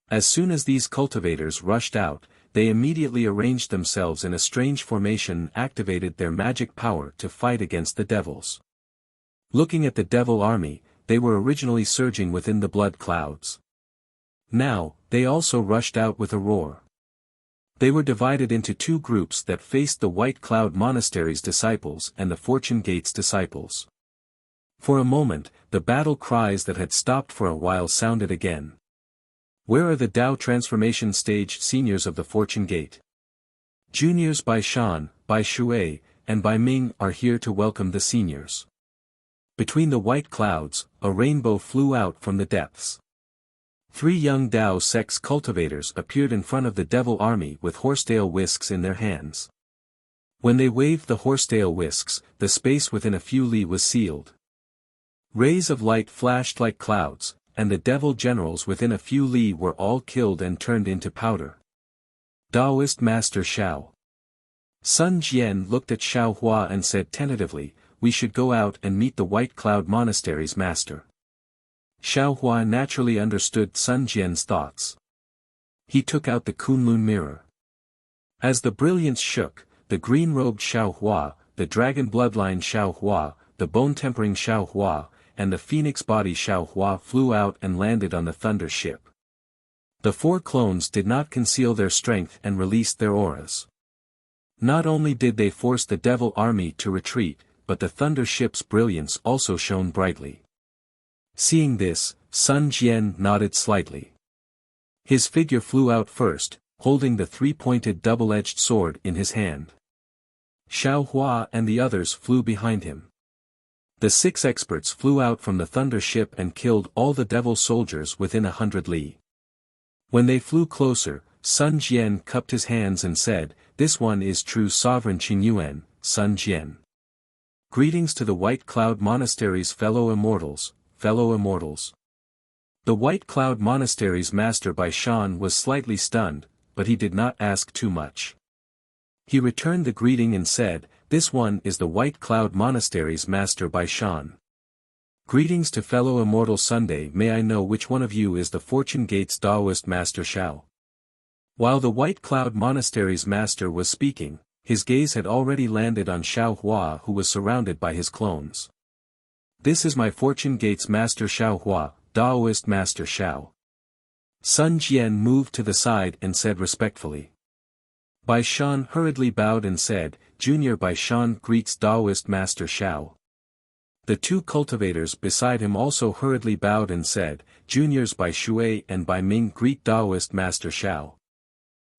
As soon as these cultivators rushed out, they immediately arranged themselves in a strange formation and activated their magic power to fight against the devils. Looking at the devil army, they were originally surging within the blood clouds. Now, they also rushed out with a roar. They were divided into two groups that faced the White Cloud Monastery's disciples and the Fortune Gate's disciples. For a moment, the battle cries that had stopped for a while sounded again. Where are the Tao Transformation Stage seniors of the Fortune Gate? Juniors by Shan, by Shui, and by Ming are here to welcome the seniors. Between the white clouds, a rainbow flew out from the depths. 3 young Tao sex cultivators appeared in front of the devil army with horsetail whisks in their hands. When they waved the horsetail whisks, the space within a few li was sealed. Rays of light flashed like clouds, and the devil generals within a few li were all killed and turned into powder. Taoist Master Xiao. Sun Jian looked at Xiaohua and said tentatively, "We should go out and meet the White Cloud Monastery's master." Xiaohua naturally understood Sun Jian's thoughts. He took out the Kunlun mirror. As the brilliance shook, the green-robed Xiaohua, the dragon bloodline Xiaohua, the bone-tempering Xiaohua, and the phoenix body Xiaohua flew out and landed on the thunder ship. The four clones did not conceal their strength and released their auras. Not only did they force the devil army to retreat, but the thunder ship's brilliance also shone brightly. Seeing this, Sun Jian nodded slightly. His figure flew out first, holding the three-pointed double-edged sword in his hand. Xiaohua and the others flew behind him. The 6 experts flew out from the thunder ship and killed all the devil soldiers within 100 li. When they flew closer, Sun Jian cupped his hands and said, "This one is true sovereign Qingyuan, Sun Jian. Greetings to the White Cloud Monastery's fellow immortals, fellow immortals." The White Cloud Monastery's master Bai Shan was slightly stunned, but he did not ask too much. He returned the greeting and said, "This one is the White Cloud Monastery's master Bai Shan. Greetings to fellow immortal Sunday. May I know which one of you is the Fortune Gate's Daoist master Shao?" While the White Cloud Monastery's master was speaking, his gaze had already landed on Xiaohua, who was surrounded by his clones. "This is my Fortune Gate's master Xiaohua, Daoist master Shao." Sun Jian moved to the side and said respectfully. Bai Shan hurriedly bowed and said, "Junior Bai Shan greets Daoist master Shao." The 2 cultivators beside him also hurriedly bowed and said, "Juniors Bai Shui and Bai Ming greet Daoist master Shao."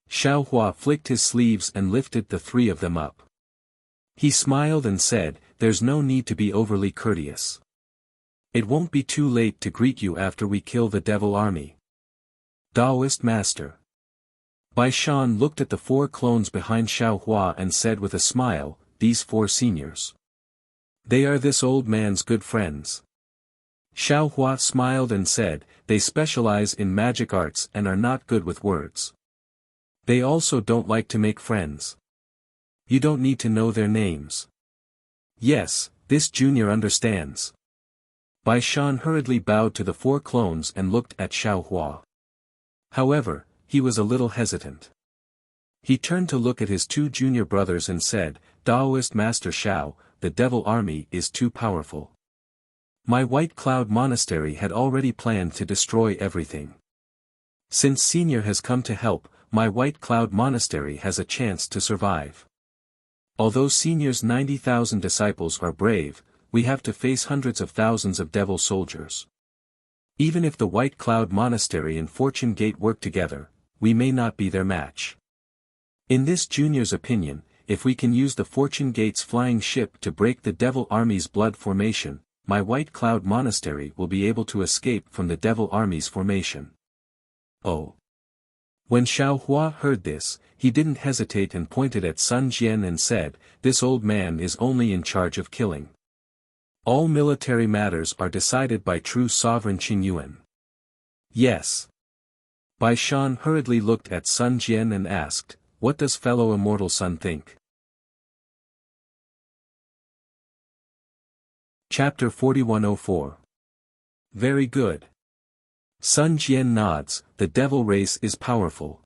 Xiaohua flicked his sleeves and lifted the 3 of them up. He smiled and said, "There's no need to be overly courteous. It won't be too late to greet you after we kill the devil army." Daoist master. Bai Shan looked at the 4 clones behind Xiaohua and said with a smile, "These 4 seniors. They are this old man's good friends." Xiaohua smiled and said, "They specialize in magic arts and are not good with words. They also don't like to make friends. You don't need to know their names." "Yes, this junior understands." Bai Shan hurriedly bowed to the 4 clones and looked at Xiaohua. However, he was a little hesitant. He turned to look at his 2 junior brothers and said, "Daoist Master Shao, the devil army is too powerful. My White Cloud Monastery had already planned to destroy everything. Since Senior has come to help, my White Cloud Monastery has a chance to survive. Although Senior's 90,000 disciples are brave, we have to face hundreds of thousands of devil soldiers. Even if the White Cloud Monastery and Fortune Gate work together, we may not be their match. In this junior's opinion, if we can use the Fortune Gate's flying ship to break the devil army's blood formation, my White Cloud Monastery will be able to escape from the devil army's formation." Oh! When Xiaohua heard this, he didn't hesitate and pointed at Sun Jian and said, "This old man is only in charge of killing. All military matters are decided by true sovereign Qingyuan." "Yes." Bai Shan hurriedly looked at Sun Jian and asked, "What does fellow immortal Sun think?" Chapter 4104. Very good. Sun Jian nods. The devil race is powerful.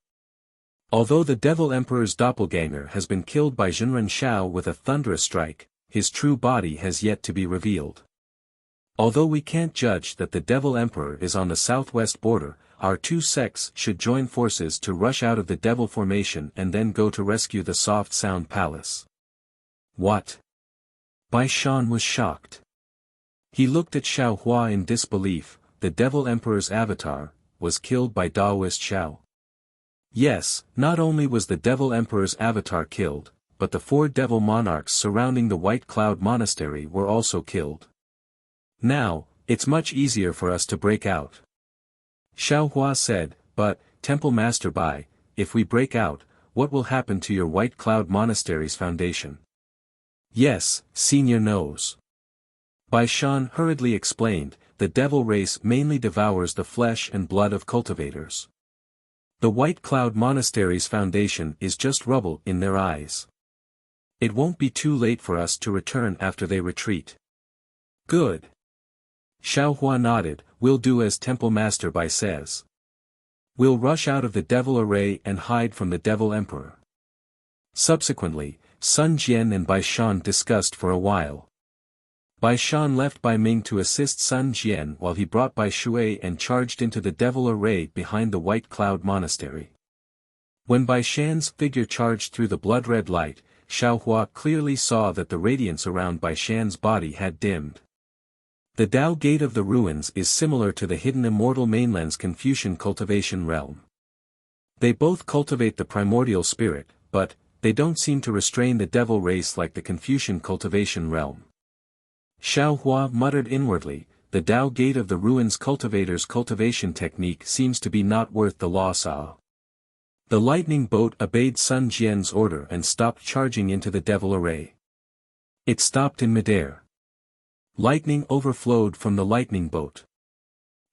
Although the devil emperor's doppelganger has been killed by Zhenren Shao with a thunderous strike, his true body has yet to be revealed. Although we can't judge that the devil emperor is on the southwest border, our 2 sects should join forces to rush out of the devil formation and then go to rescue the Soft Sound Palace. What? Bai Shan was shocked. He looked at Xiaohua in disbelief. The devil emperor's avatar was killed by Daoist Shao. Yes, not only was the devil emperor's avatar killed, but the 4 devil monarchs surrounding the White Cloud Monastery were also killed. Now, it's much easier for us to break out. Xiaohua said, "But, Temple Master Bai, if we break out, what will happen to your White Cloud Monastery's foundation?" "Yes, Senior knows." Bai Shan hurriedly explained, "The devil race mainly devours the flesh and blood of cultivators. The White Cloud Monastery's foundation is just rubble in their eyes. It won't be too late for us to return after they retreat." "Good. Xiaohua nodded, "We'll do as Temple Master Bai says. We'll rush out of the Devil Array and hide from the Devil Emperor." Subsequently, Sun Jian and Bai Shan discussed for a while. Bai Shan left Bai Ming to assist Sun Jian while he brought Bai Shui and charged into the Devil Array behind the White Cloud Monastery. When Bai Shan's figure charged through the blood-red light, Xiaohua clearly saw that the radiance around Bai Shan's body had dimmed. The Tao Gate of the Ruins is similar to the hidden immortal mainland's Confucian cultivation realm. They both cultivate the primordial spirit, but they don't seem to restrain the devil race like the Confucian cultivation realm. Xiaohua muttered inwardly, the Tao Gate of the Ruins cultivator's cultivation technique seems to be not worth the loss. The lightning boat obeyed Sun Jian's order and stopped charging into the Devil Array. It stopped in midair. Lightning overflowed from the lightning boat.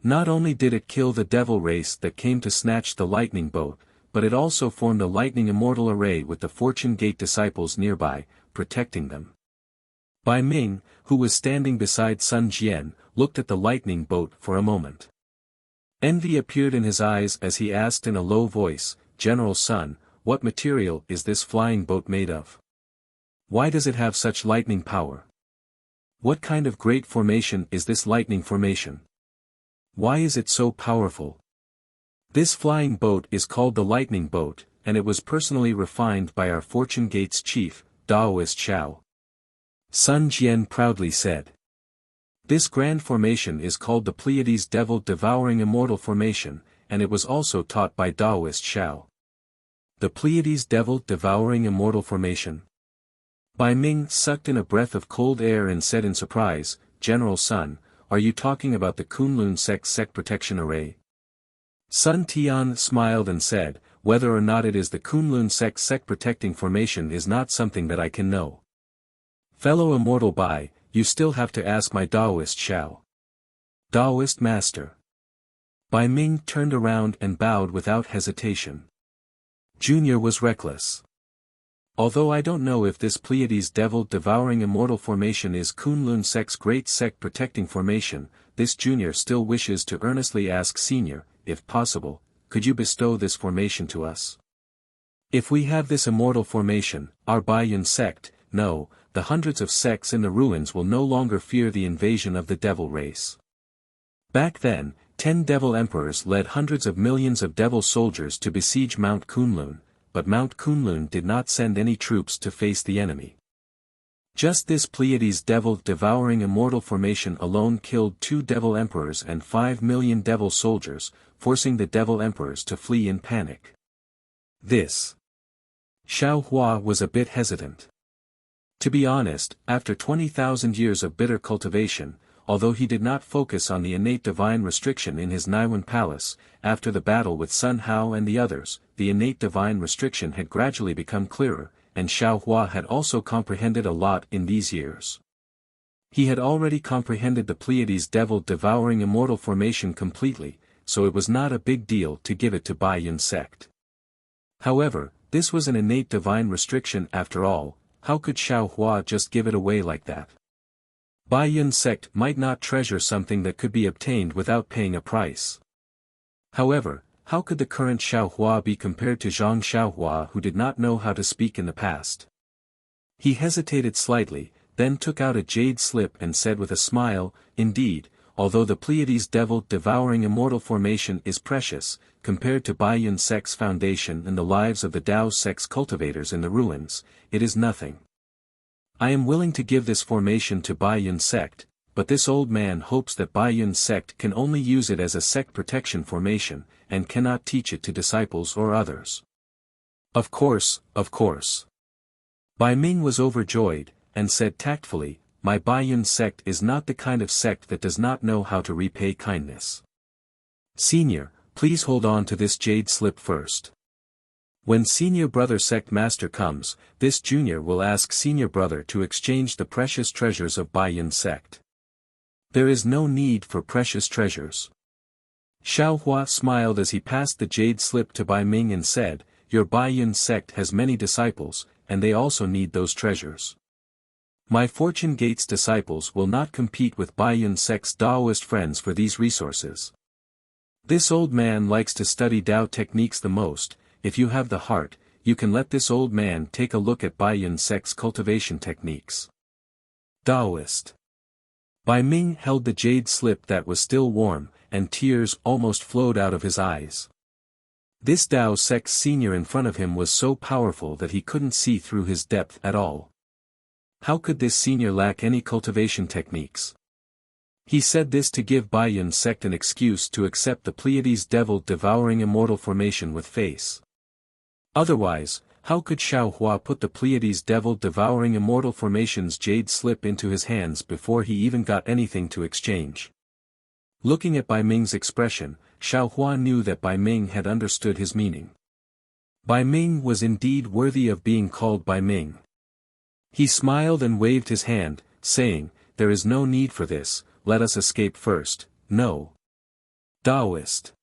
Not only did it kill the devil race that came to snatch the lightning boat, but it also formed a lightning immortal array with the Fortune Gate disciples nearby, protecting them. Bai Ming, who was standing beside Sun Jian, looked at the lightning boat for a moment. Envy appeared in his eyes as he asked in a low voice, "General Sun, what material is this flying boat made of? Why does it have such lightning power? What kind of great formation is this lightning formation? Why is it so powerful?" "This flying boat is called the lightning boat, and it was personally refined by our Fortune Gate's chief, Daoist Xiao," Sun Jian proudly said. "This grand formation is called the Pleiades Devil Devouring Immortal Formation, and it was also taught by Daoist Xiao." The Pleiades Devil Devouring Immortal Formation. Bai Ming sucked in a breath of cold air and said in surprise, "General Sun, are you talking about the Kunlun Sect Protection Array?" Sun Tian smiled and said, "Whether or not it is the Kunlun Sect Protecting Formation is not something that I can know. Fellow Immortal Bai, you still have to ask my Daoist Xiao." "Daoist Master." Bai Ming turned around and bowed without hesitation. Junior was reckless. "Although I don't know if this Pleiades Devil Devouring Immortal Formation is Kunlun Sect's Great Sect Protecting Formation, this Junior still wishes to earnestly ask Senior, if possible, could you bestow this formation to us? If we have this immortal formation, our Baiyun sect, no, the hundreds of sects in the ruins will no longer fear the invasion of the devil race." Back then, 10 devil emperors led hundreds of millions of devil soldiers to besiege Mount Kunlun, but Mount Kunlun did not send any troops to face the enemy. Just this Pleiades Devil Devouring Immortal Formation alone killed 2 devil emperors and 5 million devil soldiers, forcing the devil emperors to flee in panic. This. Xiaohua was a bit hesitant. To be honest, after 20,000 years of bitter cultivation, although he did not focus on the innate divine restriction in his Naiwan palace, after the battle with Sun Hao and the others, the innate divine restriction had gradually become clearer, and Xiaohua had also comprehended a lot in these years. He had already comprehended the Pleiades Devil Devouring Immortal Formation completely, so it was not a big deal to give it to Baiyun sect. However, this was an innate divine restriction after all, how could Xiaohua just give it away like that? Baiyun sect might not treasure something that could be obtained without paying a price. However, how could the current Xiaohua be compared to Zhang Xiaohua who did not know how to speak in the past? He hesitated slightly, then took out a jade slip and said with a smile, "Indeed, although the Pleiades Devil Devouring Immortal Formation is precious, compared to Baiyun sect's foundation and the lives of the Dao sect's cultivators in the ruins, it is nothing. I am willing to give this formation to Baiyun sect, but this old man hopes that Baiyun sect can only use it as a sect protection formation, and cannot teach it to disciples or others." Of course, of course. Bai Ming was overjoyed, and said tactfully, "My Baiyun sect is not the kind of sect that does not know how to repay kindness. Senior, please hold on to this jade slip first. When senior brother sect master comes, this junior will ask senior brother to exchange the precious treasures of Baiyun sect." "There is no need for precious treasures." Xiaohua smiled as he passed the jade slip to Bai Ming and said, "Your Baiyun sect has many disciples, and they also need those treasures. My Fortune Gates disciples will not compete with Baiyun sect's Taoist friends for these resources. This old man likes to study Tao techniques the most. If you have the heart, you can let this old man take a look at Baiyun sect's cultivation techniques. Taoist. Bai Ming held the jade slip that was still warm, and tears almost flowed out of his eyes. This Tao sect's senior in front of him was so powerful that he couldn't see through his depth at all. How could this senior lack any cultivation techniques? He said this to give Baiyun sect an excuse to accept the Pleiades devil-devouring immortal formation with face. Otherwise, how could Xiao Hua put the Pleiades devil-devouring immortal formation's jade slip into his hands before he even got anything to exchange? Looking at Bai Ming's expression, Xiao Hua knew that Bai Ming had understood his meaning. Bai Ming was indeed worthy of being called Bai Ming. He smiled and waved his hand, saying, "There is no need for this, let us escape first." No. Taoist.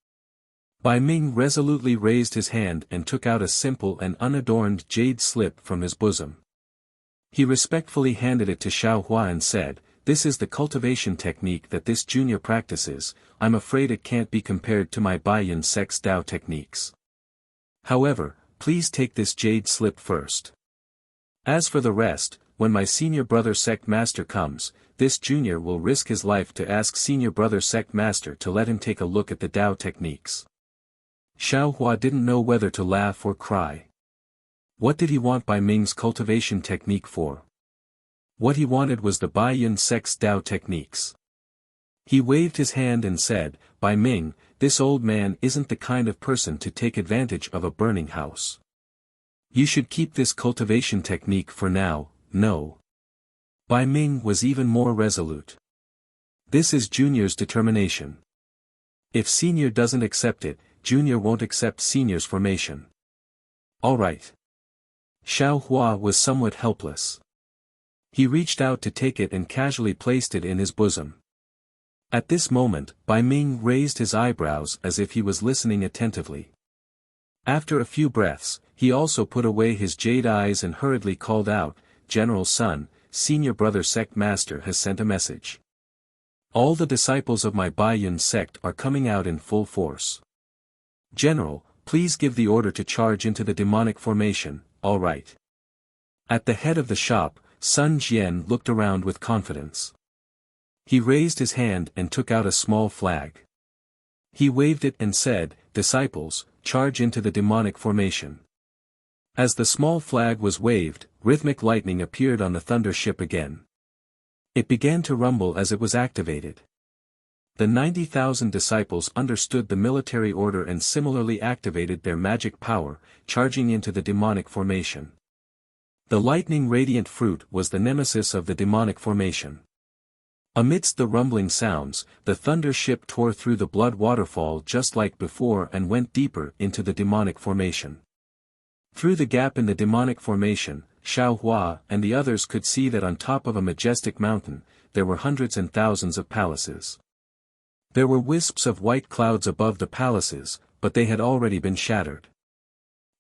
Bai Ming resolutely raised his hand and took out a simple and unadorned jade slip from his bosom. He respectfully handed it to Xiao Hua and said, "This is the cultivation technique that this junior practices. I'm afraid it can't be compared to my Baiyun sect's Tao techniques. However, please take this jade slip first. As for the rest, when my senior brother sect master comes, this junior will risk his life to ask senior brother sect master to let him take a look at the Tao techniques." Xiao Hua didn't know whether to laugh or cry. What did he want Bai Ming's cultivation technique for? What he wanted was the Baiyun sect's Tao techniques. He waved his hand and said, "Bai Ming, this old man isn't the kind of person to take advantage of a burning house. You should keep this cultivation technique for now." No. Bai Ming was even more resolute. This is Junior's determination. If Senior doesn't accept it, Junior won't accept Senior's formation. All right. Xiao Hua was somewhat helpless. He reached out to take it and casually placed it in his bosom. At this moment, Bai Ming raised his eyebrows as if he was listening attentively. After a few breaths, he also put away his jade eyes and hurriedly called out, "General Sun, senior brother sect master has sent a message. All the disciples of my Baiyun sect are coming out in full force. General, please give the order to charge into the demonic formation." "All right." At the head of the shop, Sun Jian looked around with confidence. He raised his hand and took out a small flag. He waved it and said, "Disciples, charge into the demonic formation." As the small flag was waved, rhythmic lightning appeared on the thunder ship again. It began to rumble as it was activated. The 90,000 disciples understood the military order and similarly activated their magic power, charging into the demonic formation. The lightning radiant fruit was the nemesis of the demonic formation. Amidst the rumbling sounds, the thunder ship tore through the blood waterfall just like before and went deeper into the demonic formation. Through the gap in the demonic formation, Xiao Hua and the others could see that on top of a majestic mountain, there were hundreds and thousands of palaces. There were wisps of white clouds above the palaces, but they had already been shattered.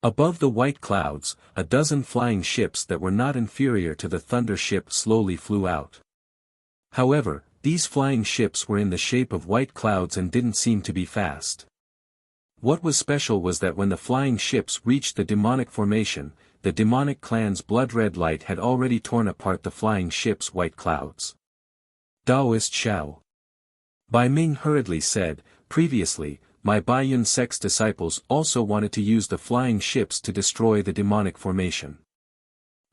Above the white clouds, a dozen flying ships that were not inferior to the thunder ship slowly flew out. However, these flying ships were in the shape of white clouds and didn't seem to be fast. What was special was that when the flying ships reached the demonic formation, the demonic clan's blood-red light had already torn apart the flying ships' white clouds. Taoist Xiao. Bai Ming hurriedly said, "Previously, my Baiyun sect's disciples also wanted to use the flying ships to destroy the demonic formation.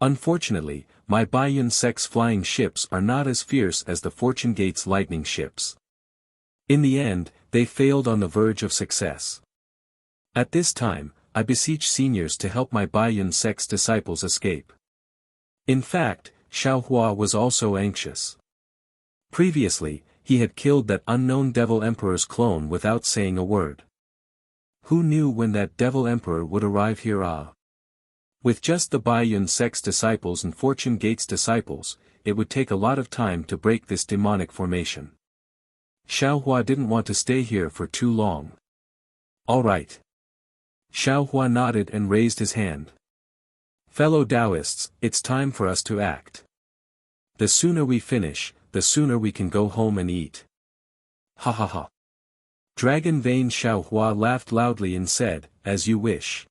Unfortunately, my Baiyun sect's flying ships are not as fierce as the Fortune Gate's lightning ships. In the end, they failed on the verge of success. At this time, I beseech seniors to help my Baiyun sect's disciples escape." In fact, Xiao Hua was also anxious. Previously, he had killed that unknown Devil Emperor's clone without saying a word. Who knew when that Devil Emperor would arrive here? With just the Baiyun sect's disciples and Fortune Gate's disciples, it would take a lot of time to break this demonic formation. Xiao Hua didn't want to stay here for too long. "All right." Xiao Hua nodded and raised his hand. "Fellow Taoists, it's time for us to act. The sooner we finish, the sooner we can go home and eat. Ha ha ha. Dragon Vane Xiaohua laughed loudly and said, as you wish.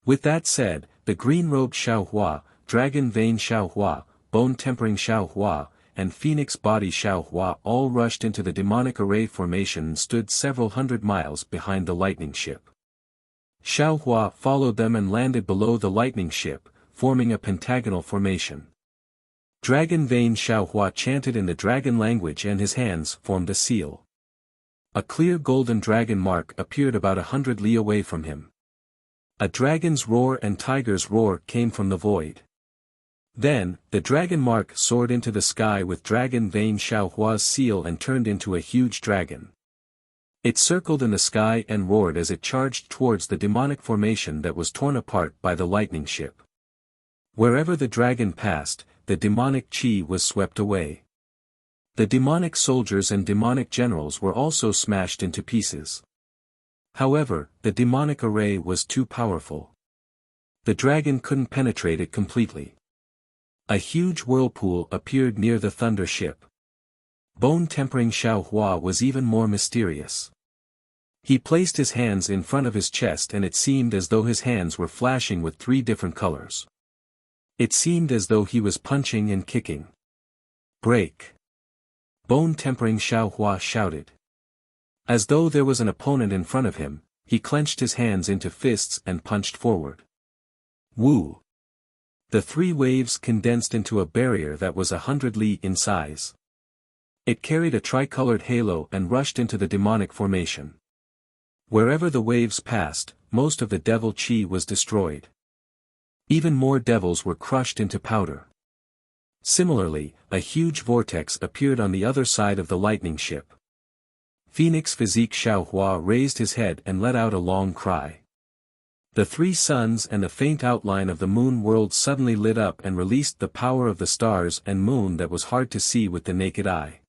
With that said, the green-robed Xiaohua, Dragon Vane Xiaohua, Bone-Tempering Xiaohua, and Phoenix Body Xiaohua all rushed into the demonic array formation and stood several hundred miles behind the lightning ship. Xiaohua followed them and landed below the lightning ship, forming a pentagonal formation. Dragon Vane Xiaohua chanted in the dragon language and his hands formed a seal. A clear golden dragon mark appeared about 100 li away from him. A dragon's roar and tiger's roar came from the void. Then, the dragon mark soared into the sky with Dragon Vane Xiaohua's seal and turned into a huge dragon. It circled in the sky and roared as it charged towards the demonic formation that was torn apart by the lightning ship. Wherever the dragon passed, the demonic chi was swept away. The demonic soldiers and demonic generals were also smashed into pieces. However, the demonic array was too powerful. The dragon couldn't penetrate it completely. A huge whirlpool appeared near the thunder ship. Bone-Tempering Xiaohua was even more mysterious. He placed his hands in front of his chest and it seemed as though his hands were flashing with 3 different colors. It seemed as though he was punching and kicking. Break! Bone-Tempering Xiaohua shouted. As though there was an opponent in front of him, he clenched his hands into fists and punched forward. Woo! The 3 waves condensed into a barrier that was 100 li in size. It carried a tricolored halo and rushed into the demonic formation. Wherever the waves passed, most of the devil chi was destroyed. Even more devils were crushed into powder. Similarly, a huge vortex appeared on the other side of the lightning ship. Phoenix Physique Xiaohua raised his head and let out a long cry. The 3 suns and the faint outline of the moon world suddenly lit up and released the power of the stars and moon that was hard to see with the naked eye.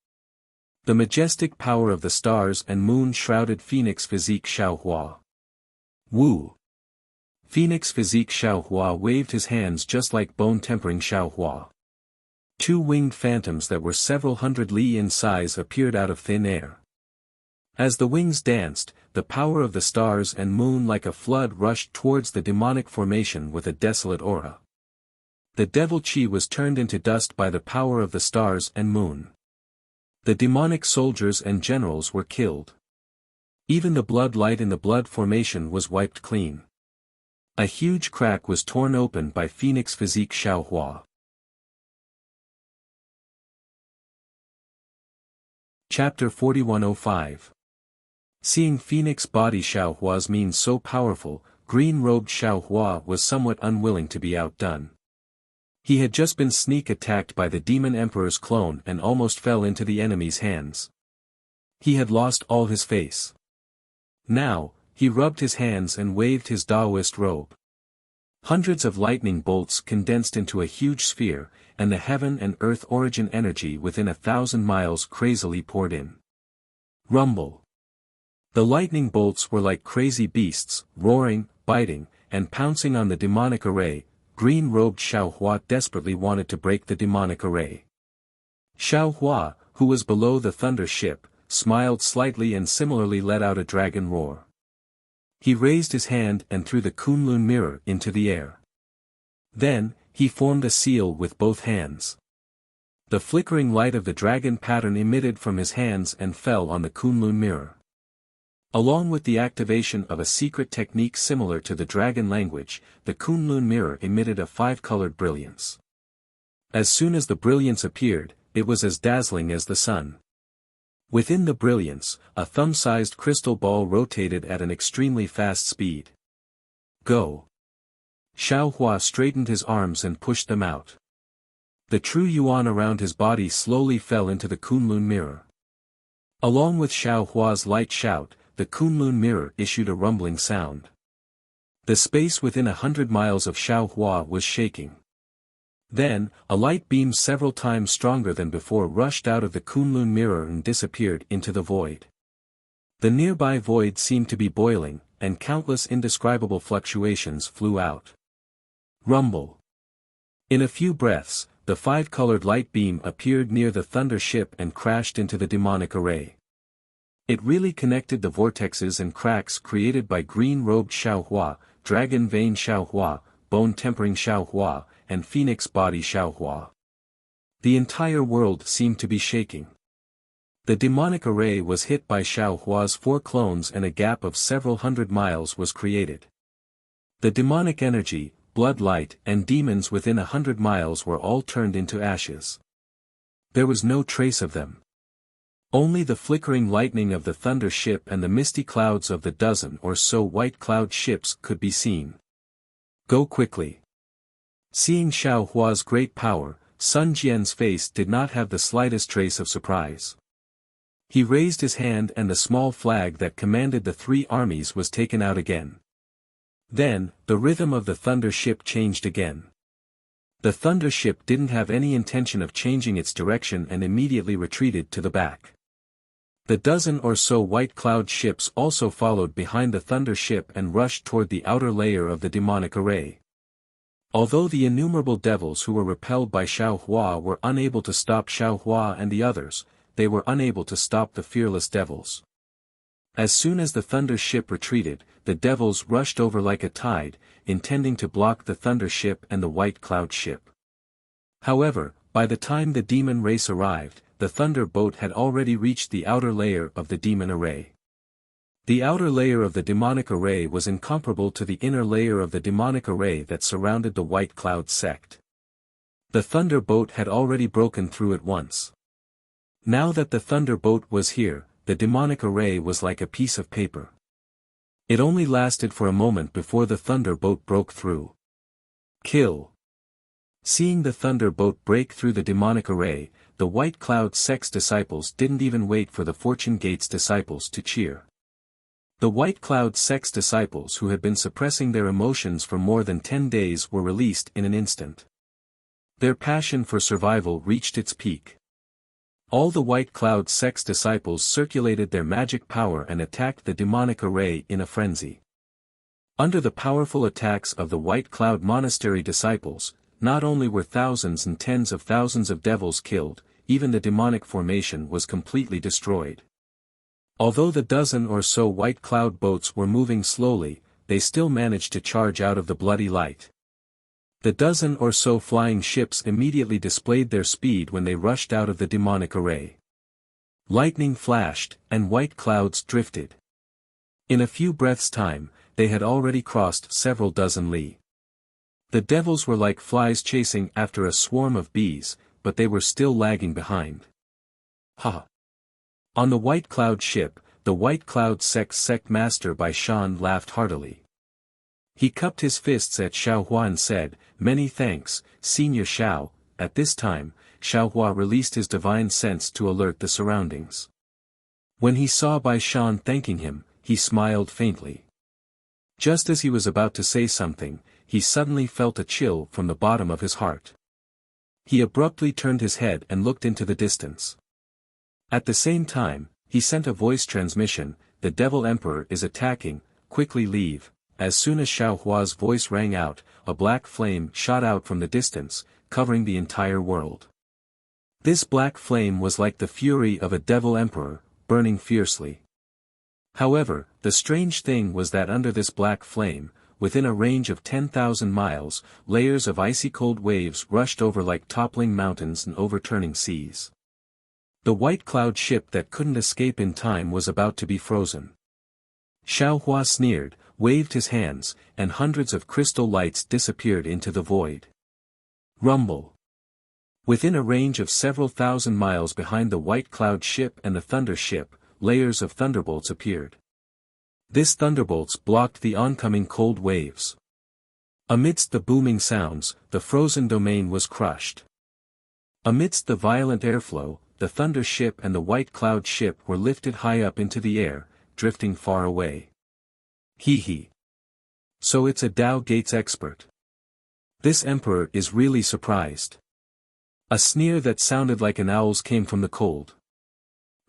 The majestic power of the stars and moon shrouded Phoenix Physique Xiaohua. Woo! Phoenix Physique Xiaohua waved his hands just like Bone-Tempering Xiaohua. 2 winged phantoms that were several hundred li in size appeared out of thin air. As the wings danced, the power of the stars and moon like a flood rushed towards the demonic formation with a desolate aura. The devil chi was turned into dust by the power of the stars and moon. The demonic soldiers and generals were killed. Even the blood light in the blood formation was wiped clean. A huge crack was torn open by Phoenix Physique Xiaohua. Chapter 4105. Seeing Phoenix Body Xiaohua's means so powerful, green-robed Xiaohua was somewhat unwilling to be outdone. He had just been sneak attacked by the Demon Emperor's clone and almost fell into the enemy's hands. He had lost all his face. Now, he rubbed his hands and waved his Taoist robe. Hundreds of lightning bolts condensed into a huge sphere, and the heaven and earth origin energy within 1,000 miles crazily poured in. Rumble. The lightning bolts were like crazy beasts, roaring, biting, and pouncing on the demonic array. Green-robed Xiaohua desperately wanted to break the demonic array. Xiaohua, who was below the thunder ship, smiled slightly and similarly let out a dragon roar. He raised his hand and threw the Kunlun mirror into the air. Then, he formed a seal with both hands. The flickering light of the dragon pattern emitted from his hands and fell on the Kunlun mirror. Along with the activation of a secret technique similar to the dragon language, the Kunlun mirror emitted a 5-colored brilliance. As soon as the brilliance appeared, it was as dazzling as the sun. Within the brilliance, a thumb-sized crystal ball rotated at an extremely fast speed. Go! Xiaohua straightened his arms and pushed them out. The true yuan around his body slowly fell into the Kunlun mirror. Along with Xiaohua's light shout, the Kunlun mirror issued a rumbling sound. The space within 100 miles of Xiaohua was shaking. Then, a light beam several times stronger than before rushed out of the Kunlun mirror and disappeared into the void. The nearby void seemed to be boiling, and countless indescribable fluctuations flew out. Rumble. In a few breaths, the five-colored light beam appeared near the thunder ship and crashed into the demonic array. It really connected the vortexes and cracks created by green-robed Xiaohua, dragon vein Xiaohua, bone-tempering Xiaohua, and phoenix body Xiaohua. The entire world seemed to be shaking. The demonic array was hit by Xiaohua's 4 clones and a gap of several hundred miles was created. The demonic energy, blood light, and demons within 100 miles were all turned into ashes. There was no trace of them. Only the flickering lightning of the thunder ship and the misty clouds of the dozen or so white cloud ships could be seen. Go quickly. Seeing Xiaohua's great power, Sun Jian's face did not have the slightest trace of surprise. He raised his hand and the small flag that commanded the 3 armies was taken out again. Then, the rhythm of the thunder ship changed again. The thunder ship didn't have any intention of changing its direction and immediately retreated to the back. The dozen or so white cloud ships also followed behind the thunder ship and rushed toward the outer layer of the demonic array. Although the innumerable devils who were repelled by Xiaohua were unable to stop Xiaohua and the others, they were unable to stop the fearless devils. As soon as the thunder ship retreated, the devils rushed over like a tide, intending to block the thunder ship and the white cloud ship. However, by the time the demon race arrived, the thunder boat had already reached the outer layer of the demon array. The outer layer of the demonic array was incomparable to the inner layer of the demonic array that surrounded the white cloud sect. The thunder boat had already broken through it once. Now that the thunder boat was here, the demonic array was like a piece of paper. It only lasted for a moment before the thunder boat broke through. Kill. Seeing the thunder boat break through the demonic array, the white cloud sect's disciples didn't even wait for the Fortune Gate's disciples to cheer. The white cloud sect's disciples who had been suppressing their emotions for more than 10 days were released in an instant. Their passion for survival reached its peak. All the white cloud sect's disciples circulated their magic power and attacked the demonic array in a frenzy. Under the powerful attacks of the white cloud monastery disciples, not only were thousands and tens of thousands of devils killed, even the demonic formation was completely destroyed. Although the dozen or so white cloud boats were moving slowly, they still managed to charge out of the bloody light. The dozen or so flying ships immediately displayed their speed when they rushed out of the demonic array. Lightning flashed, and white clouds drifted. In a few breaths' time, they had already crossed several dozen li. The devils were like flies chasing after a swarm of bees, but they were still lagging behind. Ha! On the white cloud ship, the white cloud sect master Bai Shan laughed heartily. He cupped his fists at Xiaohua and said, "Many thanks, Senior Xiao." At this time, Xiaohua released his divine sense to alert the surroundings. When he saw Bai Shan thanking him, he smiled faintly. Just as he was about to say something, he suddenly felt a chill from the bottom of his heart. He abruptly turned his head and looked into the distance. At the same time, he sent a voice transmission, "The Devil Emperor is attacking, quickly leave." As soon as Xiaohua's voice rang out, a black flame shot out from the distance, covering the entire world. This black flame was like the fury of a devil emperor, burning fiercely. However, the strange thing was that under this black flame, within a range of 10,000 miles, layers of icy cold waves rushed over like toppling mountains and overturning seas. The white cloud ship that couldn't escape in time was about to be frozen. Xiaohua sneered, waved his hands, and hundreds of crystal lights disappeared into the void. Rumble. Within a range of several thousand miles behind the white cloud ship and the thunder ship, layers of thunderbolts appeared. These thunderbolts blocked the oncoming cold waves. Amidst the booming sounds, the frozen domain was crushed. Amidst the violent airflow, the thunder ship and the white cloud ship were lifted high up into the air, drifting far away. Hee. So it's a Tao Gates expert. This emperor is really surprised. A sneer that sounded like an owl's came from the cold.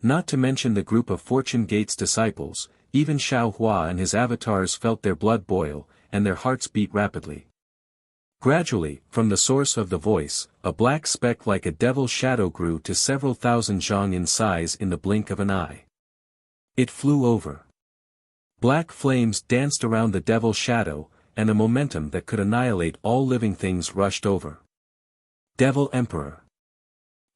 Not to mention the group of Fortune Gate's disciples, even Xiaohua and his avatars felt their blood boil, and their hearts beat rapidly. Gradually, from the source of the voice, a black speck like a devil's shadow grew to several thousand zhang in size in the blink of an eye. It flew over. Black flames danced around the devil's shadow, and a momentum that could annihilate all living things rushed over. Devil Emperor.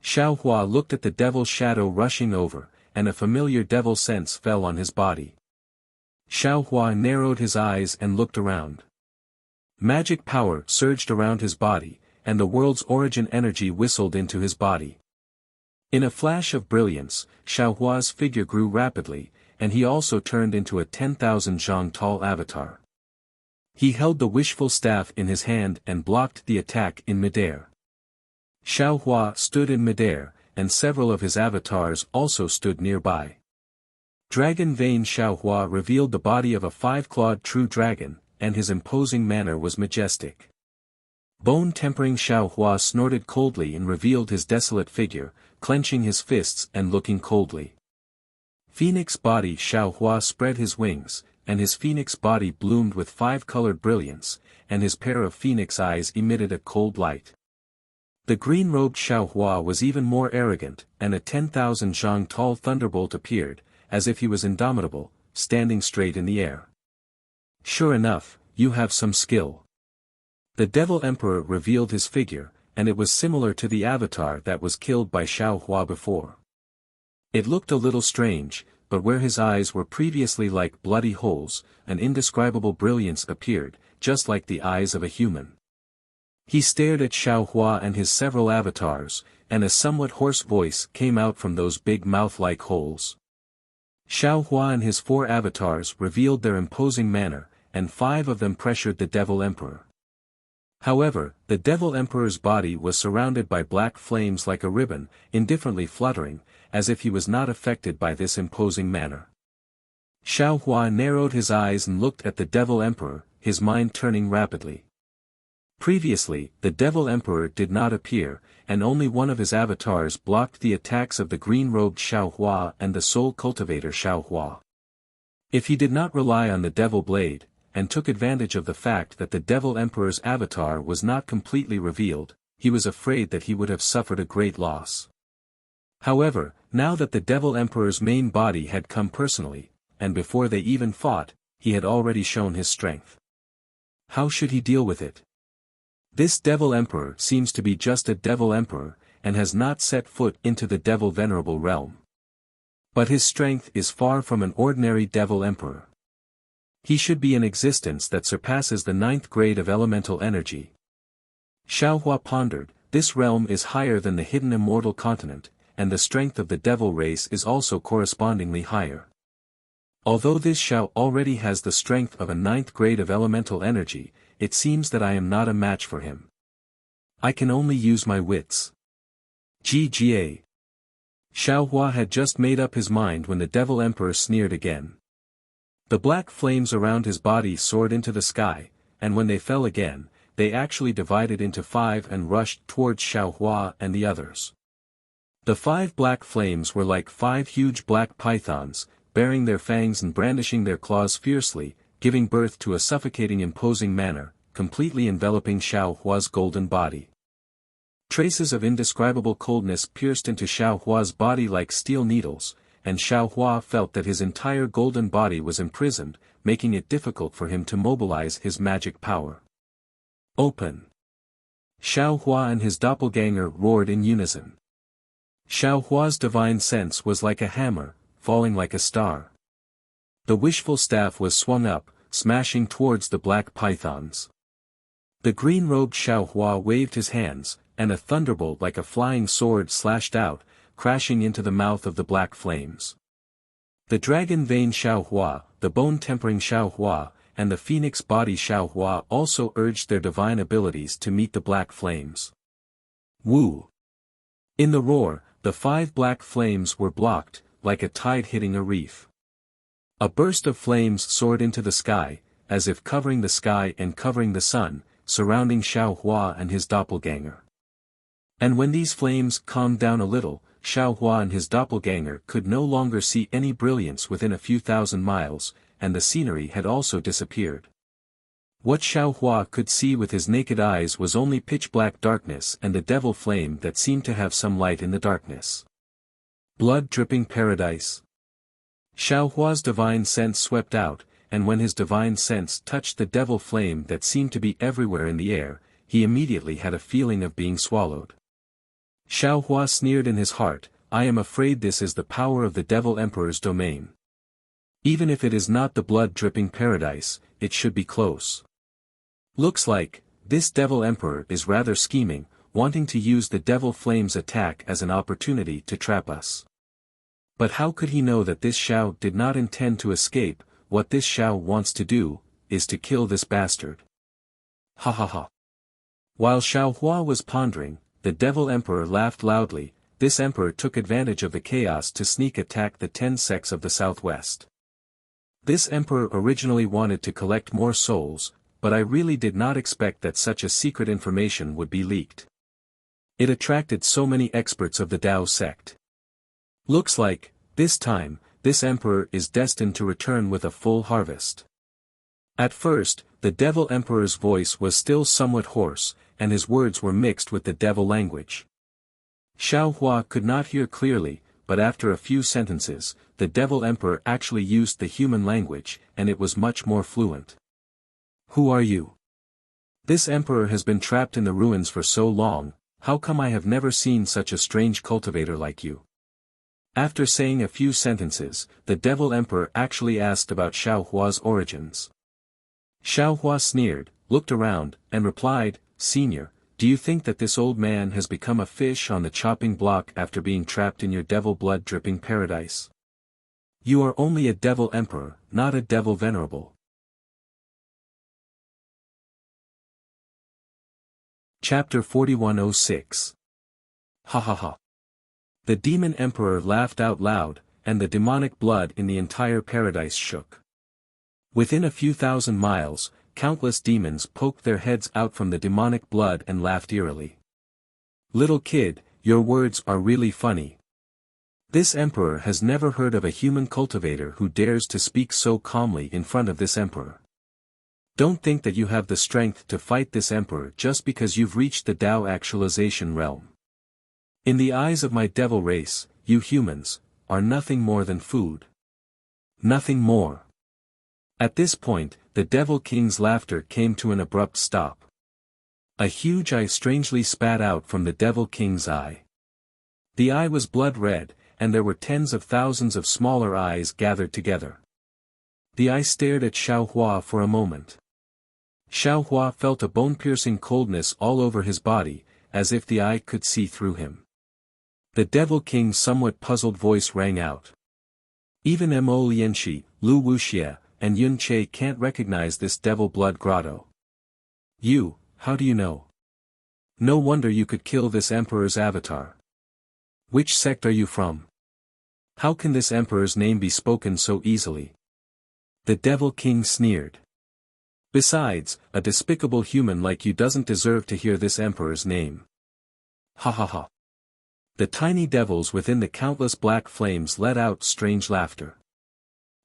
Xiao Hua looked at the devil's shadow rushing over, and a familiar devil sense fell on his body. Xiao Hua narrowed his eyes and looked around. Magic power surged around his body, and the world's origin energy whistled into his body. In a flash of brilliance, Xiao Hua's figure grew rapidly, and he also turned into a 10,000 zhang tall avatar. He held the wishful staff in his hand and blocked the attack in midair. Xiao Hua stood in midair, and several of his avatars also stood nearby. Dragon Vein Xiao Hua revealed the body of a five-clawed true dragon, and his imposing manner was majestic. Bone-tempering Xiao Hua snorted coldly and revealed his desolate figure, clenching his fists and looking coldly. Phoenix Body Xiao Hua spread his wings, and his phoenix body bloomed with five-colored brilliance, and his pair of phoenix eyes emitted a cold light. The green-robed Xiao Hua was even more arrogant, and a 10,000 zhang tall thunderbolt appeared, as if he was indomitable, standing straight in the air. Sure enough, you have some skill. The Devil Emperor revealed his figure, and it was similar to the avatar that was killed by Xiao Hua before. It looked a little strange, but where his eyes were previously like bloody holes, an indescribable brilliance appeared, just like the eyes of a human. He stared at Xiao Hua and his several avatars, and a somewhat hoarse voice came out from those big mouth-like holes. Xiao Hua and his four avatars revealed their imposing manner, and 5 of them pressured the Devil Emperor. However, the Devil Emperor's body was surrounded by black flames like a ribbon, indifferently fluttering, as if he was not affected by this imposing manner. Xiao Hua narrowed his eyes and looked at the Devil Emperor, his mind turning rapidly. Previously, the Devil Emperor did not appear, and only one of his avatars blocked the attacks of the green-robed Xiao Hua and the Soul Cultivator Xiao Hua. If he did not rely on the Devil Blade, and took advantage of the fact that the Devil Emperor's avatar was not completely revealed, he was afraid that he would have suffered a great loss. However, now that the Devil Emperor's main body had come personally, and before they even fought, he had already shown his strength. How should he deal with it? This Devil Emperor seems to be just a Devil Emperor, and has not set foot into the Devil Venerable realm. But his strength is far from an ordinary Devil Emperor. He should be an existence that surpasses the 9th grade of elemental energy. Xiao Hua pondered, this realm is higher than the hidden immortal continent, and the strength of the devil race is also correspondingly higher. Although this Xiao already has the strength of a 9th grade of elemental energy, it seems that I am not a match for him. I can only use my wits. GGA. Xiao Hua had just made up his mind when the Devil Emperor sneered again. The black flames around his body soared into the sky, and when they fell again, they actually divided into 5 and rushed towards Xiao Hua and the others. The 5 black flames were like 5 huge black pythons, baring their fangs and brandishing their claws fiercely, giving birth to a suffocating imposing manner, completely enveloping Xiao Hua's golden body. Traces of indescribable coldness pierced into Xiao Hua's body like steel needles, and Xiao Hua felt that his entire golden body was imprisoned, making it difficult for him to mobilize his magic power. Open! Xiao Hua and his doppelganger roared in unison. Xiao Hua's divine sense was like a hammer, falling like a star. The wishful staff was swung up, smashing towards the black pythons. The green-robed Xiao Hua waved his hands, and a thunderbolt like a flying sword slashed out, crashing into the mouth of the black flames. The dragon vein Xiao Hua, the bone-tempering Xiao Hua, and the phoenix body Xiao Hua also urged their divine abilities to meet the black flames. Woo! In the roar, the 5 black flames were blocked, like a tide hitting a reef. A burst of flames soared into the sky, as if covering the sky and covering the sun, surrounding Xiao Hua and his doppelganger. And when these flames calmed down a little, Xiao Hua and his doppelganger could no longer see any brilliance within a few thousand miles, and the scenery had also disappeared. What Xiao Hua could see with his naked eyes was only pitch-black darkness and the devil flame that seemed to have some light in the darkness. Blood-dripping paradise. Xiao Hua's divine sense swept out, and when his divine sense touched the devil flame that seemed to be everywhere in the air, he immediately had a feeling of being swallowed. Xiao Hua sneered in his heart, "I am afraid this is the power of the Devil Emperor's domain. Even if it is not the blood-dripping paradise, it should be close. Looks like, this Devil Emperor is rather scheming, wanting to use the Devil Flame's attack as an opportunity to trap us. But how could he know that this Xiao did not intend to escape? What this Xiao wants to do, is to kill this bastard." Ha ha ha. While Xiao Hua was pondering, the Devil Emperor laughed loudly. This emperor took advantage of the chaos to sneak attack the 10 sects of the southwest. This emperor originally wanted to collect more souls, but I really did not expect that such a secret information would be leaked. It attracted so many experts of the Dao sect. Looks like, this time, this emperor is destined to return with a full harvest. At first, the Devil Emperor's voice was still somewhat hoarse, and his words were mixed with the devil language. Xiao Hua could not hear clearly, but after a few sentences, the Devil Emperor actually used the human language, and it was much more fluent. "Who are you? This emperor has been trapped in the ruins for so long, how come I have never seen such a strange cultivator like you?" After saying a few sentences, the Devil Emperor actually asked about Xiao Hua's origins. Xiao Hua sneered, looked around, and replied, "Senior, do you think that this old man has become a fish on the chopping block after being trapped in your devil blood-dripping paradise? You are only a Devil Emperor, not a Devil Venerable." Chapter 4106. Ha ha ha. The Demon Emperor laughed out loud, and the demonic blood in the entire paradise shook. Within a few thousand miles, countless demons poked their heads out from the demonic blood and laughed eerily. "Little kid, your words are really funny. This emperor has never heard of a human cultivator who dares to speak so calmly in front of this emperor. Don't think that you have the strength to fight this emperor just because you've reached the Tao actualization realm. In the eyes of my devil race, you humans, are nothing more than food. Nothing more." At this point, the Devil King's laughter came to an abrupt stop. A huge eye strangely spat out from the Devil King's eye. The eye was blood red, and there were tens of thousands of smaller eyes gathered together. The eye stared at Xiao Hua for a moment. Xiao Hua felt a bone-piercing coldness all over his body, as if the eye could see through him. The Devil King's somewhat puzzled voice rang out. "Even Mo Lianxi, Lu Wuxia, and Yun Che can't recognize this devil blood grotto. You, how do you know? No wonder you could kill this emperor's avatar. Which sect are you from? How can this emperor's name be spoken so easily?" The Devil King sneered. "Besides, a despicable human like you doesn't deserve to hear this emperor's name." Ha ha ha. The tiny devils within the countless black flames let out strange laughter.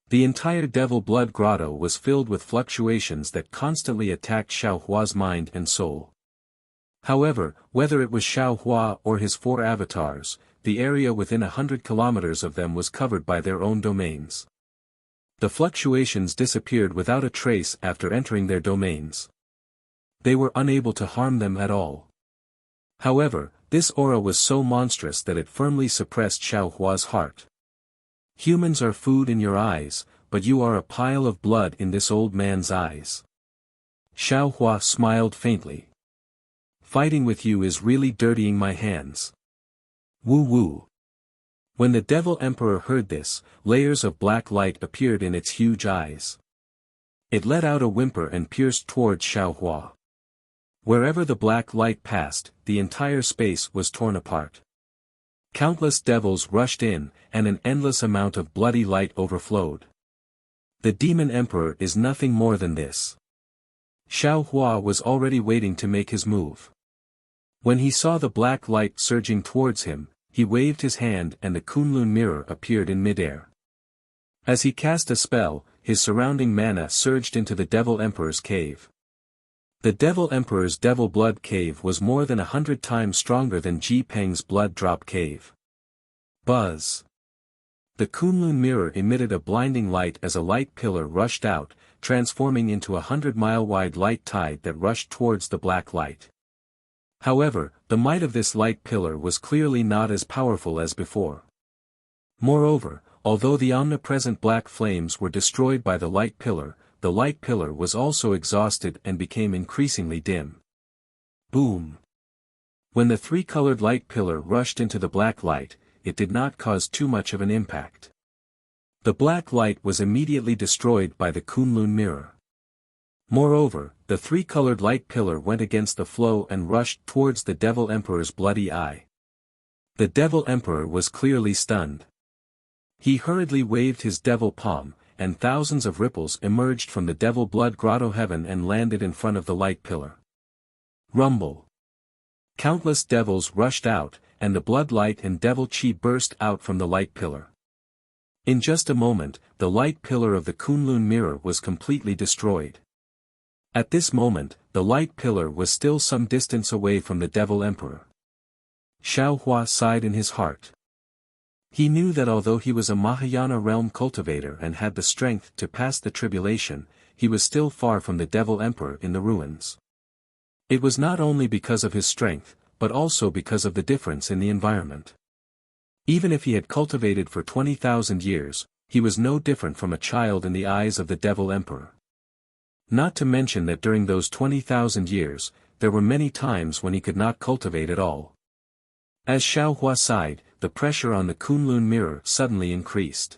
The entire devil blood grotto was filled with fluctuations that constantly attacked Xiao Hua's mind and soul. However, whether it was Xiao Hua or his 4 avatars, the area within 100 kilometers of them was covered by their own domains. The fluctuations disappeared without a trace after entering their domains. They were unable to harm them at all. However, this aura was so monstrous that it firmly suppressed Xiao Hua's heart. "Humans are food in your eyes, but you are a pile of blood in this old man's eyes." Xiao Hua smiled faintly. "Fighting with you is really dirtying my hands." Woo woo. When the Devil Emperor heard this, layers of black light appeared in its huge eyes. It let out a whimper and pierced towards Xiao Hua. Wherever the black light passed, the entire space was torn apart. Countless devils rushed in, and an endless amount of bloody light overflowed. The Demon Emperor is nothing more than this. Xiao Hua was already waiting to make his move. When he saw the black light surging towards him, he waved his hand and the Kunlun mirror appeared in midair. As he cast a spell, his surrounding mana surged into the Devil Emperor's cave. The Devil Emperor's Devil Blood Cave was more than 100 times stronger than Ji Peng's Blood Drop Cave. Buzz! The Kunlun mirror emitted a blinding light as a light pillar rushed out, transforming into a 100-mile-wide light tide that rushed towards the black light. However, the might of this light pillar was clearly not as powerful as before. Moreover, although the omnipresent black flames were destroyed by the light pillar was also exhausted and became increasingly dim. Boom! When the three-colored light pillar rushed into the black light, it did not cause too much of an impact. The black light was immediately destroyed by the Kunlun mirror. Moreover, the three-colored light pillar went against the flow and rushed towards the Devil Emperor's bloody eye. The Devil Emperor was clearly stunned. He hurriedly waved his devil palm, and thousands of ripples emerged from the Devil Blood Grotto heaven and landed in front of the light pillar. Rumble! Countless devils rushed out, and the blood light and devil chi burst out from the light pillar. In just a moment, the light pillar of the Kunlun mirror was completely destroyed. At this moment, the light pillar was still some distance away from the Devil Emperor. Xiao Hua sighed in his heart. He knew that although he was a Mahayana realm cultivator and had the strength to pass the tribulation, he was still far from the Devil Emperor in the ruins. It was not only because of his strength, but also because of the difference in the environment. Even if he had cultivated for 20,000 years, he was no different from a child in the eyes of the Devil Emperor. Not to mention that during those 20,000 years, there were many times when he could not cultivate at all. As Xiao Hua sighed, the pressure on the Kunlun mirror suddenly increased.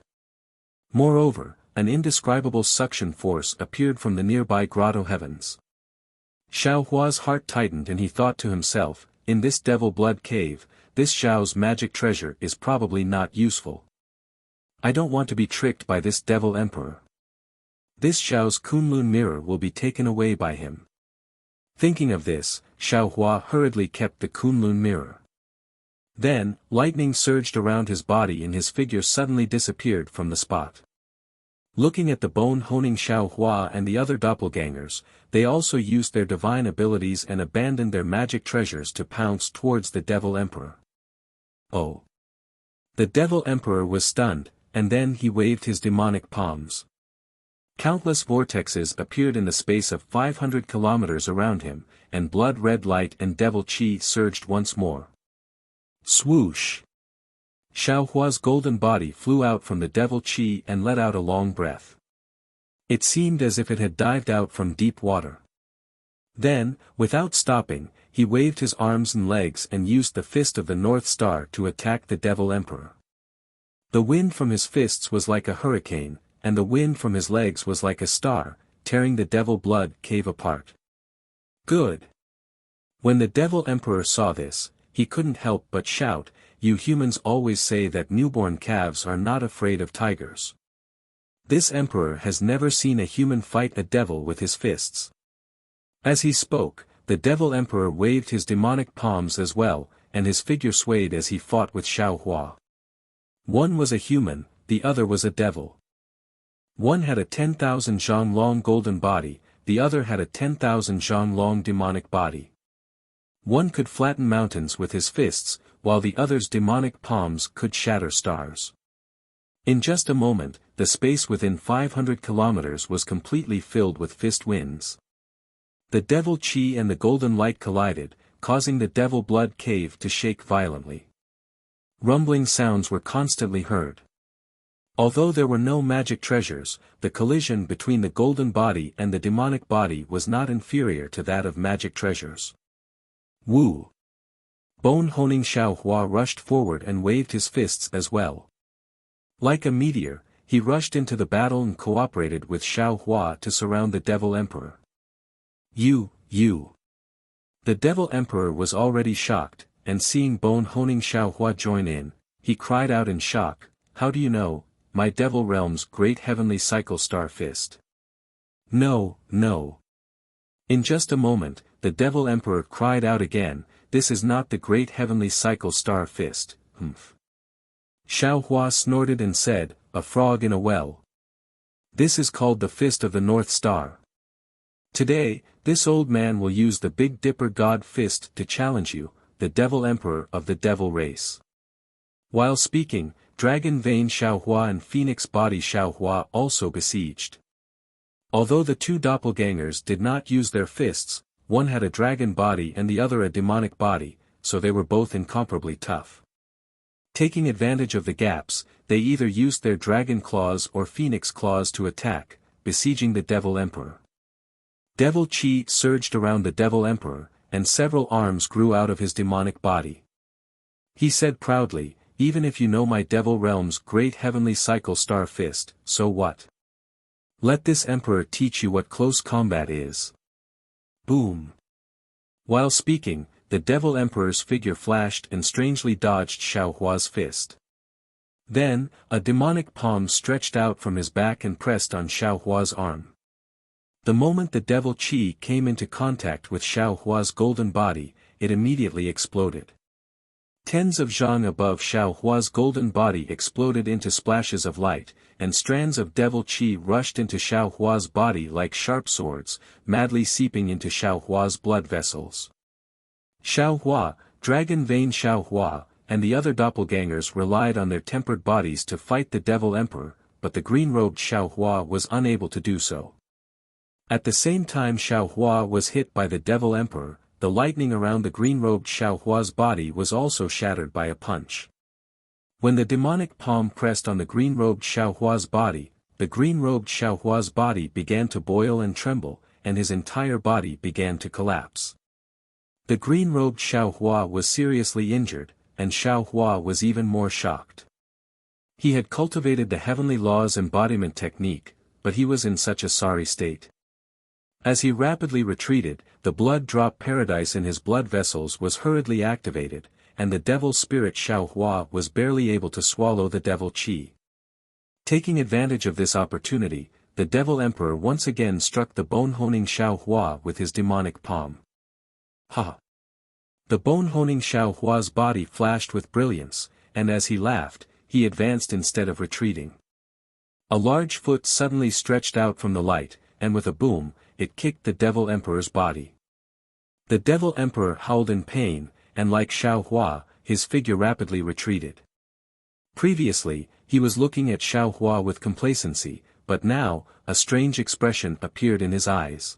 Moreover, an indescribable suction force appeared from the nearby grotto heavens. Xiao Hua's heart tightened and he thought to himself, in this Devil Blood Cave, this Xiao's magic treasure is probably not useful. I don't want to be tricked by this Devil Emperor. This Xiao's Kunlun mirror will be taken away by him. Thinking of this, Xiao Hua hurriedly kept the Kunlun mirror. Then, lightning surged around his body and his figure suddenly disappeared from the spot. Looking at the bone-honing Xiao Hua and the other doppelgangers, they also used their divine abilities and abandoned their magic treasures to pounce towards the Devil Emperor. Oh! The Devil Emperor was stunned, and then he waved his demonic palms. Countless vortexes appeared in the space of 500 kilometers around him, and blood-red light and devil chi surged once more. Swoosh! Xiao Hua's golden body flew out from the devil chi and let out a long breath. It seemed as if it had dived out from deep water. Then, without stopping, he waved his arms and legs and used the fist of the North Star to attack the Devil Emperor. The wind from his fists was like a hurricane, and the wind from his legs was like a star, tearing the Devil Blood Cave apart. Good! When the Devil Emperor saw this, he couldn't help but shout, "You humans always say that newborn calves are not afraid of tigers. This emperor has never seen a human fight a devil with his fists." As he spoke, the Devil Emperor waved his demonic palms as well, and his figure swayed as he fought with Xiao Hua. One was a human, the other was a devil. One had a 10,000 zhang long golden body, the other had a 10,000 zhang long demonic body. One could flatten mountains with his fists, while the other's demonic palms could shatter stars. In just a moment, the space within 500 kilometers was completely filled with fist winds. The devil chi and the golden light collided, causing the Devil Blood Cave to shake violently. Rumbling sounds were constantly heard. Although there were no magic treasures, the collision between the golden body and the demonic body was not inferior to that of magic treasures. Woo! Bone-honing Xiao Hua rushed forward and waved his fists as well. Like a meteor, he rushed into the battle and cooperated with Xiao Hua to surround the Devil Emperor. You! The Devil Emperor was already shocked, and seeing bone-honing Xiao Hua join in, he cried out in shock, "How do you know, my Devil Realm's great heavenly cycle star fist?" No. In just a moment, the Devil Emperor cried out again, "This is not the great heavenly cycle star fist, humph." Xiao Hua snorted and said, "A frog in a well. This is called the fist of the North Star." Today, this old man will use the Big Dipper God Fist to challenge you, the Devil Emperor of the Devil race. While speaking, Dragon Vein Xiaohua and Phoenix Body Xiaohua also besieged. Although the two doppelgangers did not use their fists, one had a dragon body and the other a demonic body, so they were both incomparably tough. Taking advantage of the gaps, they either used their dragon claws or phoenix claws to attack, besieging the Devil Emperor. Devil Qi surged around the Devil Emperor, and several arms grew out of his demonic body. He said proudly, "Even if you know my Devil Realm's great heavenly cycle star fist, so what? Let this Emperor teach you what close combat is." Boom! While speaking, the Devil Emperor's figure flashed and strangely dodged Xiaohua's fist. Then, a demonic palm stretched out from his back and pressed on Xiaohua's arm. The moment the Devil Qi came into contact with Xiaohua's golden body, it immediately exploded. Tens of zhang above Xiaohua's golden body exploded into splashes of light, and strands of Devil Qi rushed into Xiaohua's body like sharp swords, madly seeping into Xiaohua's blood vessels. Xiaohua, Dragon Vein Xiaohua, and the other doppelgangers relied on their tempered bodies to fight the Devil Emperor, but the green-robed Xiaohua was unable to do so. At the same time Xiaohua was hit by the Devil Emperor, the lightning around the green-robed Xiaohua's body was also shattered by a punch. When the demonic palm pressed on the green-robed Xiaohua's body, the green-robed Xiaohua's body began to boil and tremble, and his entire body began to collapse. The green-robed Xiaohua was seriously injured, and Xiaohua was even more shocked. He had cultivated the heavenly law's embodiment technique, but he was in such a sorry state. As he rapidly retreated, the blood drop paradise in his blood vessels was hurriedly activated, and the devil spirit Xiaohua was barely able to swallow the Devil Qi. Taking advantage of this opportunity, the Devil Emperor once again struck the bone-honing Xiaohua with his demonic palm. Ha! The bone-honing Xiaohua's body flashed with brilliance, and as he laughed, he advanced instead of retreating. A large foot suddenly stretched out from the light, and with a boom, it kicked the Devil Emperor's body. The Devil Emperor howled in pain, and like Xiaohua, his figure rapidly retreated. Previously, he was looking at Xiaohua with complacency, but now, a strange expression appeared in his eyes.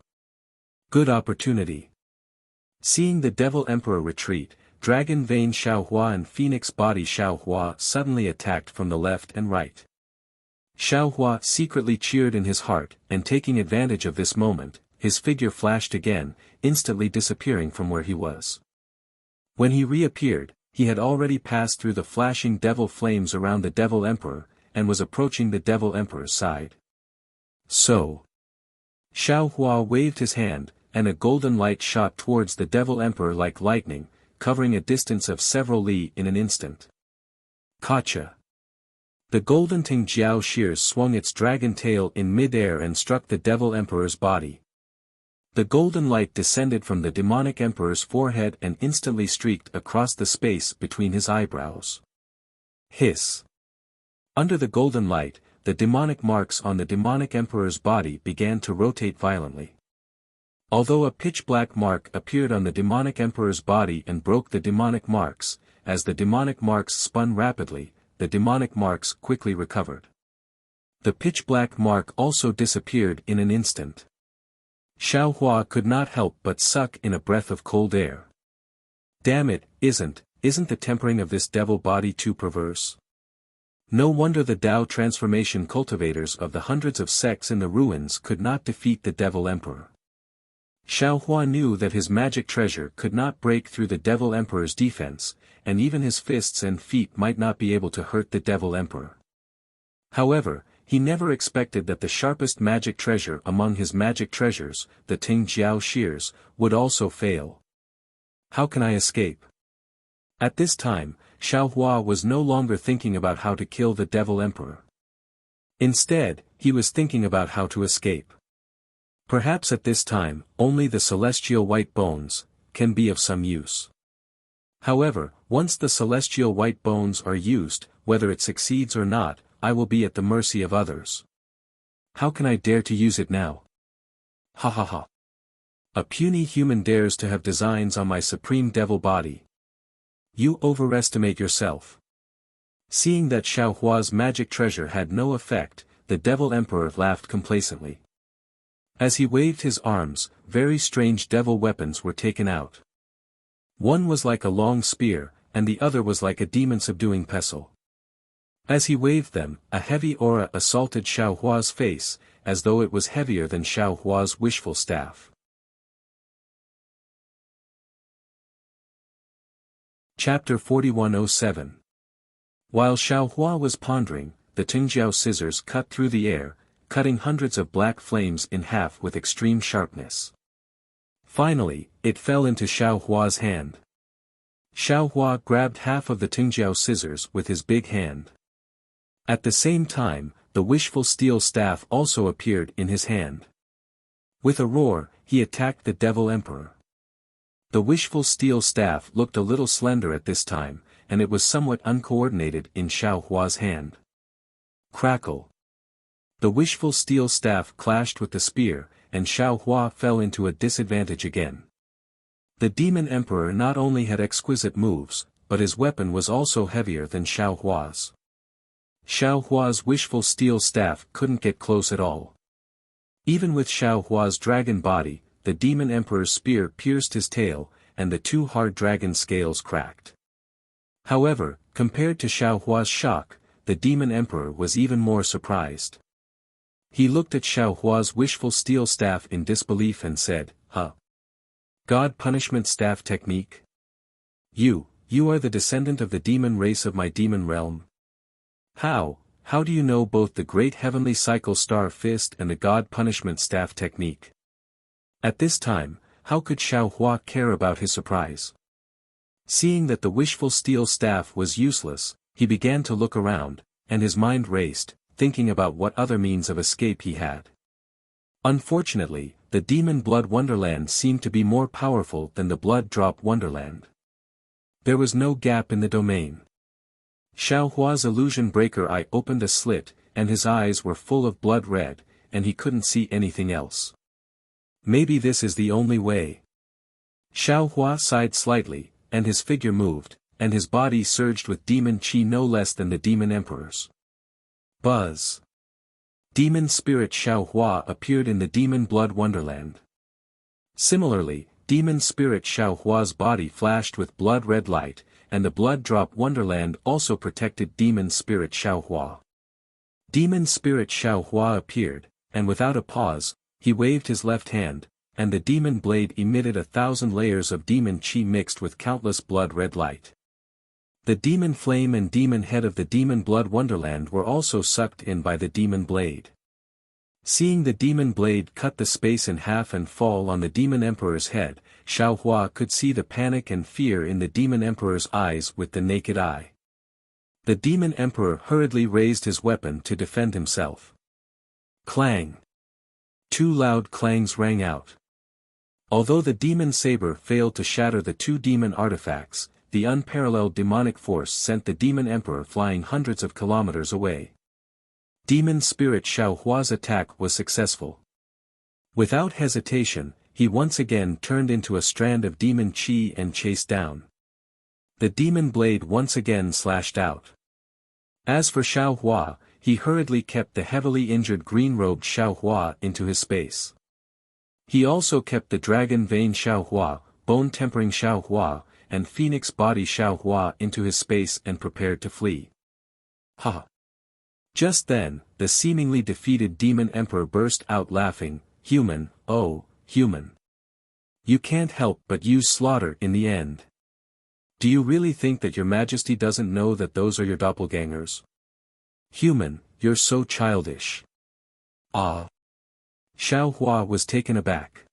Good opportunity. Seeing the Devil Emperor retreat, Dragon Vein Xiaohua and Phoenix Body Xiaohua suddenly attacked from the left and right. Xiaohua secretly cheered in his heart, and taking advantage of this moment, his figure flashed again, instantly disappearing from where he was. When he reappeared, he had already passed through the flashing devil flames around the Devil Emperor, and was approaching the Devil Emperor's side. So. Xiaohua waved his hand, and a golden light shot towards the Devil Emperor like lightning, covering a distance of several li in an instant. Gotcha! The golden Ting Jiao shears swung its dragon tail in mid-air and struck the Devil Emperor's body. The golden light descended from the demonic emperor's forehead and instantly streaked across the space between his eyebrows. Hiss! Under the golden light, the demonic marks on the demonic emperor's body began to rotate violently. Although a pitch-black mark appeared on the demonic emperor's body and broke the demonic marks, as the demonic marks spun rapidly, the demonic marks quickly recovered. The pitch-black mark also disappeared in an instant. Xiaohua could not help but suck in a breath of cold air. Damn it, isn't the tempering of this devil body too perverse? No wonder the Tao transformation cultivators of the hundreds of sects in the ruins could not defeat the Devil Emperor. Xiaohua knew that his magic treasure could not break through the Devil Emperor's defense, and even his fists and feet might not be able to hurt the Devil Emperor. However, he never expected that the sharpest magic treasure among his magic treasures, the Ting Jiao shears, would also fail. How can I escape? At this time, Xiaohua was no longer thinking about how to kill the Devil Emperor. Instead, he was thinking about how to escape. Perhaps at this time, only the celestial white bones can be of some use. However, once the celestial white bones are used, whether it succeeds or not, I will be at the mercy of others. How can I dare to use it now? Ha ha ha. A puny human dares to have designs on my supreme devil body. You overestimate yourself. Seeing that Xiao Hua's magic treasure had no effect, the Devil Emperor laughed complacently. As he waved his arms, very strange devil weapons were taken out. One was like a long spear, and the other was like a demon-subduing pestle. As he waved them, a heavy aura assaulted Xiao Hua's face, as though it was heavier than Xiao Hua's wishful staff. Chapter 4107. While Xiao Hua was pondering, the Tingjiao scissors cut through the air, cutting hundreds of black flames in half with extreme sharpness. Finally, it fell into Xiao Hua's hand. Xiao Hua grabbed half of the Tingjiao scissors with his big hand. At the same time, the wishful steel staff also appeared in his hand. With a roar, he attacked the Devil Emperor. The wishful steel staff looked a little slender at this time, and it was somewhat uncoordinated in Xiao Hua's hand. Crackle. The wishful steel staff clashed with the spear, and Xiao Hua fell into a disadvantage again. The Demon Emperor not only had exquisite moves, but his weapon was also heavier than Xiao Hua's. Xiao Hua's wishful steel staff couldn't get close at all. Even with Xiao Hua's dragon body, the Demon Emperor's spear pierced his tail, and the two hard dragon scales cracked. However, compared to Xiao Hua's shock, the Demon Emperor was even more surprised. He looked at Xiao Hua's wishful steel staff in disbelief and said, "Huh? God punishment staff technique? You are the descendant of the demon race of my demon realm? How do you know both the great heavenly cycle star fist and the God punishment staff technique?" At this time, how could Xiao Hua care about his surprise? Seeing that the wishful steel staff was useless, he began to look around, and his mind raced, thinking about what other means of escape he had. Unfortunately, the Demon Blood Wonderland seemed to be more powerful than the Blood Drop Wonderland. There was no gap in the domain. Xiao Hua's illusion breaker eye opened a slit, and his eyes were full of blood red, and he couldn't see anything else. Maybe this is the only way. Xiao Hua sighed slightly, and his figure moved, and his body surged with demon chi no less than the Demon Emperor's. Buzz. Demon Spirit Xiao Hua appeared in the Demon Blood Wonderland. Similarly, Demon Spirit Xiao Hua's body flashed with blood-red light, and the Blood Drop Wonderland also protected Demon Spirit Xiao Hua. Demon Spirit Xiao Hua appeared, and without a pause, he waved his left hand, and the demon blade emitted 1,000 layers of demon chi mixed with countless blood-red light. The demon flame and demon head of the Demon Blood Wonderland were also sucked in by the demon blade. Seeing the demon blade cut the space in half and fall on the Demon Emperor's head, Xiao Hua could see the panic and fear in the Demon Emperor's eyes with the naked eye. The Demon Emperor hurriedly raised his weapon to defend himself. Clang! Two loud clangs rang out. Although the demon saber failed to shatter the two demon artifacts, the unparalleled demonic force sent the Demon Emperor flying hundreds of kilometers away. Demon Spirit Xiao Hua's attack was successful. Without hesitation, he once again turned into a strand of demon chi and chased down. The demon blade once again slashed out. As for Xiao Hua, he hurriedly kept the heavily injured green-robed Xiao Hua into his space. He also kept the dragon vein Xiao Hua, bone-tempering Xiao Hua, and phoenix body Xiao Hua into his space and prepared to flee. Ha! Just then, the seemingly defeated Demon Emperor burst out laughing, "Human, oh, human. You can't help but use slaughter in the end. Do you really think that your majesty doesn't know that those are your doppelgangers? Human, you're so childish." Ah! Xiao Hua was taken aback.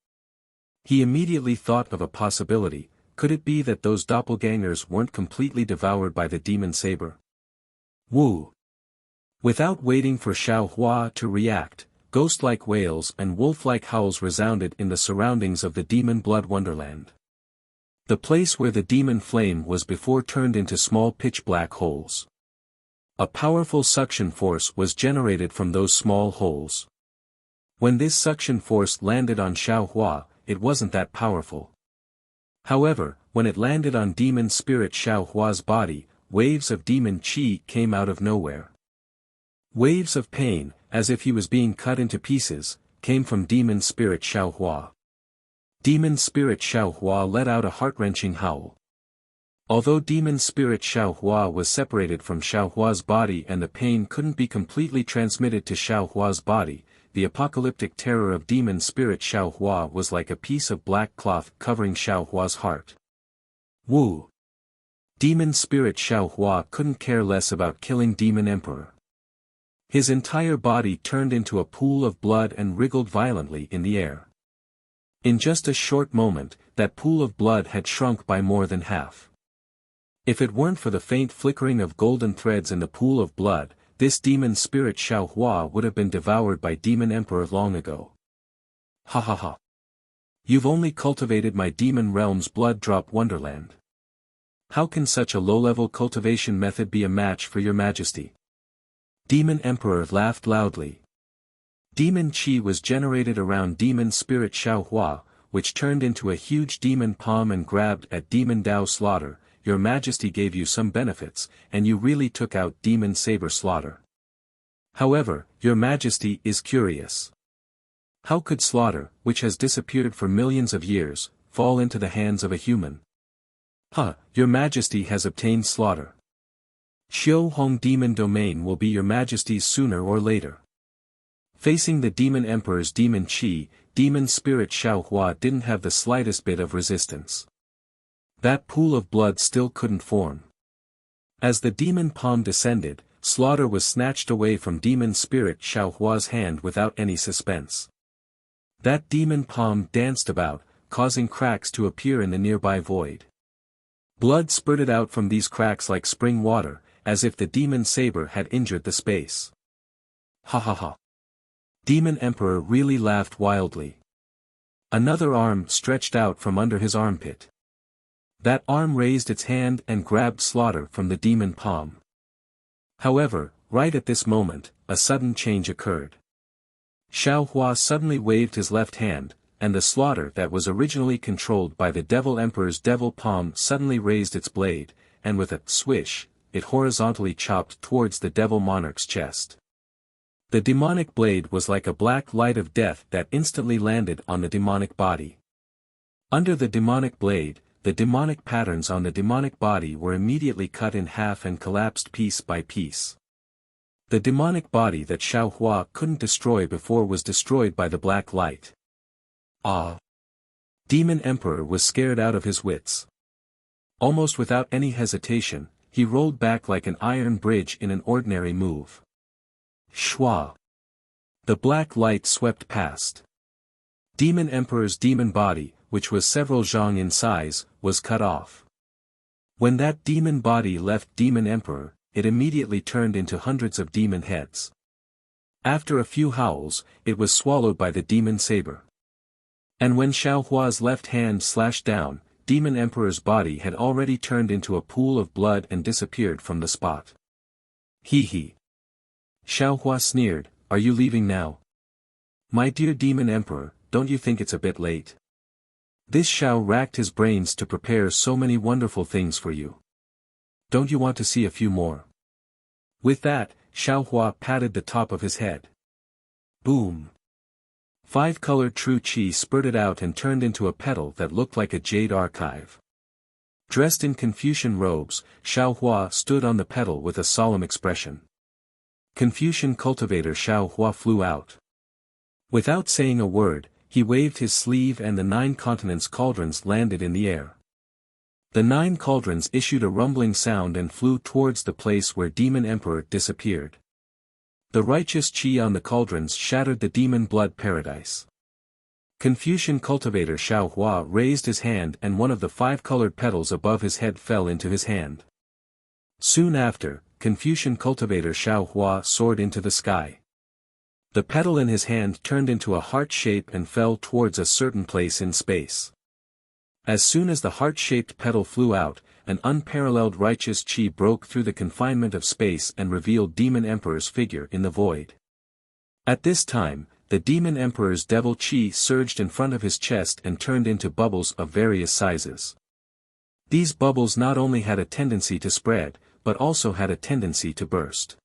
He immediately thought of a possibility. Could it be that those doppelgangers weren't completely devoured by the demon saber? Woo! Without waiting for Xiao Hua to react, ghost-like wails and wolf-like howls resounded in the surroundings of the Demon Blood Wonderland. The place where the demon flame was before turned into small pitch-black holes. A powerful suction force was generated from those small holes. When this suction force landed on Xiao Hua, it wasn't that powerful. However, when it landed on demon spirit Xiao Hua's body, waves of demon qi came out of nowhere. Waves of pain, as if he was being cut into pieces, came from demon spirit Xiao Hua. Demon spirit Xiao Hua let out a heart-wrenching howl. Although demon spirit Xiao Hua was separated from Xiao Hua's body and the pain couldn't be completely transmitted to Xiao Hua's body, the apocalyptic terror of demon spirit Xiao Hua was like a piece of black cloth covering Xiao Hua's heart. Wu. Demon spirit Xiao Hua couldn't care less about killing Demon Emperor. His entire body turned into a pool of blood and wriggled violently in the air. In just a short moment, that pool of blood had shrunk by more than half. If it weren't for the faint flickering of golden threads in the pool of blood, this demon spirit Xiao Hua would have been devoured by Demon Emperor long ago. Ha ha ha. You've only cultivated my demon realm's blood drop wonderland. How can such a low-level cultivation method be a match for your majesty? Demon Emperor laughed loudly. Demon Qi was generated around demon spirit Xiao Hua, which turned into a huge demon palm and grabbed at Demon Dao Slaughter. Your majesty gave you some benefits, and you really took out Demon Saber Slaughter. However, your majesty is curious. How could Slaughter, which has disappeared for millions of years, fall into the hands of a human? Your majesty has obtained Slaughter. Xiu Hong Demon Domain will be your majesty's sooner or later. Facing the Demon Emperor's Demon Qi, Demon Spirit Xiao Hua didn't have the slightest bit of resistance. That pool of blood still couldn't form. As the demon palm descended, Slaughter was snatched away from Demon Spirit Xiao Hua's hand without any suspense. That demon palm danced about, causing cracks to appear in the nearby void. Blood spurted out from these cracks like spring water, as if the demon saber had injured the space. Ha ha ha. Demon Emperor really laughed wildly. Another arm stretched out from under his armpit. That arm raised its hand and grabbed Slaughter from the demon palm. However, right at this moment, a sudden change occurred. Xiao Hua suddenly waved his left hand, and the Slaughter that was originally controlled by the Devil Emperor's devil palm suddenly raised its blade, and with a swish, it horizontally chopped towards the Devil Monarch's chest. The demonic blade was like a black light of death that instantly landed on the demonic body. Under the demonic blade, the demonic patterns on the demonic body were immediately cut in half and collapsed piece by piece. The demonic body that Xiao Hua couldn't destroy before was destroyed by the black light. Demon Emperor was scared out of his wits. Almost without any hesitation, he rolled back like an iron bridge in an ordinary move. Shwa. The black light swept past. Demon Emperor's demon body, which was several zhang in size, was cut off. When that demon body left Demon Emperor, it immediately turned into hundreds of demon heads. After a few howls, it was swallowed by the demon saber. And when Xiao Hua's left hand slashed down, Demon Emperor's body had already turned into a pool of blood and disappeared from the spot. Hee hee. Xiao Hua sneered, "Are you leaving now? My dear Demon Emperor, don't you think it's a bit late? This Xiao racked his brains to prepare so many wonderful things for you. Don't you want to see a few more?" With that, Xiao Hua patted the top of his head. Boom! 5-colored true qi spurted out and turned into a petal that looked like a jade archive. Dressed in Confucian robes, Xiao Hua stood on the petal with a solemn expression. Confucian cultivator Xiao Hua flew out. Without saying a word, he waved his sleeve and the 9 continents cauldrons landed in the air. The 9 cauldrons issued a rumbling sound and flew towards the place where Demon Emperor disappeared. The righteous qi on the cauldrons shattered the demon blood paradise. Confucian cultivator Xiao Hua raised his hand and one of the 5-colored petals above his head fell into his hand. Soon after, Confucian cultivator Xiao Hua soared into the sky. The petal in his hand turned into a heart shape and fell towards a certain place in space. As soon as the heart-shaped petal flew out, an unparalleled righteous qi broke through the confinement of space and revealed Demon Emperor's figure in the void. At this time, the Demon Emperor's devil chi surged in front of his chest and turned into bubbles of various sizes. These bubbles not only had a tendency to spread, but also had a tendency to burst.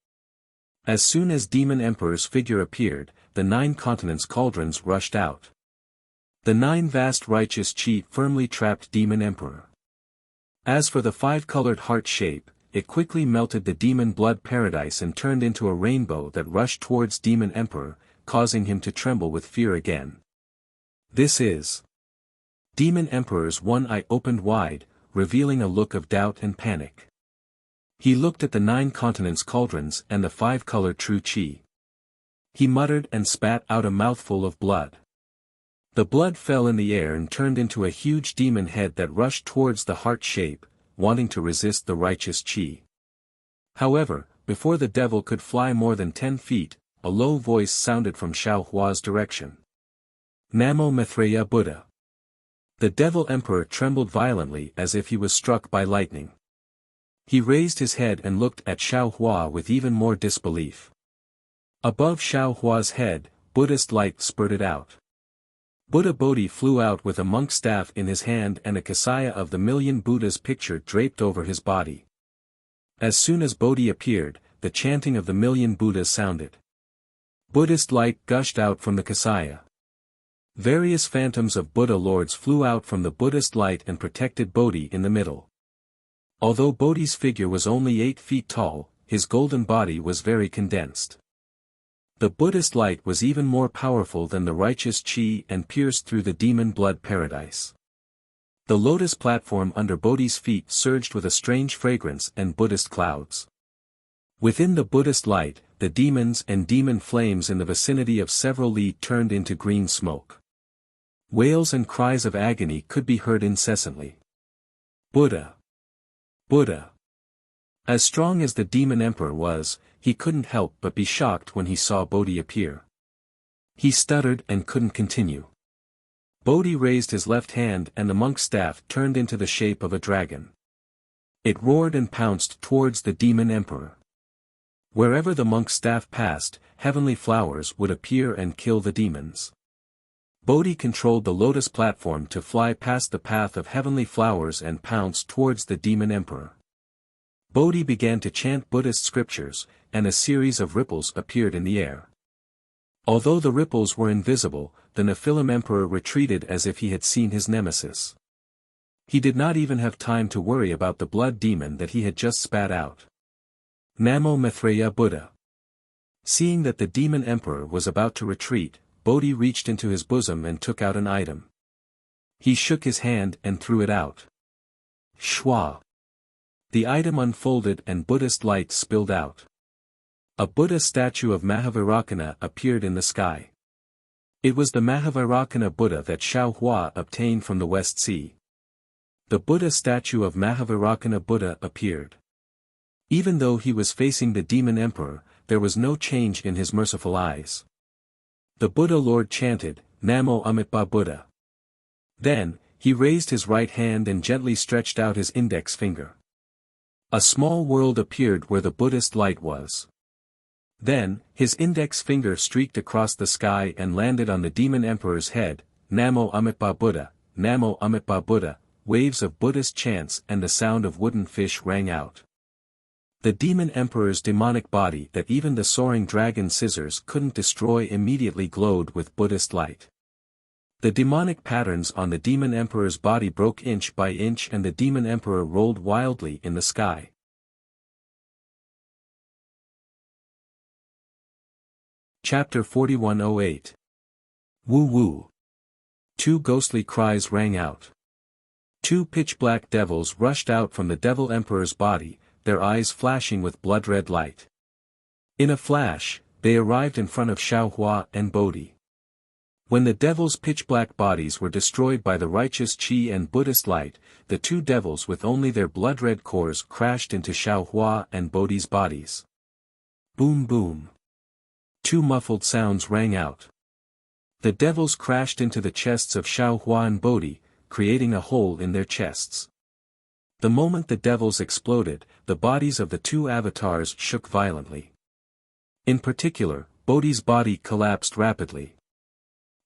As soon as Demon Emperor's figure appeared, the 9 continents' cauldrons rushed out. The 9 vast righteous chi firmly trapped Demon Emperor. As for the 5-colored heart shape, it quickly melted the demon blood paradise and turned into a rainbow that rushed towards Demon Emperor, causing him to tremble with fear again. This is. Demon Emperor's one eye opened wide, revealing a look of doubt and panic. He looked at the 9 continents' cauldrons and the 5-colored true chi. He muttered and spat out a mouthful of blood. The blood fell in the air and turned into a huge demon head that rushed towards the heart shape, wanting to resist the righteous chi. However, before the devil could fly more than 10 feet, a low voice sounded from Xiao Hua's direction. Namo Maitreya Buddha. The devil emperor trembled violently as if he was struck by lightning. He raised his head and looked at Xiao Hua with even more disbelief. Above Xiao Hua's head, Buddhist light spurted out. Buddha Bodhi flew out with a monk staff in his hand and a kasaya of the million Buddhas picture draped over his body. As soon as Bodhi appeared, the chanting of the million Buddhas sounded. Buddhist light gushed out from the kasaya. Various phantoms of Buddha lords flew out from the Buddhist light and protected Bodhi in the middle. Although Bodhi's figure was only 8 feet tall, his golden body was very condensed. The Buddhist light was even more powerful than the righteous chi and pierced through the demon blood paradise. The lotus platform under Bodhi's feet surged with a strange fragrance and Buddhist clouds. Within the Buddhist light, the demons and demon flames in the vicinity of several li turned into green smoke. Wails and cries of agony could be heard incessantly. Buddha! Buddha! As strong as the demon emperor was, he couldn't help but be shocked when he saw Bodhi appear. He stuttered and couldn't continue. Bodhi raised his left hand and the monk's staff turned into the shape of a dragon. It roared and pounced towards the demon emperor. Wherever the monk's staff passed, heavenly flowers would appear and kill the demons. Bodhi controlled the lotus platform to fly past the path of heavenly flowers and pounce towards the demon emperor. Bodhi began to chant Buddhist scriptures, and a series of ripples appeared in the air. Although the ripples were invisible, the Nephilim emperor retreated as if he had seen his nemesis. He did not even have time to worry about the blood demon that he had just spat out. Namo Maitreya Buddha. Seeing that the demon emperor was about to retreat, Bodhi reached into his bosom and took out an item. He shook his hand and threw it out. Shwa! The item unfolded and Buddhist light spilled out. A Buddha statue of Mahavairakana appeared in the sky. It was the Mahavairakana Buddha that Xiao Hua obtained from the West Sea. The Buddha statue of Mahavairakana Buddha appeared. Even though he was facing the demon emperor, there was no change in his merciful eyes. The Buddha Lord chanted, Namo Amitabha Buddha. Then, he raised his right hand and gently stretched out his index finger. A small world appeared where the Buddhist light was. Then, his index finger streaked across the sky and landed on the demon emperor's head. Namo Amitabha Buddha, Namo Amitabha Buddha. Waves of Buddhist chants and the sound of wooden fish rang out. The demon emperor's demonic body that even the soaring dragon scissors couldn't destroy immediately glowed with Buddhist light. The demonic patterns on the demon emperor's body broke inch by inch and the demon emperor rolled wildly in the sky. Chapter 4108. Woo woo. 2 ghostly cries rang out. 2 pitch-black devils rushed out from the devil emperor's body, their eyes flashing with blood-red light. In a flash, they arrived in front of Xiao Hua and Bodhi. When the devils' pitch-black bodies were destroyed by the righteous chi and Buddhist light, the 2 devils with only their blood-red cores crashed into Xiao Hua and Bodhi's bodies. Boom boom. 2 muffled sounds rang out. The devils crashed into the chests of Xiao Hua and Bodhi, creating a hole in their chests. The moment the devils exploded, the bodies of the 2 avatars shook violently. In particular, Bodhi's body collapsed rapidly.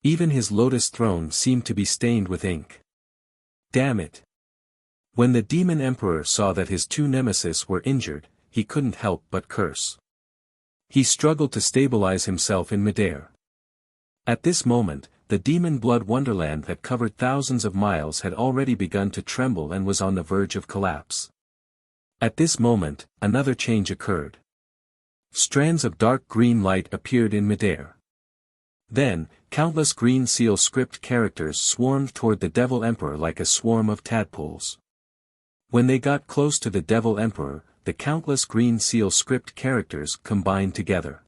Even his lotus throne seemed to be stained with ink. Damn it! When the demon emperor saw that his two nemesis were injured, he couldn't help but curse. He struggled to stabilize himself in midair. At this moment, the demon blood wonderland that covered thousands of miles had already begun to tremble and was on the verge of collapse. At this moment, another change occurred. Strands of dark green light appeared in midair. Then, countless green seal script characters swarmed toward the Devil Emperor like a swarm of tadpoles. When they got close to the Devil Emperor, the countless green seal script characters combined together.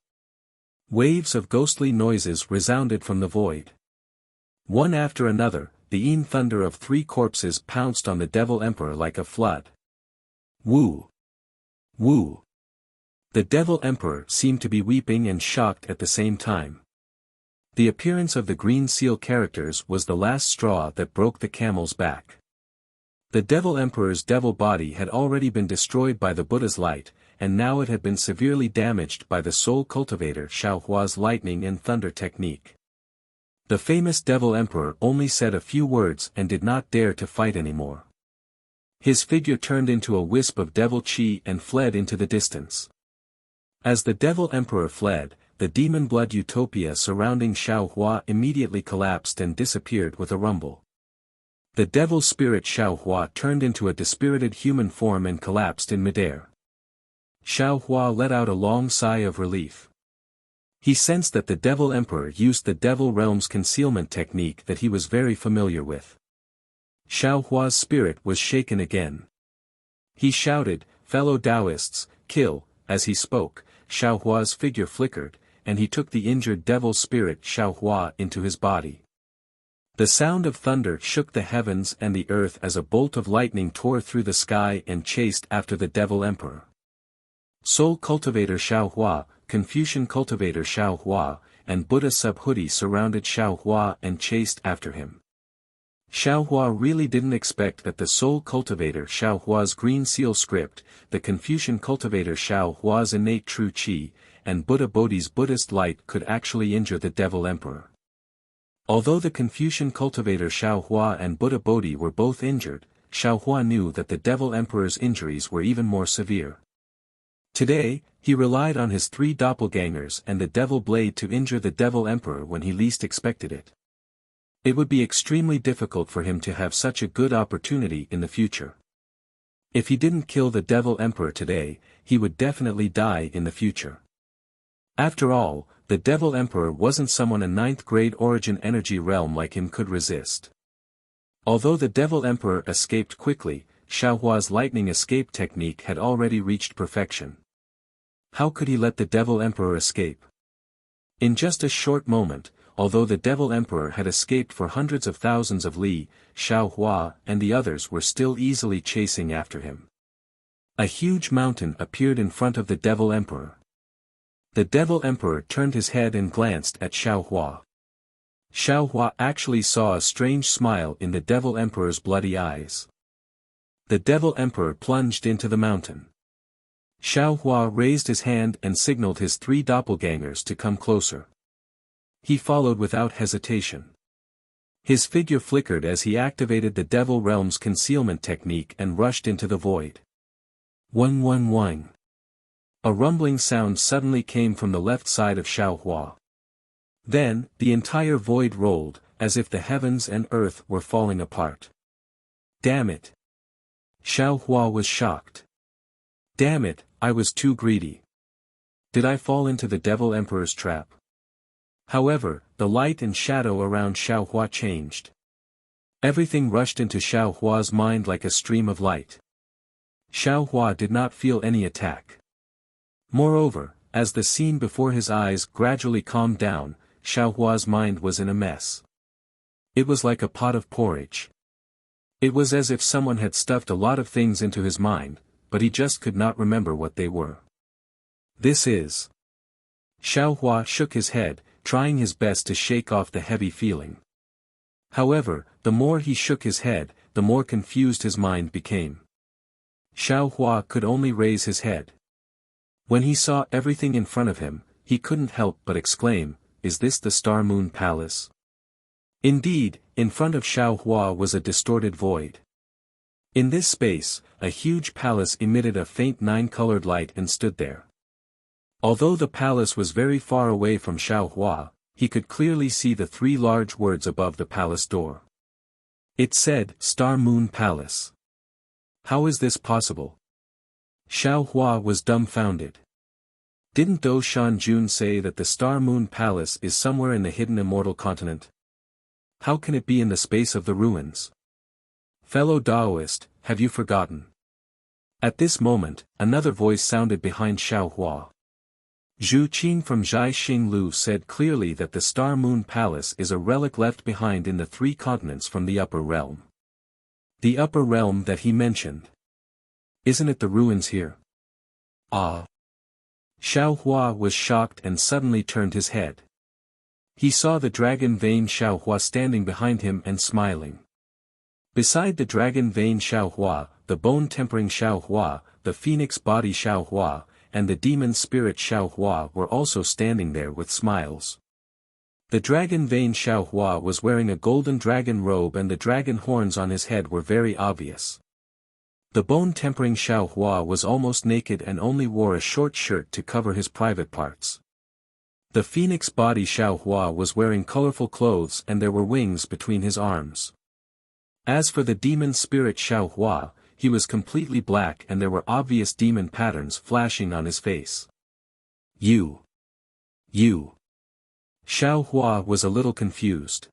Waves of ghostly noises resounded from the void. One after another, the een thunder of three corpses pounced on the Devil Emperor like a flood. Woo! Woo! The Devil Emperor seemed to be weeping and shocked at the same time. The appearance of the green seal characters was the last straw that broke the camel's back. The Devil Emperor's devil body had already been destroyed by the Buddha's light, and now it had been severely damaged by the Soul Cultivator Xiaohua's lightning and thunder technique. The famous Devil Emperor only said a few words and did not dare to fight anymore. His figure turned into a wisp of devil chi and fled into the distance. As the Devil Emperor fled, the demon blood utopia surrounding Xiaohua immediately collapsed and disappeared with a rumble. The devil spirit Xiaohua turned into a dispirited human form and collapsed in midair. Xiaohua let out a long sigh of relief. He sensed that the Devil Emperor used the Devil Realm's concealment technique that he was very familiar with. Xiaohua's spirit was shaken again. He shouted, "Fellow Taoists, kill!" As he spoke, Xiaohua's figure flickered, and he took the injured devil spirit Xiaohua into his body. The sound of thunder shook the heavens and the earth as a bolt of lightning tore through the sky and chased after the Devil Emperor. Soul Cultivator Xiaohua, Confucian Cultivator Xiaohua, and Buddha Subhuti surrounded Xiaohua and chased after him. Xiaohua really didn't expect that the Soul Cultivator Xiaohua's green seal script, the Confucian Cultivator Xiaohua's innate true qi, and Buddha Bodhi's Buddhist light could actually injure the Devil Emperor. Although the Confucian Cultivator Xiaohua and Buddha Bodhi were both injured, Xiaohua knew that the Devil Emperor's injuries were even more severe. Today, he relied on his three doppelgangers and the Devil Blade to injure the Devil Emperor when he least expected it. It would be extremely difficult for him to have such a good opportunity in the future. If he didn't kill the Devil Emperor today, he would definitely die in the future. After all, the Devil Emperor wasn't someone a ninth-grade origin energy realm like him could resist. Although the Devil Emperor escaped quickly, Xiaohua's lightning escape technique had already reached perfection. How could he let the Devil Emperor escape? In just a short moment, although the Devil Emperor had escaped for hundreds of thousands of li, Xiaohua and the others were still easily chasing after him. A huge mountain appeared in front of the Devil Emperor. The Devil Emperor turned his head and glanced at Xiaohua. Xiaohua actually saw a strange smile in the Devil Emperor's bloody eyes. The Devil Emperor plunged into the mountain. Xiaohua raised his hand and signaled his three doppelgangers to come closer. He followed without hesitation. His figure flickered as he activated the Devil Realm's concealment technique and rushed into the void. Wang wang wang. A rumbling sound suddenly came from the left side of Xiaohua. Then, the entire void rolled, as if the heavens and earth were falling apart. Damn it! Xiaohua was shocked. Damn it, I was too greedy. Did I fall into the Devil Emperor's trap? However, the light and shadow around Xiaohua changed. Everything rushed into Xiaohua's mind like a stream of light. Xiaohua did not feel any attack. Moreover, as the scene before his eyes gradually calmed down, Xiaohua's mind was in a mess. It was like a pot of porridge. It was as if someone had stuffed a lot of things into his mind, but he just could not remember what they were. This is... Xiaohua shook his head, trying his best to shake off the heavy feeling. However, the more he shook his head, the more confused his mind became. Xiaohua could only raise his head. When he saw everything in front of him, he couldn't help but exclaim, "Is this the Star Moon Palace?" Indeed, in front of Xiao Hua was a distorted void. In this space, a huge palace emitted a faint nine-colored light and stood there. Although the palace was very far away from Xiao Hua, he could clearly see the three large words above the palace door. It said, "Star Moon Palace." How is this possible? Xiao Hua was dumbfounded. Didn't Do Shanjun say that the Star Moon Palace is somewhere in the hidden immortal continent? How can it be in the space of the ruins? Fellow Taoist, have you forgotten? At this moment, another voice sounded behind Xiao Hua. Zhu Qing from Zhai Xinglu said clearly that the Star Moon Palace is a relic left behind in the three continents from the upper realm. The upper realm that he mentioned. Isn't it the ruins here? Ah. Xiao Hua was shocked and suddenly turned his head. He saw the dragon vein Xiao Hua standing behind him and smiling. Beside the dragon vein Xiao Hua, the bone-tempering Xiao Hua, the phoenix body Xiao Hua, and the demon spirit Xiao Hua were also standing there with smiles. The dragon vein Xiao Hua was wearing a golden dragon robe and the dragon horns on his head were very obvious. The bone-tempering Xiao Hua was almost naked and only wore a short shirt to cover his private parts. The phoenix body Xiao Hua was wearing colorful clothes and there were wings between his arms. As for the demon spirit Xiao Hua, he was completely black and there were obvious demon patterns flashing on his face. You. Xiao Hua was a little confused.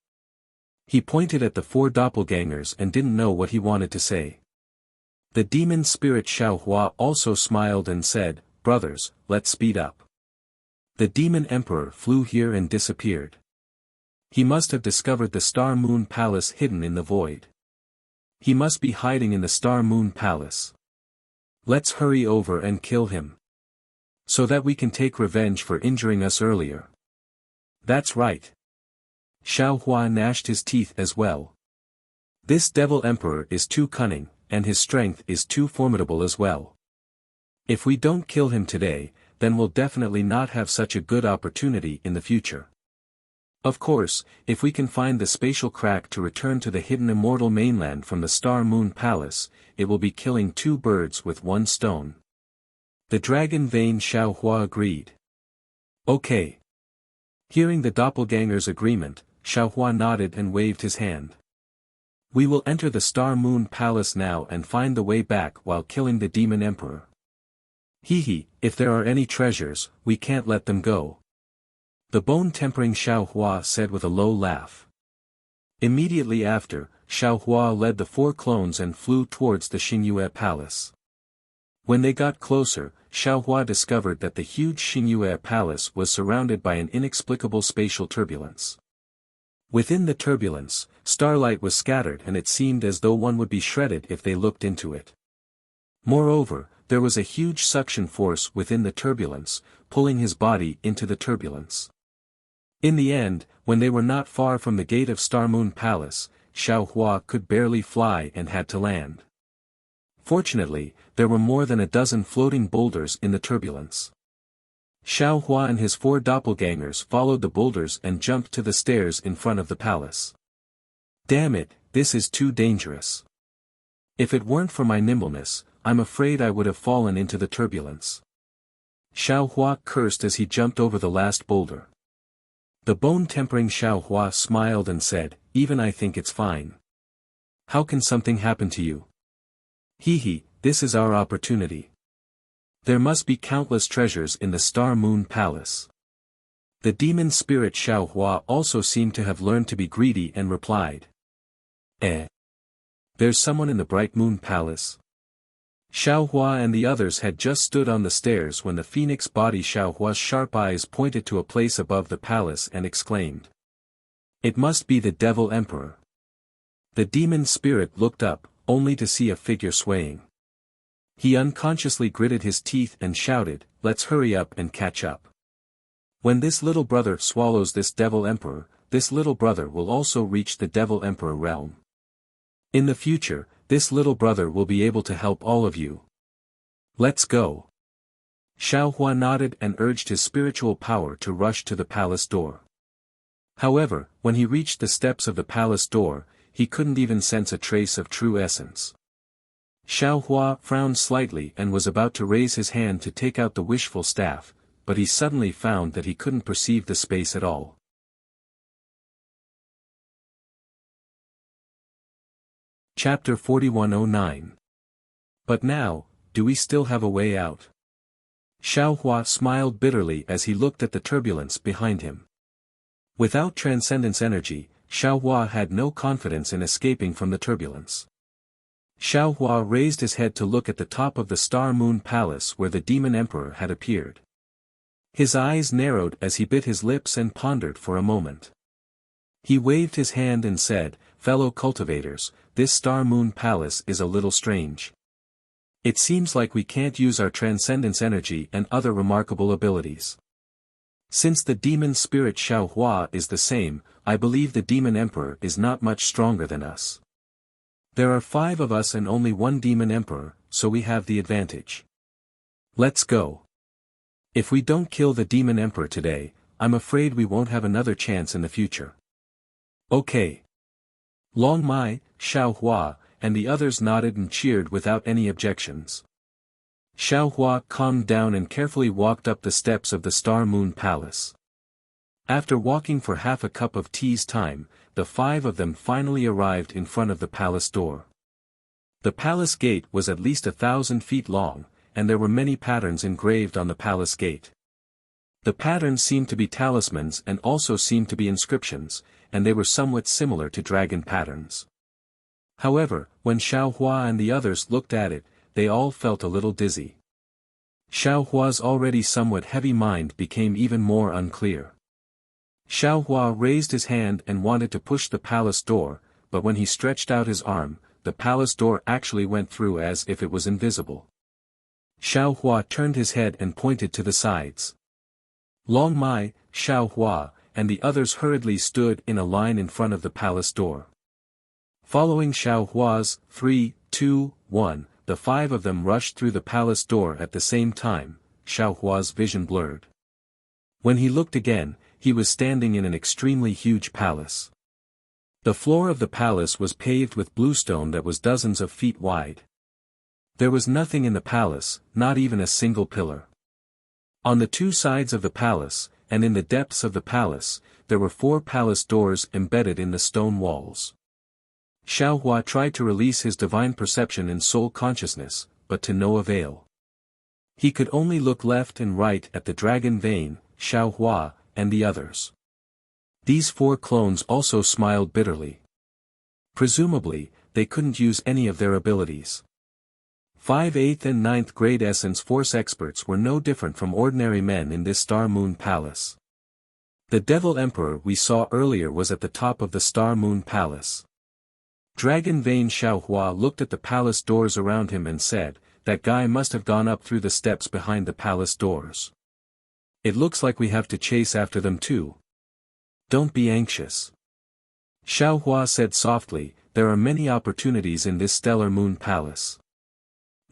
He pointed at the four doppelgangers and didn't know what he wanted to say. The demon spirit Xiao Hua also smiled and said, "Brothers, let's speed up." The demon emperor flew here and disappeared. He must have discovered the Star Moon Palace hidden in the void. He must be hiding in the Star Moon Palace. Let's hurry over and kill him. So that we can take revenge for injuring us earlier. That's right. Xiao Hua gnashed his teeth as well. This devil emperor is too cunning, and his strength is too formidable as well. If we don't kill him today, then we'll definitely not have such a good opportunity in the future. Of course, if we can find the spatial crack to return to the hidden immortal mainland from the Star Moon Palace, it will be killing two birds with one stone. The dragon vein Xiao Hua agreed. Okay. Hearing the doppelganger's agreement, Xiao Hua nodded and waved his hand. We will enter the Star Moon Palace now and find the way back while killing the demon emperor. If there are any treasures, we can't let them go. The bone-tempering Xiao Hua said with a low laugh. Immediately after, Xiao Hua led the four clones and flew towards the Xingyue Palace. When they got closer, Xiao Hua discovered that the huge Xingyue Palace was surrounded by an inexplicable spatial turbulence. Within the turbulence, starlight was scattered and it seemed as though one would be shredded if they looked into it. Moreover, there was a huge suction force within the turbulence, pulling his body into the turbulence. In the end, when they were not far from the gate of Star Moon Palace, Xiao Hua could barely fly and had to land. Fortunately, there were more than a dozen floating boulders in the turbulence. Xiao Hua and his four doppelgangers followed the boulders and jumped to the stairs in front of the palace. Damn it, this is too dangerous. If it weren't for my nimbleness, I'm afraid I would have fallen into the turbulence. Xiao Hua cursed as he jumped over the last boulder. The bone-tempering Xiao Hua smiled and said, "Even I think it's fine. How can something happen to you? This is our opportunity. There must be countless treasures in the Star Moon Palace." The demon spirit Xiao Hua also seemed to have learned to be greedy and replied. There's someone in the Bright Moon Palace? Xiao Hua and the others had just stood on the stairs when the phoenix body Xiao Hua's sharp eyes pointed to a place above the palace and exclaimed. It must be the Devil Emperor. The demon spirit looked up, only to see a figure swaying. He unconsciously gritted his teeth and shouted, "Let's hurry up and catch up. When this little brother swallows this Devil Emperor, this little brother will also reach the Devil Emperor realm. In the future, this little brother will be able to help all of you. Let's go." Xiao Hua nodded and urged his spiritual power to rush to the palace door. However, when he reached the steps of the palace door, he couldn't even sense a trace of true essence. Xiao Hua frowned slightly and was about to raise his hand to take out the wishful staff, but he suddenly found that he couldn't perceive the space at all. Chapter 4109. But now, do we still have a way out? Xiao Hua smiled bitterly as he looked at the turbulence behind him. Without transcendence energy, Xiao Hua had no confidence in escaping from the turbulence. Xiao Hua raised his head to look at the top of the Star Moon Palace where the Demon Emperor had appeared. His eyes narrowed as he bit his lips and pondered for a moment. He waved his hand and said, "Fellow cultivators, this Star Moon Palace is a little strange. It seems like we can't use our transcendence energy and other remarkable abilities. Since the demon spirit Xiao Hua is the same, I believe the Demon Emperor is not much stronger than us. There are 5 of us and only 1 Demon Emperor, so we have the advantage. Let's go. If we don't kill the Demon Emperor today, I'm afraid we won't have another chance in the future." "Okay." Long Mai, Xiao Hua, and the others nodded and cheered without any objections. Xiao Hua calmed down and carefully walked up the steps of the Star Moon Palace. After walking for half a cup of tea's time, the 5 of them finally arrived in front of the palace door. The palace gate was at least 1,000 feet long, and there were many patterns engraved on the palace gate. The patterns seemed to be talismans and also seemed to be inscriptions, and they were somewhat similar to dragon patterns. However, when Xiao Hua and the others looked at it, they all felt a little dizzy. Xiao Hua's already somewhat heavy mind became even more unclear. Xiao Hua raised his hand and wanted to push the palace door, but when he stretched out his arm, the palace door actually went through as if it was invisible. Xiao Hua turned his head and pointed to the sides. Long Mai, Xiao Hua, and the others hurriedly stood in a line in front of the palace door. Following Xiao Hua's 3, 2, 1, the 5 of them rushed through the palace door at the same time. Xiao Hua's vision blurred. When he looked again, he was standing in an extremely huge palace. The floor of the palace was paved with bluestone that was dozens of feet wide. There was nothing in the palace, not even a single pillar. On the 2 sides of the palace, and in the depths of the palace, there were 4 palace doors embedded in the stone walls. Xiao Hua tried to release his divine perception and soul consciousness, but to no avail. He could only look left and right at the dragon vein, Xiao Hua, and the others. These 4 clones also smiled bitterly. Presumably, they couldn't use any of their abilities. 5 8th and 9th grade Essence Force experts were no different from ordinary men in this Star Moon Palace. The Devil Emperor we saw earlier was at the top of the Star Moon Palace. Dragon Vein Xiao Hua looked at the palace doors around him and said, "That guy must have gone up through the steps behind the palace doors. It looks like we have to chase after them too. Don't be anxious." Xiao Hua said softly, "There are many opportunities in this Stellar Moon Palace.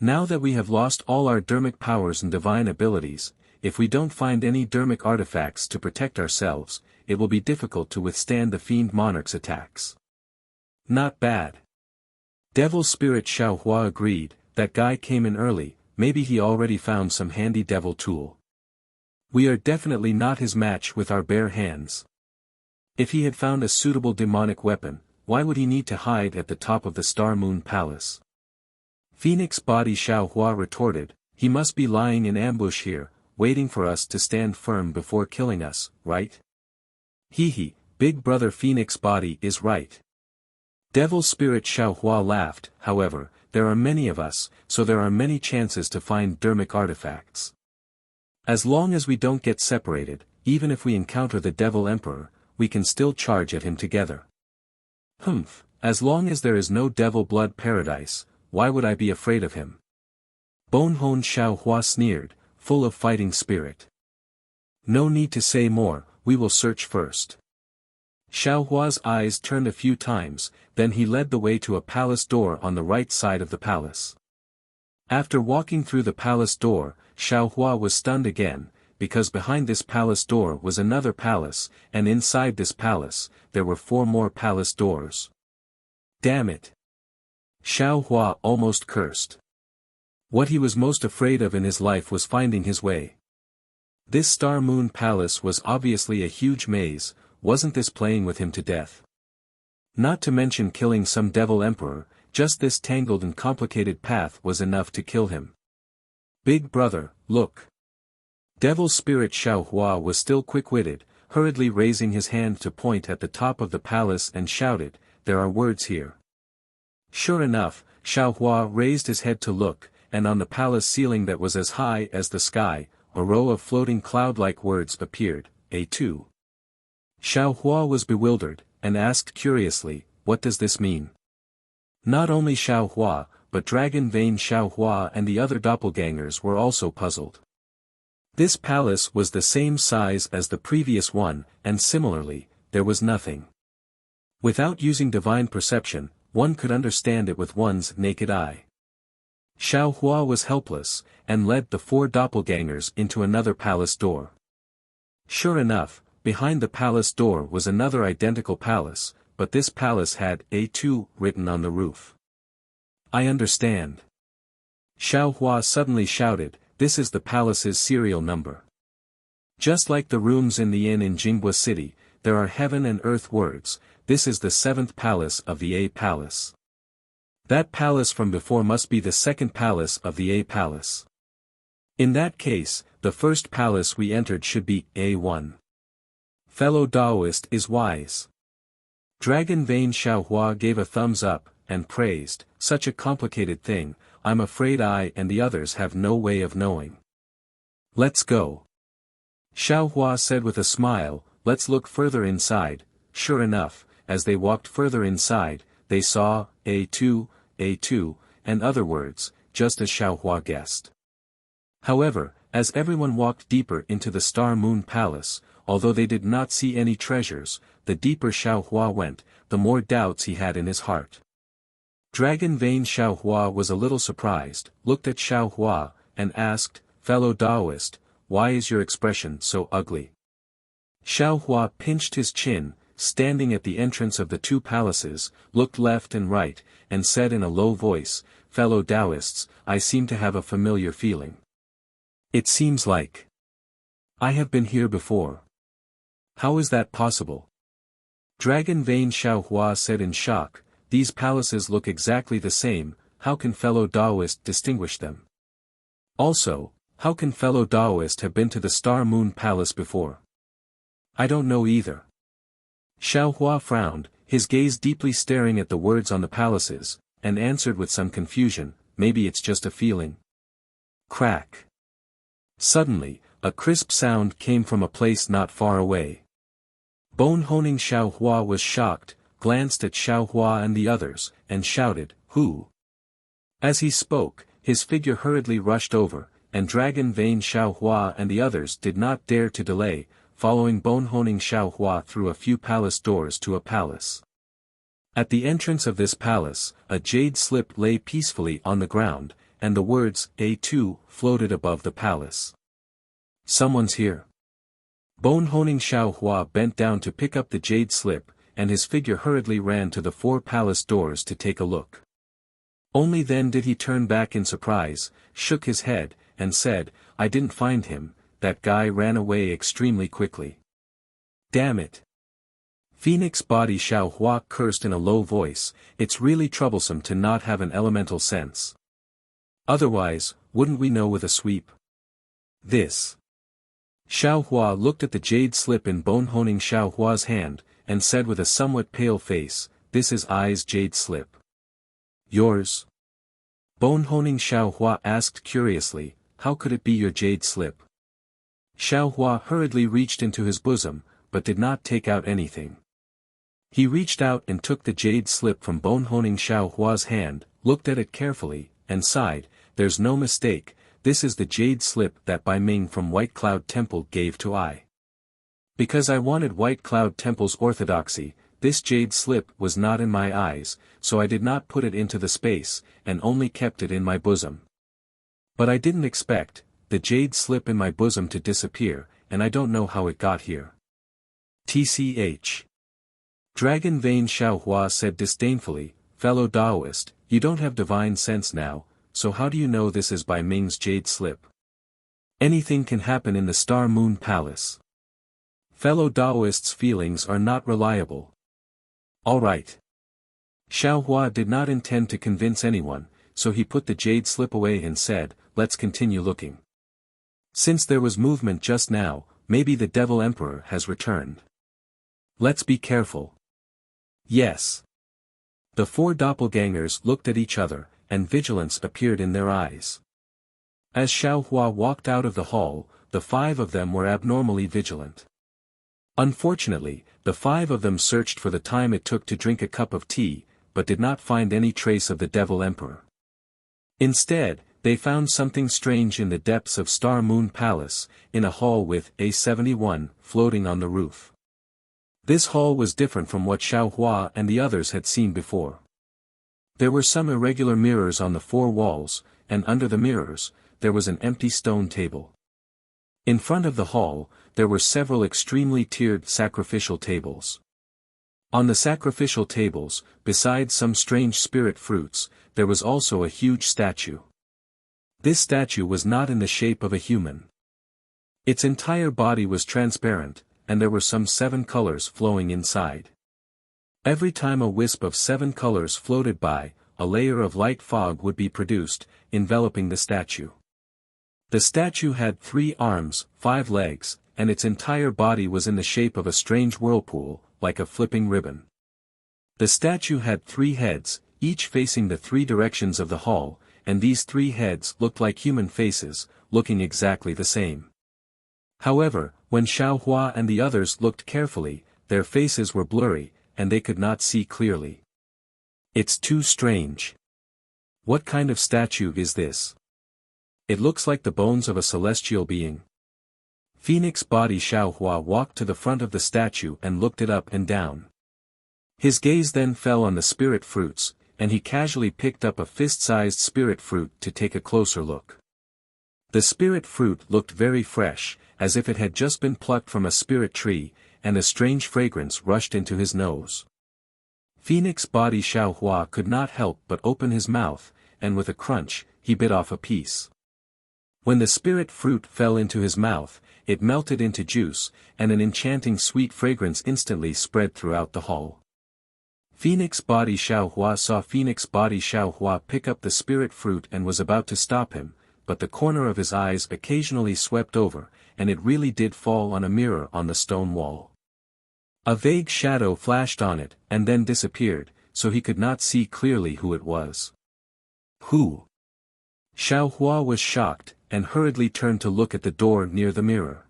Now that we have lost all our dermic powers and divine abilities, if we don't find any dermic artifacts to protect ourselves, it will be difficult to withstand the Fiend Monarch's attacks." "Not bad." Devil Spirit Xiao Hua agreed, "That guy came in early, maybe he already found some handy devil tool. We are definitely not his match with our bare hands. If he had found a suitable demonic weapon, why would he need to hide at the top of the Star Moon Palace?" Phoenix Body Xiao Hua retorted, "He must be lying in ambush here, waiting for us to stand firm before killing us, right?" "Hee, Big Brother Phoenix Body is right." Devil Spirit Xiao Hua laughed, "However, there are many of us, so there are many chances to find dermic artifacts. As long as we don't get separated, even if we encounter the Devil Emperor, we can still charge at him together." "Humph, as long as there is no Devil Blood Paradise, why would I be afraid of him?" Bonehone Xiao Hua sneered, full of fighting spirit. "No need to say more, we will search first." Xiao Hua's eyes turned a few times, then he led the way to a palace door on the right side of the palace. After walking through the palace door, Xiao Hua was stunned again, because behind this palace door was another palace, and inside this palace, there were 4 more palace doors. Damn it! Xiao Hua almost cursed. What he was most afraid of in his life was finding his way. This Star Moon Palace was obviously a huge maze. Wasn't this playing with him to death? Not to mention killing some devil emperor, just this tangled and complicated path was enough to kill him. Big brother, look. Devil spirit Xiao Hua was still quick-witted, hurriedly raising his hand to point at the top of the palace and shouted, "There are words here." Sure enough, Xiao Hua raised his head to look, and on the palace ceiling that was as high as the sky, a row of floating cloud-like words appeared, A2. Xiao Hua was bewildered, and asked curiously, "What does this mean?" Not only Xiao Hua, but Dragon Vein Xiao Hua and the other doppelgangers were also puzzled. This palace was the same size as the previous one, and similarly, there was nothing. Without using divine perception, one could understand it with one's naked eye. Xiao Hua was helpless, and led the 4 doppelgangers into another palace door. Sure enough, behind the palace door was another identical palace, but this palace had A2 written on the roof. I understand. Xiao Hua suddenly shouted, "This is the palace's serial number. Just like the rooms in the inn in Jinghua City, there are heaven and earth words. This is the 7th palace of the A palace. That palace from before must be the 2nd palace of the A palace. In that case, the first palace we entered should be A1. Fellow Taoist is wise." Dragon Vein Xiao Hua gave a thumbs up, and praised, "Such a complicated thing, I'm afraid I and the others have no way of knowing." "Let's go." Xiao Hua said with a smile, "Let's look further inside." Sure enough, as they walked further inside, they saw, A2, and other words, just as Xiao Hua guessed. However, as everyone walked deeper into the Star Moon Palace, although they did not see any treasures, the deeper Xiao Hua went, the more doubts he had in his heart. Dragon Vein Xiao Hua was a little surprised, looked at Xiao Hua, and asked, "Fellow Taoist, why is your expression so ugly?" Xiao Hua pinched his chin, standing at the entrance of the 2 palaces, looked left and right, and said in a low voice, "Fellow Taoists, I seem to have a familiar feeling. It seems like I have been here before. How is that possible?" Dragon Vein Xiao Hua said in shock, "These palaces look exactly the same, how can fellow Taoist distinguish them? Also, how can fellow Taoist have been to the Star Moon Palace before?" "I don't know either." Xiao Hua frowned, his gaze deeply staring at the words on the palaces, and answered with some confusion, "Maybe it's just a feeling." Crack. Suddenly, a crisp sound came from a place not far away. Bone-honing Xiao Hua was shocked, glanced at Xiao Hua and the others, and shouted, "Who?" As he spoke, his figure hurriedly rushed over, and Dragon Vein Xiao Hua and the others did not dare to delay, following Bone-honing Xiao Hua through a few palace doors to a palace. At the entrance of this palace, a jade slip lay peacefully on the ground, and the words, A2, floated above the palace. "Someone's here." Bone-honing Xiao Hua bent down to pick up the jade slip, and his figure hurriedly ran to the 4 palace doors to take a look. Only then did he turn back in surprise, shook his head, and said, "I didn't find him, that guy ran away extremely quickly. Damn it." Phoenix body Xiao Hua cursed in a low voice, "It's really troublesome to not have an elemental sense. Otherwise, wouldn't we know with a sweep? This." Xiao Hua looked at the jade slip in Bone-honing Xiao Hua's hand, and said with a somewhat pale face, "This is I's jade slip." "Yours?" Bone-honing Xiao Hua asked curiously, "How could it be your jade slip?" Xiao Hua hurriedly reached into his bosom, but did not take out anything. He reached out and took the jade slip from Bone-honing Xiao Hua's hand, looked at it carefully, and sighed, "There's no mistake, this is the jade slip that Bai Ming from White Cloud Temple gave to I. Because I wanted White Cloud Temple's orthodoxy, this jade slip was not in my eyes, so I did not put it into the space, and only kept it in my bosom. But I didn't expect, the jade slip in my bosom to disappear, and I don't know how it got here. Tch. Dragon Vein Xiaohua said disdainfully, fellow Taoist, you don't have divine sense now, so how do you know this is by Ming's jade slip? Anything can happen in the Star Moon Palace. Fellow Taoists' feelings are not reliable. Alright. Xiaohua did not intend to convince anyone, so he put the jade slip away and said, let's continue looking. Since there was movement just now, maybe the Devil Emperor has returned. Let's be careful. Yes. The four doppelgangers looked at each other, and vigilance appeared in their eyes. As Xiaohua walked out of the hall, the five of them were abnormally vigilant. Unfortunately, the five of them searched for the time it took to drink a cup of tea, but did not find any trace of the Devil Emperor. Instead, they found something strange in the depths of Star Moon Palace, in a hall with A71 floating on the roof. This hall was different from what Xiaohua and the others had seen before. There were some irregular mirrors on the four walls, and under the mirrors, there was an empty stone table. In front of the hall, there were several extremely tiered sacrificial tables. On the sacrificial tables, besides some strange spirit fruits, there was also a huge statue. This statue was not in the shape of a human. Its entire body was transparent, and there were some 7 colors flowing inside. Every time a wisp of 7 colors floated by, a layer of light fog would be produced, enveloping the statue. The statue had 3 arms, 5 legs, and its entire body was in the shape of a strange whirlpool, like a flipping ribbon. The statue had 3 heads, each facing the 3 directions of the hall, and these 3 heads looked like human faces, looking exactly the same. However, when Xiaohua and the others looked carefully, their faces were blurry, and they could not see clearly. It's too strange. What kind of statue is this? It looks like the bones of a celestial being. Phoenix Body Xiaohua walked to the front of the statue and looked it up and down. His gaze then fell on the spirit fruits, and he casually picked up a fist-sized spirit fruit to take a closer look. The spirit fruit looked very fresh, as if it had just been plucked from a spirit tree, and a strange fragrance rushed into his nose. Phoenix Body Xiaohua could not help but open his mouth, and with a crunch, he bit off a piece. When the spirit fruit fell into his mouth, it melted into juice, and an enchanting sweet fragrance instantly spread throughout the hall. Phoenix Body Xiaohua saw Phoenix Body Xiaohua pick up the spirit fruit and was about to stop him, but the corner of his eyes occasionally swept over, and it really did fall on a mirror on the stone wall. A vague shadow flashed on it, and then disappeared, so he could not see clearly who it was. Who? Xiaohua was shocked, and hurriedly turned to look at the door near the mirror.